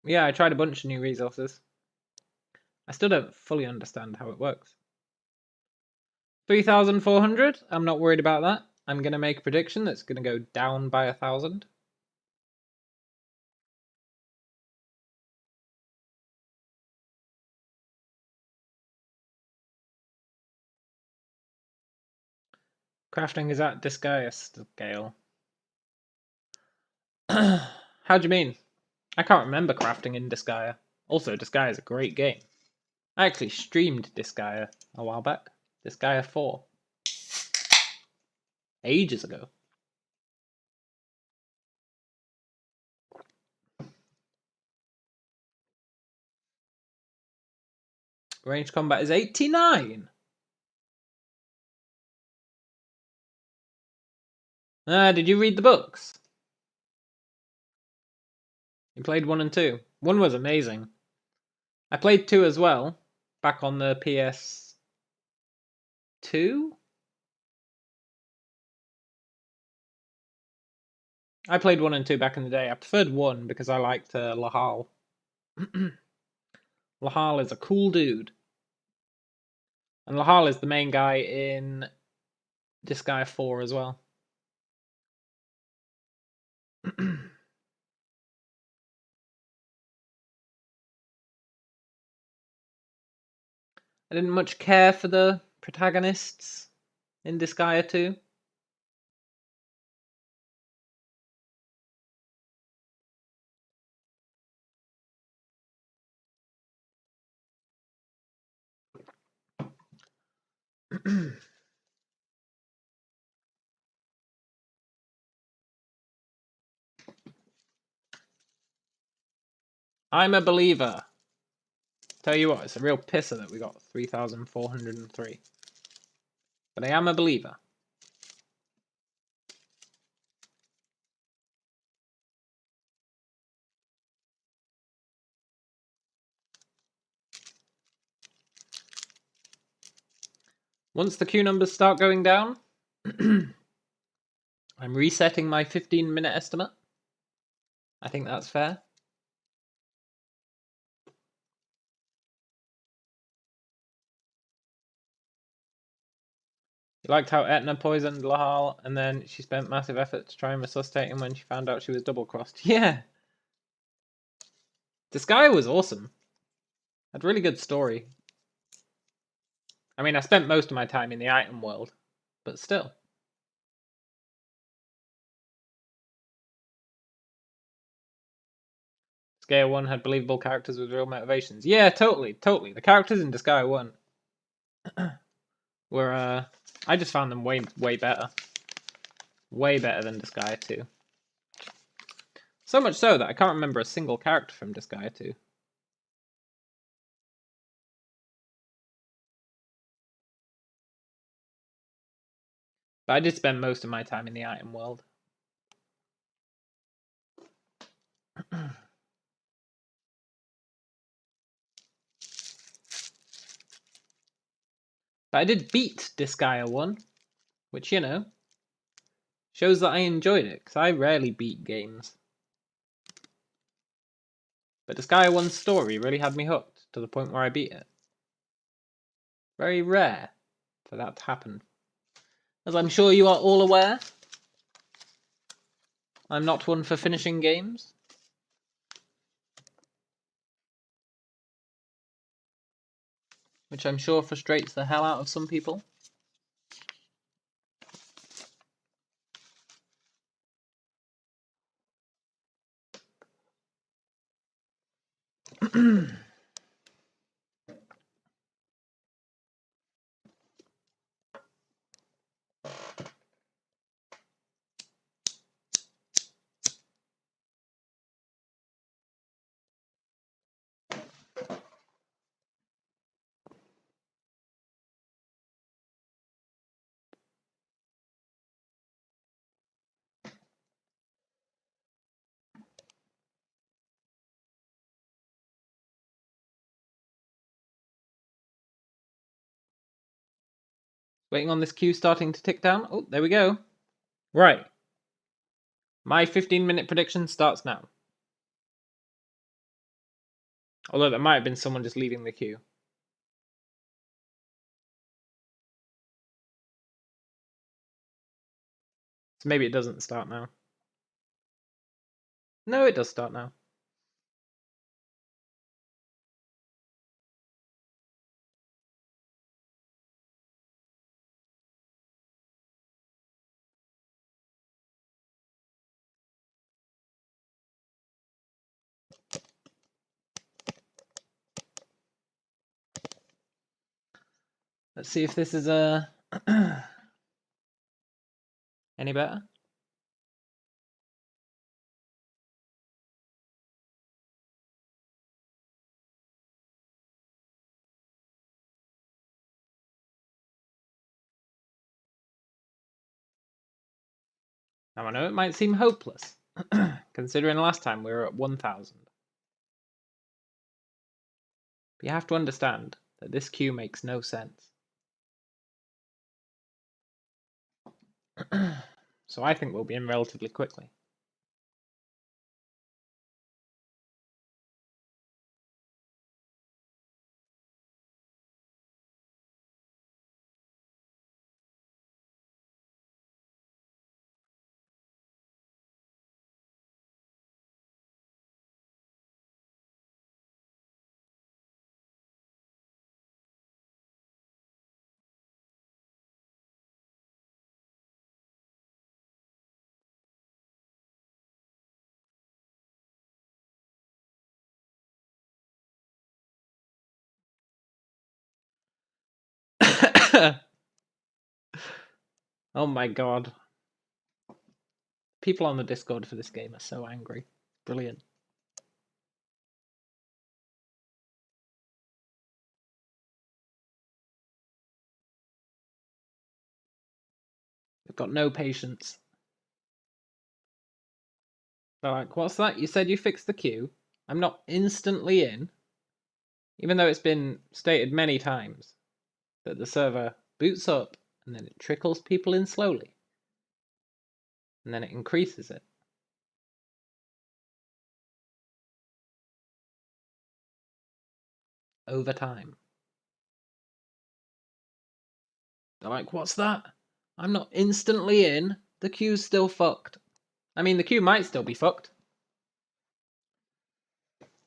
Yeah, I tried a bunch of new resources. I still don't fully understand how it works. 3,400? I'm not worried about that. I'm going to make a prediction that's going to go down by 1,000. Crafting is at Disgaea scale. How do you mean? I can't remember crafting in Disgaea. Also, Disgaea is a great game. I actually streamed Disgaea a while back. Disgaea 4. Ages ago. Range combat is 89! Did you read the books? You played 1 and 2. 1 was amazing. I played 2 as well, back on the PS2? I played 1 and 2 back in the day. I preferred 1 because I liked Lahal. Lahal is a cool dude. And Lahal is the main guy in Disgaea 4 as well. I didn't much care for the protagonists in Disgaea 2. I'm a believer. Tell you what, it's a real pisser that we got 3,403. But I am a believer. Once the queue numbers start going down, I'm resetting my 15-minute estimate. I think that's fair. You liked how Etna poisoned Lahal, and then she spent massive effort to try and resuscitate him when she found out she was double-crossed. Yeah! This guy was awesome. Had a really good story. I mean, I spent most of my time in the item world, but still. Disgaea 1 had believable characters with real motivations. Yeah, totally. The characters in Disgaea 1 were, I just found them way better. Way better than Disgaea 2. So much so that I can't remember a single character from Disgaea 2. But I did spend most of my time in the item world. But I did beat Disgaea 1, which, you know, shows that I enjoyed it, because I rarely beat games. But Disgaea 1's story really had me hooked, to the point where I beat it. Very rare for that to happen. As I'm sure you are all aware, I'm not one for finishing games. Which I'm sure frustrates the hell out of some people. Waiting on this queue starting to tick down. Oh, there we go. Right. My 15-minute prediction starts now. Although there might have been someone just leaving the queue. So maybe it doesn't start now. No, it does start now. Let's see if this is any better. Now I know it might seem hopeless, considering last time we were at 1,000. But you have to understand that this queue makes no sense. So I think we'll be in relatively quickly. Oh my god. People on the Discord for this game are so angry. Brilliant. They've got no patience. They're like, what's that? You said you fixed the queue? I'm not instantly in. Even though it's been stated many times that the server boots up and then it trickles people in slowly. And then it increases it. Over time. They're like, what's that? I'm not instantly in. The queue's still fucked. I mean, the queue might still be fucked.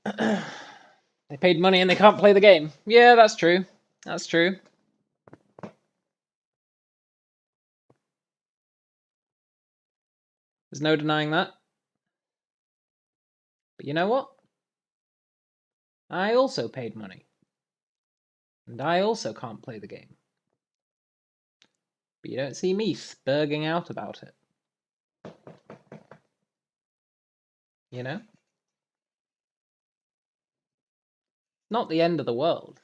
They paid money and they can't play the game. Yeah, that's true. That's true. There's no denying that. But you know what? I also paid money. And I also can't play the game. But you don't see me spurging out about it. You know? Not the end of the world.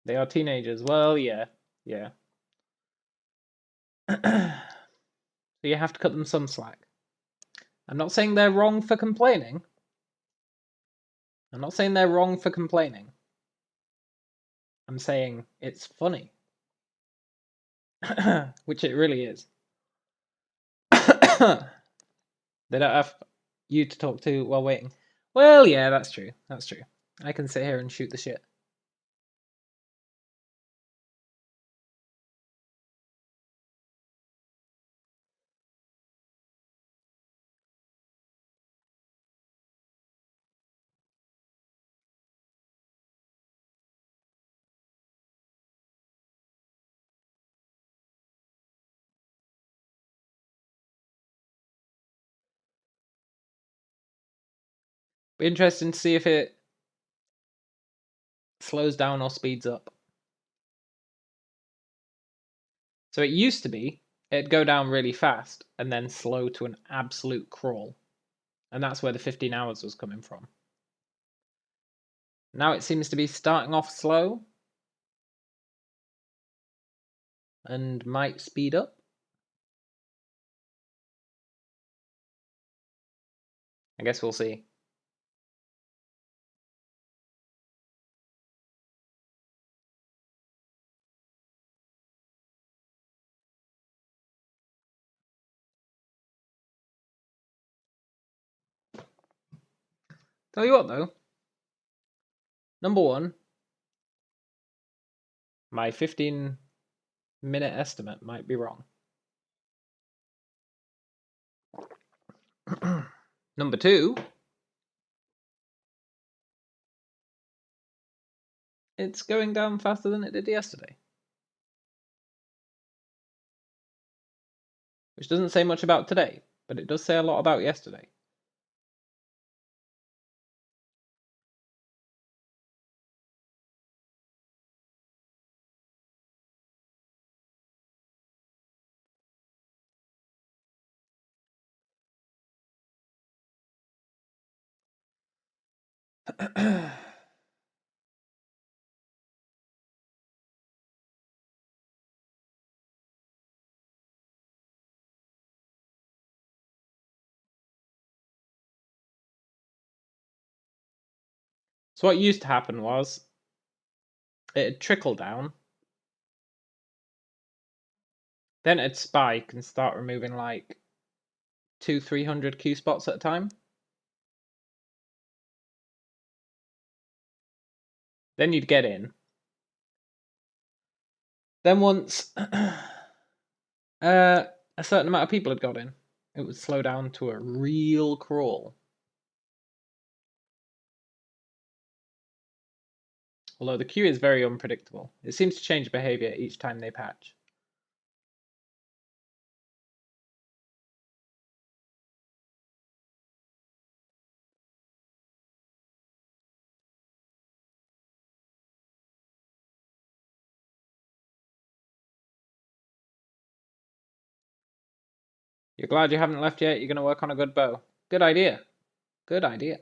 They are teenagers. Well, yeah. Yeah. So you have to cut them some slack. I'm not saying they're wrong for complaining. I'm not saying they're wrong for complaining. I'm saying it's funny. Which it really is. They don't have you to talk to while waiting. Well, yeah, that's true. That's true. I can sit here and shoot the shit. Be interesting to see if it slows down or speeds up. So it used to be it'd go down really fast and then slow to an absolute crawl. And that's where the 15 hours was coming from. Now it seems to be starting off slow and might speed up. I guess we'll see. Tell you what though, number one, my 15-minute estimate might be wrong. Number two, it's going down faster than it did yesterday. Which doesn't say much about today, but it does say a lot about yesterday. So what used to happen was it'd trickle down, then it'd spike and start removing like 200-300 queue spots at a time. Then you'd get in. Then once a certain amount of people had got in, it would slow down to a real crawl. Although the queue is very unpredictable. It seems to change behavior each time they patch. You're glad you haven't left yet? You're going to work on a good bow. Good idea. Good idea.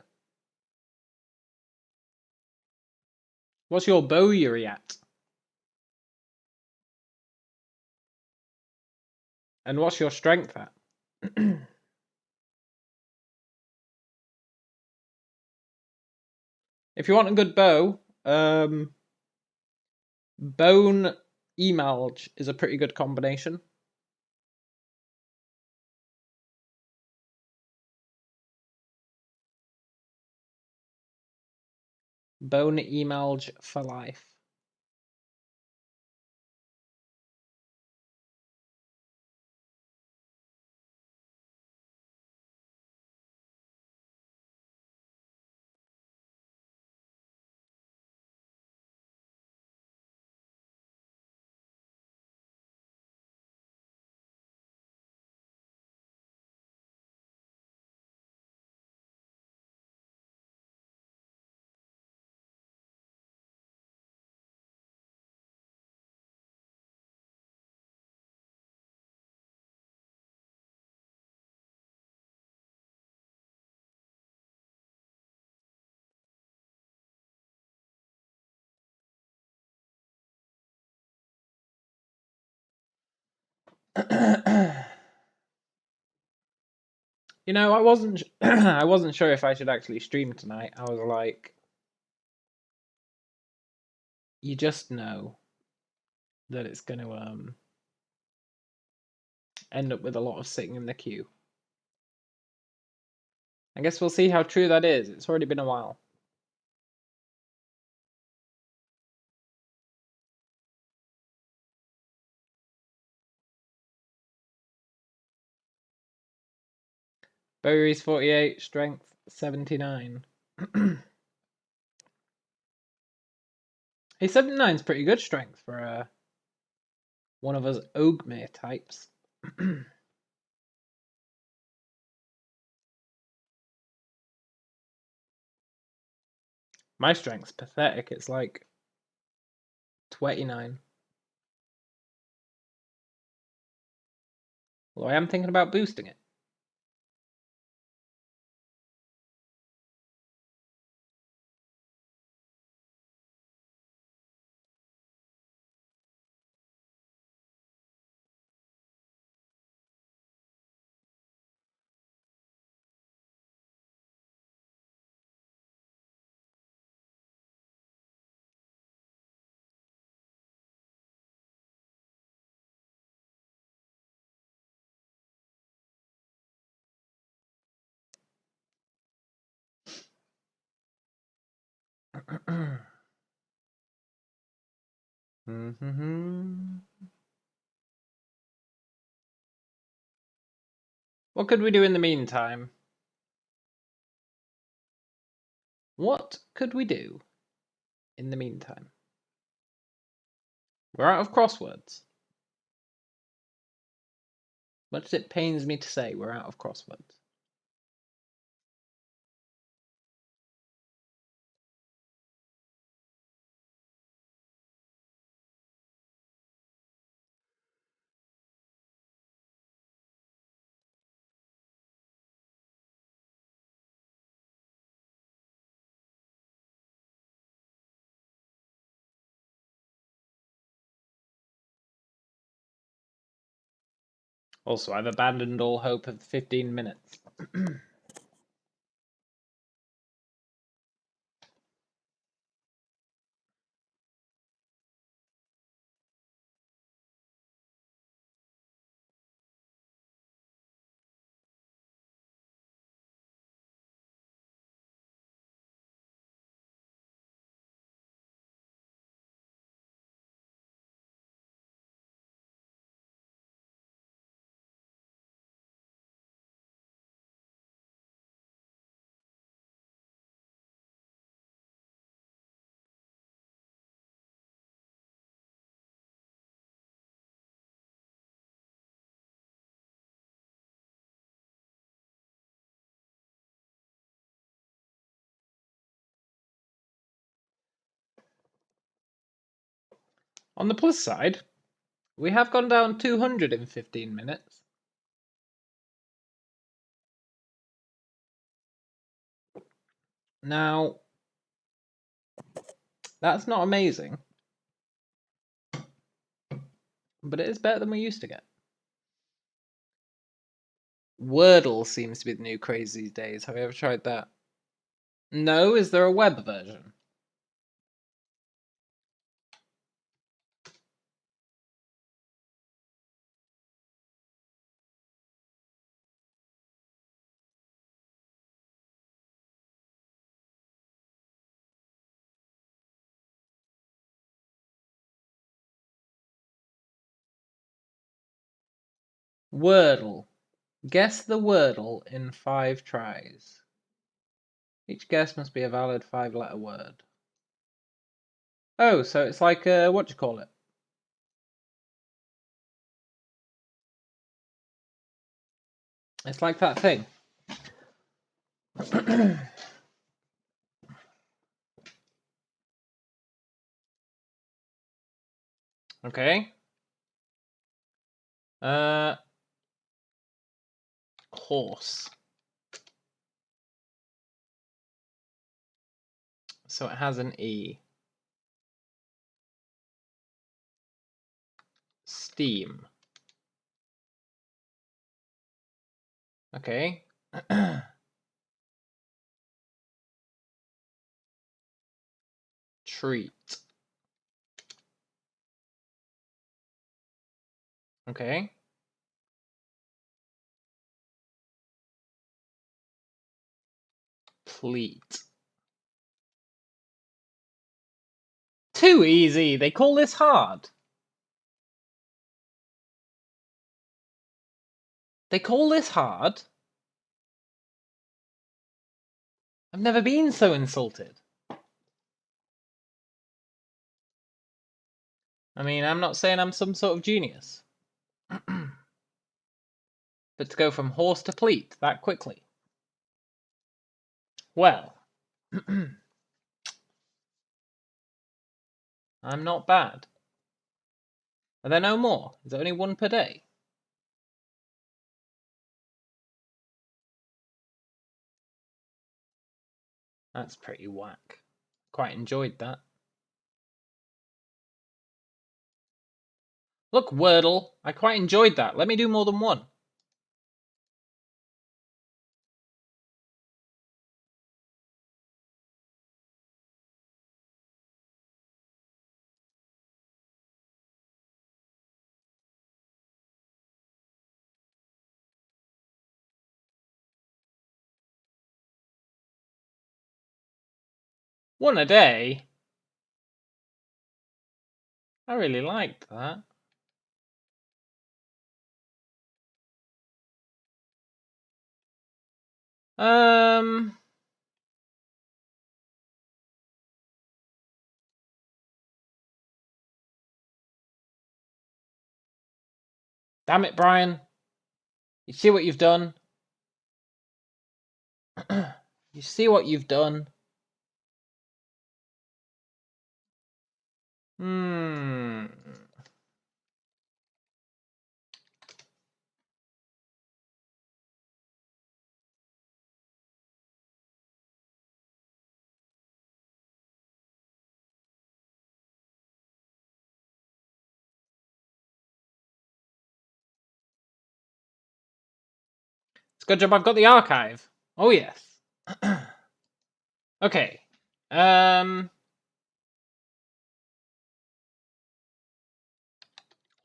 What's your bow you're at? And what's your strength at? If you want a good bow, bone emalge is a pretty good combination. Bone emalge for life. You know, I wasn't I wasn't sure if I should actually stream tonight. I was like, you just know that it's going to end up with a lot of sitting in the queue. I guess we'll see how true that is. It's already been a while. Bowie's 48, strength 79. Hey, 79's pretty good strength for one of us Ogmere types. My strength's pathetic. It's like 29. Although I am thinking about boosting it. What could we do in the meantime? What could we do in the meantime? We're out of crosswords. Much as it pains me to say, we're out of crosswords. Also, I've abandoned all hope of 15 minutes. On the plus side, we have gone down 200 in 15 minutes. Now, that's not amazing, but it is better than we used to get. Wordle seems to be the new craze these days. Have you ever tried that? No? Is there a web version? Wordle. Guess the Wordle in 5 tries. Each guess must be a valid 5-letter word. Oh, so it's like, what do you call it? It's like that thing. Okay. Horse. So it has an E. Steam. Okay. Treat. Okay. Pleat. Too easy. They call this hard. They call this hard? I've never been so insulted. I mean, I'm not saying I'm some sort of genius. But to go from horse to pleat that quickly. Well, I'm not bad. Are there no more? Is there only one per day? That's pretty whack. Quite enjoyed that. Look, Wordle, I quite enjoyed that. Let me do more than one. One a day? I really liked that. Damn it, Brian. You see what you've done? You see what you've done? Hmm. It's a good job I've got the archive. Oh, yes. Okay.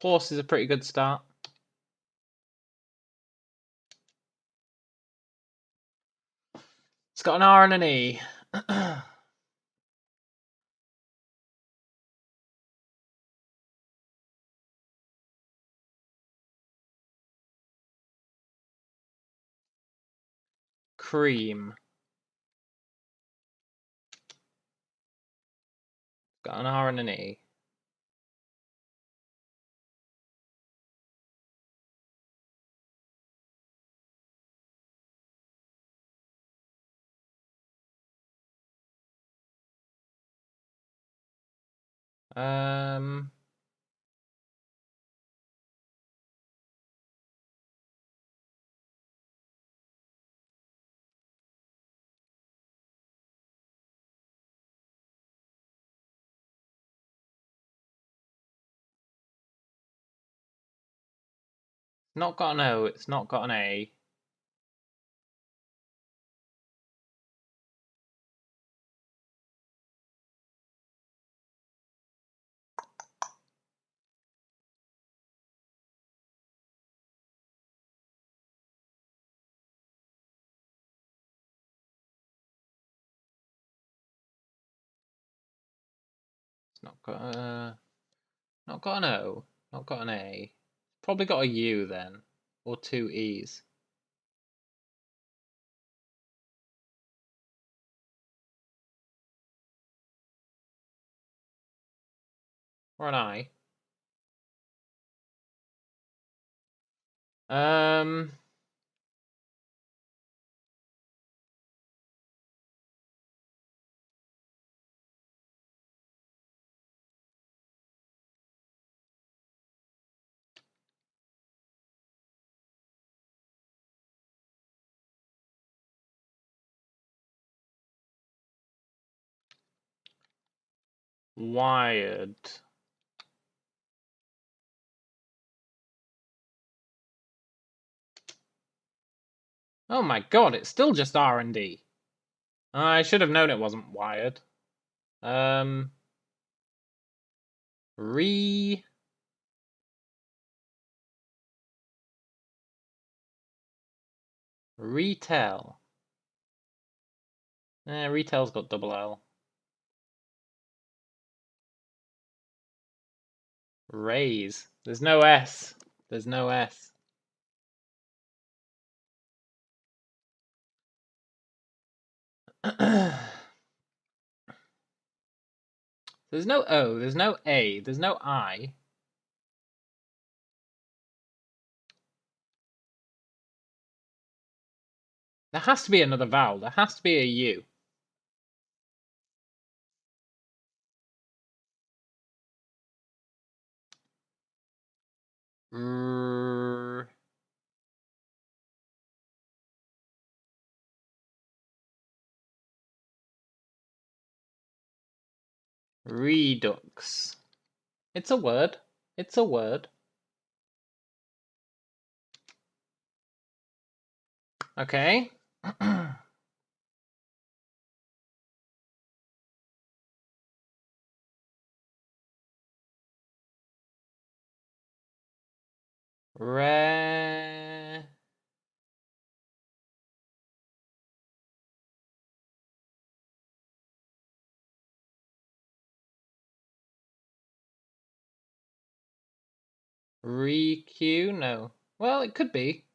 Horse is a pretty good start. It's got an R and an E. Cream. Got an R and an E. not got an O, it's not got an A. It's not got an O, not got an A. Probably got a U then, or two E's. Or an I. Wired. Oh my god, it's still just R&D. I should have known it wasn't wired. Retail. Retail's got double L. Raise. There's no S. There's no S. There's no O, there's no A, there's no I. There has to be another vowel. There has to be a U. Redux. It's a word. It's a word. Okay. Re... Req? No. Well, it could be.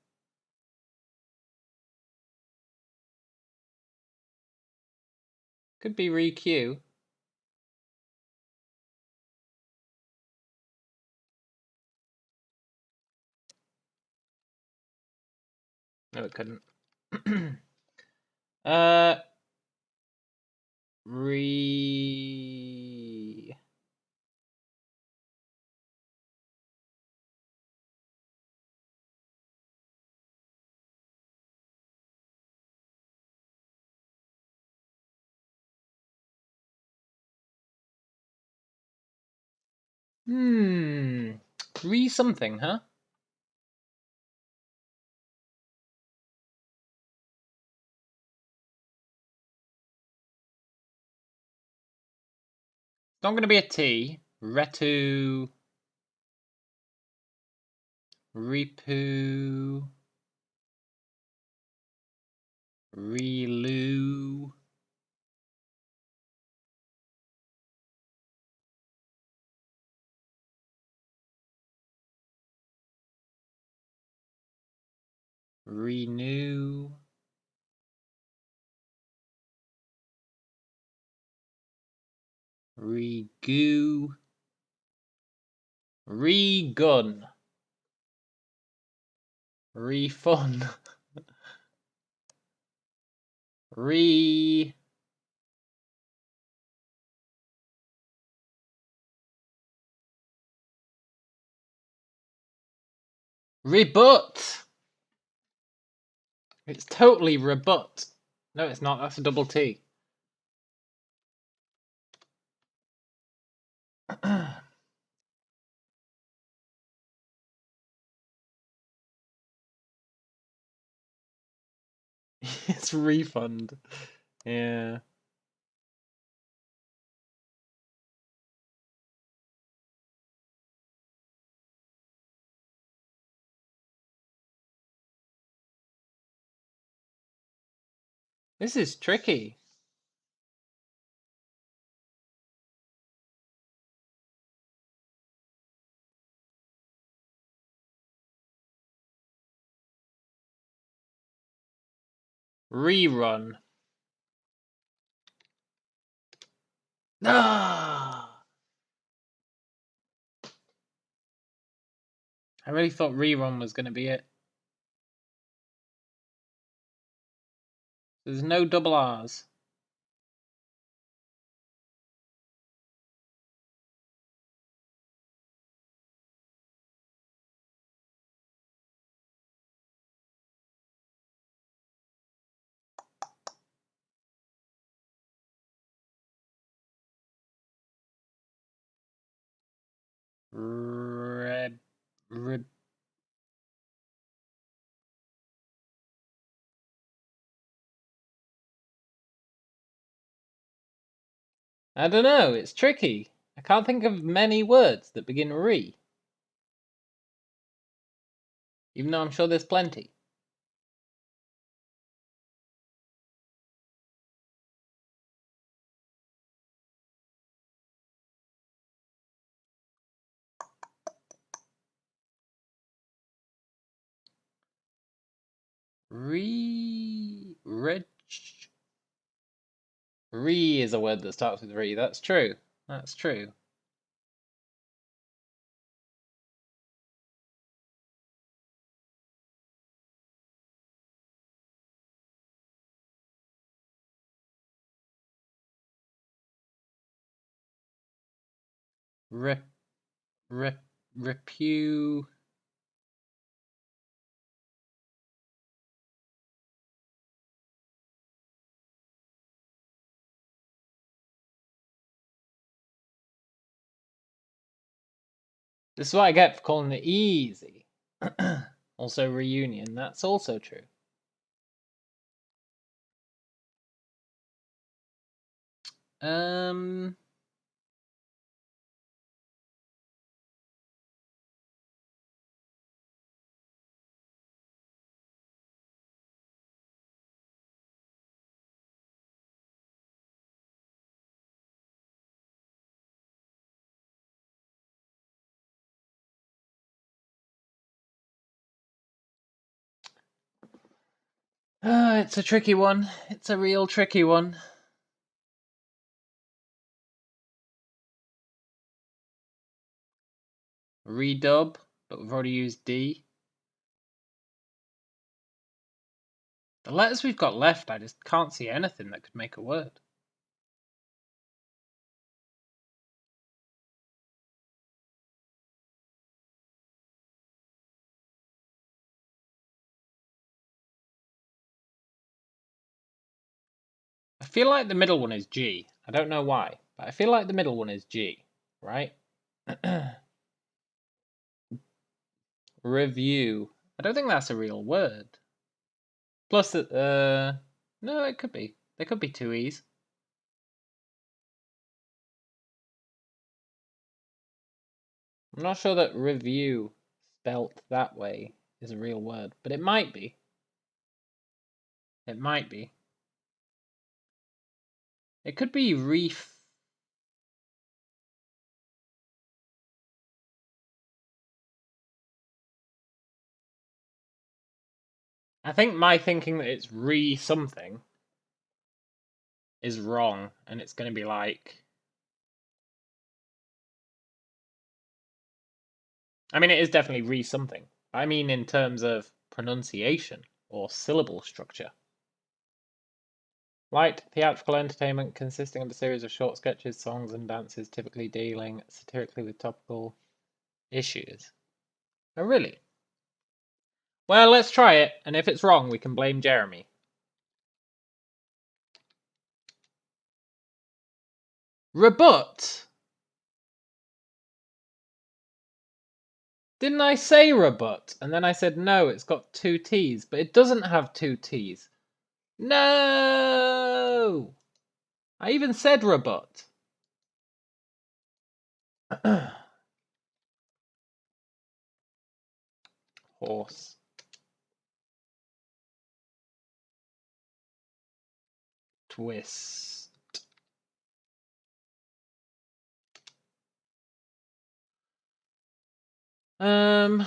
Could be req. No, it couldn't. Re... Re something, huh? It's not going to be a T. Retu... Repu... Relu... Renew... Regoo... Regun... Refun... Re... Rebut! It's totally rebut. No, it's not. That's a double T. It's refund. Yeah. This is tricky. Rerun. Ah! I really thought rerun was going to be it. There's no double R's. Reb, reb. I don't know, it's tricky. I can't think of many words that begin re. Even though I'm sure there's plenty. Re is a word that starts with re. That's true. That's true. Repu. This is what I get for calling it easy. Also reunion, that's also true. It's a tricky one. It's a real tricky one. Redub, but we've already used D. The letters we've got left, I just can't see anything that could make a word. I feel like the middle one is G. I don't know why, but I feel like the middle one is G, right? Review. I don't think that's a real word. Plus, no, it could be. There could be two E's. I'm not sure that review spelt that way is a real word, but it might be. It might be. It could be reef. I think my thinking that it's re something is wrong, and it's going to be like. I mean, it is definitely re something. I mean, in terms of pronunciation or syllable structure. Light theatrical entertainment consisting of a series of short sketches, songs, and dances, typically dealing satirically with topical issues. Oh, really? Well, let's try it, and if it's wrong, we can blame Jeremy. Rebut! Didn't I say rebut? And then I said no, it's got two T's, but it doesn't have two T's. No! I even said rebut. Horse. Twist. Um...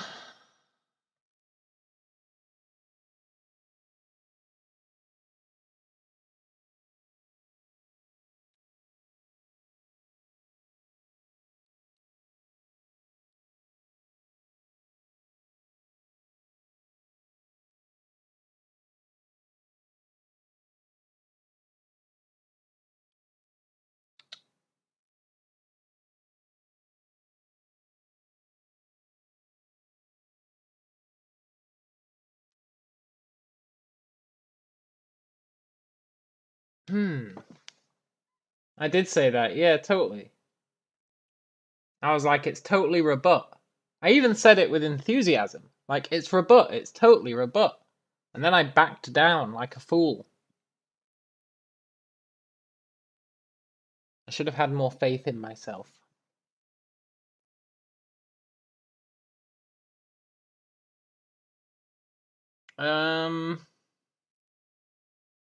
I did say that, yeah, totally. I was like, it's totally rebut. I even said it with enthusiasm. Like, it's rebut, it's totally rebut. And then I backed down like a fool. I should have had more faith in myself.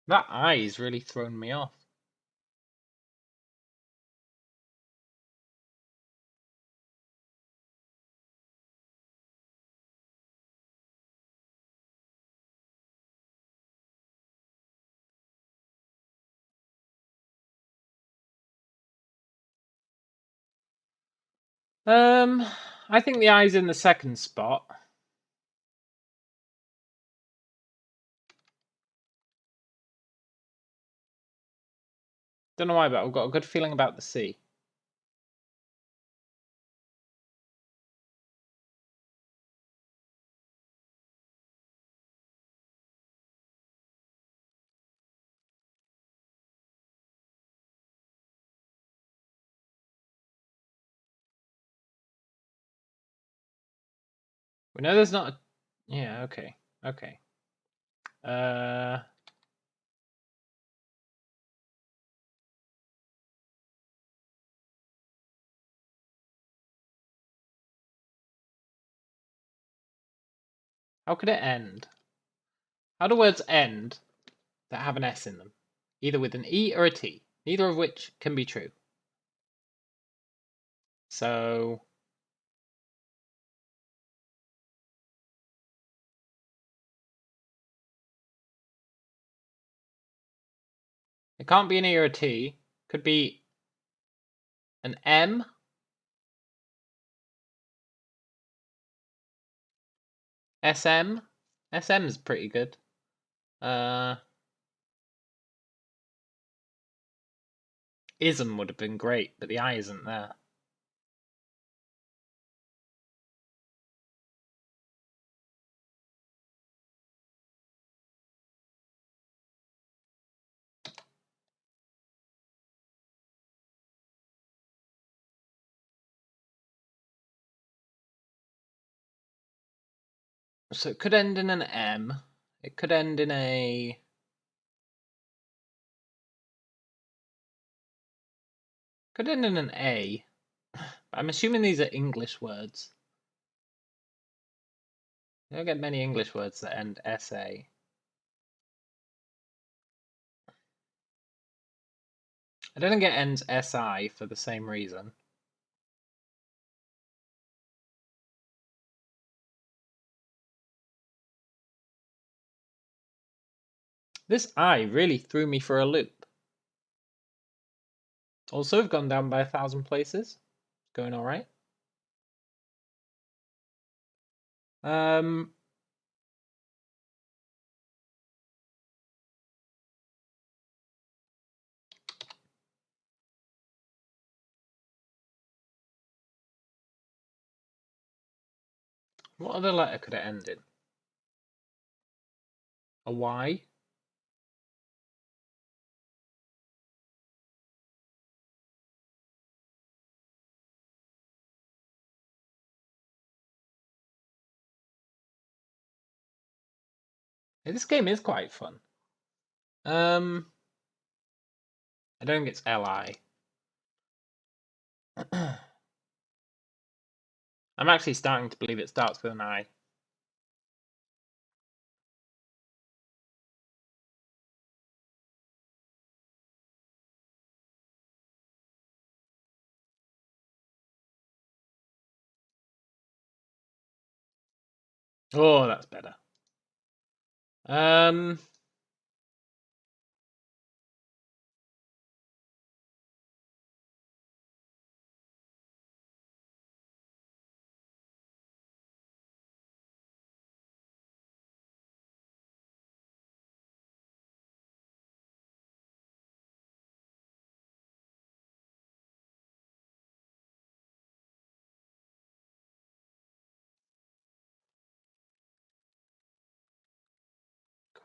That eye's really thrown me off. I think the eye's in the second spot. Don't know why, but I've got a good feeling about the C. We know there's not a... Yeah, okay. Okay. How could it end? How do words end that have an S in them? Either with an E or a T, neither of which can be true. So... it can't be an E or a T. Could be an M. SM. SM's pretty good. Ism would have been great, but the I isn't there. So it could end in an M. It could end in a... could end in an A. I'm assuming these are English words. You don't get many English words that end SA. I don't think it ends SI for the same reason. This I really threw me for a loop. Also, I've gone down by 1,000 places. Going alright. What other letter could it end in? A Y? Hey, this game is quite fun. I don't think it's Li. I'm actually starting to believe it starts with an I. Oh, that's better.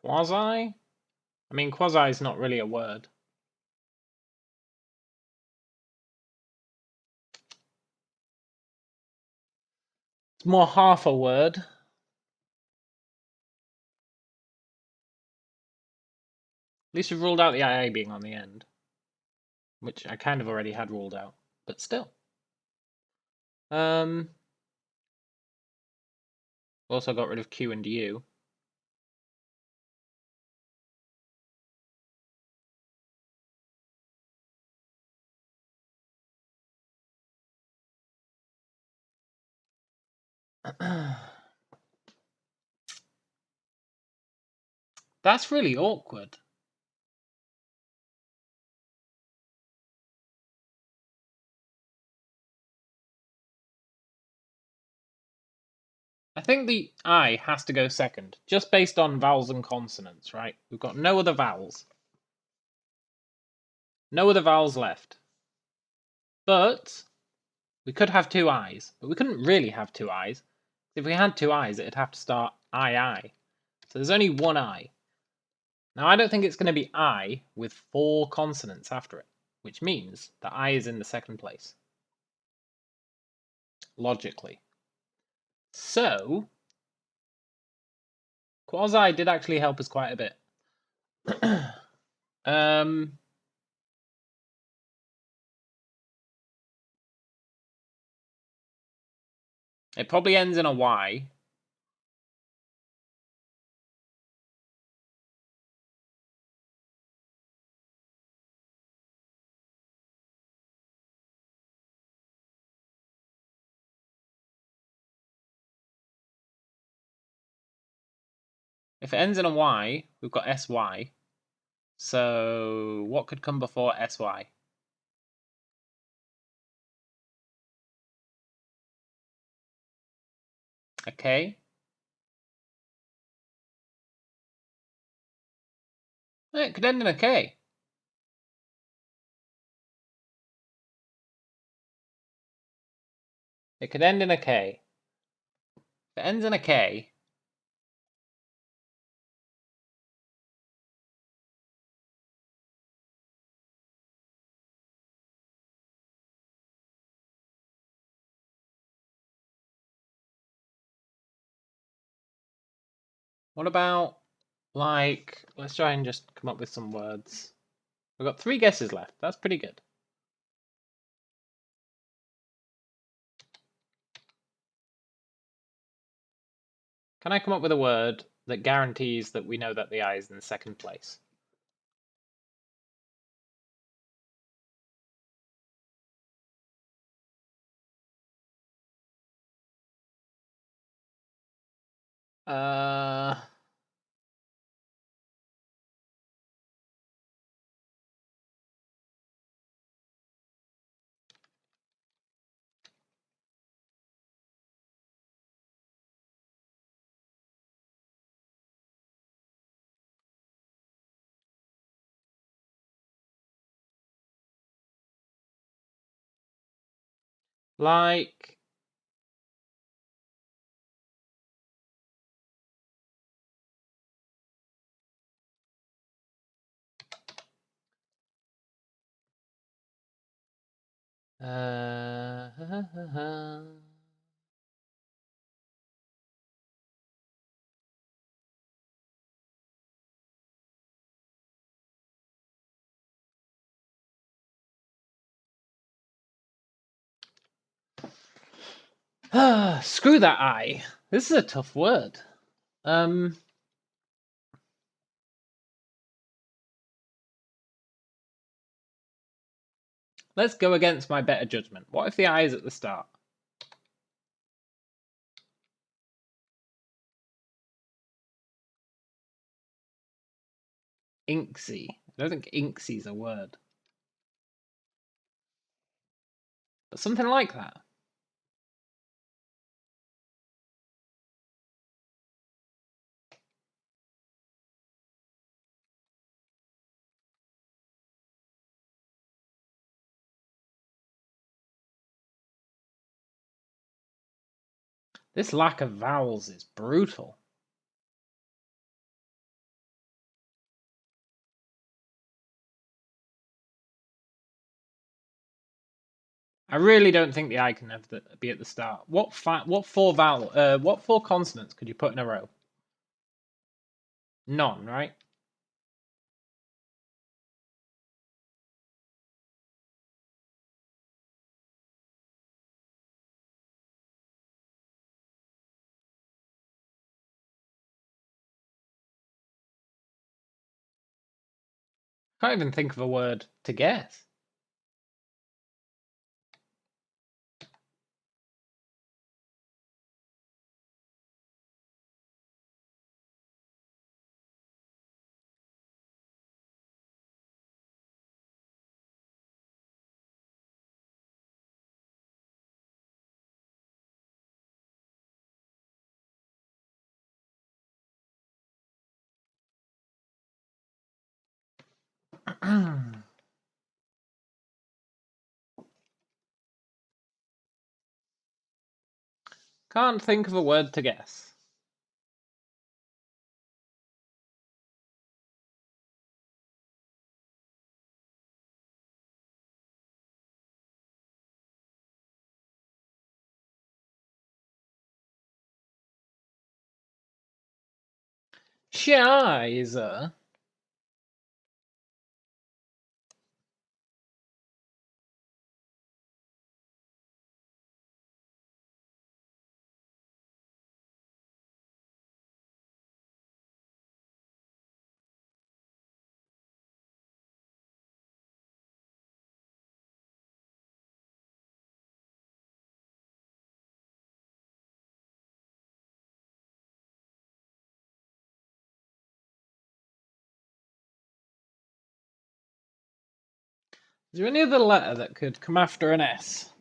Quasi? I mean, quasi is not really a word. It's more half a word. At least we've ruled out the IA being on the end, which I kind of already had ruled out, but still. Also got rid of Q and U. That's really awkward. I think the I has to go second, just based on vowels and consonants, right? We've got no other vowels. No other vowels left. But we could have two I's, but we couldn't really have two I's. If we had two I's, it'd have to start II. So there's only one I. Now, I don't think it's going to be I with 4 consonants after it, which means that I is in the second place. Logically. So, quasi did actually help us quite a bit. It probably ends in a Y. If it ends in a Y, we've got SY. So what could come before SY? A K? It could end in a K. It could end in a K. If it ends in a K, what about, like, let's try and just come up with some words. We've got 3 guesses left. That's pretty good. Can I come up with a word that guarantees that we know that the I is in the second place? Uh... Like... Screw that I. This is a tough word. Let's go against my better judgment. What if the I is at the start? Inksy. I don't think inksy is a word. But something like that. This lack of vowels is brutal. I really don't think the I can be at the start. What four consonants could you put in a row? None, right? I can't even think of a word to guess. Can't think of a word to guess. Shiza. Is there any other letter that could come after an S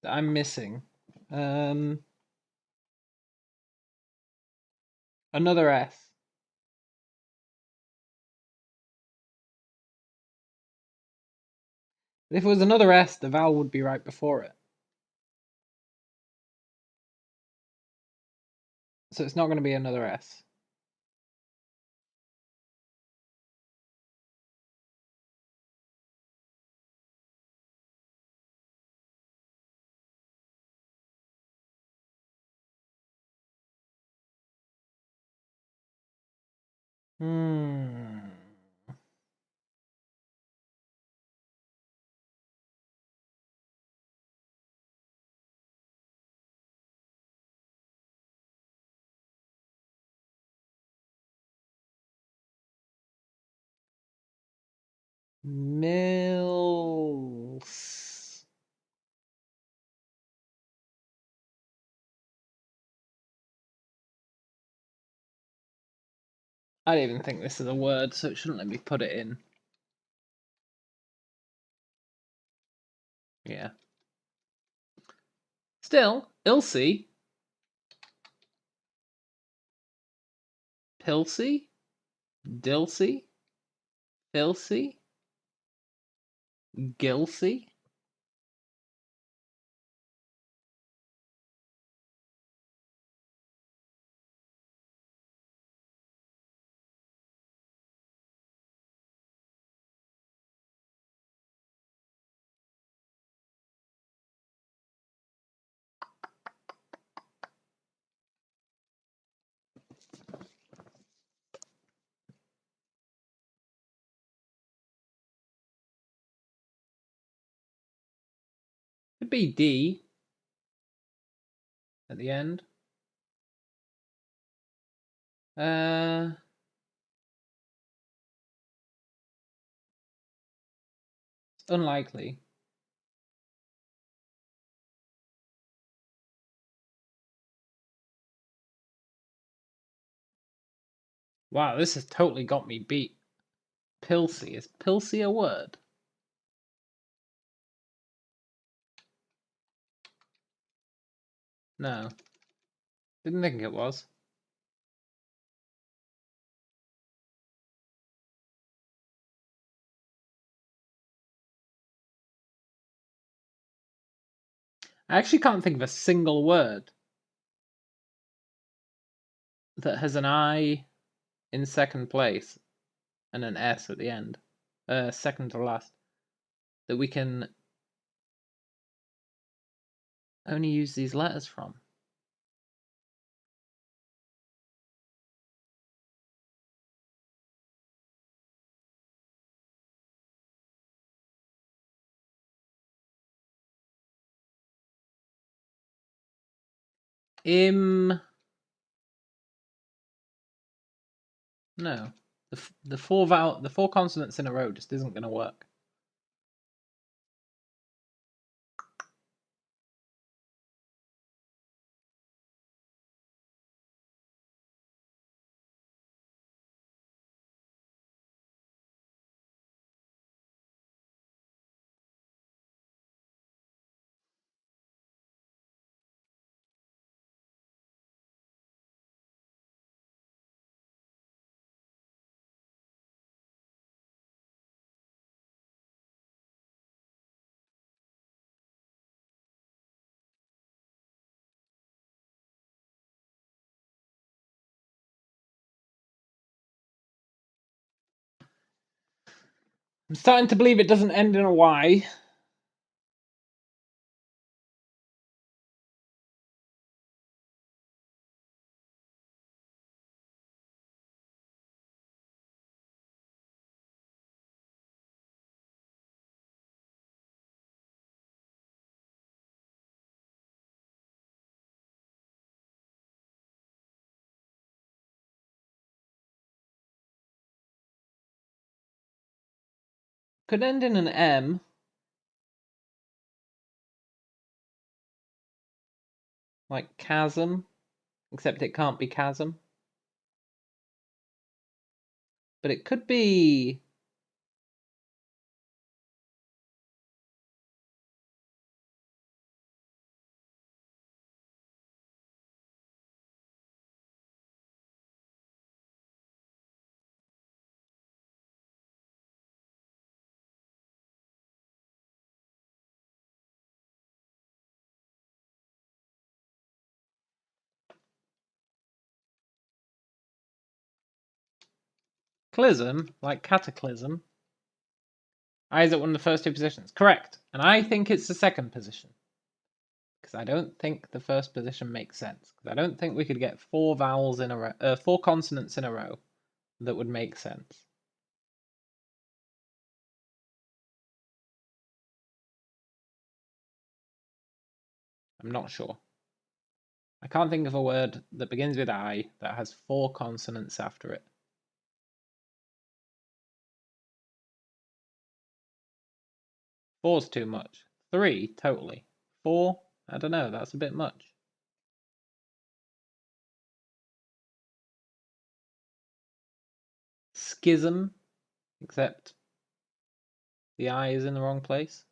that I'm missing? Another S. If it was another S, the vowel would be right before it. So it's not going to be another S. Mills. I don't even think this is a word, so it shouldn't let me put it in. Yeah. Still, Ilse. Pilsey. Dilsey. Filsey. Gilsey. Could be D. at the end. It's unlikely. Wow, this has totally got me beat. Pilsy. Is Pilsy a word? No. Didn't think it was. I actually can't think of a single word that has an I in second place and an S at the end. Second to last. That we can only use these letters from. No. The four consonants in a row just isn't going to work. I'm starting to believe it doesn't end in a Y. Could end in an M. Like chasm. Except it can't be chasm. But it could be... Clism, like cataclysm. I is at one of the first two positions. Correct. And I think it's the second position. Because I don't think the first position makes sense. Because I don't think we could get four vowels in a row, four consonants in a row that would make sense. I'm not sure. I can't think of a word that begins with I that has four consonants after it. Four's too much. Three, totally. Four, I don't know, that's a bit much. Schism, except the I is in the wrong place.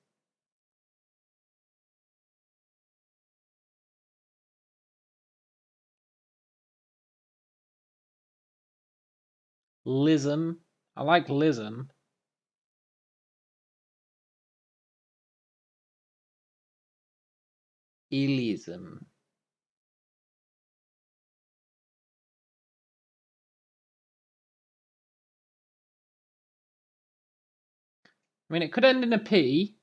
Lism, I like lism. Elism. I mean, it could end in a P,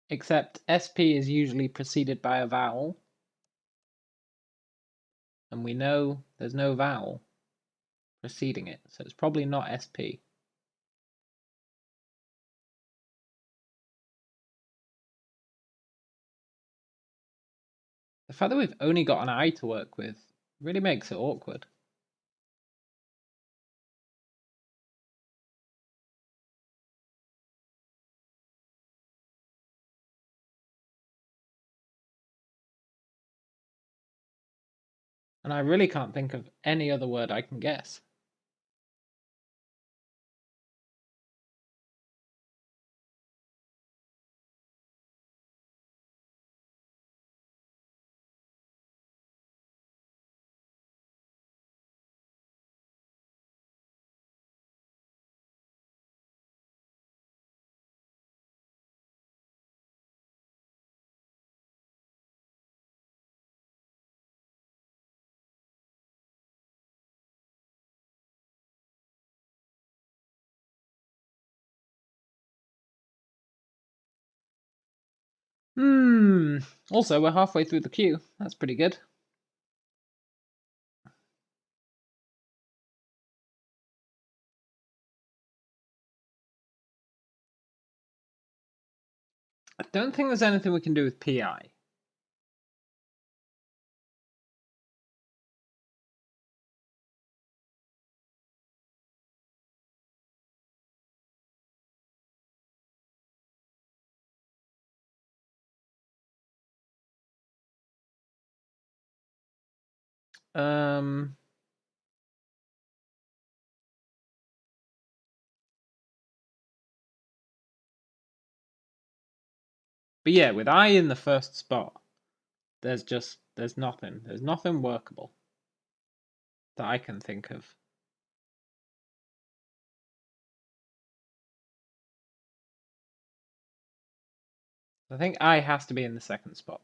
except SP is usually preceded by a vowel. And we know there's no vowel preceding it, so it's probably not SP. The fact that we've only got an I to work with really makes it awkward. And I really can't think of any other word I can guess. Also, we're halfway through the queue. That's pretty good. I don't think there's anything we can do with PI. But yeah, with I in the first spot, there's nothing. There's nothing workable that I can think of. I think I has to be in the second spot.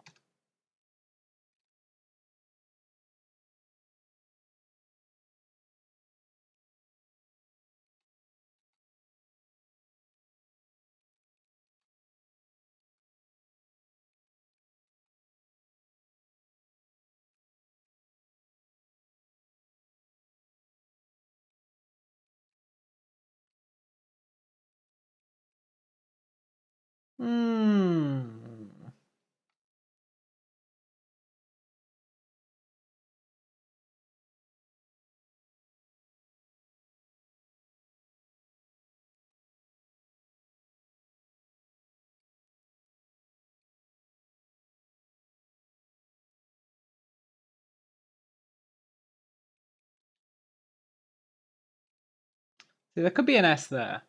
See, there could be an S there.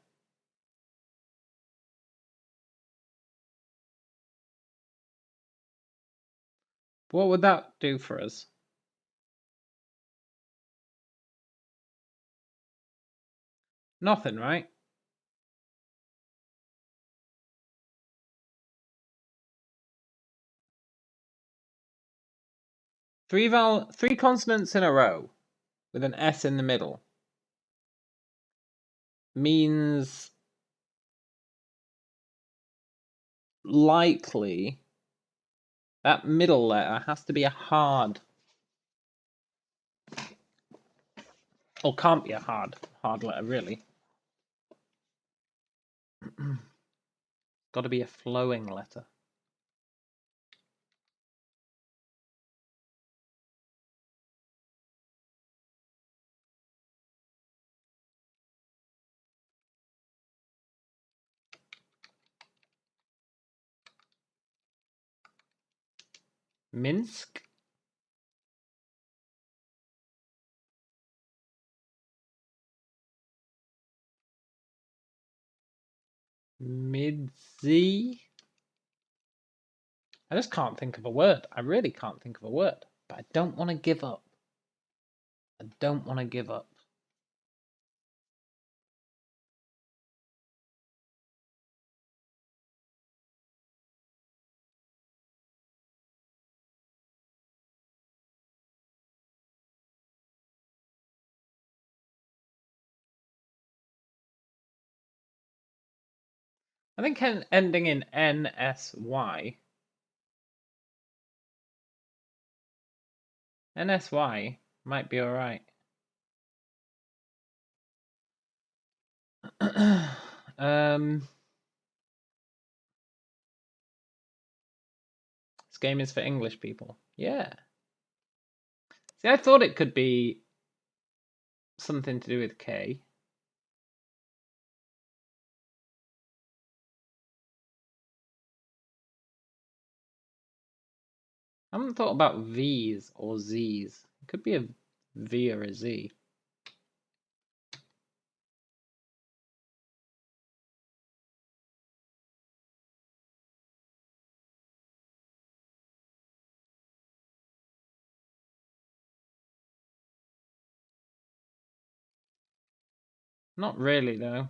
What would that do for us? Nothing, right? Three consonants in a row with an S in the middle means likely that middle letter has to be a hard, or can't be a hard letter, really. Got to be a flowing letter. Minsk? Midzi? I just can't think of a word. I really can't think of a word. But I don't want to give up. I don't want to give up. I think ending in NSY. NSY might be alright. This game is for English people. Yeah. See, I thought it could be something to do with K. I haven't thought about V's or Z's. It could be a V or a Z. Not really, though.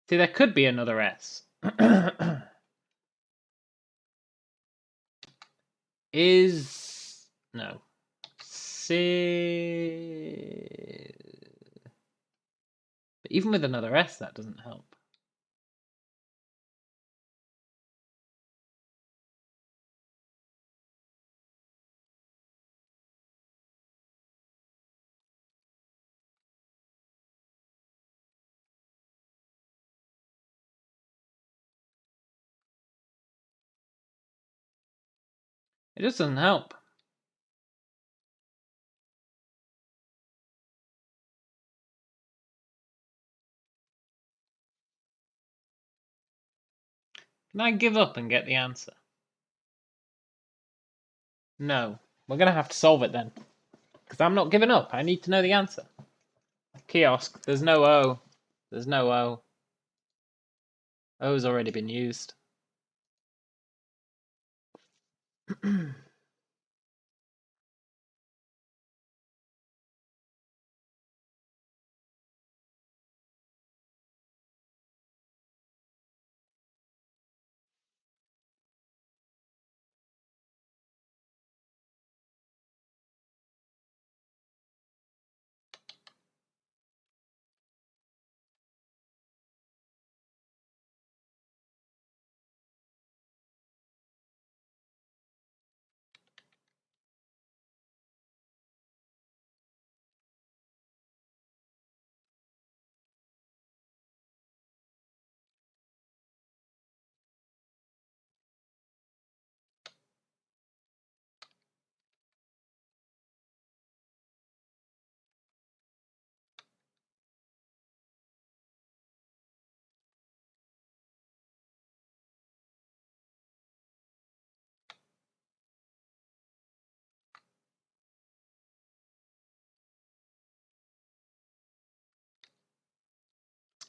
See, there could be another S. Is... No. C... But even with another S, that doesn't help. It just doesn't help. Can I give up and get the answer? No. We're going to have to solve it then. Because I'm not giving up. I need to know the answer. Kiosk. There's no O. There's no O. O's already been used.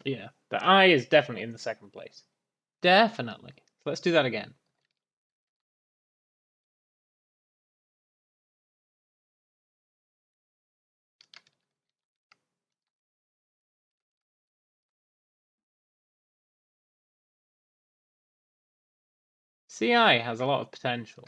Yeah, the I is definitely in the second place. Definitely. So let's do that again. CI has a lot of potential.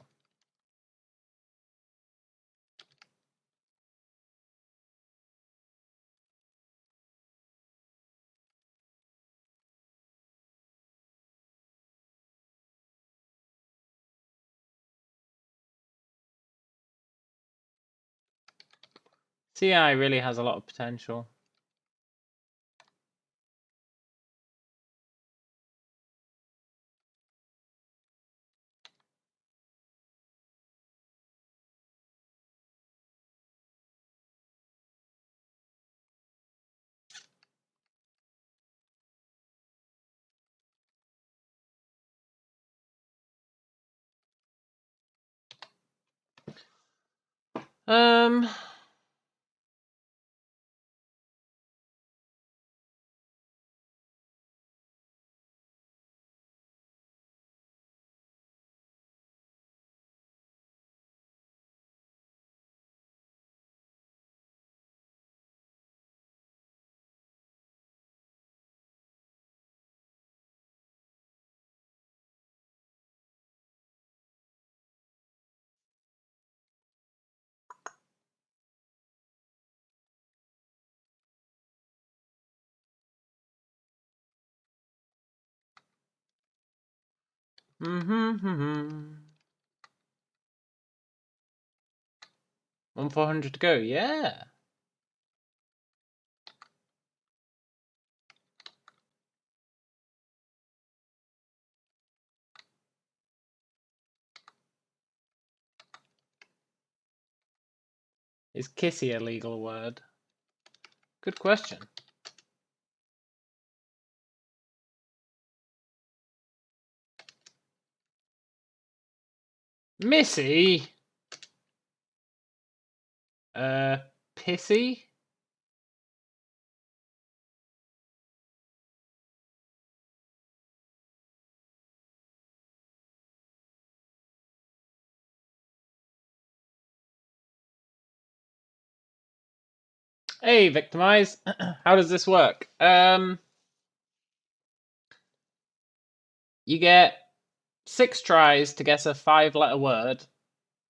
CI really has a lot of potential. Um, 1,400 to go, yeah. Is kissy a legal word? Good question. Missy? Pissy? Hey, Victimize. How does this work? You get 6 tries to guess a 5-letter word,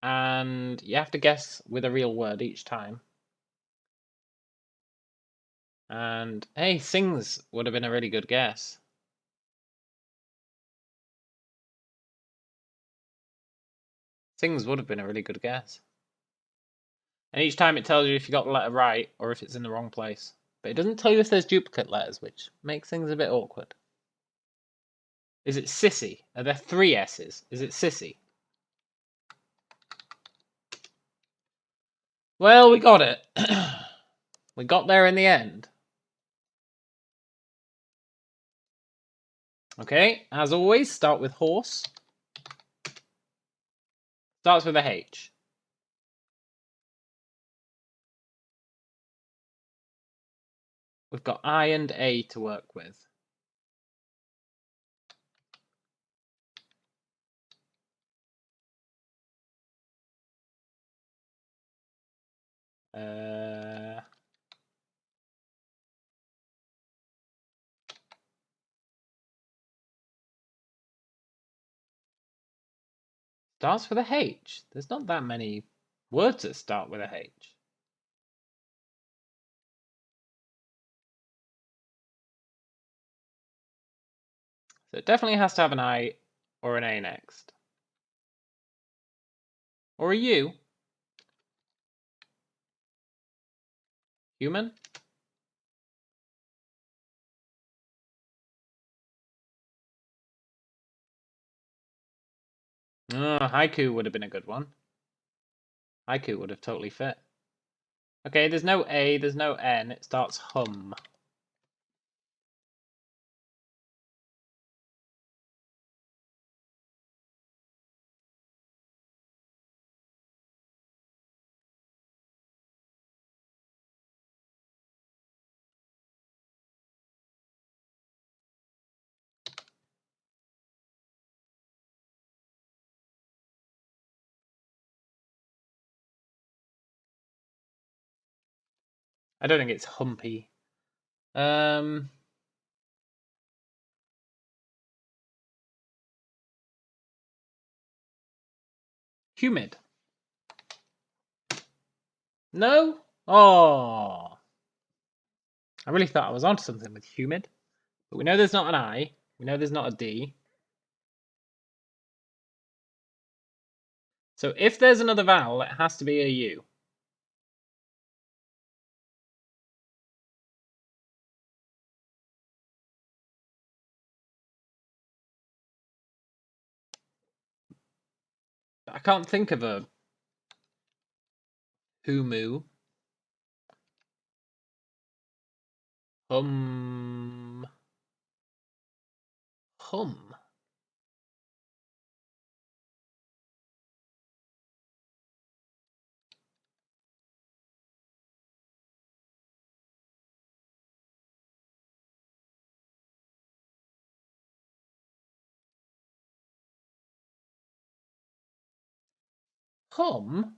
and you have to guess with a real word each time. And hey, sings would have been a really good guess. Sings would have been a really good guess. And each time it tells you if you got the letter right or if it's in the wrong place. But it doesn't tell you if there's duplicate letters, which makes things a bit awkward. Is it sissy? Are there 3 S's? Is it sissy? Well, we got it. We got there in the end. Okay, as always, start with horse. Starts with a H. We've got I and A to work with. Starts with a H. There's not that many words that start with a H. So it definitely has to have an I or an A next. Or a U. Human? Haiku would have been a good one. Haiku would have totally fit. Okay, there's no A, there's no N. It starts hum. I don't think it's humpy. Humid. No? Oh. I really thought I was onto something with humid. But we know there's not an I. We know there's not a D. So if there's another vowel, it has to be a U. I can't think of a humu. Hum. Hum. Hum?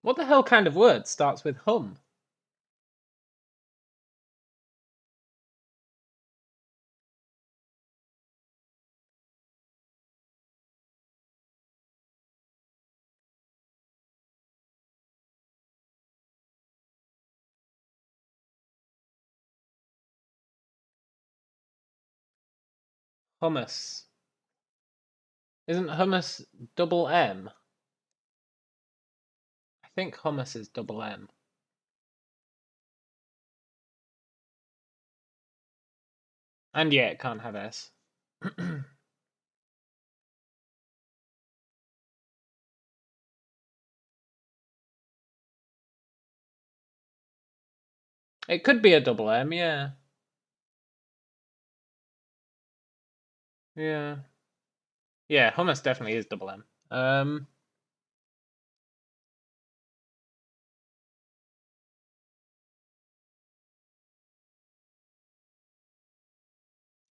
What the hell kind of word starts with hum? Hummus. Isn't hummus double M? I think hummus is double M. And yeah, it can't have S. It could be a double M, yeah. Yeah. Yeah, hummus definitely is double M.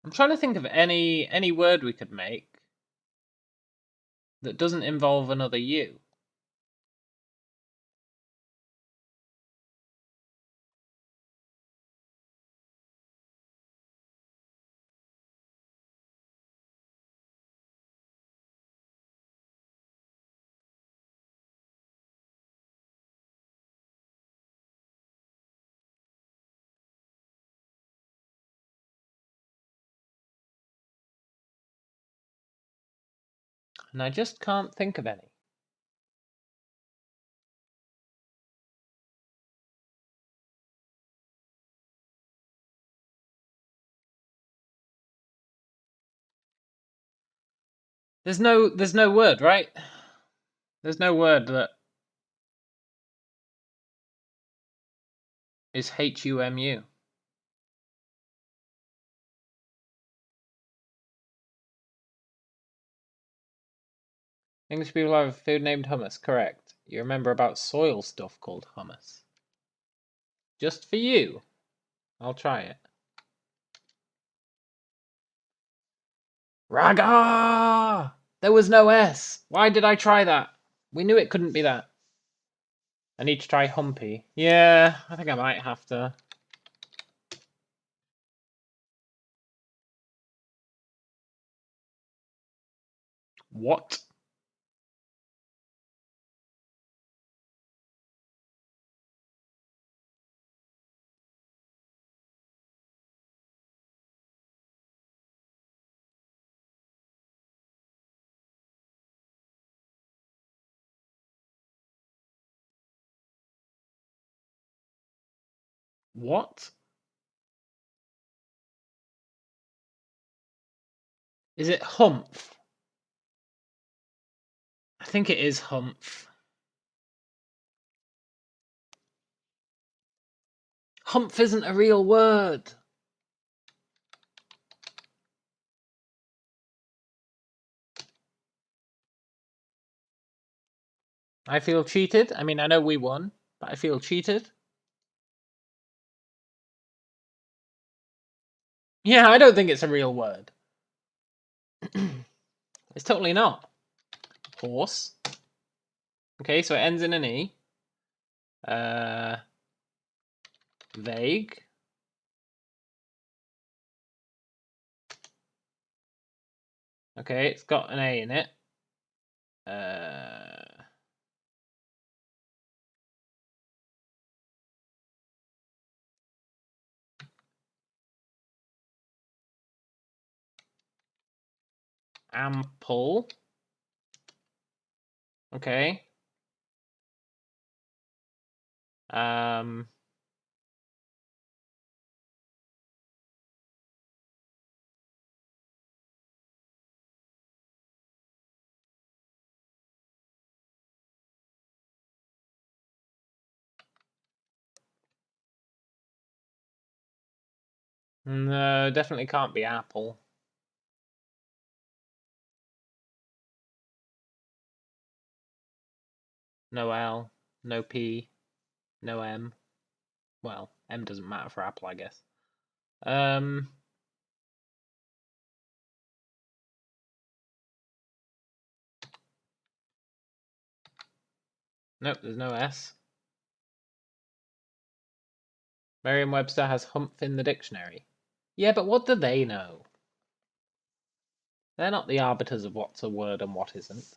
I'm trying to think of any word we could make that doesn't involve another U. And I just can't think of any. There's no word, right? There's no word that is HUMU. English people have a food named hummus, correct. You remember about soil stuff called hummus. Just for you. I'll try it. Raga! There was no S. Why did I try that? We knew it couldn't be that. I need to try humpy. Yeah, I think I might have to. What? What? Is it humph? I think it is humph. Humph isn't a real word. I feel cheated. I mean, I know we won, but I feel cheated. Yeah, I don't think it's a real word. It's totally not. Horse. Okay, so it ends in an E. Vague. Okay, it's got an A in it. Ample. Okay. No, definitely can't be apple. No L, no P, no M. Well, M doesn't matter for apple, I guess. Nope, there's no S. Merriam-Webster has humph in the dictionary. Yeah, but what do they know? They're not the arbiters of what's a word and what isn't.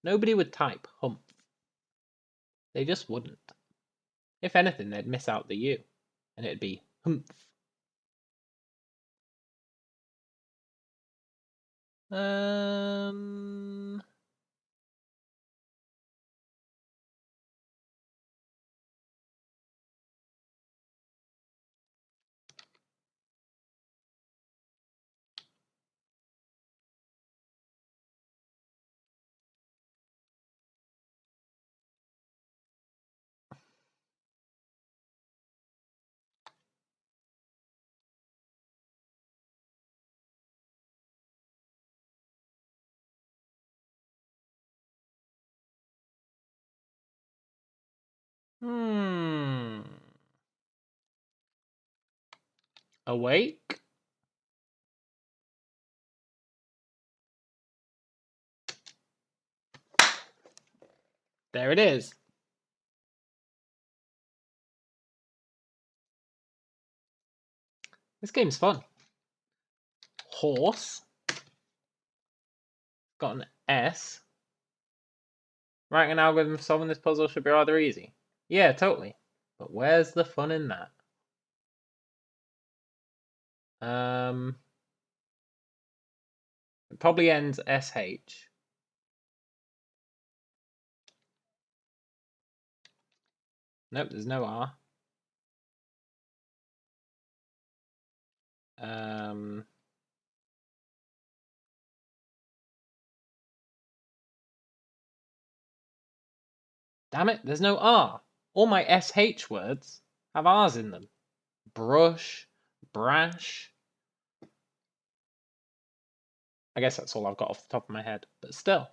Nobody would type humph. They just wouldn't. If anything, they'd miss out the U, and it'd be humph. Awake? There it is. This game's fun. Horse. Got an S. Writing an algorithm for solving this puzzle should be rather easy. Yeah, totally. But where's the fun in that? It probably ends SH. Nope, there's no R. Damn it, there's no R. All my SH words have R's in them. Brush, brash. I guess that's all I've got off the top of my head, but still.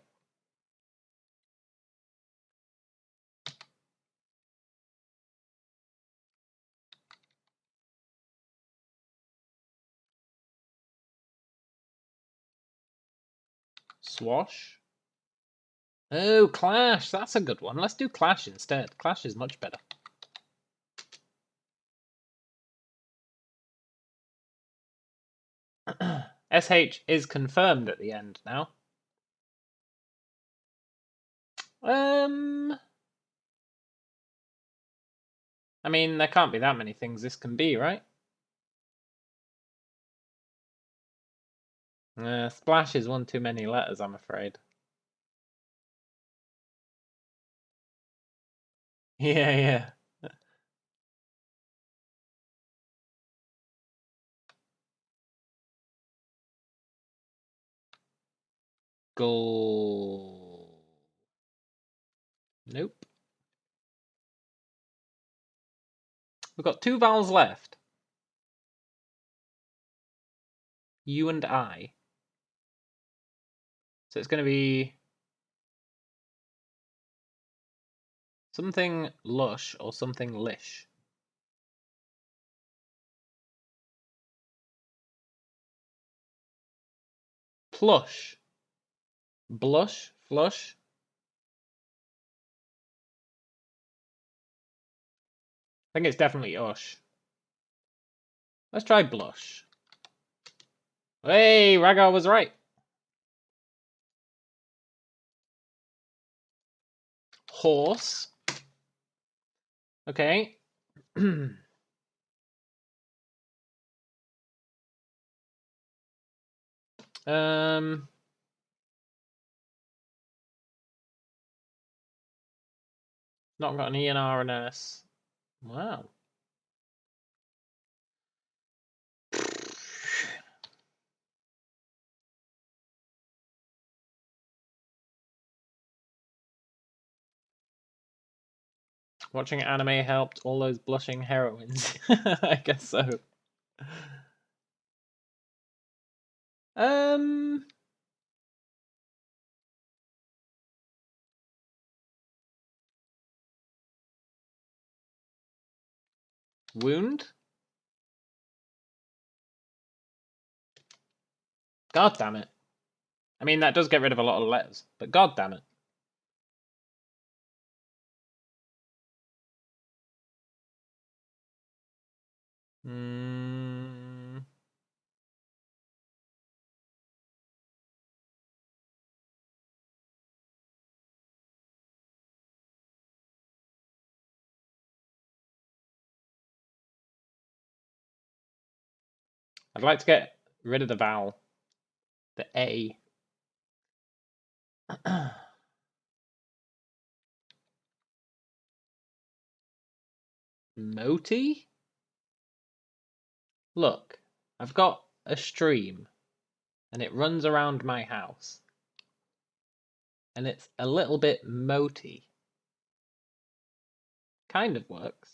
Swash. Oh, Clash. That's a good one. Let's do Clash instead. Clash is much better. SH is confirmed at the end now. I mean, there can't be that many things this can be, right? Splash is one too many letters, I'm afraid. Yeah. Goal. Nope. We've got two vowels left. You and I. So it's going to be something lush or something lish. Plush. Blush. Flush. I think it's definitely ush. Let's try blush. Hey, Ragar was right. Horse. Okay. Not got an E and R and S. Wow. Watching anime helped all those blushing heroines. I guess so. Wound? God damn it. I mean, that does get rid of a lot of letters, but god damn it. I'd like to get rid of the vowel. The A. MOII? Look, I've got a stream, and it runs around my house. And it's a little bit moaty. Kind of works.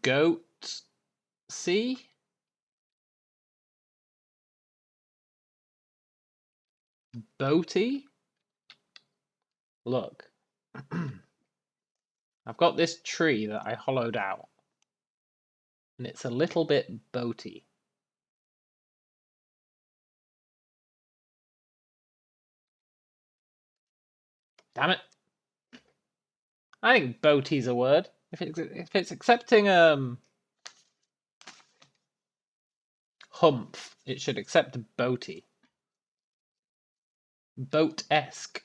Goat. See? boaty? Look. I've got this tree that I hollowed out. And it's a little bit boaty. Damn it. I think boaty's a word. If it's accepting humph, it should accept boaty. Boat-esque.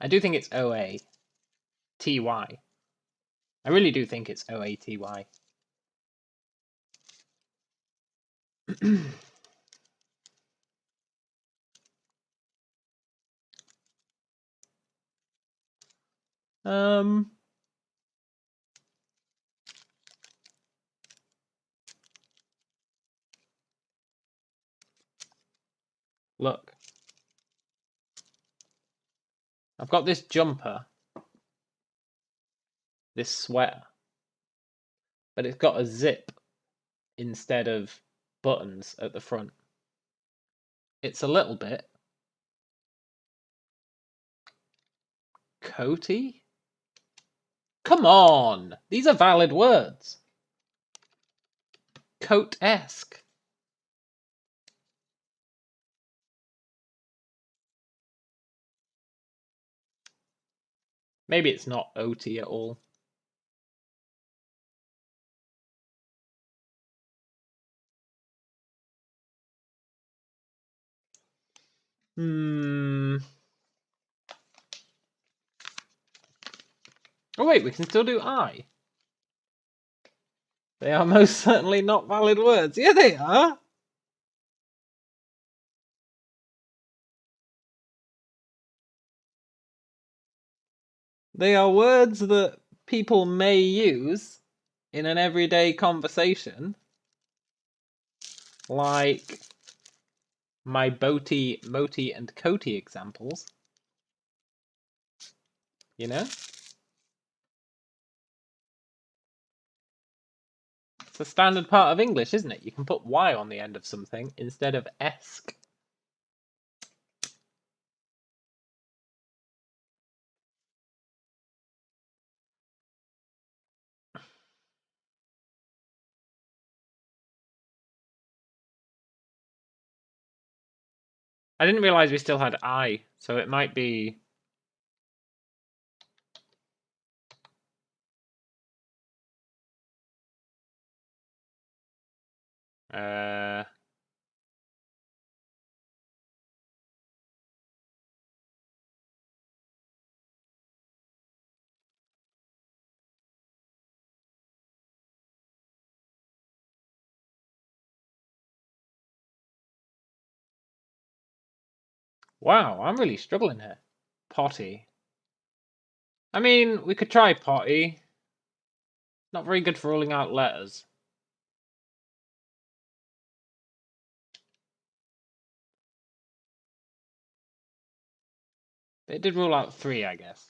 I do think it's O-A-T-Y. I really do think it's O-A-T-Y. Look. I've got this jumper. This sweater. But it's got a zip instead of buttons at the front. It's a little bit coaty? Come on! These are valid words. Coat-esque. Maybe it's not OT at all. Oh wait, we can still do I. They are most certainly not valid words. Yeah, they are. They are words that people may use in an everyday conversation. Like my boaty, moti, and coaty examples. You know? It's a standard part of English, isn't it? You can put Y on the end of something instead of esque. I didn't realise we still had I, so it might be... Wow, I'm really struggling here. Potty. I mean, we could try potty. Not very good for ruling out letters. It did rule out 3, I guess.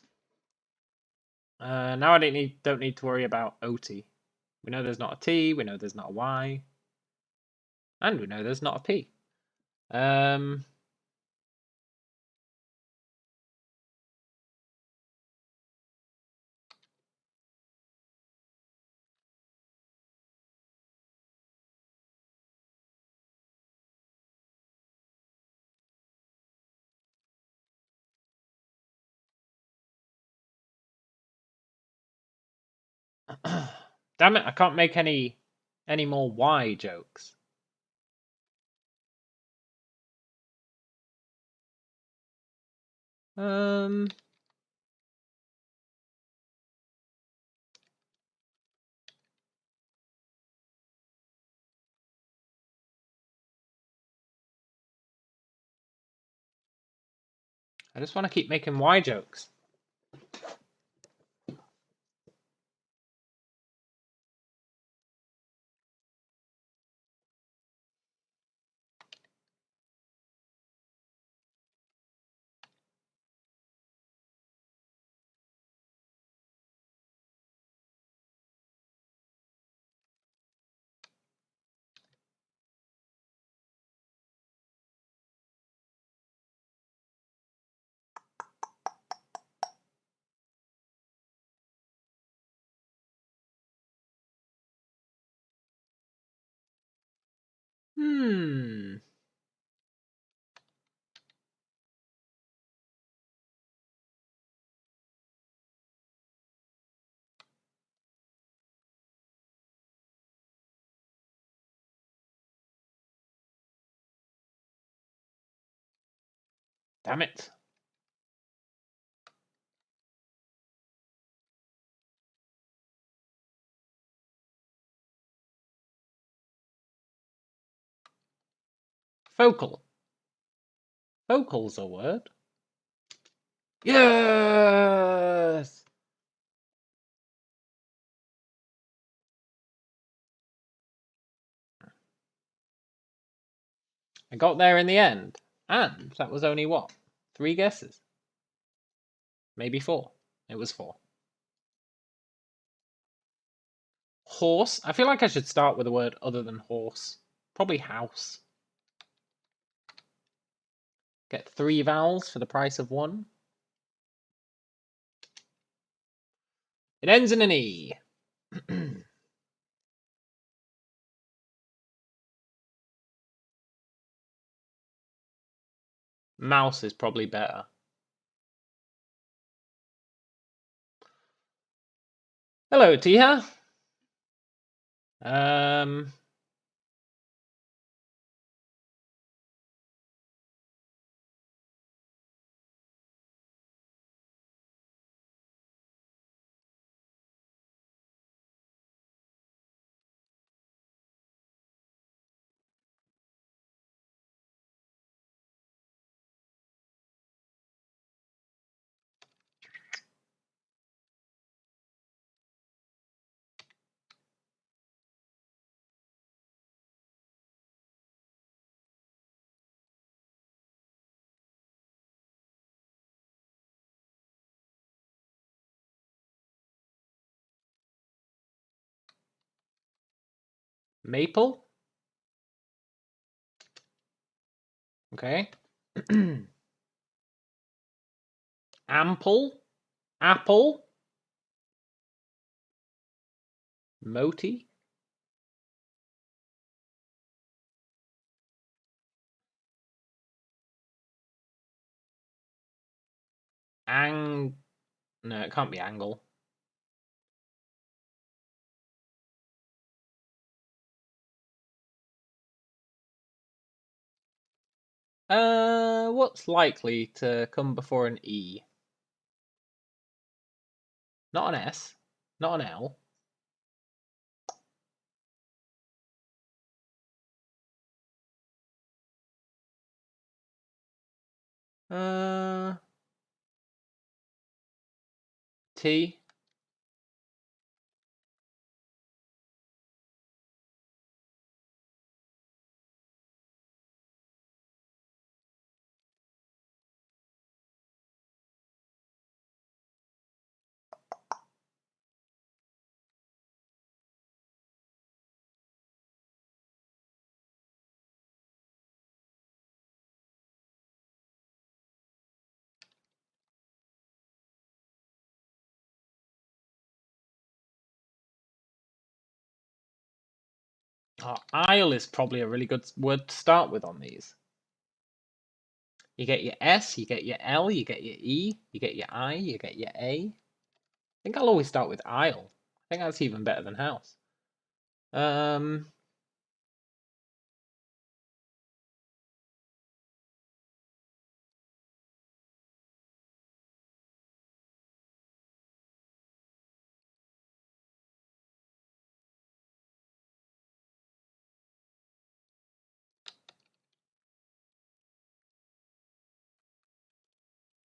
Now I don't need to worry about OT. We know there's not a T, we know there's not a Y. And we know there's not a P. Damn it, I can't make any more Y jokes. I just want to keep making Y jokes. Hmm. Damn it. Focal. Focal's a word. Yes! I got there in the end. And that was only what? 3 guesses? Maybe 4. It was 4. Horse. I feel like I should start with a word other than horse. Probably house. Get 3 vowels for the price of 1. It ends in an E. Mouse is probably better. Hello, Tiha. Maple. Okay. Ample. Apple. Moti. No, it can't be angle. What's likely to come before an E? Not an S. Not an L. T. Oh, Isle is probably a really good word to start with on these. You get your S, you get your L, you get your E, you get your I, you get your A. I think I'll always start with Isle. I think that's even better than house.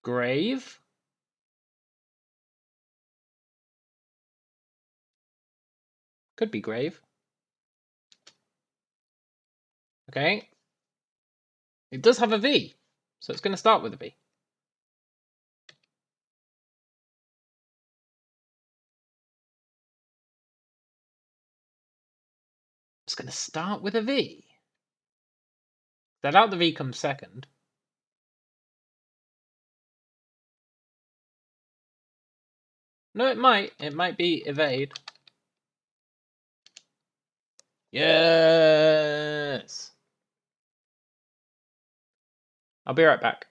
Grave. Could be grave. Okay. It does have a V, so it's going to start with a V. It's going to start with a V. I doubt the V comes second. No, it might. It might be evade. Yes! I'll be right back.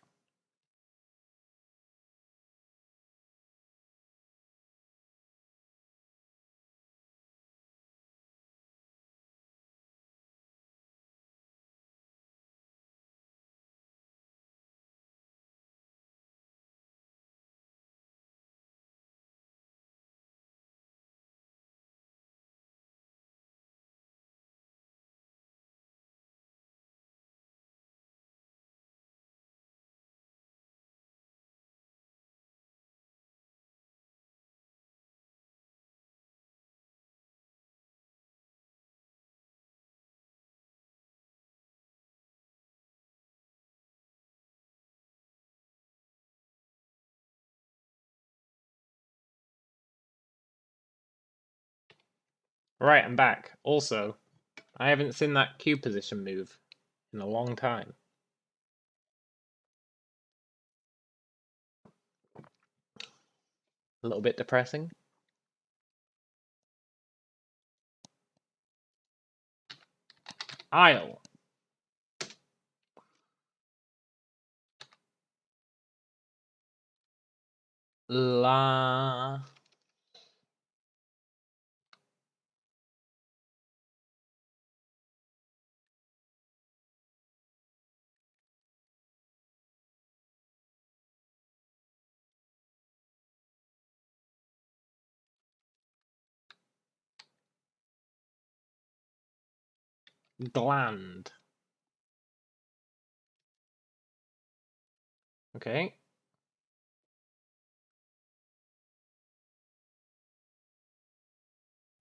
Right, I'm back. Also, I haven't seen that Q position move in a long time. A little bit depressing. Isle. La. Gland. Okay.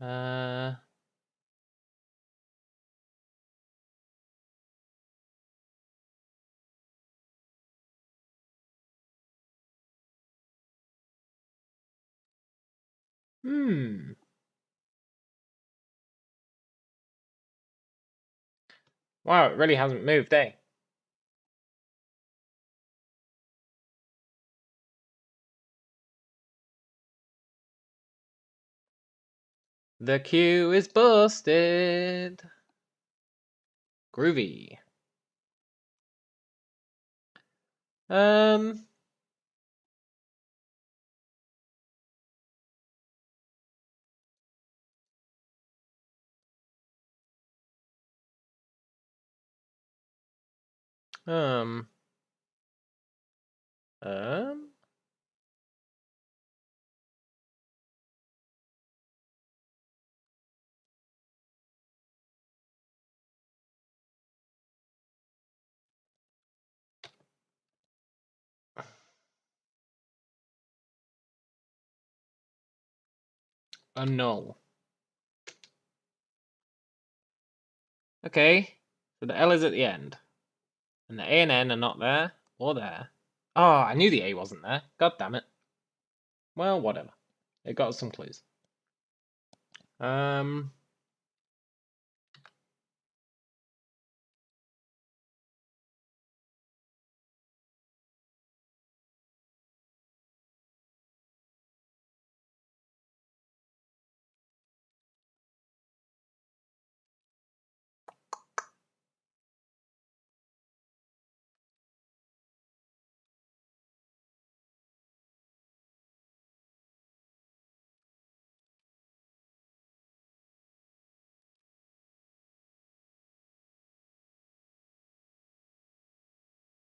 Uh. Hmm. Wow, it really hasn't moved, eh? The queue is busted. Groovy. Um. Um. Um. A null. Okay. So the L is at the end. And the A and N are not there or there. Oh, I knew the A wasn't there. God damn it. Well, whatever. It got us some clues. Um.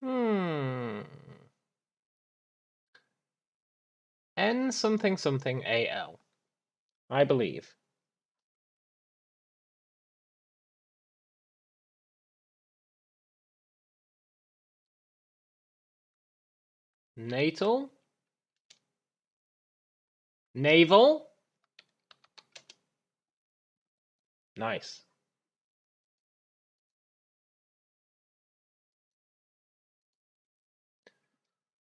Hmm. N something something AL. I believe. Natal? Naval? Nice.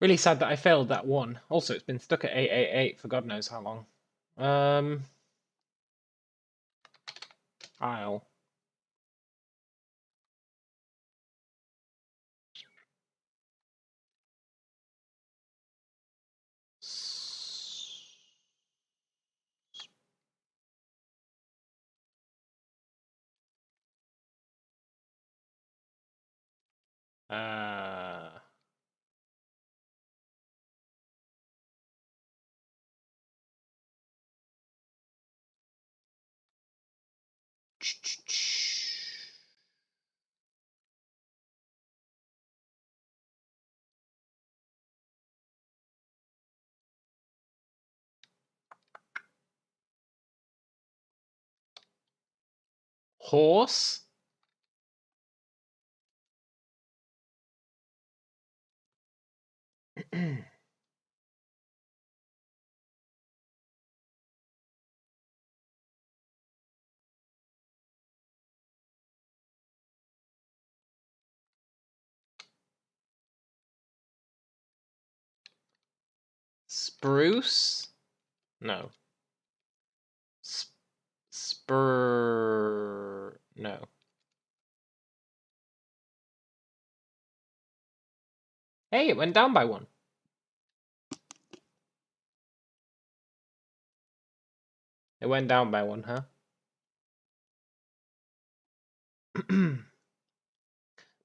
Really sad that I failed that one. Also, it's been stuck at 888 for God knows how long. Isle. Horse? Spruce? No. Spur... No. Hey, it went down by one. It went down by one, huh?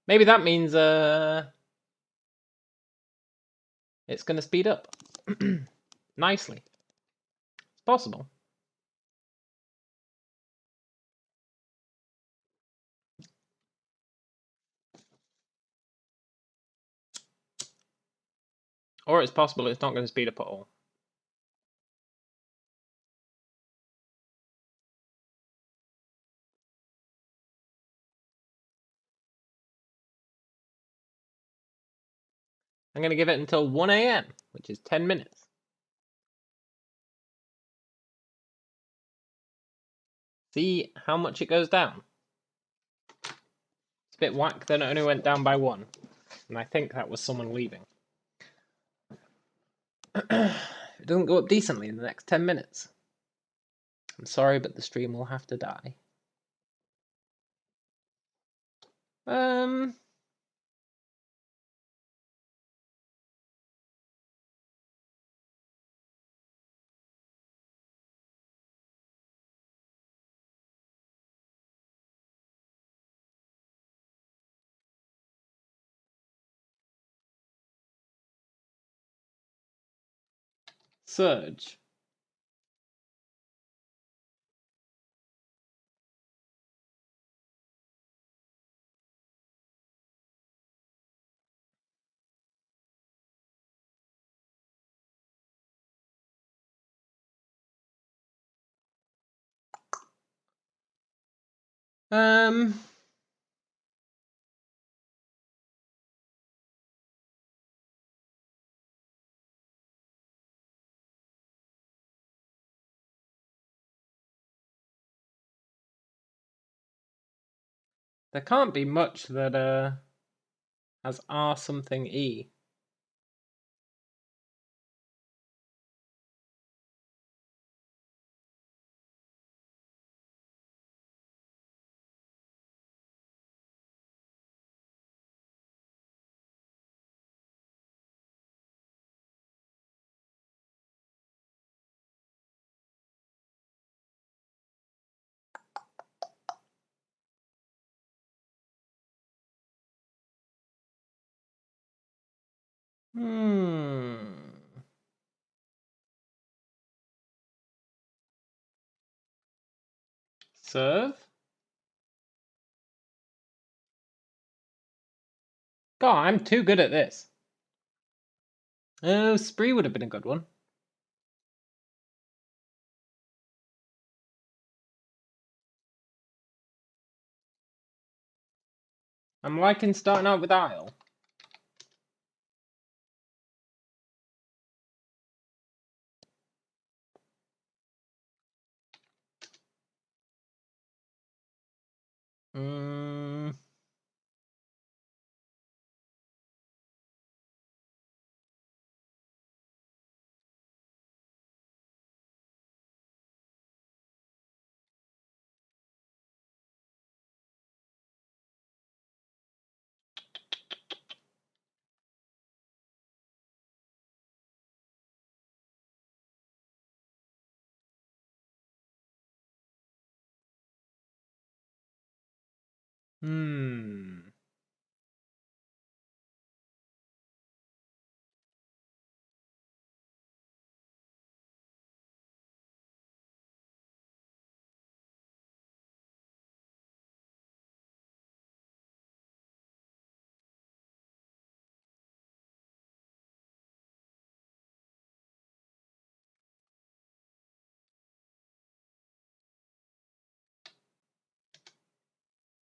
Maybe that means it's gonna speed up. Nicely. It's possible. Or it's possible it's not going to speed up at all. I'm going to give it until 1 AM, which is 10 minutes. See how much it goes down. It's a bit whack that it only went down by one. And I think that was someone leaving. It doesn't go up decently in the next 10 minutes. I'm sorry, but the stream will have to die. Surge. There can't be much that has R something E. Serve? God, I'm too good at this. Oh, Spree would have been a good one. I'm liking starting out with Isle.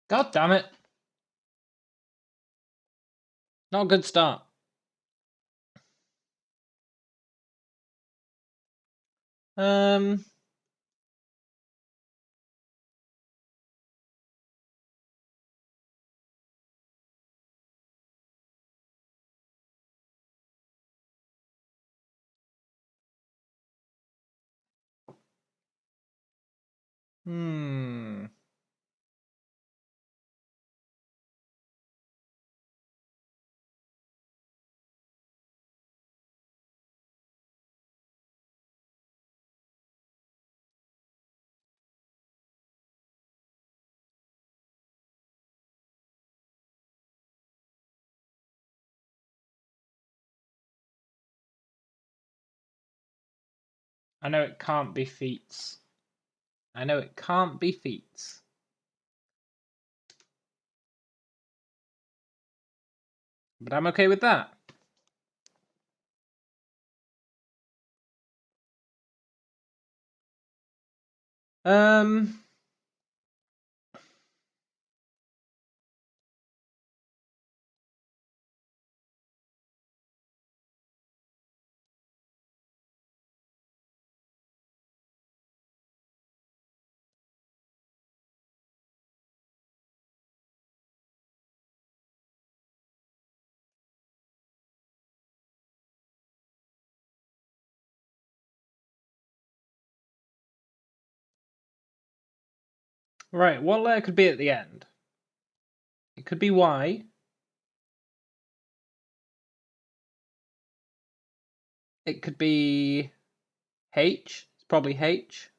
God damn it. Not a good start. Um... Hmm. I know it can't be feats. I know it can't be feats. But I'm okay with that. Um... Right, what letter could be at the end? It could be Y. It could be H. It's probably H.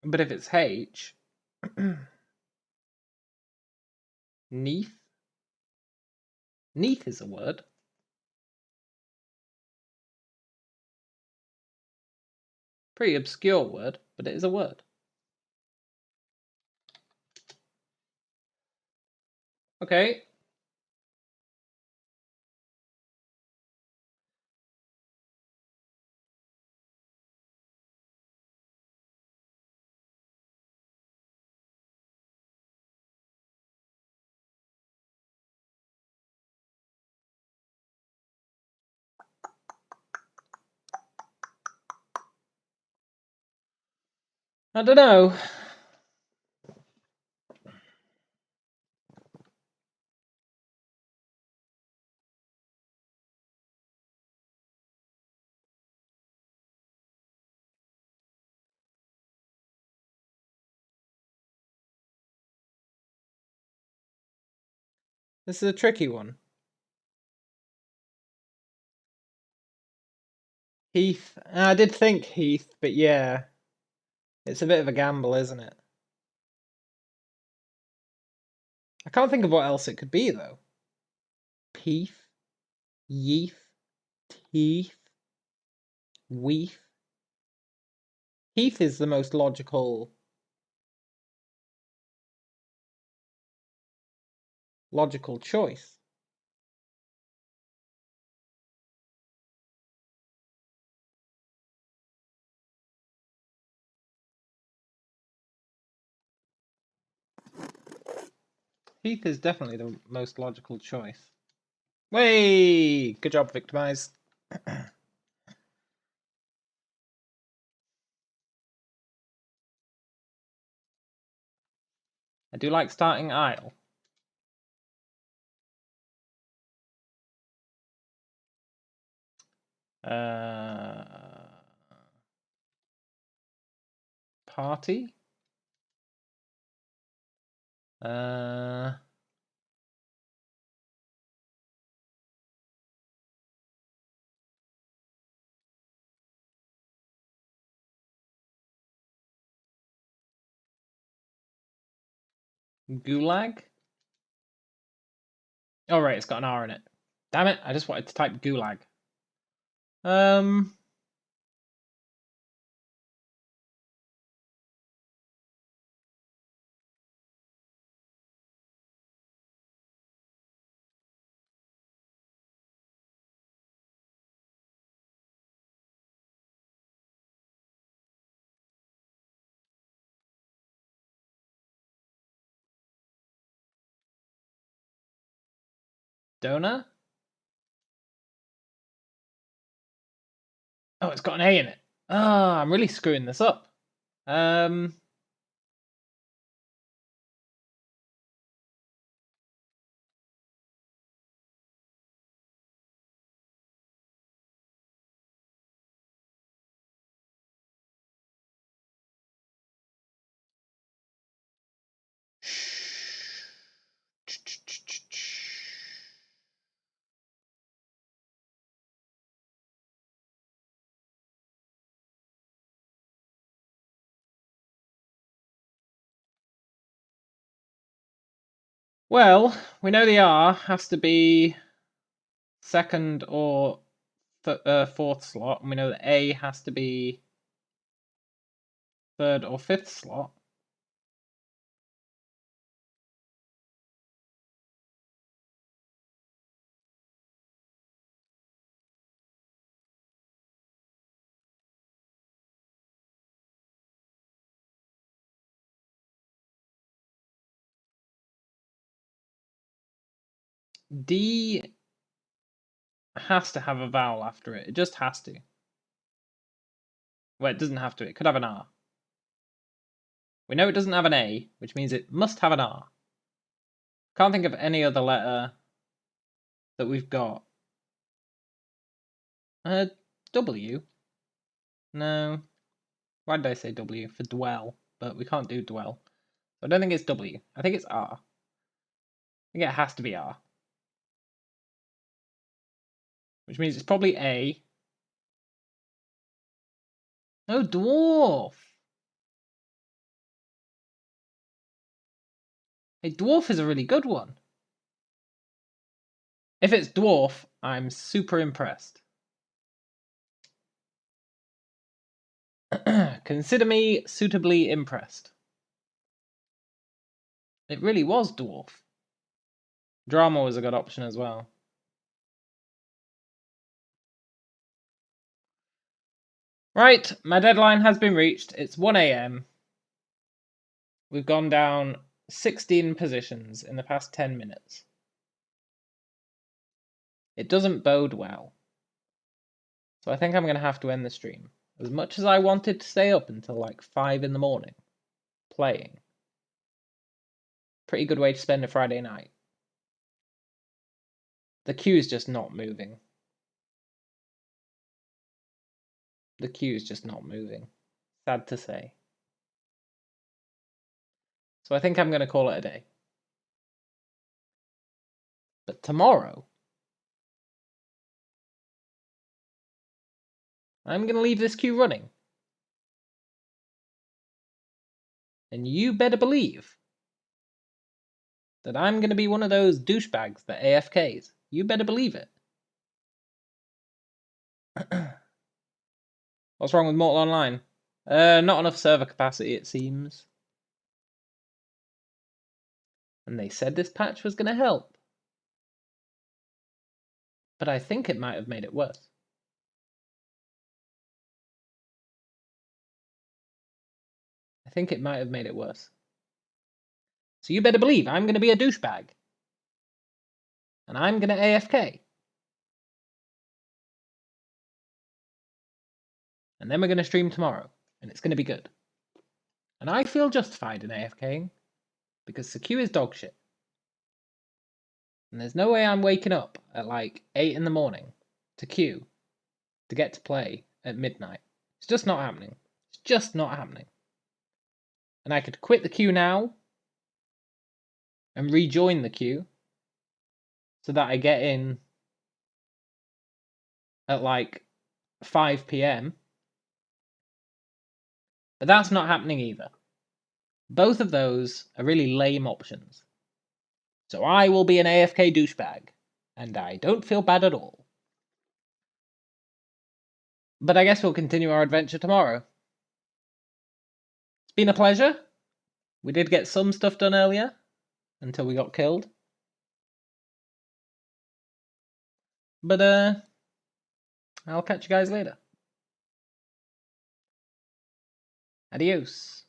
But if it's H... Neath? Neath is a word. Pretty obscure word, but it is a word. Okay. I don't know. This is a tricky one. Heath. I did think Heath, but yeah. It's a bit of a gamble, isn't it? I can't think of what else it could be, though. Peeth. Yeeth. Teeth. Weeth. Heath is the most logical choice. Heath is definitely the most logical choice. Way! Good job, Victimize. I do like starting Isle. Party? Gulag? Oh, right, it's got an R in it. Damn it, I just wanted to type Gulag. Donor? Oh, it's got an A in it. Ah, I'm really screwing this up. Well, we know the R has to be second or fourth slot, and we know that A has to be third or fifth slot. D has to have a vowel after it. It just has to. Well, it doesn't have to. It could have an R. We know it doesn't have an A, which means it must have an R. Can't think of any other letter that we've got. W? No. Why did I say W? For dwell, but we can't do dwell. So I don't think it's W. I think it's R. I think it has to be R. Which means it's probably A. Oh, dwarf! Hey, dwarf is a really good one. If it's dwarf, I'm super impressed. Consider me suitably impressed. It really was dwarf. Drama was a good option as well. Right, my deadline has been reached. It's 1 AM. We've gone down 16 positions in the past 10 minutes. It doesn't bode well. So I think I'm going to have to end the stream. As much as I wanted to stay up until like 5 in the morning, playing. Pretty good way to spend a Friday night. The queue's just not moving. The queue's just not moving. Sad to say. So I think I'm going to call it a day. But tomorrow, I'm going to leave this queue running. And you better believe that I'm going to be one of those douchebags that AFKs. You better believe it. What's wrong with Mortal Online? Not enough server capacity, it seems. And they said this patch was going to help. But I think it might have made it worse. I think it might have made it worse. So you better believe I'm going to be a douchebag. And I'm going to AFK. And then we're going to stream tomorrow. And it's going to be good. And I feel justified in AFKing. Because the queue is dog shit. And there's no way I'm waking up at like 8 in the morning to queue to get to play at midnight. It's just not happening. It's just not happening. And I could quit the queue now and rejoin the queue so that I get in at like 5 PM. But that's not happening either. Both of those are really lame options. So I will be an AFK douchebag, and I don't feel bad at all. But I guess we'll continue our adventure tomorrow. It's been a pleasure. We did get some stuff done earlier, until we got killed. But, I'll catch you guys later. Adios.